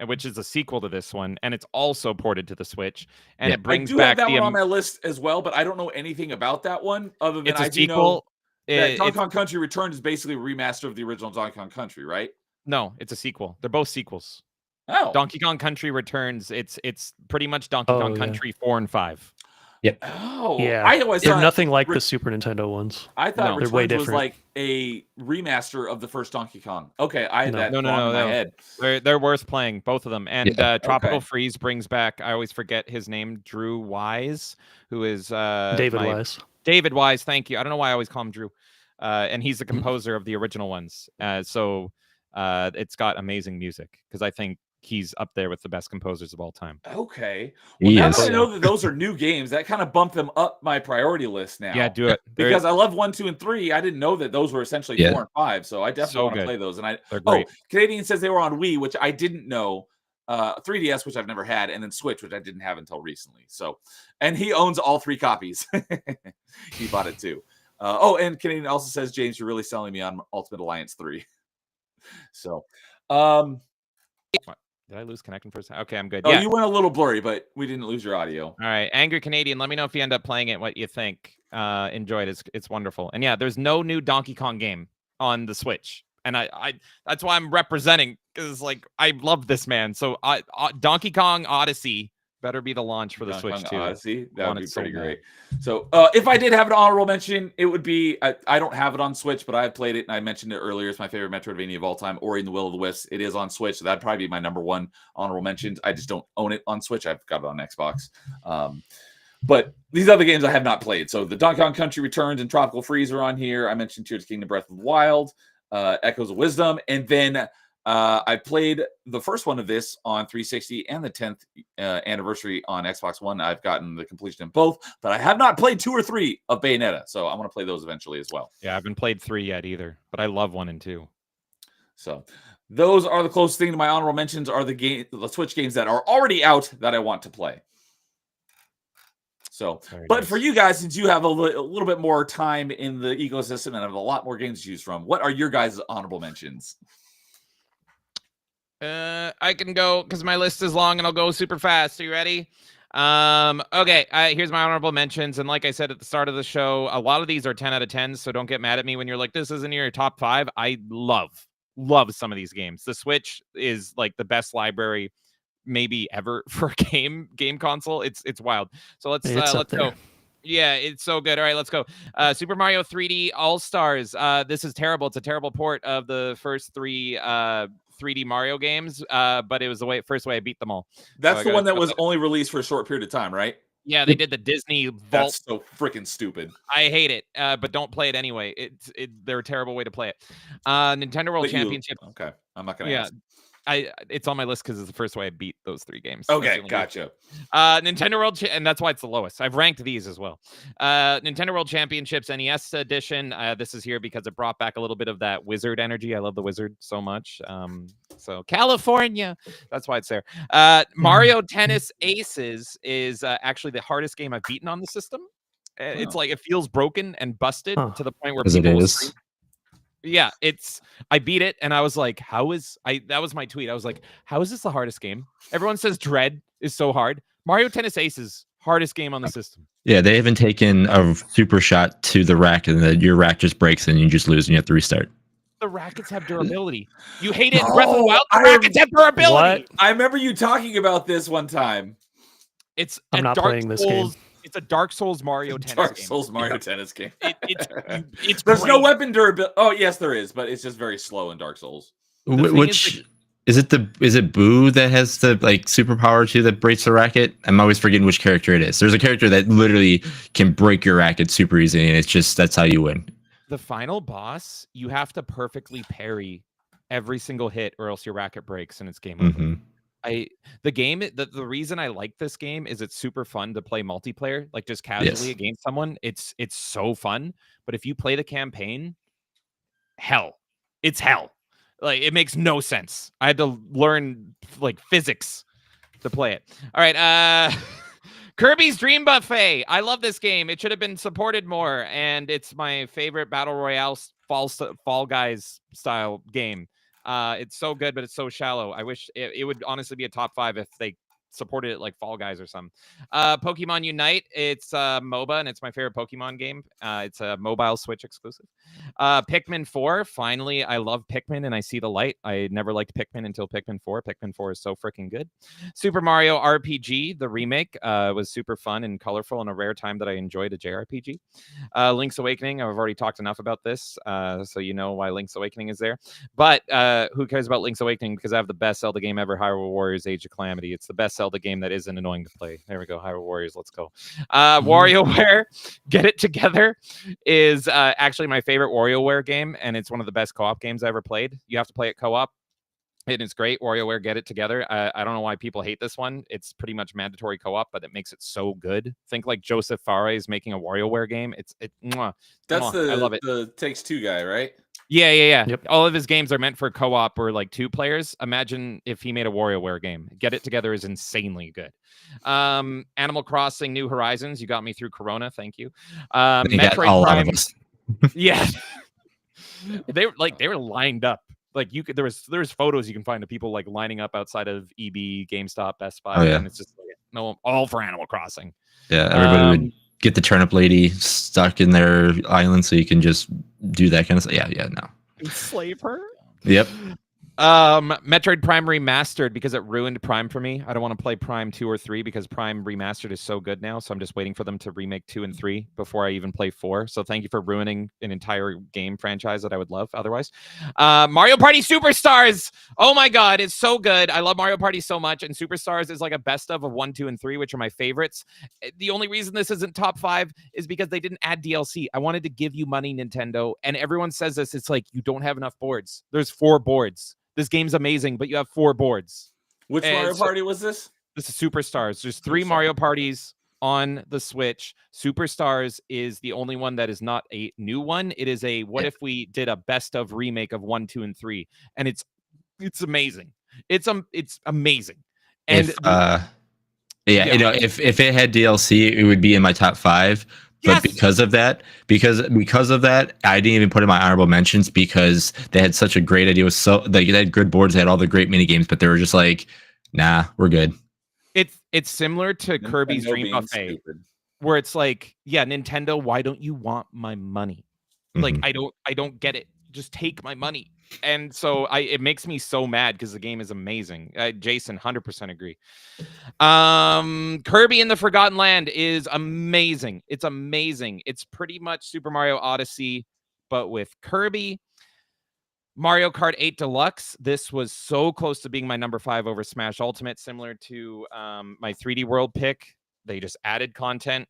Which is a sequel to this one, and it's also ported to the Switch, and Yeah. it brings I do back have that the one on my list as well, but I don't know anything about that one other than it's a I do know sequel. that Donkey Kong Country Returns is basically a remaster of the original Donkey Kong Country, right? No, it's a sequel. They're both sequels. Oh, Donkey Kong Country Returns. It's pretty much Donkey Kong yeah. Country 4 and 5. Oh, Yeah. I always They're thought nothing like the Super Nintendo ones. I thought they're way Returns was different. like a remaster of the first Donkey Kong. Okay, I had No. that No, wrong in my head. They're worth playing, both of them. And Yeah. Tropical Okay. Freeze brings back, I always forget his name, Drew Wise, who is David Wise. David Wise, thank you. I don't know why I always call him Drew. And he's the Mm-hmm. composer of the original ones. So it's got amazing music because I think he's up there with the best composers of all time. Okay. Well, He now is. that I know that those are new games, that kind of bumped them up my priority list now. Yeah, do it. Because I love 1, 2, and 3. I didn't know that those were essentially Yeah. 4 and 5. So I definitely So want to good. play those. And They're great. Canadian says they were on Wii, which I didn't know. 3DS, which I've never had, and then Switch, which I didn't have until recently. So, and he owns all 3 copies. He bought it too. And Canadian also says, James, you're really selling me on Ultimate Alliance 3. So, Did I lose connection for a second? Okay, I'm good. oh, Yeah. you went a little blurry, but we didn't lose your audio. All right, Angry Canadian. Let me know if you end up playing it. What you think? Enjoy it. It's wonderful. And yeah, there's no new Donkey Kong game on the Switch, and I that's why I'm representing because like I love this man. So Donkey Kong Odyssey better be the launch for the Donkey Switch Kong too. Odyssey, that would want be it so pretty bad. great. So, if I did have an honorable mention, it would be I don't have it on Switch, but I've played it and I mentioned it earlier. It's my favorite Metroidvania of all time, Ori and the Will of the Wisps. It is on Switch, so that'd probably be my number 1 honorable mention. I just don't own it on Switch. I've got it on Xbox. But these other games I have not played. So the Donkey Kong Country Returns and Tropical Freeze are on here. I mentioned Tears of the Kingdom, Breath of the Wild, Echoes of Wisdom, and then I played the first one of this on 360 and the 10th anniversary on Xbox One. I've gotten the completion in both, but I have not played 2 or 3 of Bayonetta, so I want to play those eventually as well. Yeah, I haven't played 3 yet either, but I love 1 and 2. So those are the closest thing to my honorable mentions are the Switch games that are already out that I want to play. So, Very but nice. for you guys, since you have a little bit more time in the ecosystem and have a lot more games to choose from, what are your guys' honorable mentions? I can go because my list is long and I'll go super fast. Are you ready? Okay. Here's my honorable mentions. And like I said at the start of the show, a lot of these are 10 out of 10. So don't get mad at me when you're like, this isn't your top 5. I love some of these games. The Switch is like the best library maybe ever for a game console. It's wild. So let's up go. there. Yeah, it's so good. All right, let's go. Super Mario 3D All-Stars. This is terrible. It's a terrible port of the first 3 3D Mario games, but it was the first way I beat them all. That's I the gotta one that stop was it. only released for a short period of time, right? Yeah, they did the Disney Vault. That's so freaking stupid. I hate it, but don't play it anyway. They're a terrible way to play it. Nintendo World But Championship. Okay, I'm not gonna Yeah, ask. it's on my list because it's the first way I beat those 3 games. Okay, That's the only gotcha. Nintendo World, and that's why it's the lowest. I've ranked these as well. Nintendo World Championships NES edition. This is here because it brought back a little bit of that Wizard energy. I love the Wizard so much. So California, that's why it's there. Mario Tennis Aces is actually the hardest game I've beaten on the system. It's Wow. like it feels broken and busted Huh. to the point where As it people will is. scream. Yeah, I beat it and I was like, that was my tweet. I was like, how is this the hardest game? Everyone says Dread is so hard. Mario Tennis Aces, hardest game on the system. Yeah, they haven't taken a super shot to the rack, and then your rack just breaks, and you just lose, and you have to restart. The rackets have durability. You hate it in Oh, Breath of the Wild. The I- rackets have durability. What? I remember you talking about this one time. It's I'm a not Dark playing this Souls. It's a Dark Souls Mario Tennis Dark game. Souls Mario Tennis game. It's There's no great. weapon durability. Oh, yes, there is, but it's just very slow in Dark Souls. The thing Which is it Boo that has the like superpower too that breaks the racket? I'm always forgetting which character it is. There's a character that literally can break your racket super easy, and it's just that's how you win. The final boss, you have to perfectly parry every single hit, or else your racket breaks and it's game over. Hmm. The reason I like this game is it's super fun to play multiplayer, like just casually Yes. against someone. It's so fun. But if you play the campaign, it's hell. Like it makes no sense. I had to learn like physics to play it. All right, Kirby's Dream Buffet. I love this game. It should have been supported more, and it's my favorite battle royale Fall Guys style game. It's so good, but it's so shallow. I wish it would honestly be a top 5 if they supported it like Fall Guys or something. Pokemon Unite. It's MOBA, and it's my favorite Pokemon game. It's a mobile Switch exclusive. Pikmin 4. Finally, I love Pikmin, and I see the light. I never liked Pikmin until Pikmin 4. Pikmin 4 is so freaking good. Super Mario RPG, the remake, was super fun and colorful, and a rare time that I enjoyed a JRPG. Link's Awakening. I've already talked enough about this, so you know why Link's Awakening is there. But who cares about Link's Awakening? Because I have the best Zelda game ever, Hyrule Warriors Age of Calamity. It's the best Zelda game that isn't annoying to play. There we go, Hyrule Warriors, let's go. WarioWare, Get It Together is actually my favorite WarioWare game, and it's one of the best co-op games I ever played. You have to play it co-op, and it's great. WarioWare, Get It Together. I don't know why people hate this one. It's pretty much mandatory co-op, but it makes it so good. Think like Joseph Fares is making a WarioWare game. That's I love it. the Takes Two guy, right? Yeah. Yep. All of his games are meant for co-op or like 2 players. Imagine if he made a WarioWare game. Get It Together is insanely good. Animal Crossing New Horizons. You got me through Corona. Thank you. You got Metroid all out Prime. of us. Yeah. they were lined up. Like you could, there's photos you can find of people like lining up outside of EB, GameStop, Best Buy, Oh, yeah. and it's just like, no, all for Animal Crossing. Yeah, everybody would get the turnip lady stuck in their island, so you can just do that kind of stuff. Yeah, no. Enslave her. Yep. Metroid Prime Remastered, because it ruined Prime for me. I don't want to play Prime 2 or 3 because Prime Remastered is so good now. So I'm just waiting for them to remake 2 and 3 before I even play 4. So thank you for ruining an entire game franchise that I would love otherwise. Mario Party Superstars. Oh my God, it's so good. I love Mario Party so much. And Superstars is like a best of 1, 2, and 3, which are my favorites. The only reason this isn't top 5 is because they didn't add DLC. I wanted to give you money, Nintendo. And everyone says this. It's like, you don't have enough boards. There's 4 boards. This game's amazing, but you have 4 boards. Which And Mario so- Party was this? This is Superstars. There's 3 Superstars. Mario Parties on the Switch. Superstars is the only one that is not a new one. It is a what if we did a best of remake of 1, 2, and 3, and it's amazing. It's amazing. And If it had DLC, it would be in my top 5. But Yes! because of that, I didn't even put in my honorable mentions because they had such a great idea. It was so they had good boards, they had all the great mini games, but they were just like, nah, we're good. it's similar to Kirby's Nintendo Dream being Buffet, stupid. where it's like, yeah, Nintendo, why don't you want my money? Like Mhm. I don't get it. Just take my money. And so it makes me so mad because the game is amazing. Jason, 100% agree. Kirby in the Forgotten Land is amazing. It's amazing. It's pretty much Super Mario Odyssey, but with Kirby. Mario Kart 8 Deluxe. This was so close to being my number 5 over Smash Ultimate, similar to my 3D World pick. They just added content.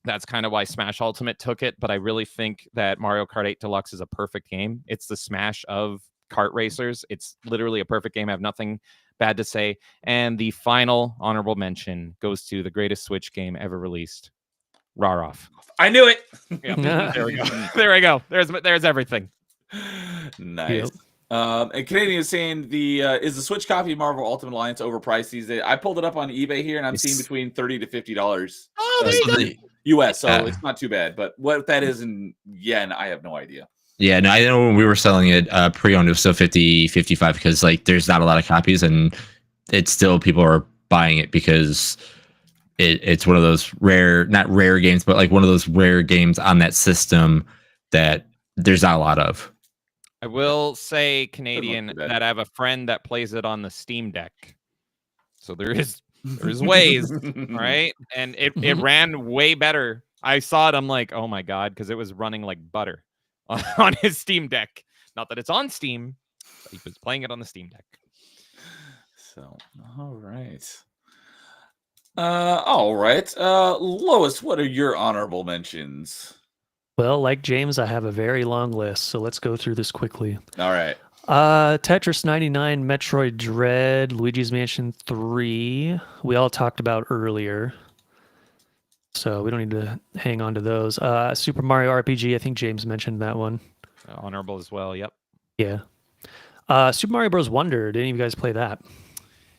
That's kind of why Smash Ultimate took it, but I really think that Mario Kart 8 Deluxe is a perfect game. It's the Smash of kart racers. It's literally a perfect game. I have nothing bad to say. And the final honorable mention goes to the greatest Switch game ever released, Raroff. I knew it. Yeah, there we go. There we go. There's everything. Nice. And Canadian is saying is the Switch copy of Marvel Ultimate Alliance overpriced these days? I pulled it up on eBay here, and I'm seeing between $30 to $50. Oh, there you go. US, so Yeah. it's not too bad. But what that is in yen, I have no idea. Yeah, no, I know when we were selling it pre-owned, it was still 50, 55 because like there's not a lot of copies, and it's still people are buying it because it's one of those not rare games, but like one of those rare games on that system that there's not a lot of. I will say, Canadian, too bad. that I have a friend that plays it on the Steam Deck. So there's ways, right? And it ran way better. I saw it, I'm like, oh my God, because it was running like butter on his Steam Deck. Not that it's on Steam, but he was playing it on the Steam Deck. So, all right. Lois, what are your honorable mentions? Well, like James, I have a very long list, so let's go through this quickly. All right. Tetris 99, Metroid Dread, Luigi's Mansion 3. We all talked about earlier, so we don't need to hang on to those. Super Mario RPG, I think James mentioned that one. Honorable as well. Yep. Yeah. Super Mario Bros. Wonder. Did any of you guys play that?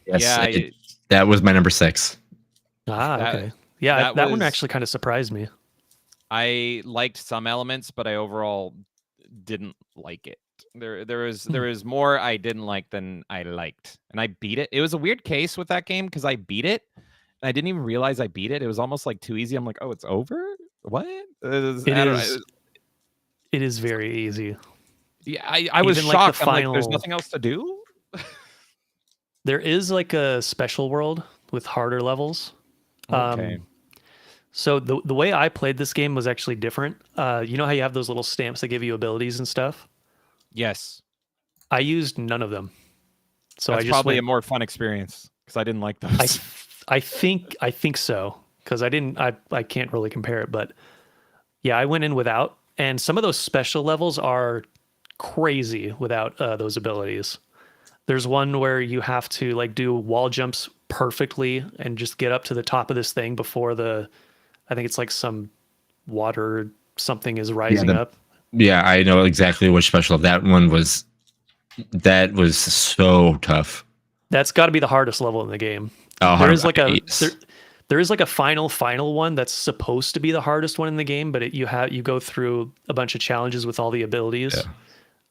Yes, Yeah, that was my number 6. Okay. Yeah, that one was- actually kind of surprised me. I liked some elements, but I overall didn't like it. There was more I didn't like than I liked, and I beat it. It was a weird case with that game because I beat it, and I didn't even realize I beat it. It was almost like too easy. I'm like, oh, it's over. What? It is very easy. Yeah, I was Even, like, the shocked. I'm like, there's final- nothing else to do. There is like a special world with harder levels. Okay. So the way I played this game was actually different. You know how you have those little stamps that give you abilities and stuff? Yes, I used none of them. So that's I just probably went, a more fun experience because I didn't like those. I think so, because I can't really compare it, but yeah, I went in without, and some of those special levels are crazy without those abilities. There's one where you have to like do wall jumps perfectly and just get up to the top of this thing before I think it's like some water something is rising up. Yeah, I know exactly which special. That one was so tough. That's got to be the hardest level in the game. Oh, There is like yes. there is like a final one that's supposed to be the hardest one in the game, but you go through a bunch of challenges with all the abilities. Yeah.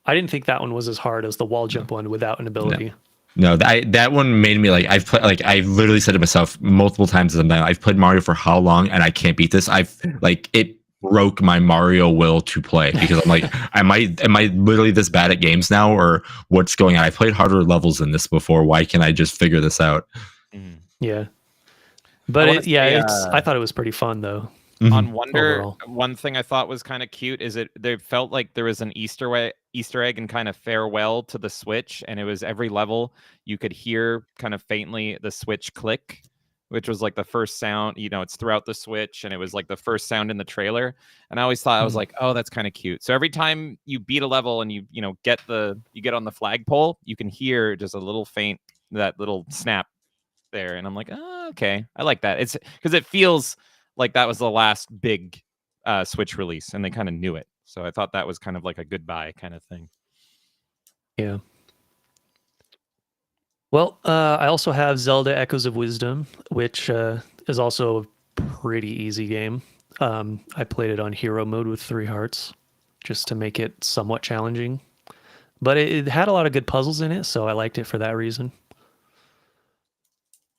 I didn't think that one was as hard as the wall jump one without an ability. No, that one made me like I literally said to myself multiple times I've played Mario for how long and I can't beat this. It broke my Mario will to play because I'm like, am I literally this bad at games now, or what's going on? I played harder levels than this before. Why can't I just figure this out? Yeah. But wanna I thought it was pretty fun though. On Wonder, Overall. one thing I thought was kind of cute is there felt like there was an Easter egg and kind of farewell to the Switch, and it was every level you could hear kind of faintly the Switch click, which was like the first sound. It's throughout the Switch, and it was like the first sound in the trailer. And I always thought I was like, oh, that's kind of cute. So every time you beat a level and you get on the flagpole, you can hear just a little faint that little snap there, and I'm like, oh, okay, I like that. It's because it feels like that was the last big Switch release, and they kind of knew it. So I thought that was kind of like a goodbye kind of thing. Yeah. Well, I also have Zelda Echoes of Wisdom, which is also a pretty easy game. I played it on hero mode with 3 hearts just to make it somewhat challenging. But it had a lot of good puzzles in it, so I liked it for that reason.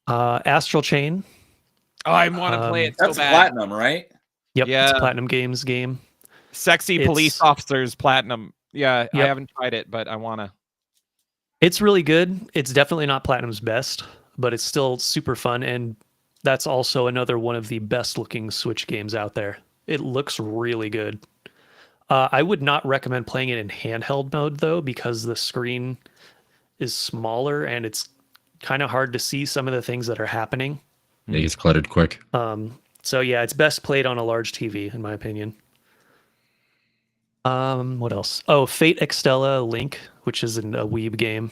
Astral Chain. Oh, I want to play it so That's bad. platinum, right? Yep, Yeah. it's a Platinum Games game. Sexy police It's- officers platinum. Yeah, I Yep. haven't tried it, but I want to. It's really good. It's definitely not Platinum's best, but it's still super fun, and that's also another one of the best looking Switch games out there. It looks really good. I would not recommend playing it in handheld mode though, because the screen is smaller and it's kind of hard to see some of the things that are happening. It gets cluttered quick. So yeah, it's best played on a large TV, in my opinion. What else? Oh, Fate Extella Link, which is a Weeb game,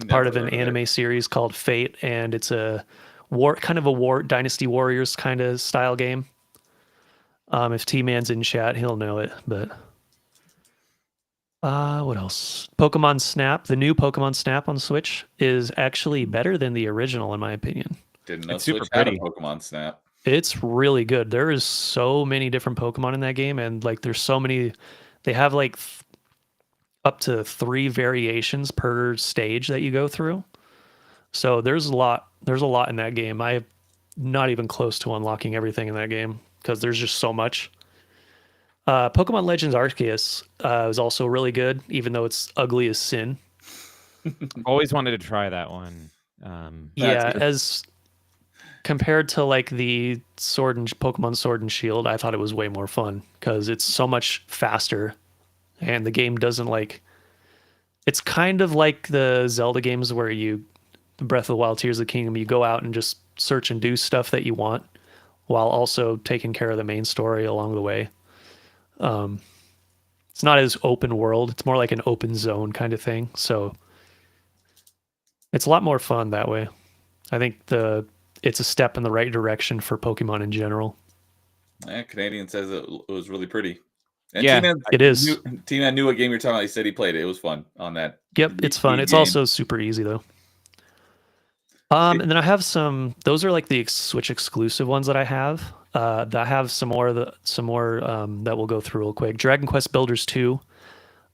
part of Never an heard of it. anime series called Fate, and it's a war Dynasty Warriors kind of style game. If T-Man's in chat, he'll know it. But what else? Pokemon Snap. The new Pokemon Snap on Switch is actually better than the original, in my opinion. Didn't know It's super Switch had a pretty. Pokemon Snap. It's really good. There is so many different Pokemon in that game, and like there's so many. They have like up to 3 variations per stage that you go through. So there's a lot. There's a lot in that game. I'm not even close to unlocking everything in that game because there's just so much. Pokemon Legends Arceus is also really good, even though it's ugly as sin. Always wanted to try that one. Yeah, good. as compared to like the Pokemon Sword and Shield, I thought it was way more fun because it's so much faster, and the game doesn't like. It's kind of like the Zelda games where Breath of the Wild, Tears of the Kingdom, you go out and just search and do stuff that you want, while also taking care of the main story along the way. It's not as open world; it's more like an open zone kind of thing. So it's a lot more fun that way. I think it's a step in the right direction for Pokemon in general. Yeah, Canadian says it was really pretty. And Yeah, T-Man it is. T-Man knew what game you're talking about. He said he played it. It was fun on that. Yep, it's fun. Wii It's game. also super easy though. And then I have some. Those are like the Switch exclusive ones that I have. I have some more that we'll go through real quick. Dragon Quest Builders 2.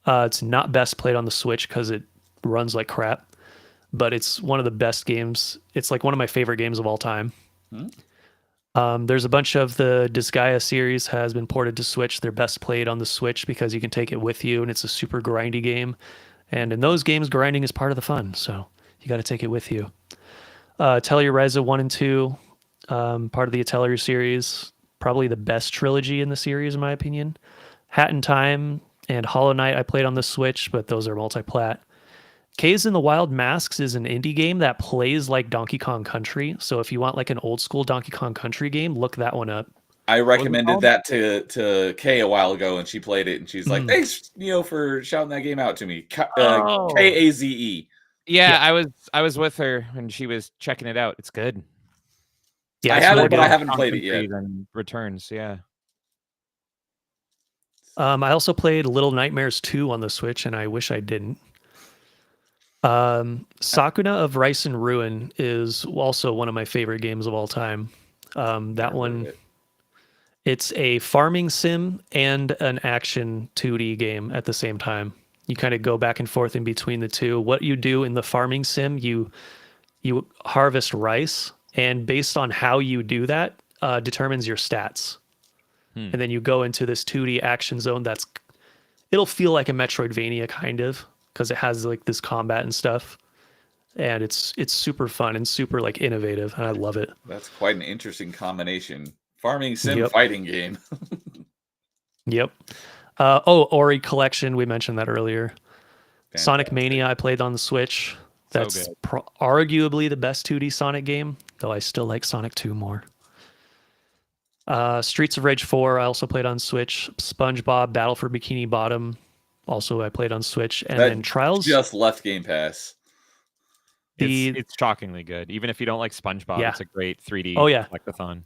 It's not best played on the Switch because it runs like crap, but it's one of the best games. It's like one of my favorite games of all time. There's a bunch of the Disgaea series has been ported to Switch. They're best played on the Switch because you can take it with you, and it's a super grindy game. And in those games, grinding is part of the fun, so you got to take it with you. Telluride 1 and 2, part of the Atelier series, probably the best trilogy in the series, in my opinion. Hat in Time and Hollow Knight I played on the Switch, but those are multi-plat. Caves in the Wild Masks is an indie game that plays like Donkey Kong Country. So if you want like an old school Donkey Kong Country game, look that one up. I recommended that to Kay a while ago, and she played it, and she's like, "Thanks, for shouting that game out to me." Kaze. Yeah, I was with her when she was checking it out. It's good. Yeah, I it's have really it, but good. I haven't played it yet. And Returns, yeah. I also played Little Nightmares 2 on the Switch, and I wish I didn't. Sakuna of Rice and Ruin is also one of my favorite games of all time. That one, it's a farming sim and an action 2D game at the same time. You kind of go back and forth in between the two. What you do in the farming sim, you harvest rice, and based on how you do that, determines your stats. And then you go into this 2D action zone it'll feel like a Metroidvania kind of, because it has like this combat and stuff. And it's super fun and super like innovative, and I love it. That's quite an interesting combination. Farming sim fighting game. Yep. Ori Collection, we mentioned that earlier. Fantastic. Sonic Mania I played on the Switch. That's arguably the best 2D Sonic game, though I still like Sonic 2 more. Streets of Rage 4 I also played on Switch. SpongeBob Battle for Bikini Bottom also I played on Switch. And then Trials just left Game Pass. It's shockingly good. Even if you don't like SpongeBob, it's a great 3D collectathon.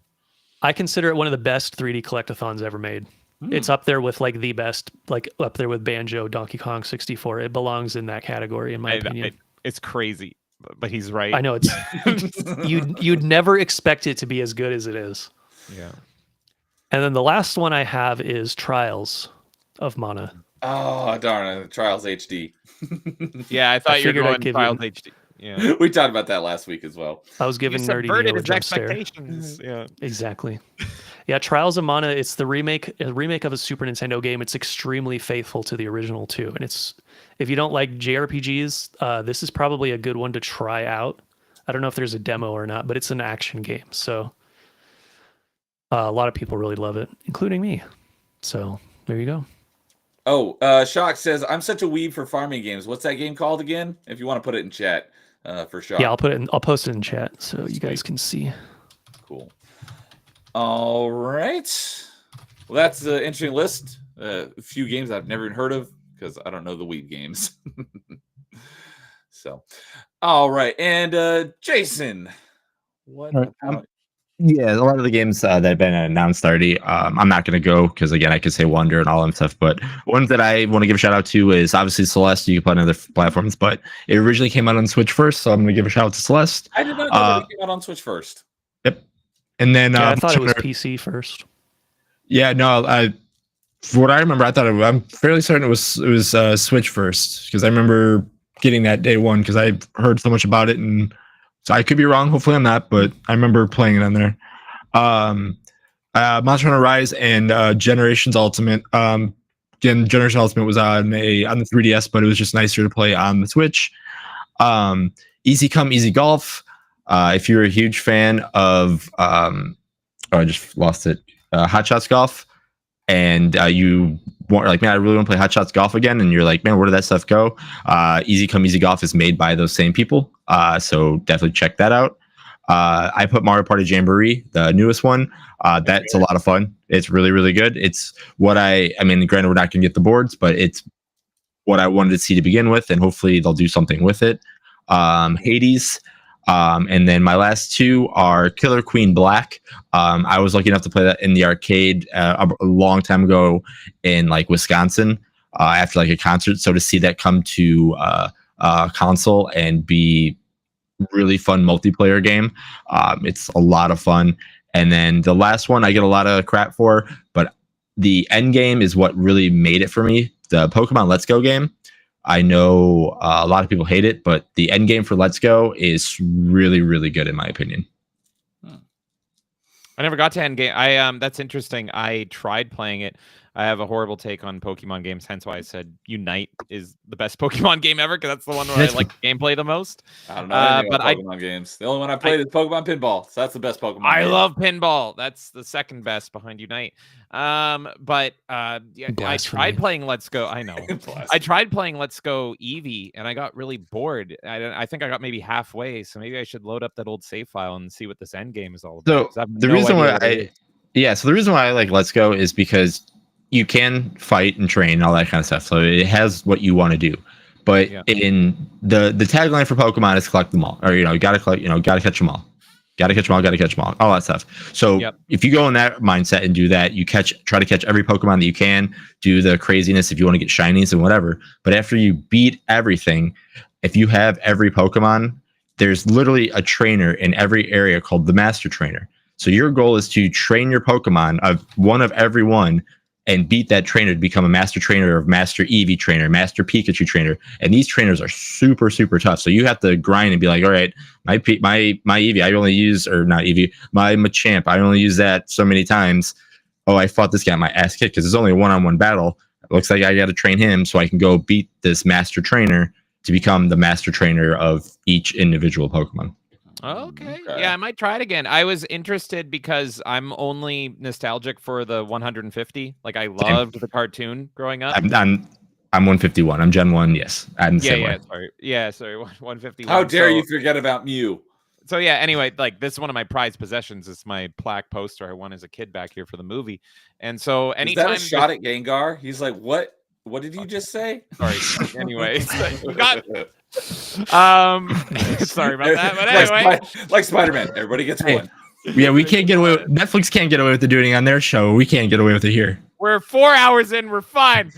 I consider it one of the best 3D collectathons ever made. It's up there with like the best, like up there with Banjo, Donkey Kong 64. It belongs in that category, in my opinion. It's crazy, but he's right. I know it's you'd never expect it to be as good as it is. Yeah. And then the last one I have is Trials of Mana. Oh darn it! Trials HD. Yeah, I thought you were going Trials HD. Yeah, we talked about that last week as well. I was giving Nerdy Neo a jump stare. Yeah, exactly. Yeah, Trials of Mana. It's a remake of a Super Nintendo game. It's extremely faithful to the original too. And if you don't like JRPGs, this is probably a good one to try out. I don't know if there's a demo or not, but it's an action game, so a lot of people really love it, including me. So there you go. Oh, Shock says, "I'm such a weeb for farming games. What's that game called again?" If you want to put it in chat, for Shock. Yeah, I'll post it in chat so you guys can see. Cool. All right. Well, that's an interesting list. A few games I've never even heard of because I don't know the weeb games. So, all right. And Jason, what? Yeah, a lot of the games that have been announced already. I'm not going to go because, again, I could say Wonder and all that stuff. But ones that I want to give a shout out to is obviously Celeste. You can play on other platforms, but it originally came out on Switch first. So I'm going to give a shout out to Celeste. I did not know that it came out on Switch first. Yep. And then Yeah, I thought it was PC first. Yeah, no, for what I remember, I'm fairly certain it was Switch first, because I remember getting that day one because I heard so much about it, and so I could be wrong. Hopefully, I'm not, but I remember playing it on there. Monster Hunter Rise and Generations Ultimate. Again, Generation Ultimate was on the 3DS, but it was just nicer to play on the Switch. Easy Come Easy Golf. If you're a huge fan of, I just lost it. Hot Shots Golf, and you want like, man, I really want to play Hot Shots Golf again, and you're like, man, where did that stuff go? Easy Come Easy Golf is made by those same people, so definitely check that out. I put Mario Party Jamboree, the newest one. That's a lot of fun. It's really, really good. It's what I mean, granted, we're not going to get the boards, but it's what I wanted to see to begin with, and hopefully they'll do something with it. Hades. And then my last two are Killer Queen Black. I was lucky enough to play that in the arcade a long time ago in like Wisconsin after like a concert. So to see that come to console and be really fun multiplayer game, it's a lot of fun. And then the last one I get a lot of crap for, but the end game is what really made it for me. The Pokemon Let's Go game. I know a lot of people hate it, but the end game for Let's Go is really, really good in my opinion. I never got to end game. That's interesting. I tried playing it. I have a horrible take on Pokemon games, hence why I said Unite is the best Pokemon game ever, because that's the one where I like the gameplay the most. I don't know but Pokemon games. The only one I played is Pokemon Pinball, so that's the best Pokemon game. Love Pinball. That's the second best behind Unite. I tried playing Let's Go. I know. I tried playing Let's Go Eevee, and I got really bored. I think I got maybe halfway, so maybe I should load up that old save file and see what this end game is all about. So the reason why I like Let's Go is because you can fight and train and all that kind of stuff. So it has what you want to do. But in the tagline for Pokemon is collect them all. Or, you gotta collect, gotta catch them all. Gotta catch them all, all that stuff. So if you go in that mindset and do that, you try to catch every Pokemon that you can, do the craziness if you want to get shinies and whatever. But after you beat everything, if you have every Pokemon, there's literally a trainer in every area called the Master Trainer. So your goal is to train your Pokemon of one of every one and beat that trainer to become a Master Trainer of Master Eevee Trainer, Master Pikachu Trainer. And these trainers are super, super tough. So you have to grind and be like, all right, my Eevee, I only use, or not Eevee, my Machamp, I only use that so many times. Oh, I fought this guy, my ass kicked, because it's only a one-on-one battle. It looks like I got to train him so I can go beat this Master Trainer to become the Master Trainer of each individual Pokemon. Okay. Yeah, I might try it again. I was interested because I'm only nostalgic for the 150. Like, I loved the cartoon growing up. I'm 151. I'm Gen 1, yes. Sorry, 151. How dare you forget about Mew? So yeah, anyway, like, this is one of my prized possessions. It's my plaque poster I won as a kid back here for the movie. And so anytime... Is that a shot at Gengar? He's like, what? What did you just say? Sorry. Anyway, you got... sorry about that, but anyway, like Spider-Man, everybody gets one. Yeah, we can't get away. Netflix can't get away with the doing on their show. We can't get away with it here. We're 4 hours in. We're fine.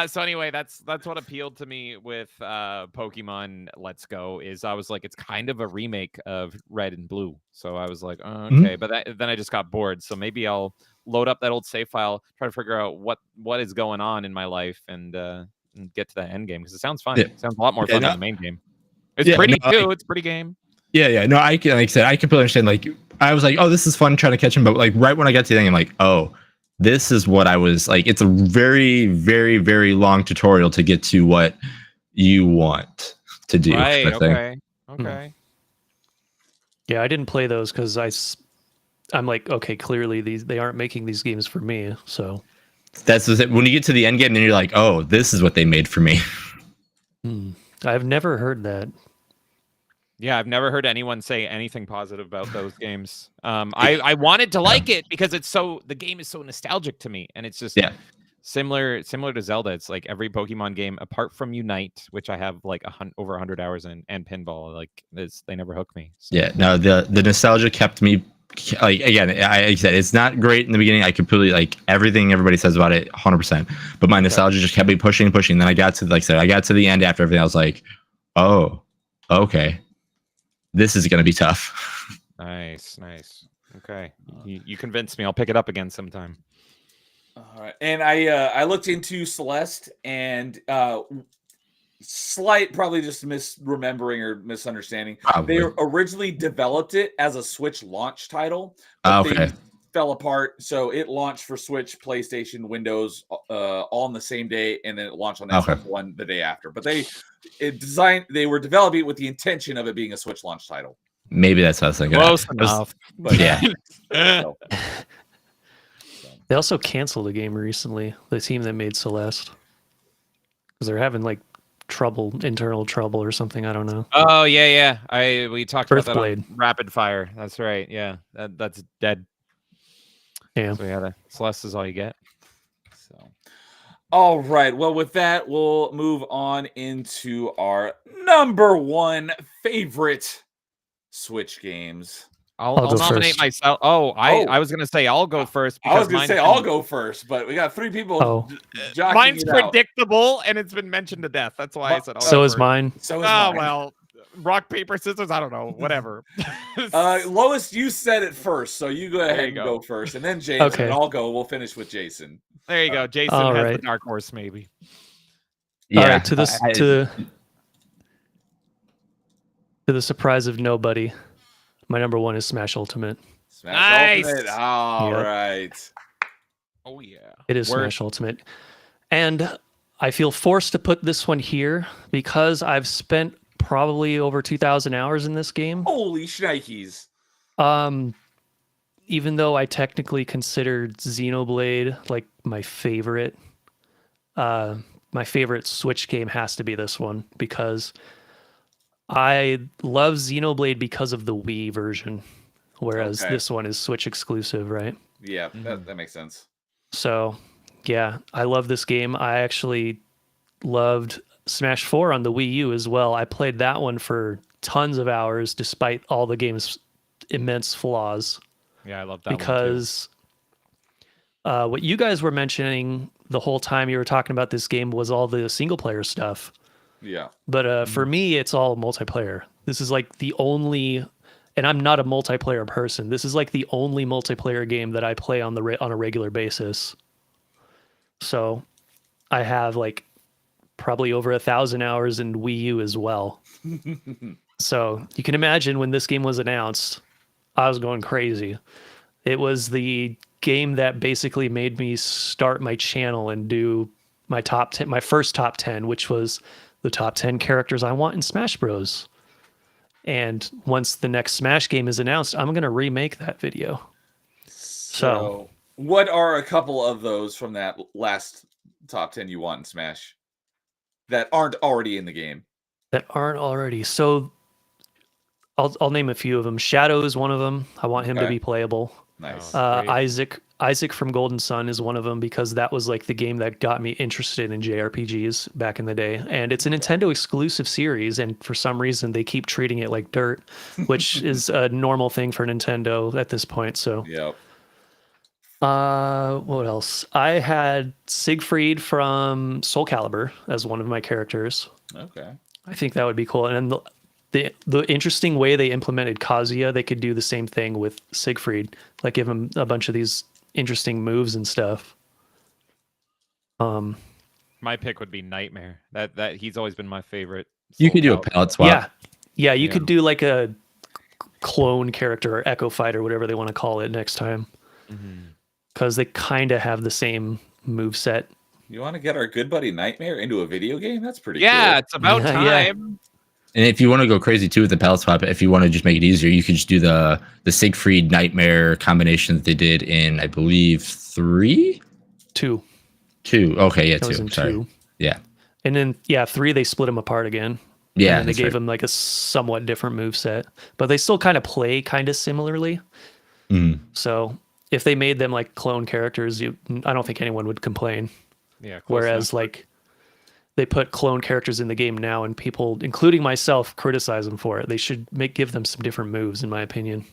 So anyway, that's what appealed to me with Pokemon Let's Go. Is I was like, it's kind of a remake of Red and Blue. So I was like, oh, okay, but then I just got bored. So maybe I'll load up that old save file, try to figure out what is going on in my life, and get to the end game, because it sounds fun. It sounds a lot more fun than the main game. It's pretty too. It's a pretty game. Yeah. No, I can, like I said, I completely understand. Like, I was like, oh, this is fun trying to catch him, but like right when I got to the end, I'm like, oh, this is what I was like. It's a very, very, very long tutorial to get to what you want to do. Right. Okay. Yeah, I didn't play those because I'm like, okay, clearly they aren't making these games for me. So that's when you get to the end game, then you're like, oh, this is what they made for me. I've never heard that. Yeah, I've never heard anyone say anything positive about those games. I wanted to like it because the game is so nostalgic to me, and it's just similar to Zelda. It's like every Pokemon game apart from Unite, which I have like over 100 hours in, and Pinball. Like they never hook me. So. Yeah, no, the nostalgia kept me. Like, again, I said it's not great in the beginning. I completely like everything everybody says about it, 100%. But my nostalgia just kept me pushing and pushing. Then I got to, like I said, I got to the end after everything. I was like, oh, okay, this is gonna be tough. Nice. Okay, you convinced me. I'll pick it up again sometime. All right, and I looked into Celeste, and slight probably just misremembering or misunderstanding. Probably. They originally developed it as a Switch launch title, but Okay. they fell apart. So it launched for Switch, PlayStation, Windows, all on the same day, and then it launched on Okay. Xbox One the day after. But they were developing it with the intention of it being a Switch launch title. Maybe that's what I was thinking. Close I was- enough. But Yeah. so, They also canceled a game recently. The team that made Celeste, because they're having like internal trouble or something. I don't know. Oh yeah. We talked about that on Earthblade. Rapid Fire. That's right. Yeah, that's dead. Yeah. So yeah, Celeste is all you get. So, all right. Well, with that, we'll move on into our number one favorite Switch games. I'll I'll go nominate first. myself. I was gonna say I'll go first. I was because going to say mine's I'll been- go first, but we got three people Oh. jockeying Mine's it out. predictable, and it's been mentioned to death. That's why I said. I'll So go is first. mine. So is Oh mine. well, rock paper scissors. I don't know. Whatever. Lois, you said it first, so you go ahead you and go. go first, and then Jason, Okay. and I'll go. We'll finish with Jason. There you go. Jason All has right. the dark horse, maybe. All Yeah. right, to the surprise of nobody, my number one is Smash Ultimate. Smash Nice. Ultimate. All Yep. right. Oh yeah. It is Word. Smash Ultimate. And I feel forced to put this one here because I've spent probably over 2,000 hours in this game. Holy shnikes. Even though I technically considered Xenoblade like my favorite Switch game has to be this one because I love Xenoblade because of the Wii version, whereas Okay. this one is Switch exclusive, right? Yeah, Mhm. that makes sense. So, yeah, I love this game. I actually loved Smash 4 on the Wii U as well. I played that one for tons of hours despite all the game's immense flaws Yeah, I love that because what you guys were mentioning the whole time you were talking about this game was all the single player stuff. Yeah. But for me, it's all multiplayer. This is like the only, and I'm not a multiplayer person. This is like the only multiplayer game that I play on on a regular basis. So I have like probably over 1,000 hours in Wii U as well. So you can imagine when this game was announced, I was going crazy. It was the game that basically made me start my channel and do my top 10, my first top 10, which was the top 10 characters I want in Smash Bros. And once the next Smash game is announced, I'm going to remake that video. So, what are a couple of those from that last top 10 you want in Smash that aren't already in the game? That aren't already. So I'll name a few of them. Shadow is one of them. I want him to Okay. be playable. Nice. Great. Isaac from Golden Sun is one of them because that was like the game that got me interested in JRPGs back in the day. And it's a Nintendo exclusive series, and for some reason they keep treating it like dirt, which is a normal thing for Nintendo at this point. So Yep. what else? I had Siegfried from Soul Calibur as one of my characters. Okay. I think that would be cool. And the interesting way they implemented Kazuya, they could do the same thing with Siegfried, like give him a bunch of these interesting moves and stuff. My pick would be Nightmare. That he's always been my favorite. You Soul could do a Calibur. palette swap. Yeah, you Yeah. could do like a clone character or Echo Fight or whatever they want to call it next time, Mhm. because they kind of have the same move set. You want to get our good buddy Nightmare into a video game? That's pretty Yeah, cool. it's about Yeah. time. And if you want to go crazy too with the palette swap, if you want to just make it easier, you could just do the Siegfried Nightmare combination that they did in, I believe, 3? 2. 2. Okay, yeah, That was 2. in Sorry. 2. Yeah. And then 3 they split them apart again. Yeah. And they that's gave right. them like a somewhat different move set, but they still kind of play kind of similarly. Mhm. So if they made them like clone characters, I don't think anyone would complain. Yeah. close Whereas enough. like they put clone characters in the game now, and people, including myself, criticize them for it. They should give them some different moves, in my opinion.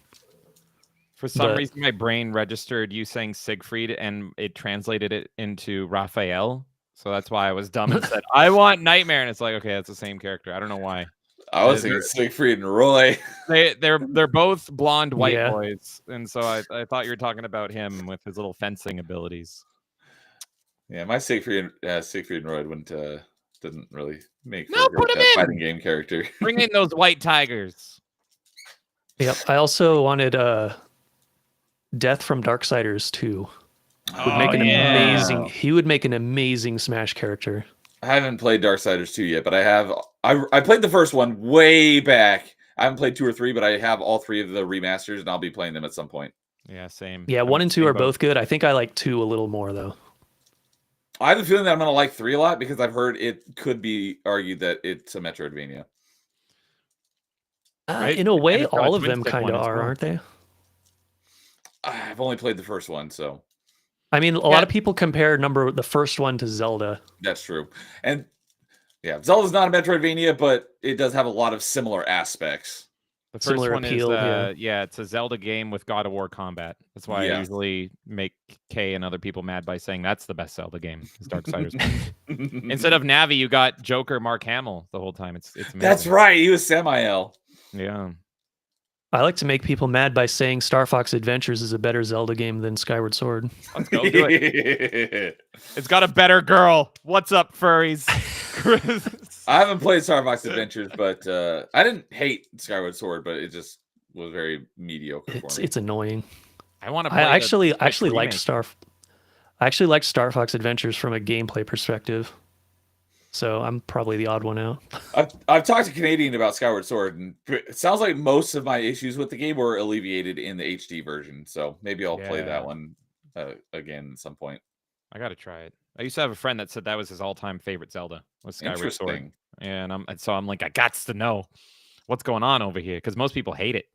For some but- reason, my brain registered you saying Siegfried, and it translated it into Raphael. So that's why I was dumb and said, "I want Nightmare," and it's like, okay, that's the same character. I don't know why. I was thinking Siegfried and Roy. They're both blonde white Yeah. boys, and so I thought you were talking about him with his little fencing abilities. Yeah, my Siegfried and Roy didn't really make No, for a put great him in! fighting game character. Bring in those white tigers. Yep. I also wanted Death from Darksiders 2. Would make an amazing. He would make an amazing Smash character. I haven't played Darksiders 2 yet, but I have. I played the first one way back. I haven't played 2 or 3, but I have all 3 of the remasters, and I'll be playing them at some point. Yeah, same. Yeah, 1 and 2 are both good. I think I like 2 a little more though. I have a feeling that I'm going to like 3 a lot because I've heard it could be argued that it's a Metroidvania. Right? In a way, And it's got a all of twin them stick kind one of as are, well. aren't they? I've only played the first one, so I mean, a lot of people compare the first one to Zelda. that's true. And yeah, Zelda's not a Metroidvania, but it does have a lot of similar aspects. The first Similar one appeal, is it's a Zelda game with God of War combat. That's why Yeah. I usually make Kay and other people mad by saying that's the best Zelda game. Is Darksiders 1. Instead of Navi, you got Joker Mark Hamill the whole time. It's amazing. That's right. He was Samael. Yeah. I like to make people mad by saying Star Fox Adventures is a better Zelda game than Skyward Sword. Let's go do it. It's got a better girl. What's up, furries? I haven't played Star Fox Adventures, but I didn't hate Skyward Sword, but it just was very mediocre for me. It's annoying. I want to. I actually liked Star Fox Adventures from a gameplay perspective. So I'm probably the odd one out. I've talked to Canadian about Skyward Sword, and it sounds like most of my issues with the game were alleviated in the HD version. So maybe I'll play that one again at some point. I gotta try it. I used to have a friend that said that was his all-time favorite Zelda was Skyward Sword, Interesting. and so I'm like, I got to know what's going on over here because most people hate it.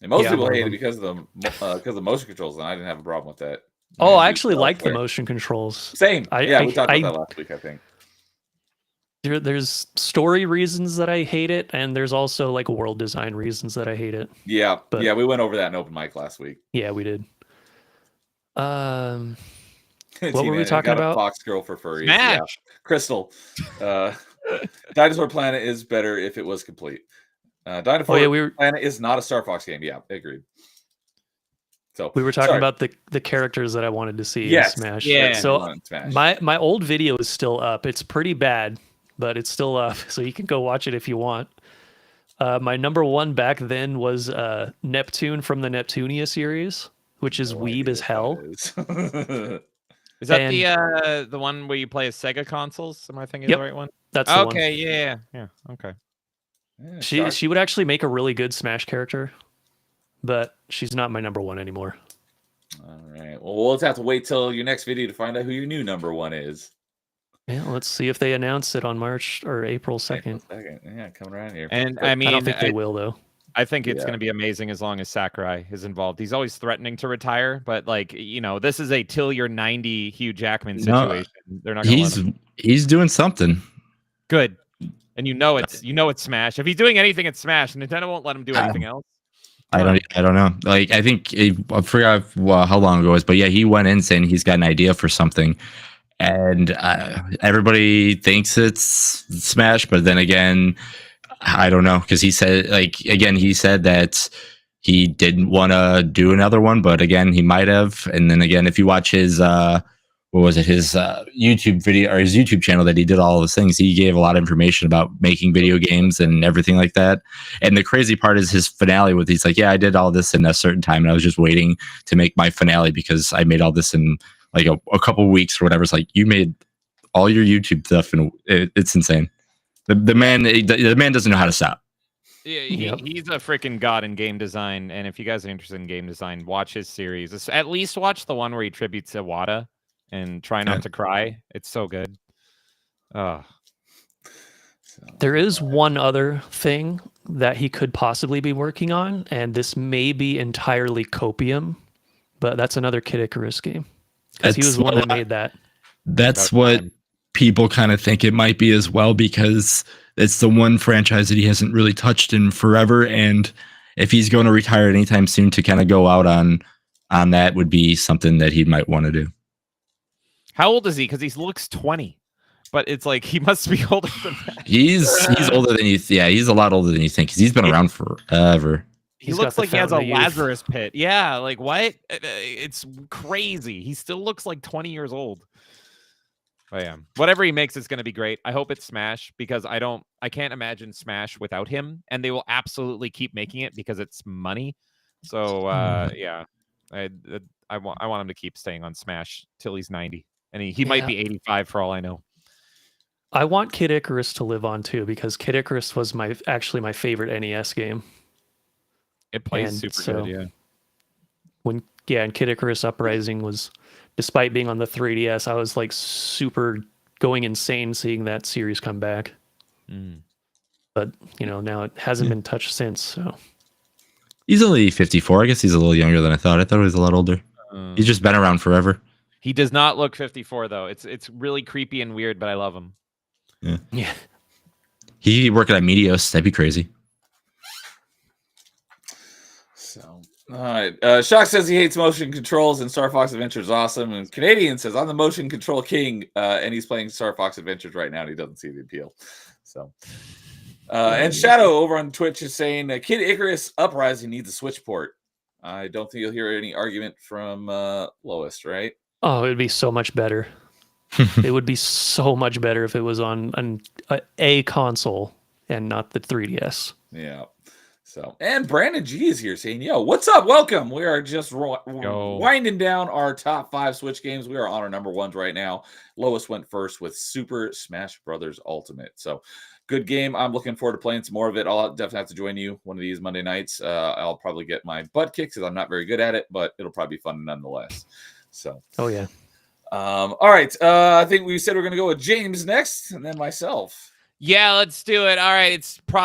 And most Yeah, people I'm hate it one because of the motion controls, and I didn't have a problem with that. Oh, I usually actually don't liked the play. motion controls. Same. I- Yeah, I- we talked I- about that last week, I think. There's story reasons that I hate it, and there's also like world design reasons that I hate it. Yeah, But- yeah, we went over that in open mic last week. Yeah, we did. What were we T-Man, talking got a about? Fox girl for furries. Smash! Yeah. Crystal. Dinosaur Planet is better if it was complete. Dinosaur we were Planet is not a Star Fox game. Yeah, agreed. So we were talking sorry. about the characters that I wanted to see Yes, in Smash. yeah. So Smash. my old video is still up. It's pretty bad, but it's still up, so you can go watch it if you want. My number one back then was Neptune from the Neptunia series, which is No weeb idea as what hell. that is. Is that And- the one where you play as Sega consoles? Am I thinking of Yep, the right one? That's the Okay, yeah. Okay. Yeah, one. Shark- She would actually make a really good Smash character, but she's not my number one anymore. All right. Well, we'll just have to wait till your next video to find out who your new number one is. Yeah, let's see if they announce it on March or April 2nd. Yeah, coming around here. And I mean, I don't think they will though. I think it's Yeah. going to be amazing as long as Sakurai is involved. He's always threatening to retire, but like, this is a till you're 90 Hugh Jackman No, situation. They're not going to let him. He's doing something. Good. And it's Smash. If he's doing anything at Smash, Nintendo won't let him do anything else. I don't know. Like, I think I forgot how long ago it was, but yeah, he went in saying he's got an idea for something, and everybody thinks it's Smash, but then again, I don't know, because he said that he didn't want to do another one, but again, he might have. And then again, if you watch his his YouTube video or his YouTube channel that he did all those things, he gave a lot of information about making video games and everything like that. And the crazy part is his finale with he's like, yeah, I did all this in a certain time and I was just waiting to make my finale because I made all this in like a couple weeks or whatever. It's like, you made all your YouTube stuff and it's insane. The man doesn't know how to stop. Yeah, Yep. he's a freaking god in game design. And if you guys are interested in game design, watch his series. At least watch the one where he tributes Iwata and Try Not to Cry. It's so good. So, There is one other thing that he could possibly be working on, and this may be entirely copium, but that's another Kid Icarus game. Because he That's was the one what- that made that. That's About what time. people kind of think it might be as well, because it's the one franchise that he hasn't really touched in forever. And if he's going to retire anytime soon, to kind of go out on that would be something that he might want to do. How old is he? Because he looks 20. but it's like he must be older than that. He's older than you. Yeah, he's a lot older than you think. 'Cause he's been around forever. He He's got looks the like he has a fountain of youth. Lazarus pit. Yeah, like what? It's crazy. He still looks like 20 years old. But yeah, whatever he makes is going to be great. I hope it's Smash because I can't imagine Smash without him, and they will absolutely keep making it because it's money. So yeah, I want him to keep staying on Smash till he's 90, and he might be 85 for all I know. I want Kid Icarus to live on too because Kid Icarus was actually my favorite NES game. It plays And super so- good, yeah. And Kid Icarus Uprising was, despite being on the 3DS, I was like super going insane seeing that series come back. Mm. But now it hasn't been touched since. So He's only 54. I guess he's a little younger than I thought. I thought he was a lot older. He's just been around forever. He does not look 54 though. It's really creepy and weird, but I love him. yeah. He working at Meteos. That'd be crazy. So, all right. Shock says he hates motion controls and Star Fox Adventure is awesome. And Canadian says, I'm the motion control king. And he's playing Star Fox Adventures right now and he doesn't see the appeal. So, and Shadow over on Twitch is saying, Kid Icarus Uprising needs a Switch port. I don't think you'll hear any argument from Lois, right? Oh, it'd be so much better. It would be so much better if it was on a console and not the 3DS. Yeah. So, and Brandon G is here saying, yo, what's up? Welcome. We are just winding down our top 5 Switch games. We are on our number 1s right now. Lois went first with Super Smash Brothers Ultimate. So, good game. I'm looking forward to playing some more of it. I'll definitely have to join you one of these Monday nights. I'll probably get my butt kicked because I'm not very good at it, but it'll probably be fun nonetheless. So, oh yeah. All right. I think we said we're going to go with James next and then myself. Yeah, let's do it. All right,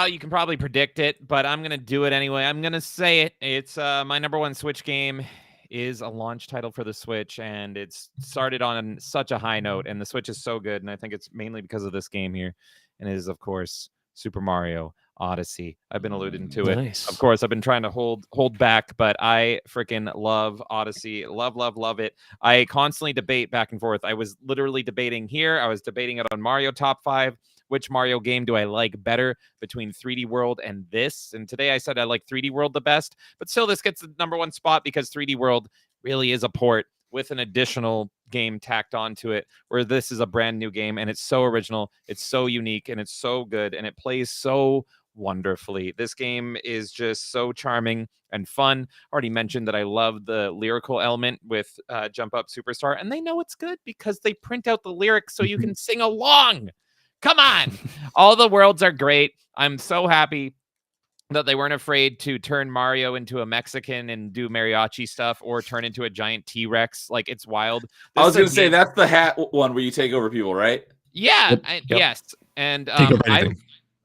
you can probably predict it, but I'm gonna do it anyway. I'm gonna say it. It's my number 1 Switch game is a launch title for the Switch, and it's started on such a high note. And the Switch is so good, and I think it's mainly because of this game here, and it is of course Super Mario Odyssey. I've been alluding to it. Nice. Of course, I've been trying to hold back, but I freaking love Odyssey. Love it. I constantly debate back and forth. I was literally debating here. I was debating it on Mario Top 5. Which Mario game do I like better between 3D World and this? And today I said I like 3D World the best, but still this gets the number 1 spot because 3D World really is a port with an additional game tacked onto it, where this is a brand new game and it's so original, it's so unique, and it's so good, and it plays so wonderfully. This game is just so charming and fun. Already mentioned that I love the lyrical element with Jump Up Superstar, and they know it's good because they print out the lyrics so you can sing along. Come on. All the worlds are great. I'm so happy that they weren't afraid to turn Mario into a Mexican and do mariachi stuff or turn into a giant T-Rex. Like, it's wild. I was going to say, that's the hat one where you take over people, right? Yeah. Yep. Yes. And Take over anything.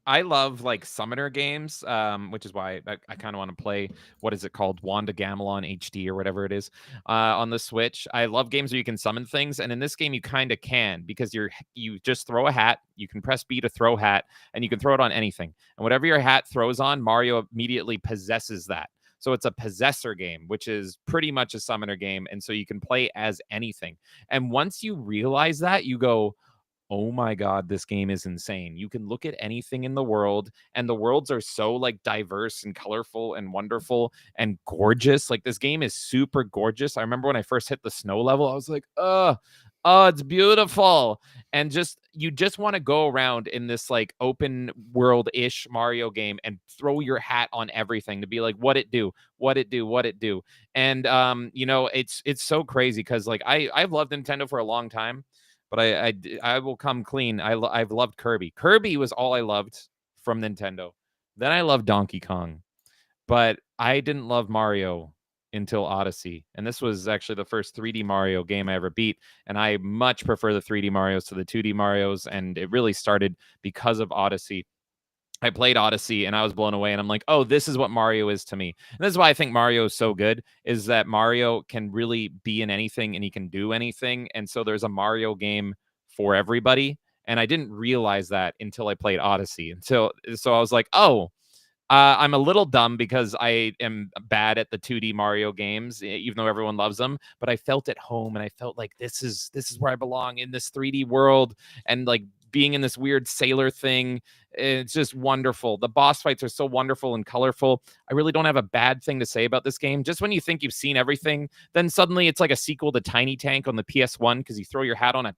I love like summoner games, which is why I kind of want to play, what is it called? Wanda Gamelon HD or whatever it is on the Switch. I love games where you can summon things. And in this game, you kind of can because you just throw a hat. You can press B to throw hat and you can throw it on anything. And whatever your hat throws on, Mario immediately possesses that. So it's a possessor game, which is pretty much a summoner game. And so you can play as anything. And once you realize that, you go, oh my God, this game is insane. You can look at anything in the world, and the worlds are so like diverse and colorful and wonderful and gorgeous. Like, this game is super gorgeous. I remember when I first hit the snow level, I was like, oh, it's beautiful. And you just want to go around in this like open world-ish Mario game and throw your hat on everything to be like, what it do. And it's so crazy because like I've loved Nintendo for a long time. But I will come clean. I've loved Kirby. Kirby was all I loved from Nintendo. Then I loved Donkey Kong. But I didn't love Mario until Odyssey. And this was actually the first 3D Mario game I ever beat. And I much prefer the 3D Marios to the 2D Marios. And it really started because of Odyssey. I played Odyssey and I was blown away, and I'm like, oh, this is what Mario is to me. And this is why I think Mario is so good, is that Mario can really be in anything and he can do anything. And so there's a Mario game for everybody. And I didn't realize that until I played Odyssey. So I was like, oh, I'm a little dumb because I am bad at the 2D Mario games, even though everyone loves them. But I felt at home, and I felt like this is where I belong, in this 3D world, and like being in this weird sailor thing. It's just wonderful. The boss fights are so wonderful and colorful. I really don't have a bad thing to say about this game. Just when you think you've seen everything, then suddenly it's like a sequel to Tiny Tank on the PS1 because you throw your hat on a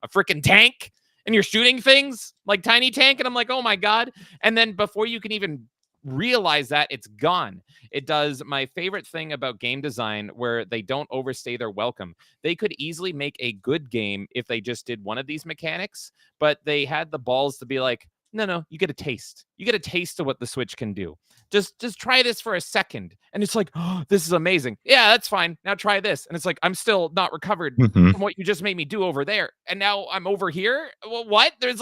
freaking tank, and you're shooting things like Tiny Tank. And I'm like, oh my God. And then before you can even realize that, it's gone. It does my favorite thing about game design, where they don't overstay their welcome. They could easily make a good game if they just did one of these mechanics, but they had the balls to be like, no, you get a taste. You get a taste of what the Switch can do. Just try this for a second. And it's like, oh, this is amazing. Yeah, that's fine. Now try this. And it's like, I'm still not recovered from what you just made me do over there. And now I'm over here. Well, what? There's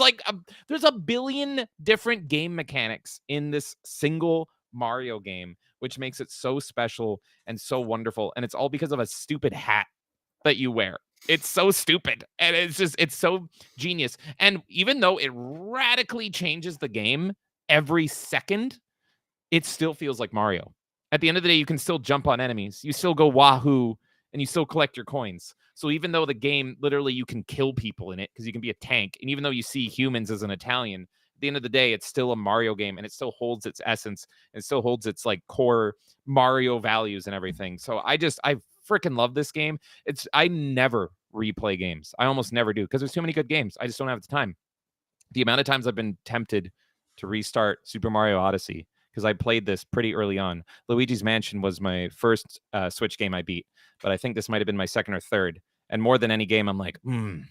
a billion different game mechanics in this single Mario game, which makes it so special and so wonderful. And it's all because of a stupid hat that you wear. It's so stupid, and it's so genius. And even though it radically changes the game every second, it still feels like Mario. At the end of the day, you can still jump on enemies. You still go wahoo, and you still collect your coins. So even though the game, literally, you can kill people in it because you can be a tank, and even though you see humans as an Italian, at the end of the day, it's still a Mario game, and it still holds its essence, and it still holds its like core Mario values and everything. So I freaking love this game. I never replay games. I almost never do because there's too many good games. I just don't have the time. The amount of times I've been tempted to restart Super Mario Odyssey because I played this pretty early on. Luigi's Mansion was my first Switch game I beat, but I think this might have been my second or third. And more than any game, I'm like, kind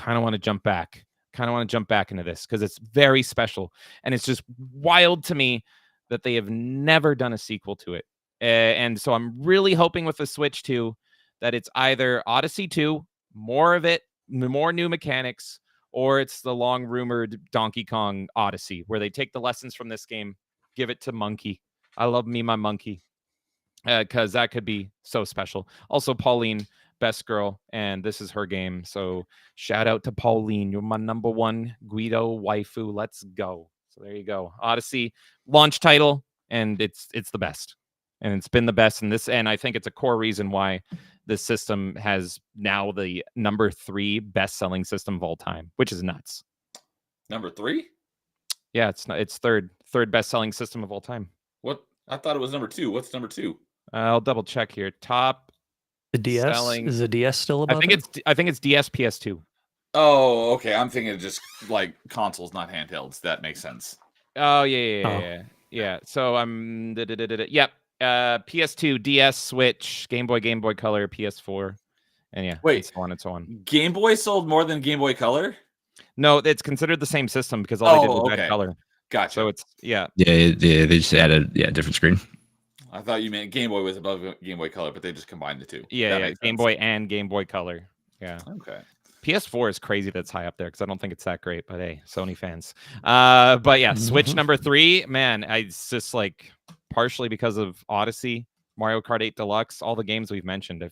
of want to jump back. Kind of want to jump back into this because it's very special. And it's just wild to me that they have never done a sequel to it. And so I'm really hoping with the Switch 2 that it's either Odyssey 2, more of it, more new mechanics, or it's the long rumored Donkey Kong Odyssey, where they take the lessons from this game, give it to Monkey. I love me my Monkey, because that could be so special. Also, Pauline, best girl, and this is her game. So shout out to Pauline. You're my number one Guido waifu. Let's go. So there you go. Odyssey launch title, and it's the best. And it's been the best in this, and I think it's a core reason why this system has now the number 3 best-selling system of all time, which is nuts. Number 3? Yeah, it's third best-selling system of all time. What? I thought it was number 2. What's number 2? I'll double check here. Top The DS selling. is the DS still above? I think it's DS PS2. Oh, okay. I'm thinking just like consoles, not handhelds. That makes sense. Oh yeah. So I'm yep. PS2, DS, Switch, Game Boy Color, PS4, and yeah, Wait, and so on and so on. Game Boy sold more than Game Boy Color? No, it's considered the same system because all they did was add color. Gotcha. So it's yeah. They just added different screen. I thought you meant Game Boy was above Game Boy Color, but they just combined the two. Yeah, Game Boy and Game Boy Color. Yeah. Okay. PS4 is crazy that's high up there because I don't think it's that great, but hey, Sony fans. But yeah, Switch number 3, man, it's just like partially because of Odyssey, Mario Kart 8 Deluxe, all the games we've mentioned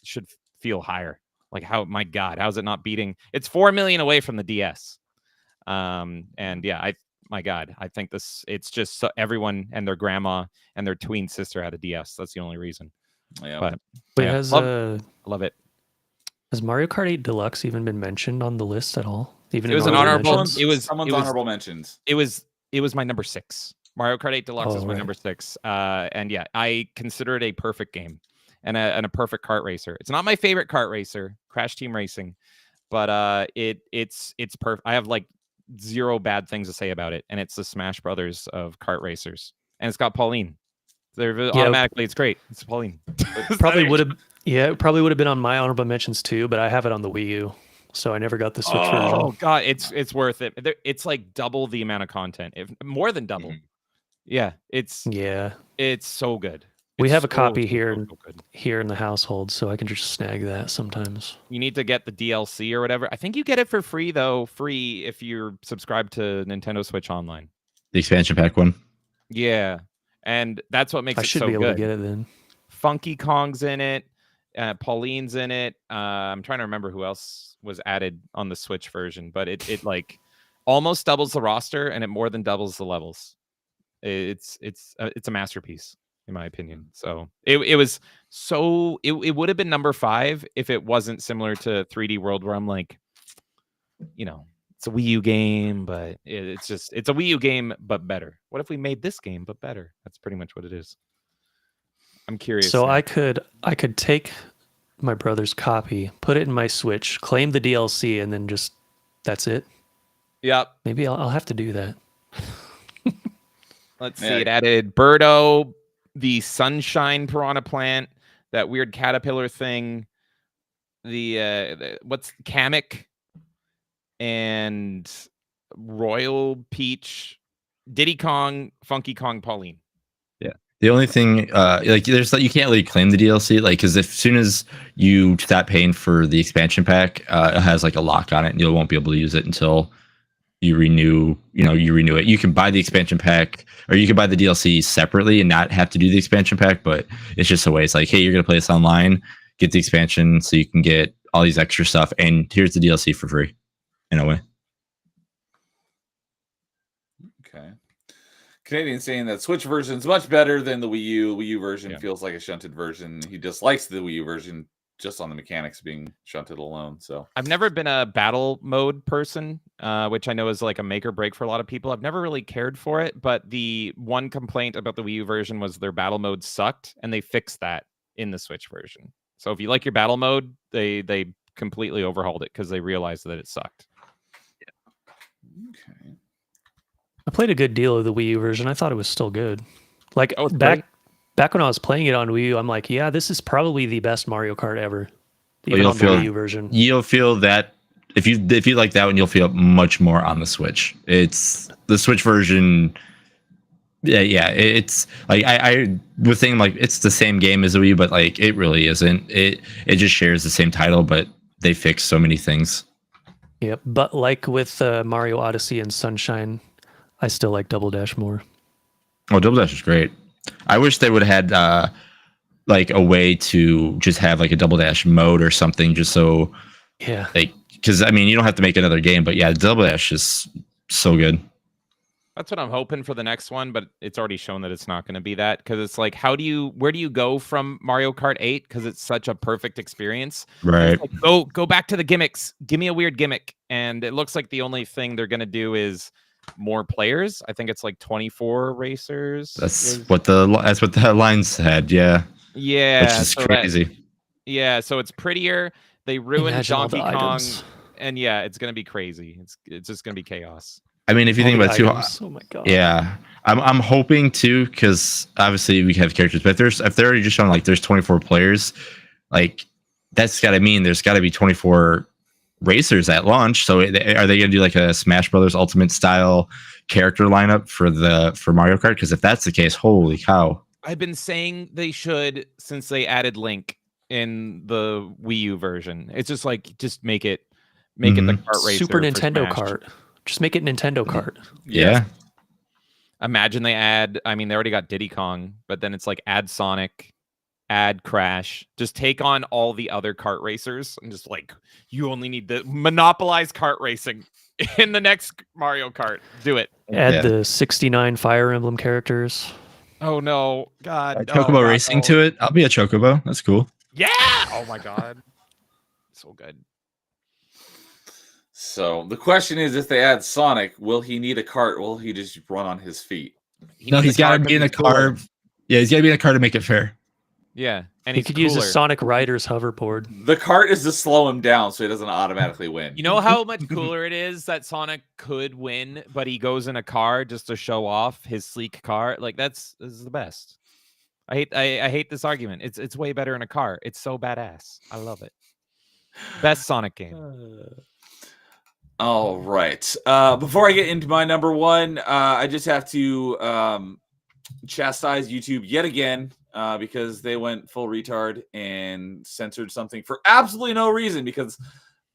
should feel higher. Like my God, how's it not beating? It's 4 million away from the DS. And yeah, my God, I think it's just everyone and their grandma and their tween sister had a DS. That's the only reason. Yeah. But yeah, love it. Has Mario Kart 8 Deluxe even been mentioned on the list at all? Even it was an honorable. It was someone's honorable mentions. It was my number 6. Mario Kart 8 Deluxe is my number 6. And yeah, I consider it a perfect game and a perfect kart racer. It's not my favorite kart racer, Crash Team Racing, but it's perfect. I have like 0 bad things to say about it, and it's the Smash Brothers of kart racers, and it's got Pauline. Automatically, it's great. It's Pauline. Probably would have been on my honorable mentions too, but I have it on the Wii U, so I never got the Switch version. Oh God, it's worth it. It's like double the amount of content, if more than double. Mm-hmm. Yeah, it's so good. We have a copy here in the household, so I can just snag that sometimes. You need to get the DLC or whatever. I think you get it for free if you're subscribed to Nintendo Switch Online. The expansion pack one. Yeah, and that's what makes it so good. I should be able to get it then. Funky Kong's in it. Pauline's in it. I'm trying to remember who else was added on the Switch version, but it like almost doubles the roster and it more than doubles the levels. It's a masterpiece in my opinion. So it was so it would have been number 5 if it wasn't similar to 3D World, where I'm like, it's a Wii U game, but it's a Wii U game but better. What if we made this game but better? That's pretty much what it is. I'm curious. So now. I could take my brother's copy, put it in my Switch, claim the DLC, and then just that's it. Yep. Maybe I'll have to do that. Let's see. It added Birdo, the Sunshine Piranha Plant, that weird caterpillar thing, the what's Kamek, and Royal Peach, Diddy Kong, Funky Kong, Pauline. The only thing, there's you can't really claim the DLC, because as soon as you stop paying for the expansion pack, it has like a lock on it, and you won't be able to use it until you renew. You renew it. You can buy the expansion pack, or you can buy the DLC separately and not have to do the expansion pack. But it's just a way. It's like, hey, you're gonna play this online, get the expansion so you can get all these extra stuff, and here's the DLC for free, in a way. Okay. Canadian saying that Switch version is much better than the Wii U. Wii U version feels like a shunted version. He dislikes the Wii U version just on the mechanics being shunted alone. So I've never been a battle mode person, which I know is like a make or break for a lot of people. I've never really cared for it, but the one complaint about the Wii U version was their battle mode sucked, and they fixed that in the Switch version. So if you like your battle mode, they completely overhauled it because they realized that it sucked. okay. I played a good deal of the Wii U version. I thought it was still good. Like Oh, it's back when I was playing it on Wii U, I'm like, yeah, this is probably the best Mario Kart ever. Even on the Wii U version. You'll feel that if you like that one, you'll feel much more on the Switch. It's the Switch version. Yeah. It's like I was saying, like, it's the same game as the Wii U, but like it really isn't. It just shares the same title, but they fixed so many things. Yep, but like with Mario Odyssey and Sunshine, I still like Double Dash more. Oh, Double Dash is great. I wish they would have had like a way to just have like a Double Dash mode or something, just so because I mean, you don't have to make another game, but yeah, Double Dash is so good. That's what I'm hoping for the next one, but it's already shown that it's not going to be that, because it's like, where do you go from Mario Kart 8? Because it's such a perfect experience. Right. Like, go back to the gimmicks. Give me a weird gimmick. And it looks like the only thing they're going to do is more players. I think it's like 24 racers. That's what the headlines said. Yeah. Yeah. Which is crazy. So it's prettier. They ruined Imagine all the Donkey Kong. items. And yeah, it's going to be crazy. It's just going to be chaos. I mean, if you think about it too, oh my god. yeah, I'm hoping too, because obviously we have characters, but if they're already just showing like there's 24 players, like that's got to mean there's got to be 24 racers at launch. So are they going to do like a Smash Brothers Ultimate style character lineup for Mario Kart? Because if that's the case, holy cow! I've been saying they should since they added Link in the Wii U version. It's just like make it the kart racer. Super Nintendo Smash. Kart. Just make it Nintendo Kart. Yeah. Imagine they already got Diddy Kong, but then it's like add Sonic, add Crash, just take on all the other kart racers, and just like, you only need to monopolize kart racing in the next Mario Kart. Do it. Add the 69 Fire Emblem characters. Oh no, God. Chocobo racing to it. I'll be a Chocobo. That's cool. Yeah. Oh my God. So good. So the question is, if they add Sonic, will he need a cart? Will he just run on his feet? He's got to be in a car. Yeah, he's got to be in a car to make it fair. Yeah, and He he's could use a cooler. Sonic Riders hoverboard. The cart is to slow him down so he doesn't automatically win. You know how much cooler it is that Sonic could win, but he goes in a car just to show off his sleek car? Like this is the best. I hate this argument. It's way better in a car. It's so badass. I love it. Best Sonic game. All right. Before I get into my number one, I just have to chastise YouTube yet again because they went full retard and censored something for absolutely no reason. Because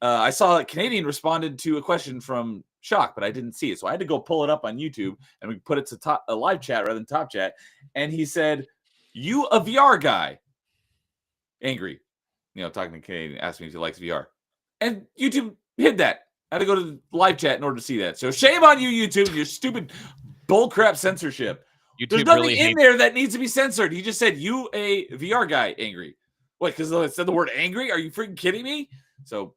I saw that Canadian responded to a question from Shock, but I didn't see it, so I had to go pull it up on YouTube and we put it to a live chat rather than top chat. And he said, "You a VR guy?" Angry, talking to Canadian, asked me if he likes VR, and YouTube hid that. I had to go to the live chat in order to see that. So shame on you, YouTube, and your stupid bullcrap censorship. There's YouTube nothing really in hates. there that needs to be censored. He just said, you a VR guy angry. What, because it said the word angry? Are you freaking kidding me? So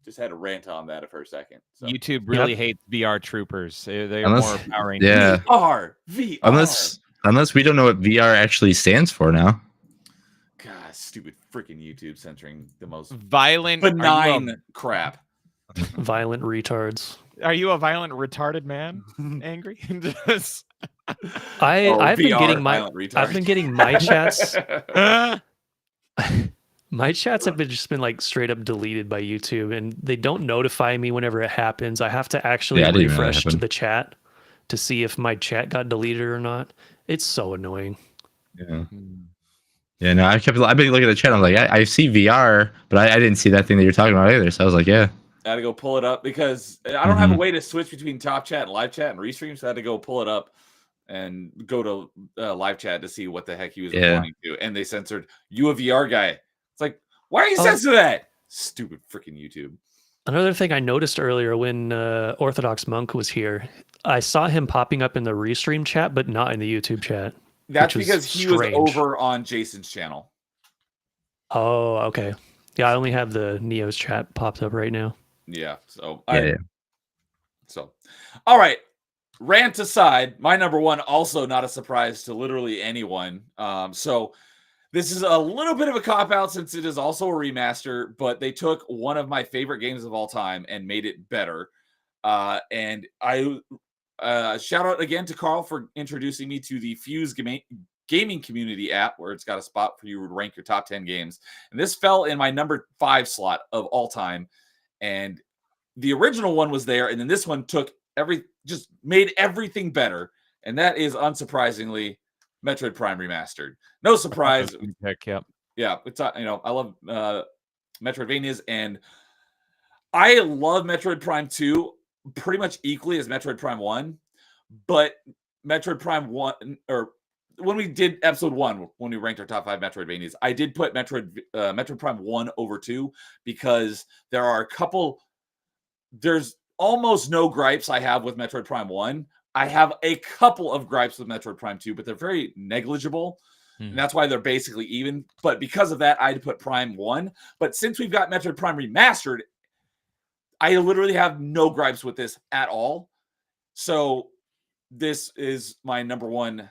just had to rant on that for a second. So. YouTube really hates VR troopers. They are Unless- more Power Rangers. Yeah. VR. Unless we don't know what VR actually stands for now. God, stupid freaking YouTube censoring the most Violent. benign crap. Violent retards. Are you a violent, retarded man? Angry? Just- I've been VR, getting my violent retard. I've been getting my chats. My chats have been like straight up deleted by YouTube, and they don't notify me whenever it happens. I have to actually Yeah, I didn't even know that refresh happened. the chat to see if my chat got deleted or not. It's so annoying. Yeah. Yeah, no, I've been looking at the chat. I'm like, I see VR, but I didn't see that thing that you're talking about either. So I was like, yeah. I had to go pull it up because I don't have a way to switch between top chat and live chat and restream. So I had to go pull it up and go to live chat to see what the heck he was replying to. And they censored, you a VR guy. It's like, why are you censoring that? Stupid freaking YouTube. Another thing I noticed earlier when Orthodox Monk was here, I saw him popping up in the restream chat, but not in the YouTube chat. That's which because he was strange. over on Jason's channel. Oh, okay. Yeah, I only have the Neo's chat popped up right now. Yeah. So Yeah. So, all right. Rant aside, my number one, also not a surprise to literally anyone. So this is a little bit of a cop-out since it is also a remaster, but they took one of my favorite games of all time and made it better. And I shout out again to Carl for introducing me to the Fuse gaming community app, where it's got a spot for you to rank your top 10 games. And this fell in my number 5 slot of all time. And the original one was there, and then this one just made everything better. And that is, unsurprisingly, Metroid Prime Remastered. No surprise. Yep. Yeah, it's I love Metroidvanias, and I love Metroid Prime 2 pretty much equally as Metroid Prime 1, but Metroid Prime 1, or when we did episode 1, when we ranked our top 5 Metroidvanias, I did put Metroid Prime 1 over 2 because there's almost no gripes I have with Metroid Prime 1. I have a couple of gripes with Metroid Prime 2, but they're very negligible. And that's why they're basically even. But because of that, I had to put Prime 1. But since we've got Metroid Prime Remastered, I literally have no gripes with this at all. So this is my number 1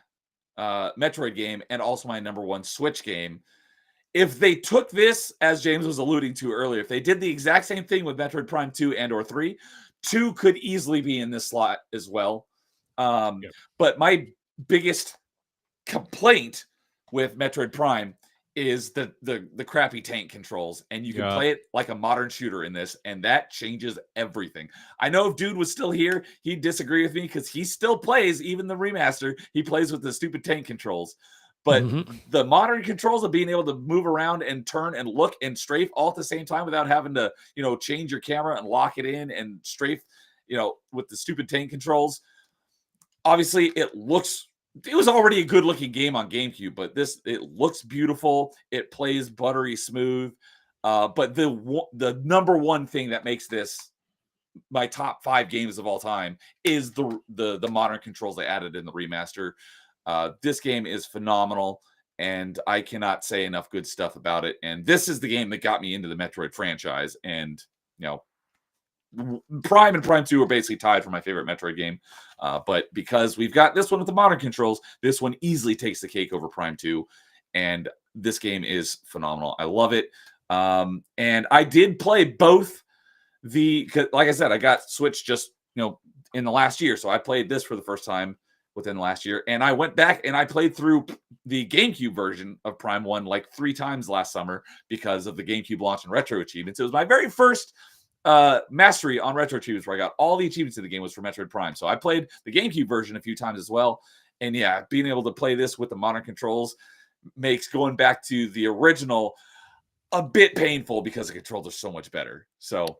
Metroid game and also my number 1 Switch game. If they took this, as James was alluding to earlier, if they did the exact same thing with Metroid Prime 2 and or 3, 2 could easily be in this slot as well. But my biggest complaint with Metroid Prime is the crappy tank controls, and you can play it like a modern shooter in this, and that changes everything. I know if Dude was still here, he'd disagree with me because he still plays, even the remaster, he plays with the stupid tank controls. But the modern controls of being able to move around and turn and look and strafe all at the same time without having to, change your camera and lock it in and strafe, with the stupid tank controls. Obviously, it was already a good looking game on GameCube, but it looks beautiful. It plays buttery smooth. But the number one thing that makes this my top 5 games of all time is the modern controls they added in the remaster. This game is phenomenal, and I cannot say enough good stuff about it. And this is the game that got me into the Metroid franchise. And, Prime and Prime 2 are basically tied for my favorite Metroid game. But because we've got this one with the modern controls, this one easily takes the cake over Prime 2. And this game is phenomenal. I love it. And I did play both like I said, I got Switch just, in the last year. So I played this for the first time within the last year. And I went back and I played through the GameCube version of Prime 1 like 3 times last summer because of the GameCube launch and retro achievements. It was my very first mastery on retro achievements, where I got all the achievements in the game was for Metroid Prime. So I played the GameCube version a few times as well. And yeah, being able to play this with the modern controls makes going back to the original a bit painful because the controls are so much better. So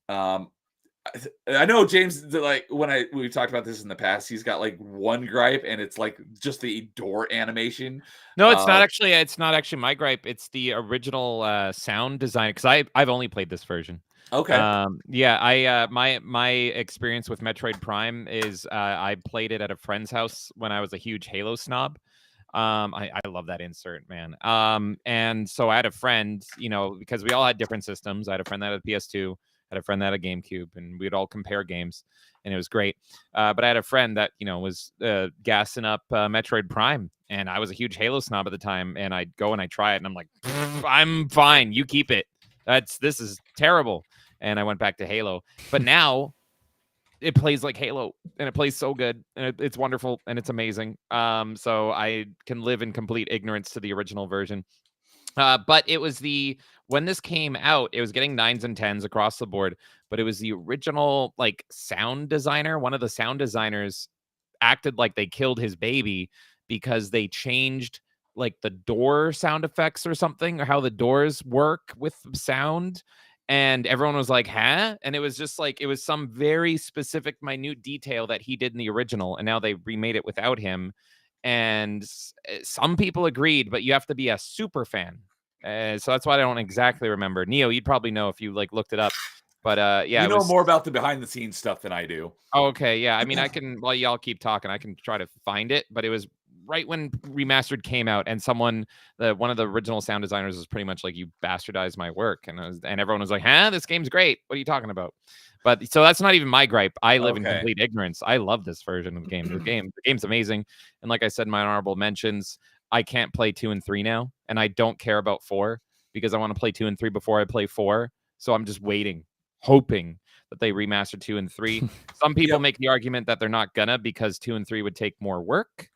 I know James, like when we talked about this in the past, he's got like one gripe, and it's like just the door animation. No, it's not actually. It's not actually my gripe. It's the original sound design, because I've only played this version. Okay. Yeah, I my experience with Metroid Prime is I played it at a friend's house when I was a huge Halo snob. I love that insert, man. And so I had a friend, because we all had different systems. I had a friend that had a PS2, had a friend that had a GameCube, and we'd all compare games, and it was great. But I had a friend that was gassing up Metroid Prime, and I was a huge Halo snob at the time, and I'd go and I try it, and I'm like, I'm fine, you keep it. This is terrible. And I went back to Halo, but now it plays like Halo, and it plays so good, and it's wonderful, and it's amazing. So I can live in complete ignorance to the original version. But it was when this came out, it was getting 9s and 10s across the board, but it was the original sound designer. One of the sound designers acted like they killed his baby because they changed the door sound effects or something, or how the doors work with sound. And everyone was like, huh? And it was just it was some very specific, minute detail that he did in the original. And now they remade it without him. And some people agreed, but you have to be a super fan. So that's why I don't exactly remember. Neo, you'd probably know if you looked it up. But yeah, you know more about the behind the scenes stuff than I do. Oh, okay, yeah. I mean, I can. While y'all keep talking, I can try to find it. But it was right when Remastered came out, and one of the original sound designers was pretty much like, "You bastardized my work," and everyone was like, "Huh? This game's great. What are you talking about?" But so that's not even my gripe. I live in complete ignorance. I love this version of the game. The game's amazing. And like I said in my honorable mentions, I can't play 2 and 3 now, and I don't care about 4 because I want to play 2 and 3 before I play 4. So I'm just waiting, hoping that they remaster 2 and 3. Some people make the argument that they're not gonna, because 2 and 3 would take more work.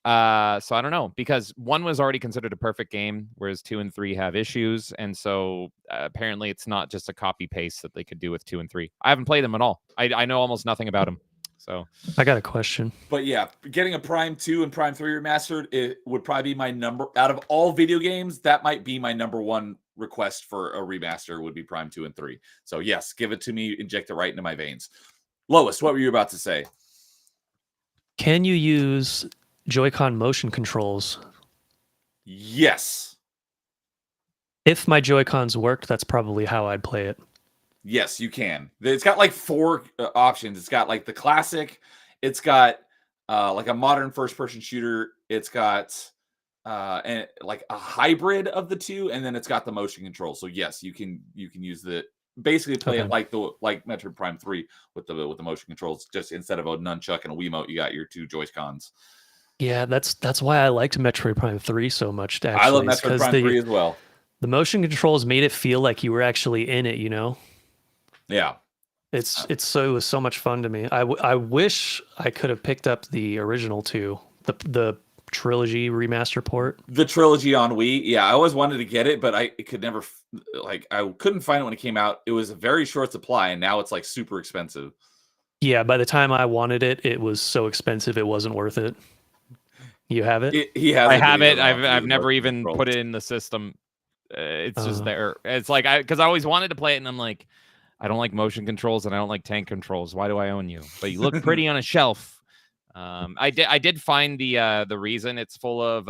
So I don't know, because 1 was already considered a perfect game, whereas 2 and 3 have issues, and so apparently it's not just a copy paste that they could do with 2 and 3. I haven't played them at all. I know almost nothing about them. So I got a question. But yeah, getting a Prime 2 and Prime 3 remastered, it would probably be my number out of all video games. That might be my number one request for a remaster, would be Prime 2 and 3. So yes, give it to me, inject it right into my veins. Lois, what were you about to say? Can you use Joy-Con motion controls? Yes. If my Joy-Cons worked, that's probably how I'd play it. Yes, you can. It's got 4 options. It's got the classic. It's got a modern first-person shooter. It's got and a hybrid of the two, and then it's got the motion control. So yes, you can use basically play it like Metroid Prime 3 with the motion controls. Just instead of a nunchuck and a Wiimote, you got your 2 Joy-Cons. Yeah, that's why I liked Metroid Prime 3 so much. Actually, I love Metroid Prime 3 as well. The motion controls made it feel like you were actually in it. Yeah, it was so much fun to me. I wish I could have picked up the original 2, the trilogy remaster port. The trilogy on Wii. Yeah, I always wanted to get it, but I could never I couldn't find it when it came out. It was a very short supply, and now it's super expensive. Yeah, by the time I wanted it, it was so expensive it wasn't worth it. You have it? He has. I have it. I've never even put it in the system. It's just there. It's because I always wanted to play it, and I'm like, I don't like motion controls and I don't like tank controls. Why do I own you? But you look pretty on a shelf. I did find the reason. It's full of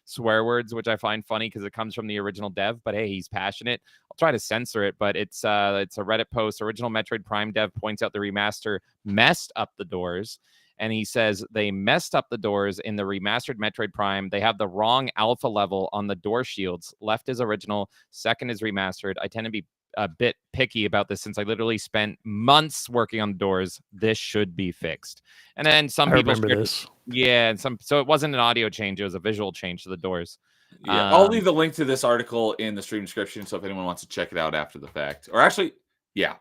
swear words, which I find funny because it comes from the original dev. But hey, he's passionate. I'll try to censor it, but it's a Reddit post. Original Metroid Prime dev points out the remaster messed up the doors. And he says they messed up the doors in the remastered Metroid Prime. They have the wrong alpha level on the door shields. Left is original, second is remastered. I tend to be a bit picky about this since I literally spent months working on the doors. This should be fixed. And then some people remember this. Yeah, and so it wasn't an audio change, it was a visual change to the doors. Yeah, I'll leave the link to this article in the stream description, so if anyone wants to check it out after the fact. Or actually, yeah,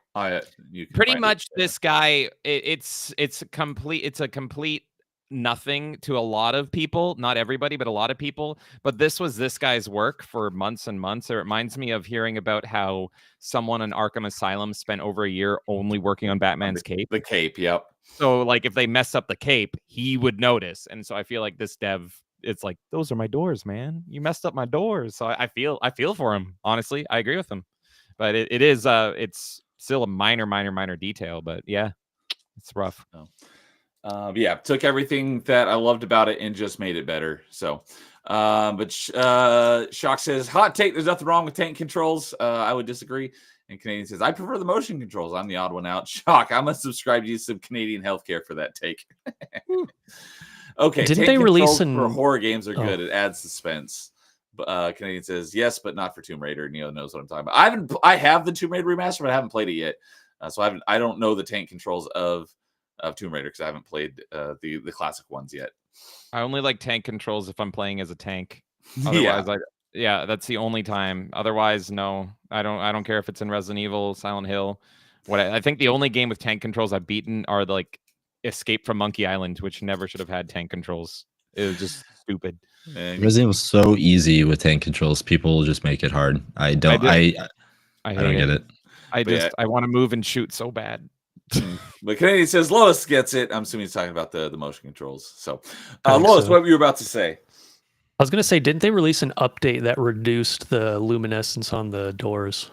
you can pretty much this guy, it's a complete nothing to a lot of people, not everybody, but a lot of people. But this was this guy's work for months and months. It reminds me of hearing about how someone in Arkham Asylum spent over a year only working on Batman's cape. The cape, yep. So if they mess up the cape, he would notice. And so I feel like this dev, it's like, those are my doors, man. You messed up my doors. So I feel for him. Honestly, I agree with him. But it's still a minor detail. But yeah, it's rough. Yeah, took everything that I loved about it and just made it better. So, but Shock says, hot take, there's nothing wrong with tank controls. I would disagree. And Canadian says, I prefer the motion controls. I'm the odd one out. Shock. I'm going to subscribe to you some Canadian healthcare for that take. Okay. Didn't tank they release controls for horror games are good. Oh. It adds suspense. Canadian says, yes, but not for Tomb Raider. Neo knows what I'm talking about. I have the Tomb Raider remaster, but I haven't played it yet. So I don't know the tank controls of Tomb Raider because I haven't played the classic ones yet. I only like tank controls if I'm playing as a tank. Otherwise, yeah, that's the only time. Otherwise, no. I don't care if it's in Resident Evil, Silent Hill. I think the only game with tank controls I've beaten are like Escape from Monkey Island, which never should have had tank controls. It was just stupid. Resident Evil was so easy with tank controls. People just make it hard. I don't get it. I want to move and shoot so bad. But Canadian says Lois gets it. I'm assuming he's talking about the motion controls. So, Lois, what were you about to say? I was going to say, didn't they release an update that reduced the luminescence on the doors?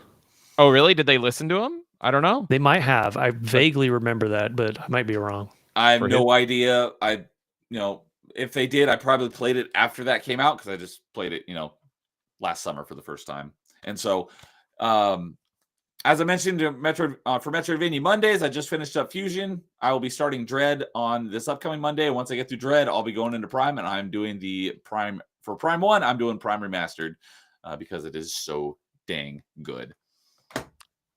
Oh, really? Did they listen to him? I don't know. They might have. I vaguely remember that, but I might be wrong. I have no idea. If they did, I probably played it after that came out because I just played it, last summer for the first time. And so, as I mentioned, for Metroidvania Mondays, I just finished up Fusion. I will be starting Dread on this upcoming Monday. Once I get through Dread, I'll be going into Prime, and I'm doing the Prime for Prime 1. I'm doing Prime Remastered because it is so dang good.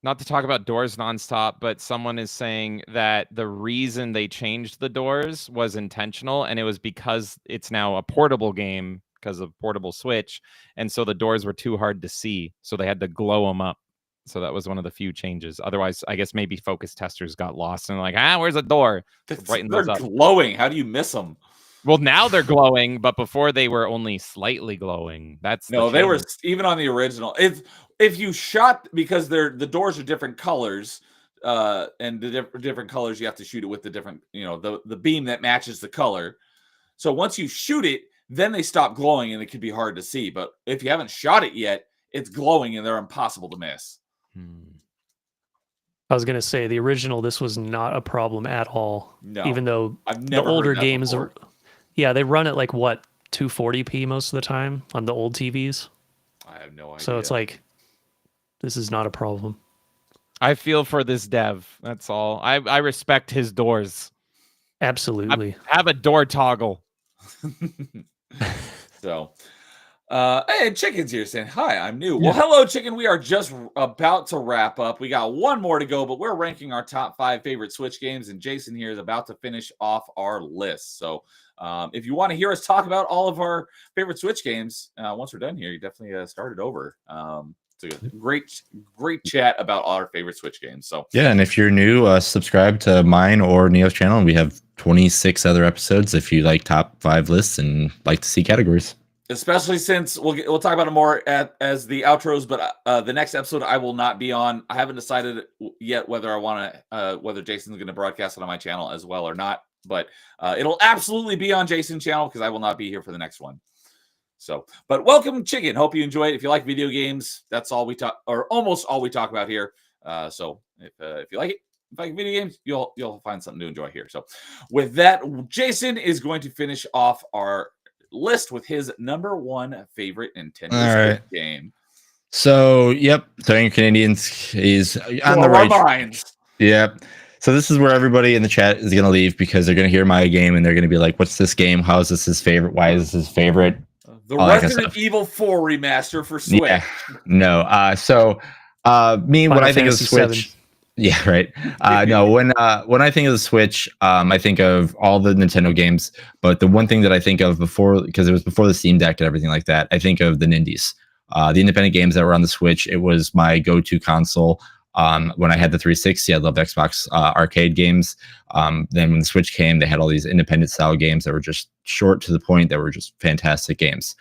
Not to talk about doors nonstop, but someone is saying that the reason they changed the doors was intentional, and it was because it's now a portable game because of portable Switch, and so the doors were too hard to see, so they had to glow them up. So that was one of the few changes. Otherwise, I guess maybe focus testers got lost and like, where's the door? They're glowing. How do you miss them? Well, now they're glowing, but before they were only slightly glowing. They were even on the original. If you shot, because the doors are different colors, and the different colors, you have to shoot it with the different, the beam that matches the color. So once you shoot it, then they stop glowing and it could be hard to see. But if you haven't shot it yet, it's glowing and they're impossible to miss. I was going to say the original, this was not a problem at all. No, even though I've never the older heard that games before. they run at like what, 240p most of the time on the old TVs. I have no idea. So it's like, this is not a problem. I feel for this dev. That's all. I respect his doors. Absolutely. Have a door toggle. So, hey, Chicken's here saying, hi, I'm new. Well, hello, Chicken. We are just about to wrap up. We got one more to go, but we're ranking our top 5 favorite Switch games, and Jason here is about to finish off our list. So, if you want to hear us talk about all of our favorite Switch games, once we're done here, you definitely start it over. It's a great chat about all our favorite Switch games. So yeah, and if you're new, subscribe to mine or Neo's channel, and we have 26 other episodes if you like top 5 lists and like to see categories. Especially since we'll talk about it more as the outros, but the next episode I will not be on. I haven't decided yet whether I want to whether Jason's going to broadcast it on my channel as well or not. But it'll absolutely be on Jason's channel because I will not be here for the next one. So, but welcome, Chicken. Hope you enjoy it. If you like video games, that's all we talk, or almost all we talk about here. So if you like it, if you like video games, you'll find something to enjoy here. So with that, Jason is going to finish off our list with his number 1 favorite Nintendo game. So, Throwing Canadians is on the right. Minds. Yep. So this is where everybody in the chat is going to leave because they're going to hear my game and they're going to be like, what's this game? How is this his favorite? Why is this his favorite? The Resident Evil 4 remaster for Switch. Yeah. No. When I think of the Switch. 7. Yeah, right. No, when I think of the Switch, I think of all the Nintendo games. But the one thing that I think of before, because it was before the Steam Deck and everything like that, I think of the Nindies. The independent games that were on the Switch. It was my go-to console. When I had the 360, I loved Xbox arcade games. Then when the Switch came, they had all these independent style games that were just short to the point, that were just fantastic games.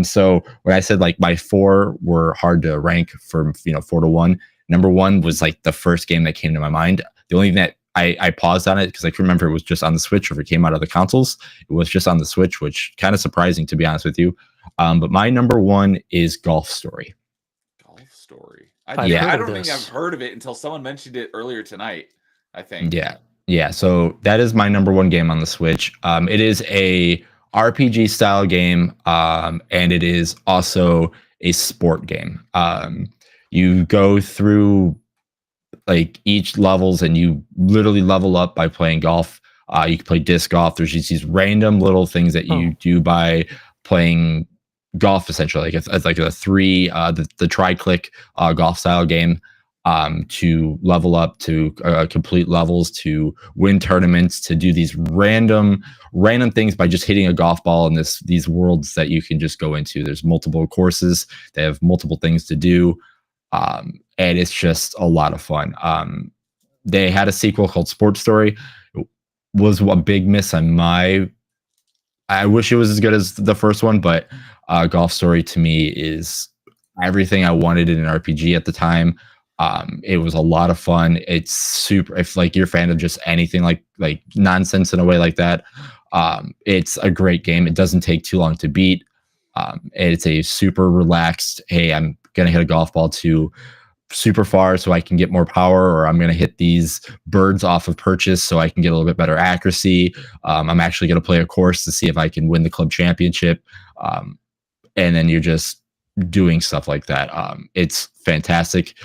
So when I said like my 4 were hard to rank from 4 to 1, number 1 was like the first game that came to my mind. The only thing that I paused on it because I can remember it was just on the Switch, or if it came out of the consoles, it was just on the Switch, which kind of surprising to be honest with you. But my number 1 is Golf Story. Golf Story. I don't think I've heard of it until someone mentioned it earlier tonight, I think. Yeah. So that is my number 1 game on the Switch. It is a RPG style game, and it is also a sport game. You go through like each levels and you literally level up by playing golf. You can play disc golf. There's just these random little things that you do by playing golf, essentially. Like it's like the tri-click golf style game, to level up, to complete levels, to win tournaments, to do these random things by just hitting a golf ball in these worlds that you can just go into. There's multiple courses. They have multiple things to do. And it's just a lot of fun. They had a sequel called Sports Story. It was a big miss on I wish it was as good as the first one, but Golf Story to me is everything I wanted in an RPG at the time. It was a lot of fun. It's super, if like you're a fan of just anything like nonsense in a way like that, it's a great game. It doesn't take too long to beat. It's a super relaxed, hey, I'm gonna hit a golf ball to super far so I can get more power, or I'm gonna hit these birds off of perches so I can get a little bit better accuracy. I'm actually gonna play a course to see if I can win the club championship. And then you're just doing stuff like that. It's fantastic.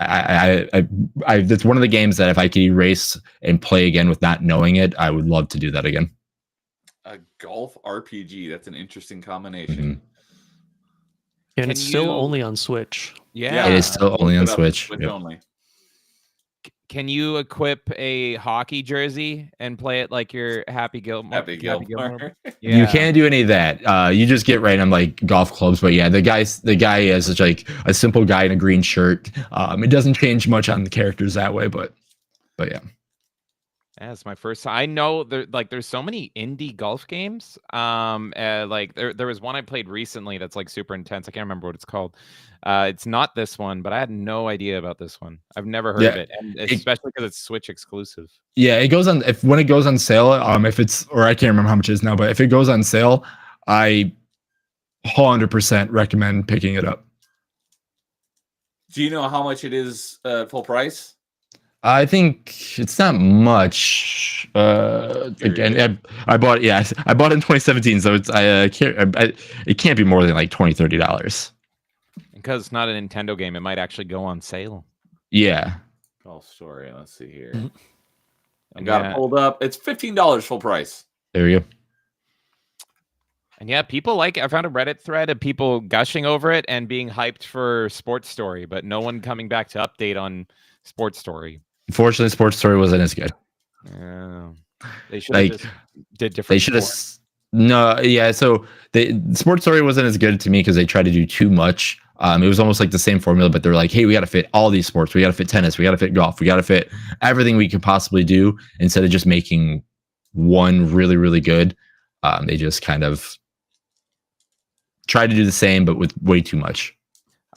It's one of the games that if I could erase and play again with not knowing it, I would love to do that again. A golf RPG. That's an interesting combination. Mm-hmm. And Can it's still you- only on Switch. Yeah. It is still only on Switch. Switch Yep. only. Can you equip a hockey jersey and play it like you're Happy Gilmore? Happy Gilmore. Yeah. You can't do any of that. You just get random like golf clubs. But yeah, the guy is such like a simple guy in a green shirt. It doesn't change much on the characters that way, but yeah. Yeah, it's my first time. I know there's so many indie golf games. Like there was one I played recently that's like super intense. I can't remember what it's called. It's not this one, but I had no idea about this one. I've never heard of it, and especially because it's Switch exclusive. Yeah, it goes on when it goes on sale. If it's, or I can't remember how much it is now, but if it goes on sale, I 100% recommend picking it up. Do you know how much it is full price? I think it's not much. Again, I bought it. Yeah, I bought it in 2017, so it can't be more than like $20-$30. Because it's not a Nintendo game, it might actually go on sale. Yeah. Golf Story. Let's see here. Mhm. I got it pulled up. It's $15 full price. There you go. And yeah, people like it. I found a Reddit thread of people gushing over it and being hyped for Sports Story, but no one coming back to update on Sports Story. Unfortunately, Sports Story wasn't as good. They should have just did different. They should have. No, yeah. So the Sports Story wasn't as good to me because they tried to do too much. It was almost like the same formula, but they're like, hey, we got to fit all these sports. We got to fit tennis. We got to fit golf. We got to fit everything we could possibly do instead of just making one really, really good. They just kind of tried to do the same, but with way too much.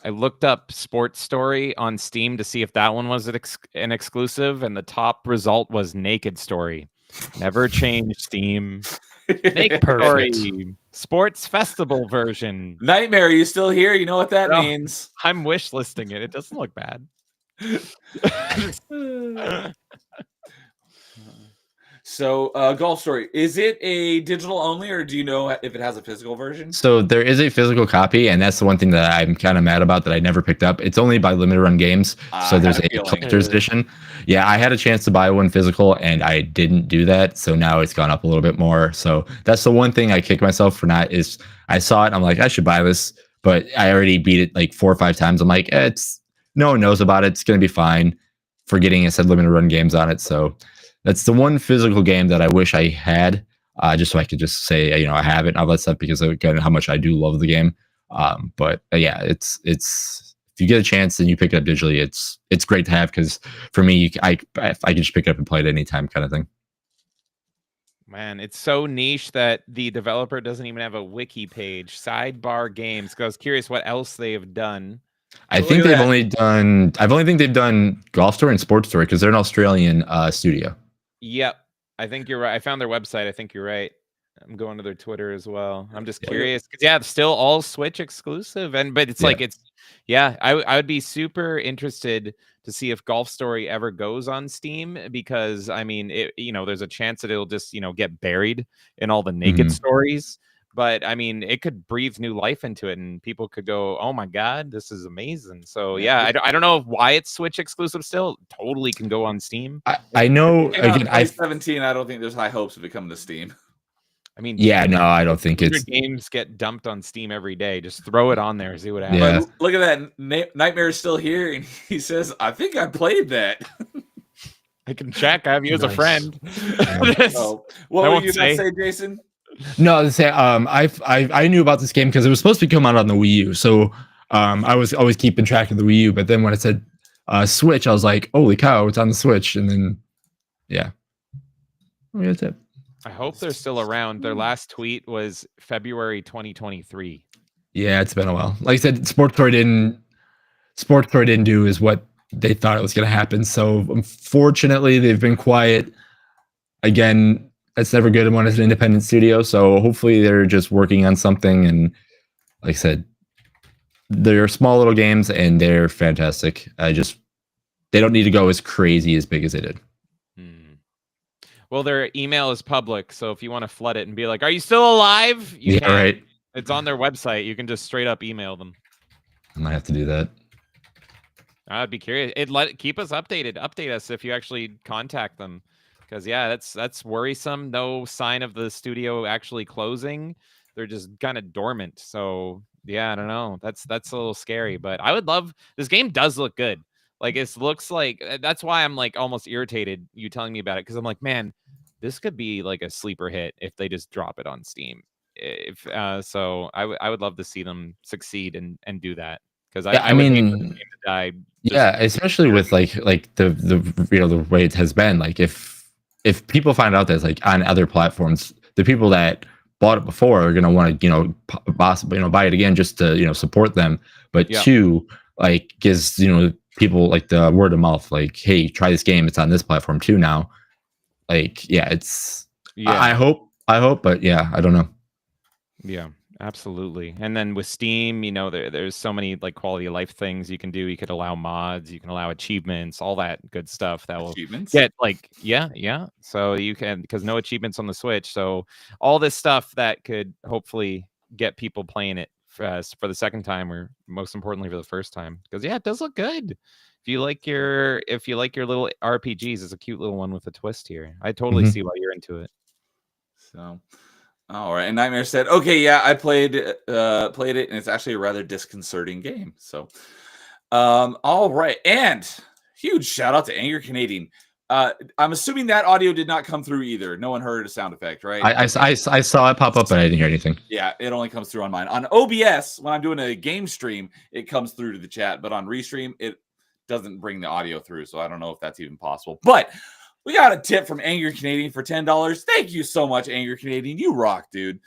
I looked up Sports Story on Steam to see if that one was an exclusive, and the top result was Naked Story. Never change Steam. Naked Perfect. Story Sports Festival version. Nightmare, are you still here? You know what that No. means. I'm wish listing it. It doesn't look bad. So, Golf Story, is it a digital only, or do you know if it has a physical version? So there is a physical copy, and that's the one thing that I'm kind of mad about that I never picked up. It's only by Limited Run Games, so there's a collector's edition. Yeah, I had a chance to buy one physical, and I didn't do that, so now it's gone up a little bit more. So that's the one thing I kick myself for not is I saw it, and I'm like, I should buy this, but I already beat it like 4 or 5 times. I'm like, no one knows about it. It's gonna be fine. Forgetting it said Limited Run Games on it, so. That's the one physical game that I wish I had, just so I could just say, I have it and all that stuff because again, how much I do love the game. But yeah, it's if you get a chance and you pick it up digitally, it's great to have because for me, I can just pick it up and play it anytime, kind of thing. Man, it's so niche that the developer doesn't even have a wiki page. Sidebar Games. Because I was curious what else they have done. I Look think at they've that. only done. I only think they've done Golf Story and Sports Story because they're an Australian studio. Yep. I think you're right. I found their website. I think you're right. I'm going to their Twitter as well. I'm just curious because it's still all Switch exclusive, but it's like I would be super interested to see if Golf Story ever goes on Steam because I mean, there's a chance that it'll just get buried in all the naked stories. But I mean, it could breathe new life into it, and people could go, "Oh my god, this is amazing!" So yeah, I don't know why it's Switch exclusive still. Totally can go on Steam. I know. It came out in Again, 2017. I don't think there's high hopes of it coming to Steam. I mean, yeah, no, I don't think 100 it's. games get dumped on Steam every day. Just throw it on there, see what happens. Yeah. But look at that. Nightmare is still here, and he says, "I think I played that." I can check. I have you as a Nice. friend. Oh, what I were won't you going say. to say, Jason? No, to say I knew about this game because it was supposed to come out on the Wii U. So I was always keeping track of the Wii U. But then when it said Switch, I was like, holy cow, it's on the Switch. And then yeah. I mean, that's it. I hope they're still around. Their last tweet was February 2023. Yeah, it's been a while. Like I said, Sports Story didn't do is what they thought it was going to happen. So unfortunately, they've been quiet. Again, that's never good when it's an independent studio. So hopefully they're just working on something. And like I said, they're small little games and they're fantastic. They don't need to go as crazy as big as they did. Well, their email is public, so if you want to flood it and be like, "Are you still alive?" You Yeah, can. right. It's on their website. You can just straight up email them. I might have to do that. I'd be curious. Keep us updated. Update us if you actually contact them, because yeah, that's worrisome. No sign of the studio actually closing. They're just kind of dormant. So yeah, I don't know. That's a little scary. But I would love. This game does look good. Like it looks like. That's why I'm like almost irritated you telling me about it, because I'm like, man, this could be like a sleeper hit if they just drop it on Steam. So I would love to see them succeed and do that, because Yeah, I I would hate mean, for the game to die. Yeah, especially with like the way it has been. Like if people find out that it's like on other platforms, the people that bought it before are gonna want to possibly buy it again just to support them. But Yeah. two, like gives people like the word of mouth, like, hey, try this game. It's on this platform too now. Like, yeah, it's. Yeah. I hope, but yeah, I don't know. Yeah, absolutely. And then with Steam, there's so many like quality of life things you can do. You could allow mods, you can allow achievements, all that good stuff that will Achievements? get like, yeah. So you can, because no achievements on the Switch. So all this stuff that could hopefully get people playing it for the second time, or most importantly for the first time. Because yeah, it does look good. If you like your little RPGs, it's a cute little one with a twist here. I totally see why you're into it. So, all right. And Nightmare said, "Okay, yeah, I played it, and it's actually a rather disconcerting game." So, all right. And huge shout out to Angry Canadian. I'm assuming that audio did not come through either. No one heard a sound effect, right? I saw it pop up, but I didn't hear anything. Yeah, it only comes through on mine. On OBS, when I'm doing a game stream, it comes through to the chat, but on Restream, it doesn't bring the audio through. So I don't know if that's even possible. But we got a tip from Angry Canadian for $10. Thank you so much, Angry Canadian. You rock, dude.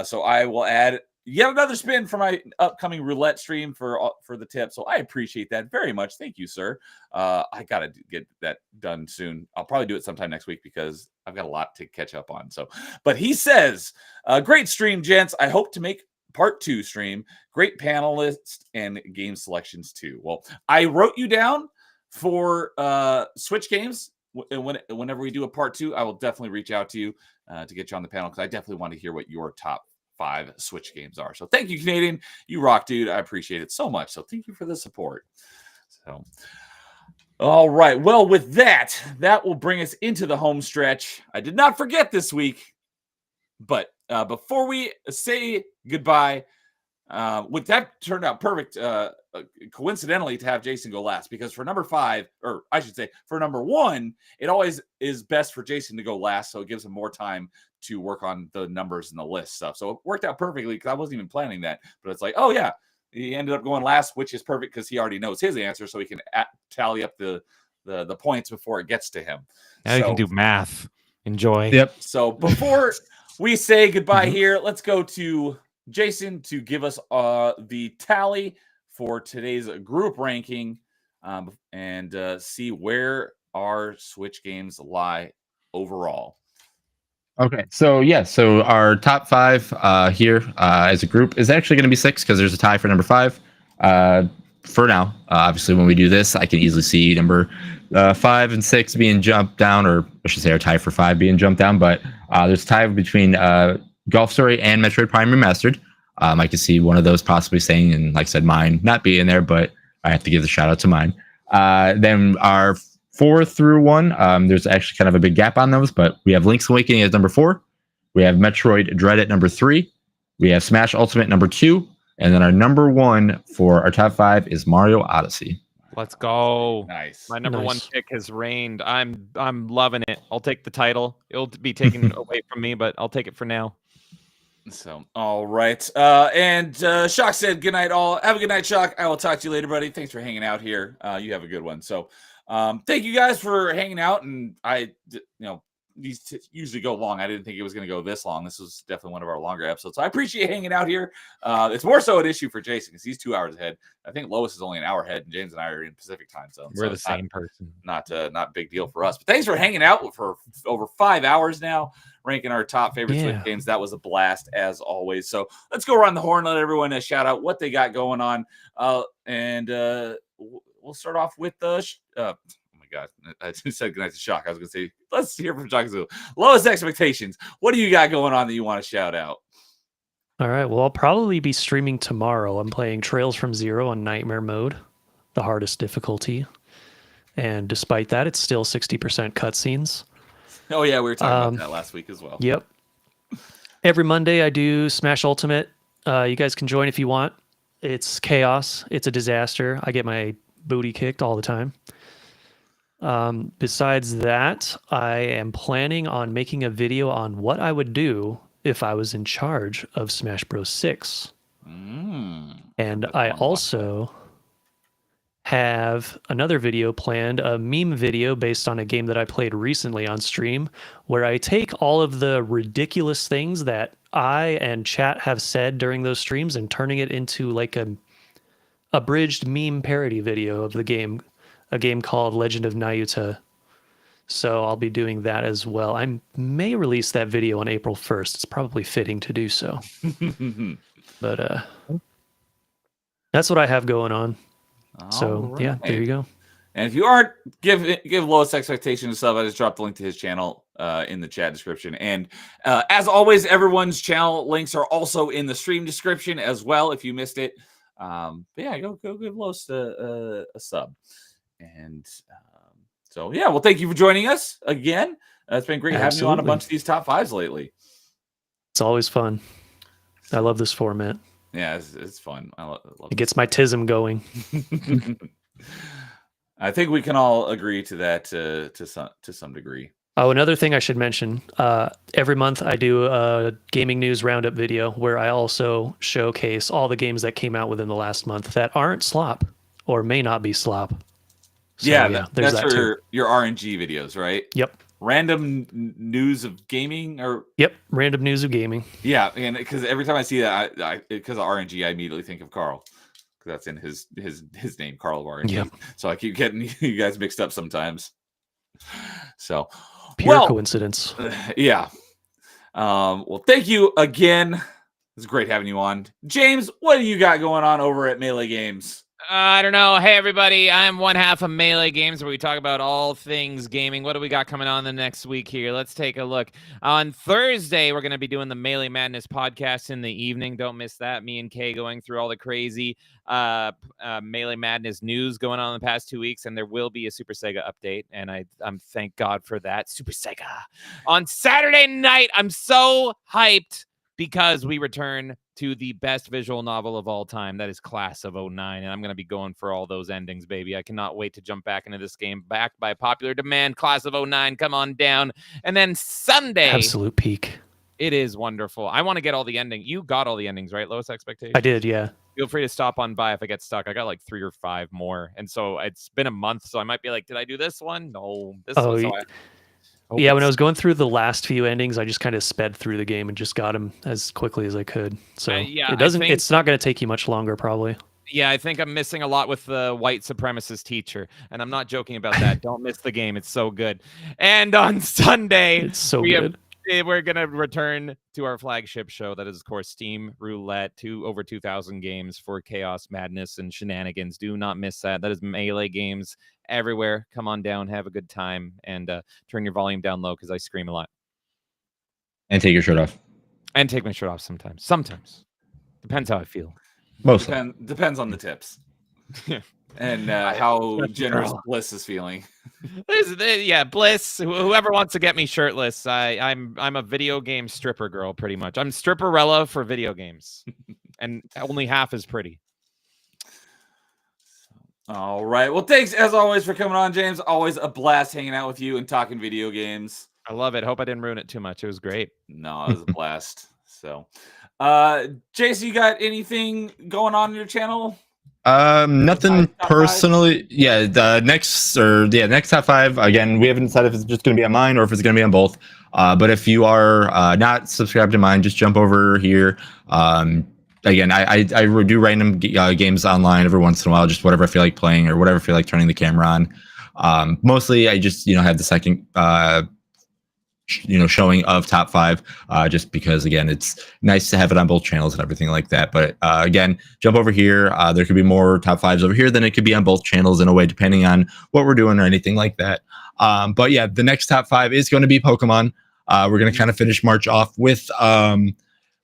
So I will add yet another spin for my upcoming roulette stream for the tip. So I appreciate that very much. Thank you, sir. I got to get that done soon. I'll probably do it sometime next week because I've got a lot to catch up on. So, but he says, great stream, gents. I hope to make part 2 stream. Great panelists and game selections too. Well, I wrote you down for Switch games. Whenever we do a part 2, I will definitely reach out to you to get you on the panel, because I definitely want to hear what your top 5 Switch games are. So thank you, Canadian. You rock, dude. I appreciate it so much. So thank you for the support. So, all right. Well, with that will bring us into the home stretch. I did not forget this week, but before we say goodbye, that turned out perfect, coincidentally, to have Jason go last, because for number 5, or I should say for number 1, it always is best for Jason to go last, so it gives him more time to work on the numbers and the list stuff. So it worked out perfectly, because I wasn't even planning that, but it's like, oh yeah, he ended up going last, which is perfect because he already knows his answer, so he can tally up the points before it gets to him. Now you can do math. Enjoy. Yep. So before we say goodbye here, let's go to Jason to give us the tally for today's group ranking, and see where our Switch games lie overall. Okay, so our top 5 here as a group is actually going to be 6, because there's a tie for number 5 for now. Obviously, when we do this, I can easily see number 5 and 6 being jumped down, or I should say our tie for 5 being jumped down, but there's a tie between Golf Story and Metroid Prime Remastered. I could see one of those possibly staying, and like I said, mine not being there, but I have to give the shout out to mine. Then our 4 through 1, there's actually kind of a big gap on those, but we have Link's Awakening as number 4. We have Metroid Dread at number 3. We have Smash Ultimate number 2. And then our number 1 for our top 5 is Mario Odyssey. Let's go. Nice. My number one Nice. pick has reigned. I'm loving it. I'll take the title. It'll be taken away from me, but I'll take it for now. So, all right. And Shock said, good night, all. Have a good night, Shock. I will talk to you later, buddy. Thanks for hanging out here. You have a good one. So, thank you guys for hanging out. And these usually go long. I didn't think it was going to go this long. This was definitely one of our longer episodes. So I appreciate hanging out here. It's more so an issue for Jason because he's 2 hours ahead. I think Lois is only an hour ahead, and James and I are in Pacific time zone. We're so the it's same person. Not big deal for us. But thanks for hanging out for over 5 hours now, ranking our top favorite Switch games. That was a blast as always. So let's go around the horn, let everyone shout out what they got going on, and we'll start off with the. God, I just said goodnight to Shock. I was going to say, let's hear from Shock. Lowest expectations. What do you got going on that you want to shout out? All right. Well, I'll probably be streaming tomorrow. I'm playing Trails from Zero on Nightmare mode, the hardest difficulty. And despite that, it's still 60% cutscenes. Oh, yeah. We were talking about that last week as well. Yep. Every Monday, I do Smash Ultimate. You guys can join if you want. It's chaos. It's a disaster. I get my booty kicked all the time. Besides that, I am planning on making a video on what I would do if I was in charge of Smash Bros. 6. And I also have another video planned, a meme video based on a game that I played recently on stream, where I take all of the ridiculous things that I and chat have said during those streams and turning it into like a abridged meme parody video of the game. A game called Legend of Nayuta. So I'll be doing that as well. I may release that video on April 1st. It's probably fitting to do so. But that's what I have going on. So yeah, there you go. And if you aren't, give Lowest Expectations a sub. I just dropped the link to his channel in the chat description. And as always, everyone's channel links are also in the stream description as well if you missed it. But yeah, go give Lowest a sub. And so, yeah, well, thank you for joining us again. It's been great having you on a bunch of these top 5s lately. It's always fun. I love this format. Yeah, it's fun. I love it. Gets my tism going. I think we can all agree to that to some degree. Oh, another thing I should mention. Every month I do a gaming news roundup video where I also showcase all the games that came out within the last month that aren't slop or may not be slop. So, that's for your RNG videos, right? Yep. Random news of gaming, or random news of gaming. Yeah, and because every time I see that, I because of RNG, I immediately think of Carl, because that's in his name, Carl of RNG. Yep. So I keep getting you guys mixed up sometimes. So pure coincidence. Yeah. Well, thank you again. It's great having you on, James. What do you got going on over at Melee Games? I don't know. Hey, everybody. I'm one half of Melee Games, where we talk about all things gaming. What do we got coming on the next week here? Let's take a look. On Thursday, we're going to be doing the Melee Madness podcast in the evening. Don't miss that. Me and Kay going through all the crazy Melee Madness news going on in the past 2 weeks, and there will be a Super Sega update, and I'm thank God for that. Super Sega. On Saturday night, I'm so hyped because we return to the best visual novel of all time. That is Class of 09. And I'm going to be going for all those endings, baby. I cannot wait to jump back into this game. Backed by popular demand. Class of 09, come on down. And then Sunday. Absolute peak. It is wonderful. I want to get all the endings. You got all the endings, right? Lowest Expectations? I did, yeah. Feel free to stop on by if I get stuck. I got like 3 or 5 more. And so it's been a month, so I might be like, did I do this one? No. This one. So yeah, when I was going through the last few endings, I just kind of sped through the game and just got them as quickly as I could. So it's not going to take you much longer, probably. Yeah, I think I'm missing a lot with the white supremacist teacher, and I'm not joking about that. Don't miss the game; it's so good. And on Sunday, it's so good. We're gonna return to our flagship show. That is, of course, Steam Roulette. Over 2,000 games for chaos, madness, and shenanigans. Do not miss that. That is Melee Games everywhere. Come on down, have a good time, and turn your volume down low because I scream a lot. And take your shirt off. And take my shirt off sometimes. Sometimes. Depends how I feel. Mostly. Depends on the tips. Yeah. And how Special generous girl. Bliss is feeling. Yeah, Bliss. Whoever wants to get me shirtless, I'm a video game stripper girl, pretty much. I'm stripperella for video games, and only half as pretty. All right. Well, thanks as always for coming on, James. Always a blast hanging out with you and talking video games. I love it. Hope I didn't ruin it too much. It was great. No, it was a blast. So, Jason, you got anything going on your channel? Nothing Top five? personally. Yeah, the next top 5. Again, we haven't decided if it's just going to be on mine or if it's going to be on both. But if you are not subscribed to mine, just jump over here. Again, I do random games online every once in a while, just whatever I feel like playing or whatever I feel like turning the camera on. Mostly, I just have the second showing of top 5, just because again it's nice to have it on both channels and everything like that. But again, jump over here. There could be more top 5s over here than it could be on both channels in a way, depending on what we're doing or anything like that. But yeah, the next top 5 is going to be Pokemon. We're going to kind of finish March off with more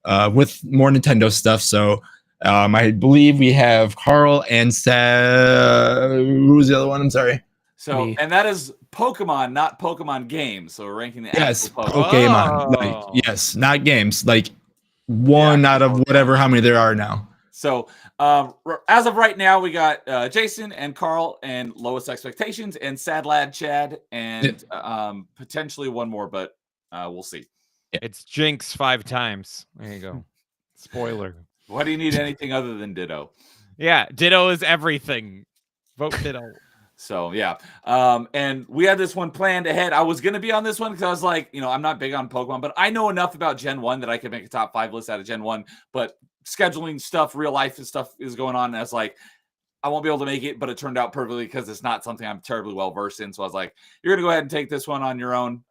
Nintendo stuff. So I believe we have Carl and who's the other one? I'm sorry. So, Me. and that is Pokemon, not Pokemon games. So we're ranking the Yes, actual Pokemon. Pokemon. Oh. Yes, not games. Like one out of whatever how many there are now. So as of right now, we got Jason and Carl and Lowest Expectations and Sad Lad Chad and potentially one more, but we'll see. It's Jinx 5 times. There you go. Spoiler. Why do you need anything other than Ditto? Yeah, Ditto is everything. Vote Ditto. So yeah, and we had this one planned ahead. I was gonna be on this one because I was like, I'm not big on Pokemon, but I know enough about Gen 1 that I could make a top 5 list out of Gen 1. But scheduling stuff, real life stuff is going on, and I was like, I won't be able to make it. But it turned out perfectly because it's not something I'm terribly well versed in. So I was like, you're gonna go ahead and take this one on your own.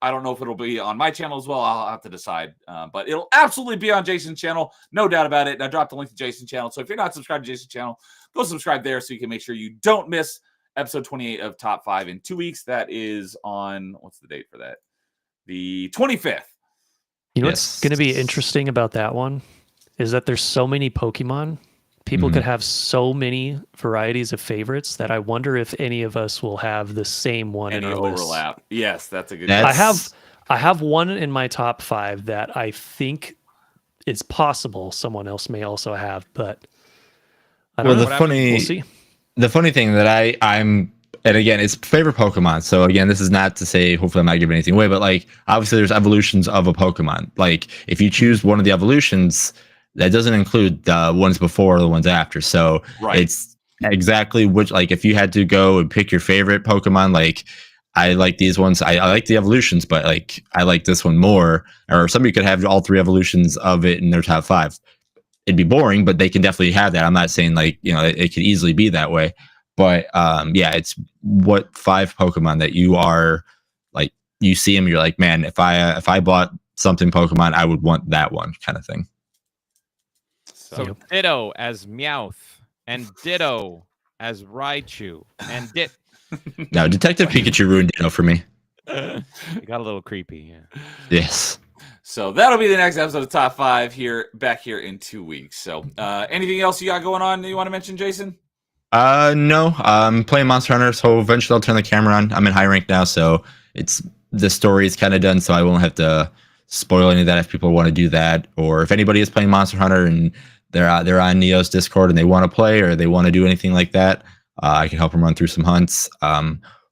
I don't know if it'll be on my channel as well. I'll have to decide. But it'll absolutely be on Jason's channel. No doubt about it. And I dropped the link to Jason's channel. So if you're not subscribed to Jason's channel, go subscribe there so you can make sure you don't miss episode 28 of Top 5 in 2 weeks. That is on, what's the date for that? The 25th. You know what's going to be interesting about that one is that there's so many Pokemon. People could have so many varieties of favorites that I wonder if any of us will have the same one in Any our list. overlap. Yes, that's a good I have one in my top 5 that I think it's possible someone else may also have, but I don't know. We'll see. The funny thing that I'm, and again, it's favorite Pokemon. So again, this is not to say, hopefully I'm not giving anything away, but like, obviously there's evolutions of a Pokemon. Like if you choose one of the evolutions, that doesn't include the ones before or the ones after. So it's exactly which, like if you had to go and pick your favorite Pokemon, like I like these ones. I like the evolutions, but like I like this one more. Or somebody could have all 3 evolutions of it in their top 5. It'd be boring, but they can definitely have that. I'm not saying like, it could easily be that way. But yeah, it's what 5 Pokemon that you are like, you see them, you're like, man, if I bought something Pokemon, I would want that one kind of thing. So Ditto as Meowth and Ditto as Raichu and No, Detective Pikachu ruined Ditto for me. It got a little creepy, yeah. Yes. So that'll be the next episode of Top 5 back here in 2 weeks. So anything else you got going on that you want to mention, Jason? No, I'm playing Monster Hunter, so eventually I'll turn the camera on. I'm in high rank now, so the story is kind of done, so I won't have to spoil any of that if people want to do that, or if anybody is playing Monster Hunter and they're on Neo's Discord and they want to play or they want to do anything like that, I can help them run through some hunts.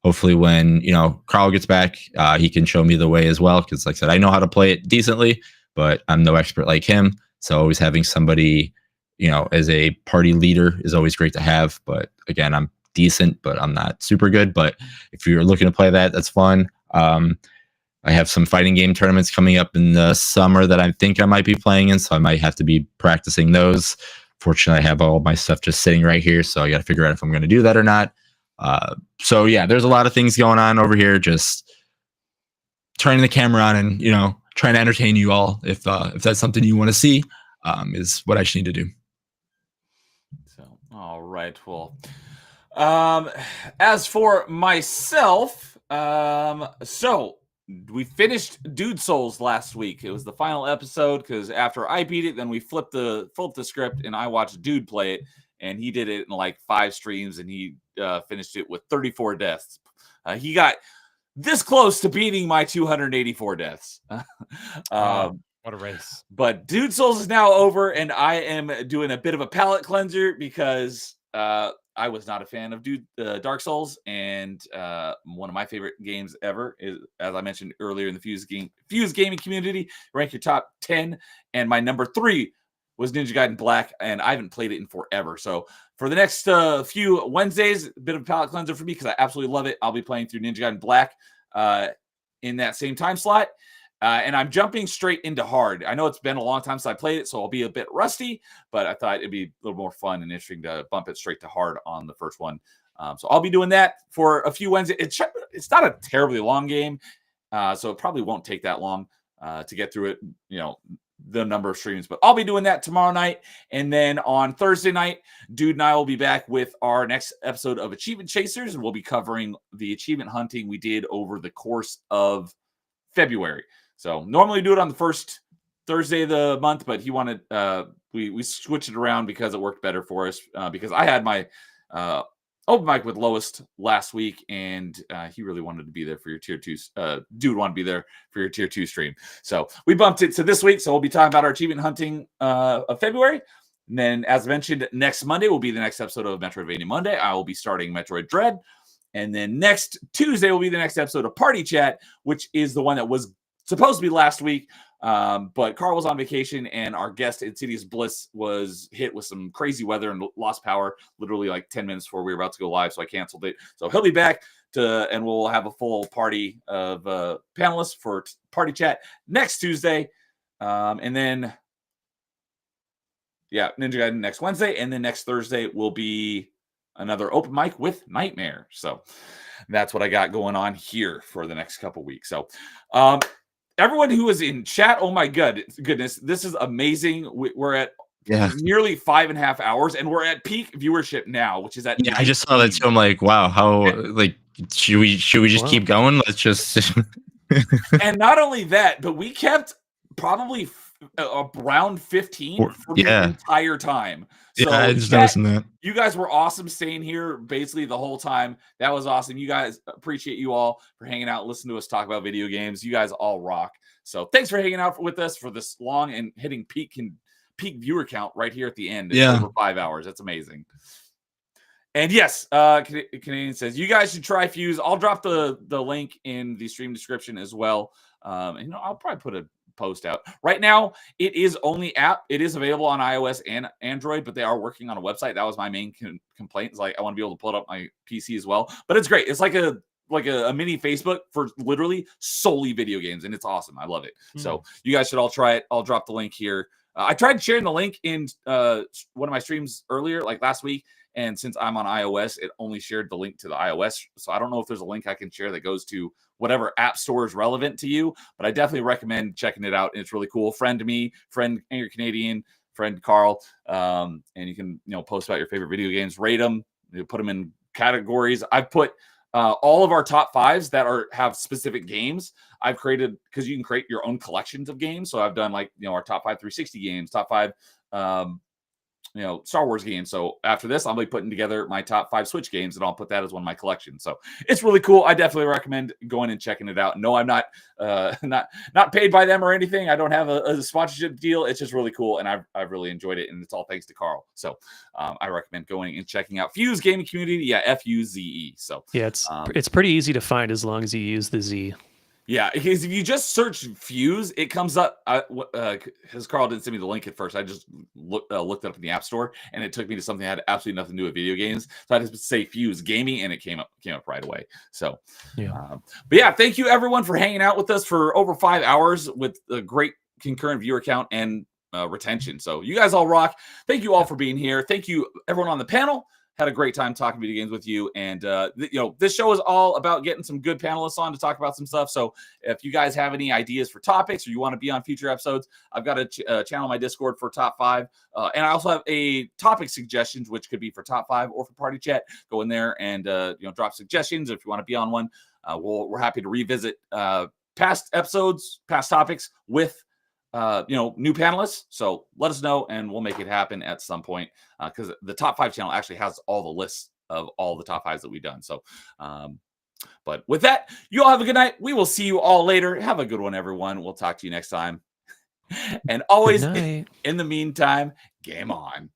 Hopefully when Carl gets back, he can show me the way as well, because like I said, I know how to play it decently, but I'm no expert like him. So always having somebody as a party leader is always great to have. But again, I'm decent, but I'm not super good. But if you're looking to play that, that's fun. I have some fighting game tournaments coming up in the summer that I think I might be playing in, so I might have to be practicing those. Fortunately, I have all my stuff just sitting right here, so I got to figure out if I'm going to do that or not. So yeah, there's a lot of things going on over here. Just turning the camera on and trying to entertain you all. If that's something you want to see, is what I should need to do. So all right, well, as for myself, so we finished Dude Souls last week. It was the final episode because after I beat it, then we flipped the script and I watched Dude play it, and he did it in like 5 streams, and he finished it with 34 deaths. He got this close to beating my 284 deaths. What a race. But Dude Souls is now over, and I am doing a bit of a palate cleanser because I was not a fan of Dark Souls, and one of my favorite games ever is, as I mentioned earlier, in the Fuse gaming community, rank your top 10, and my number 3 was Ninja Gaiden Black, and I haven't played it in forever. So for the next few Wednesdays, a bit of a palate cleanser for me because I absolutely love it. I'll be playing through Ninja Gaiden Black in that same time slot. And I'm jumping straight into hard. I know it's been a long time since I played it, so I'll be a bit rusty, but I thought it'd be a little more fun and interesting to bump it straight to hard on the first one. So I'll be doing that for a few Wednesdays. It's not a terribly long game, so it probably won't take that long to get through it, the number of streams. But I'll be doing that tomorrow night. And then on Thursday night, Dude and I will be back with our next episode of Achievement Chasers, and we'll be covering the achievement hunting we did over the course of February. So normally do it on the first Thursday of the month, but he wanted we switched it around because it worked better for us. Because I had my open mic with Lowest last week, and he really wanted to be there for your tier 2. Dude wanted to be there for your tier 2 stream, so we bumped it to this week. So we'll be talking about our achievement hunting of February. And then, as mentioned, next Monday will be the next episode of Metroidvania Monday. I will be starting Metroid Dread. And then next Tuesday will be the next episode of Party Chat, which is the one that was supposed to be last week, but Carl was on vacation, and our guest Insidious Bliss was hit with some crazy weather and lost power literally like 10 minutes before we were about to go live, so I canceled it. So he'll be back and we'll have a full party of panelists for Party Chat next Tuesday. And then, Ninja Gaiden next Wednesday, and then next Thursday will be another open mic with Nightmare. So that's what I got going on here for the next couple weeks. So everyone who is in chat, oh my goodness, this is amazing. We're at nearly 5.5 hours, and we're at peak viewership now, which is at I just saw that too. I'm like, wow, how should we just keep going? Let's just And not only that, but we kept probably around 15 for the entire time. So I just noticing that. You guys were awesome staying here basically the whole time. That was awesome. You guys, appreciate you all for hanging out, listening to us talk about video games. You guys all rock. So thanks for hanging out with us for this long and hitting peak viewer count right here at the end. It's over 5 hours. That's amazing. And yes, Canadian says, you guys should try Fuse. I'll drop the link in the stream description as well. And I'll probably put a post out. Right now, it is only app. It is available on iOS and Android, but they are working on a website. That was my main complaint. It's like I want to be able to pull it up my PC as well. But it's great. It's like a mini Facebook for literally solely video games, and it's awesome. I love it. So you guys should all try it. I'll drop the link here. I tried sharing the link in one of my streams earlier, like last week. And since I'm on iOS, it only shared the link to the iOS. So I don't know if there's a link I can share that goes to whatever app store is relevant to you, but I definitely recommend checking it out. It's really cool. Friend me, friend Angry Canadian, friend Carl. And you can, post about your favorite video games, rate them, put them in categories. I've put all of our top 5s that have specific games. I've created, because you can create your own collections of games. So I've done our top 5 360 games, top 5 Star Wars games. So after this, I'll be putting together my top 5 Switch games, and I'll put that as one of my collections. So it's really cool. I definitely recommend going and checking it out. No, I'm not not paid by them or anything. I don't have a sponsorship deal. It's just really cool, and I've really enjoyed it, and it's all thanks to Carl. So I recommend going and checking out Fuse Gaming Community. Yeah, FUZE. So yeah, it's pretty easy to find as long as you use the Z. Yeah, because if you just search Fuse, it comes up. Because Carl didn't send me the link at first, I just looked it up in the App Store, and it took me to something that had absolutely nothing to do with video games. So I just say Fuse Gaming, and it came up right away. So, but yeah, thank you everyone for hanging out with us for over 5 hours with a great concurrent viewer count and retention. So you guys all rock. Thank you all for being here. Thank you everyone on the panel. Had a great time talking video games with you, and this show is all about getting some good panelists on to talk about some stuff. So if you guys have any ideas for topics, or you want to be on future episodes, I've got a channel on my Discord for top 5, and I also have a topic suggestions, which could be for top 5 or for Party Chat. Go in there and drop suggestions if you want to be on one. We're happy to revisit past episodes, past topics with new panelists. So let us know and we'll make it happen at some point, because the top 5 channel actually has all the lists of all the top 5s that we've done. So but with that, you all have a good night. We will see you all later. Have a good one, everyone. We'll talk to you next time. And always, Good night. in the meantime, game on.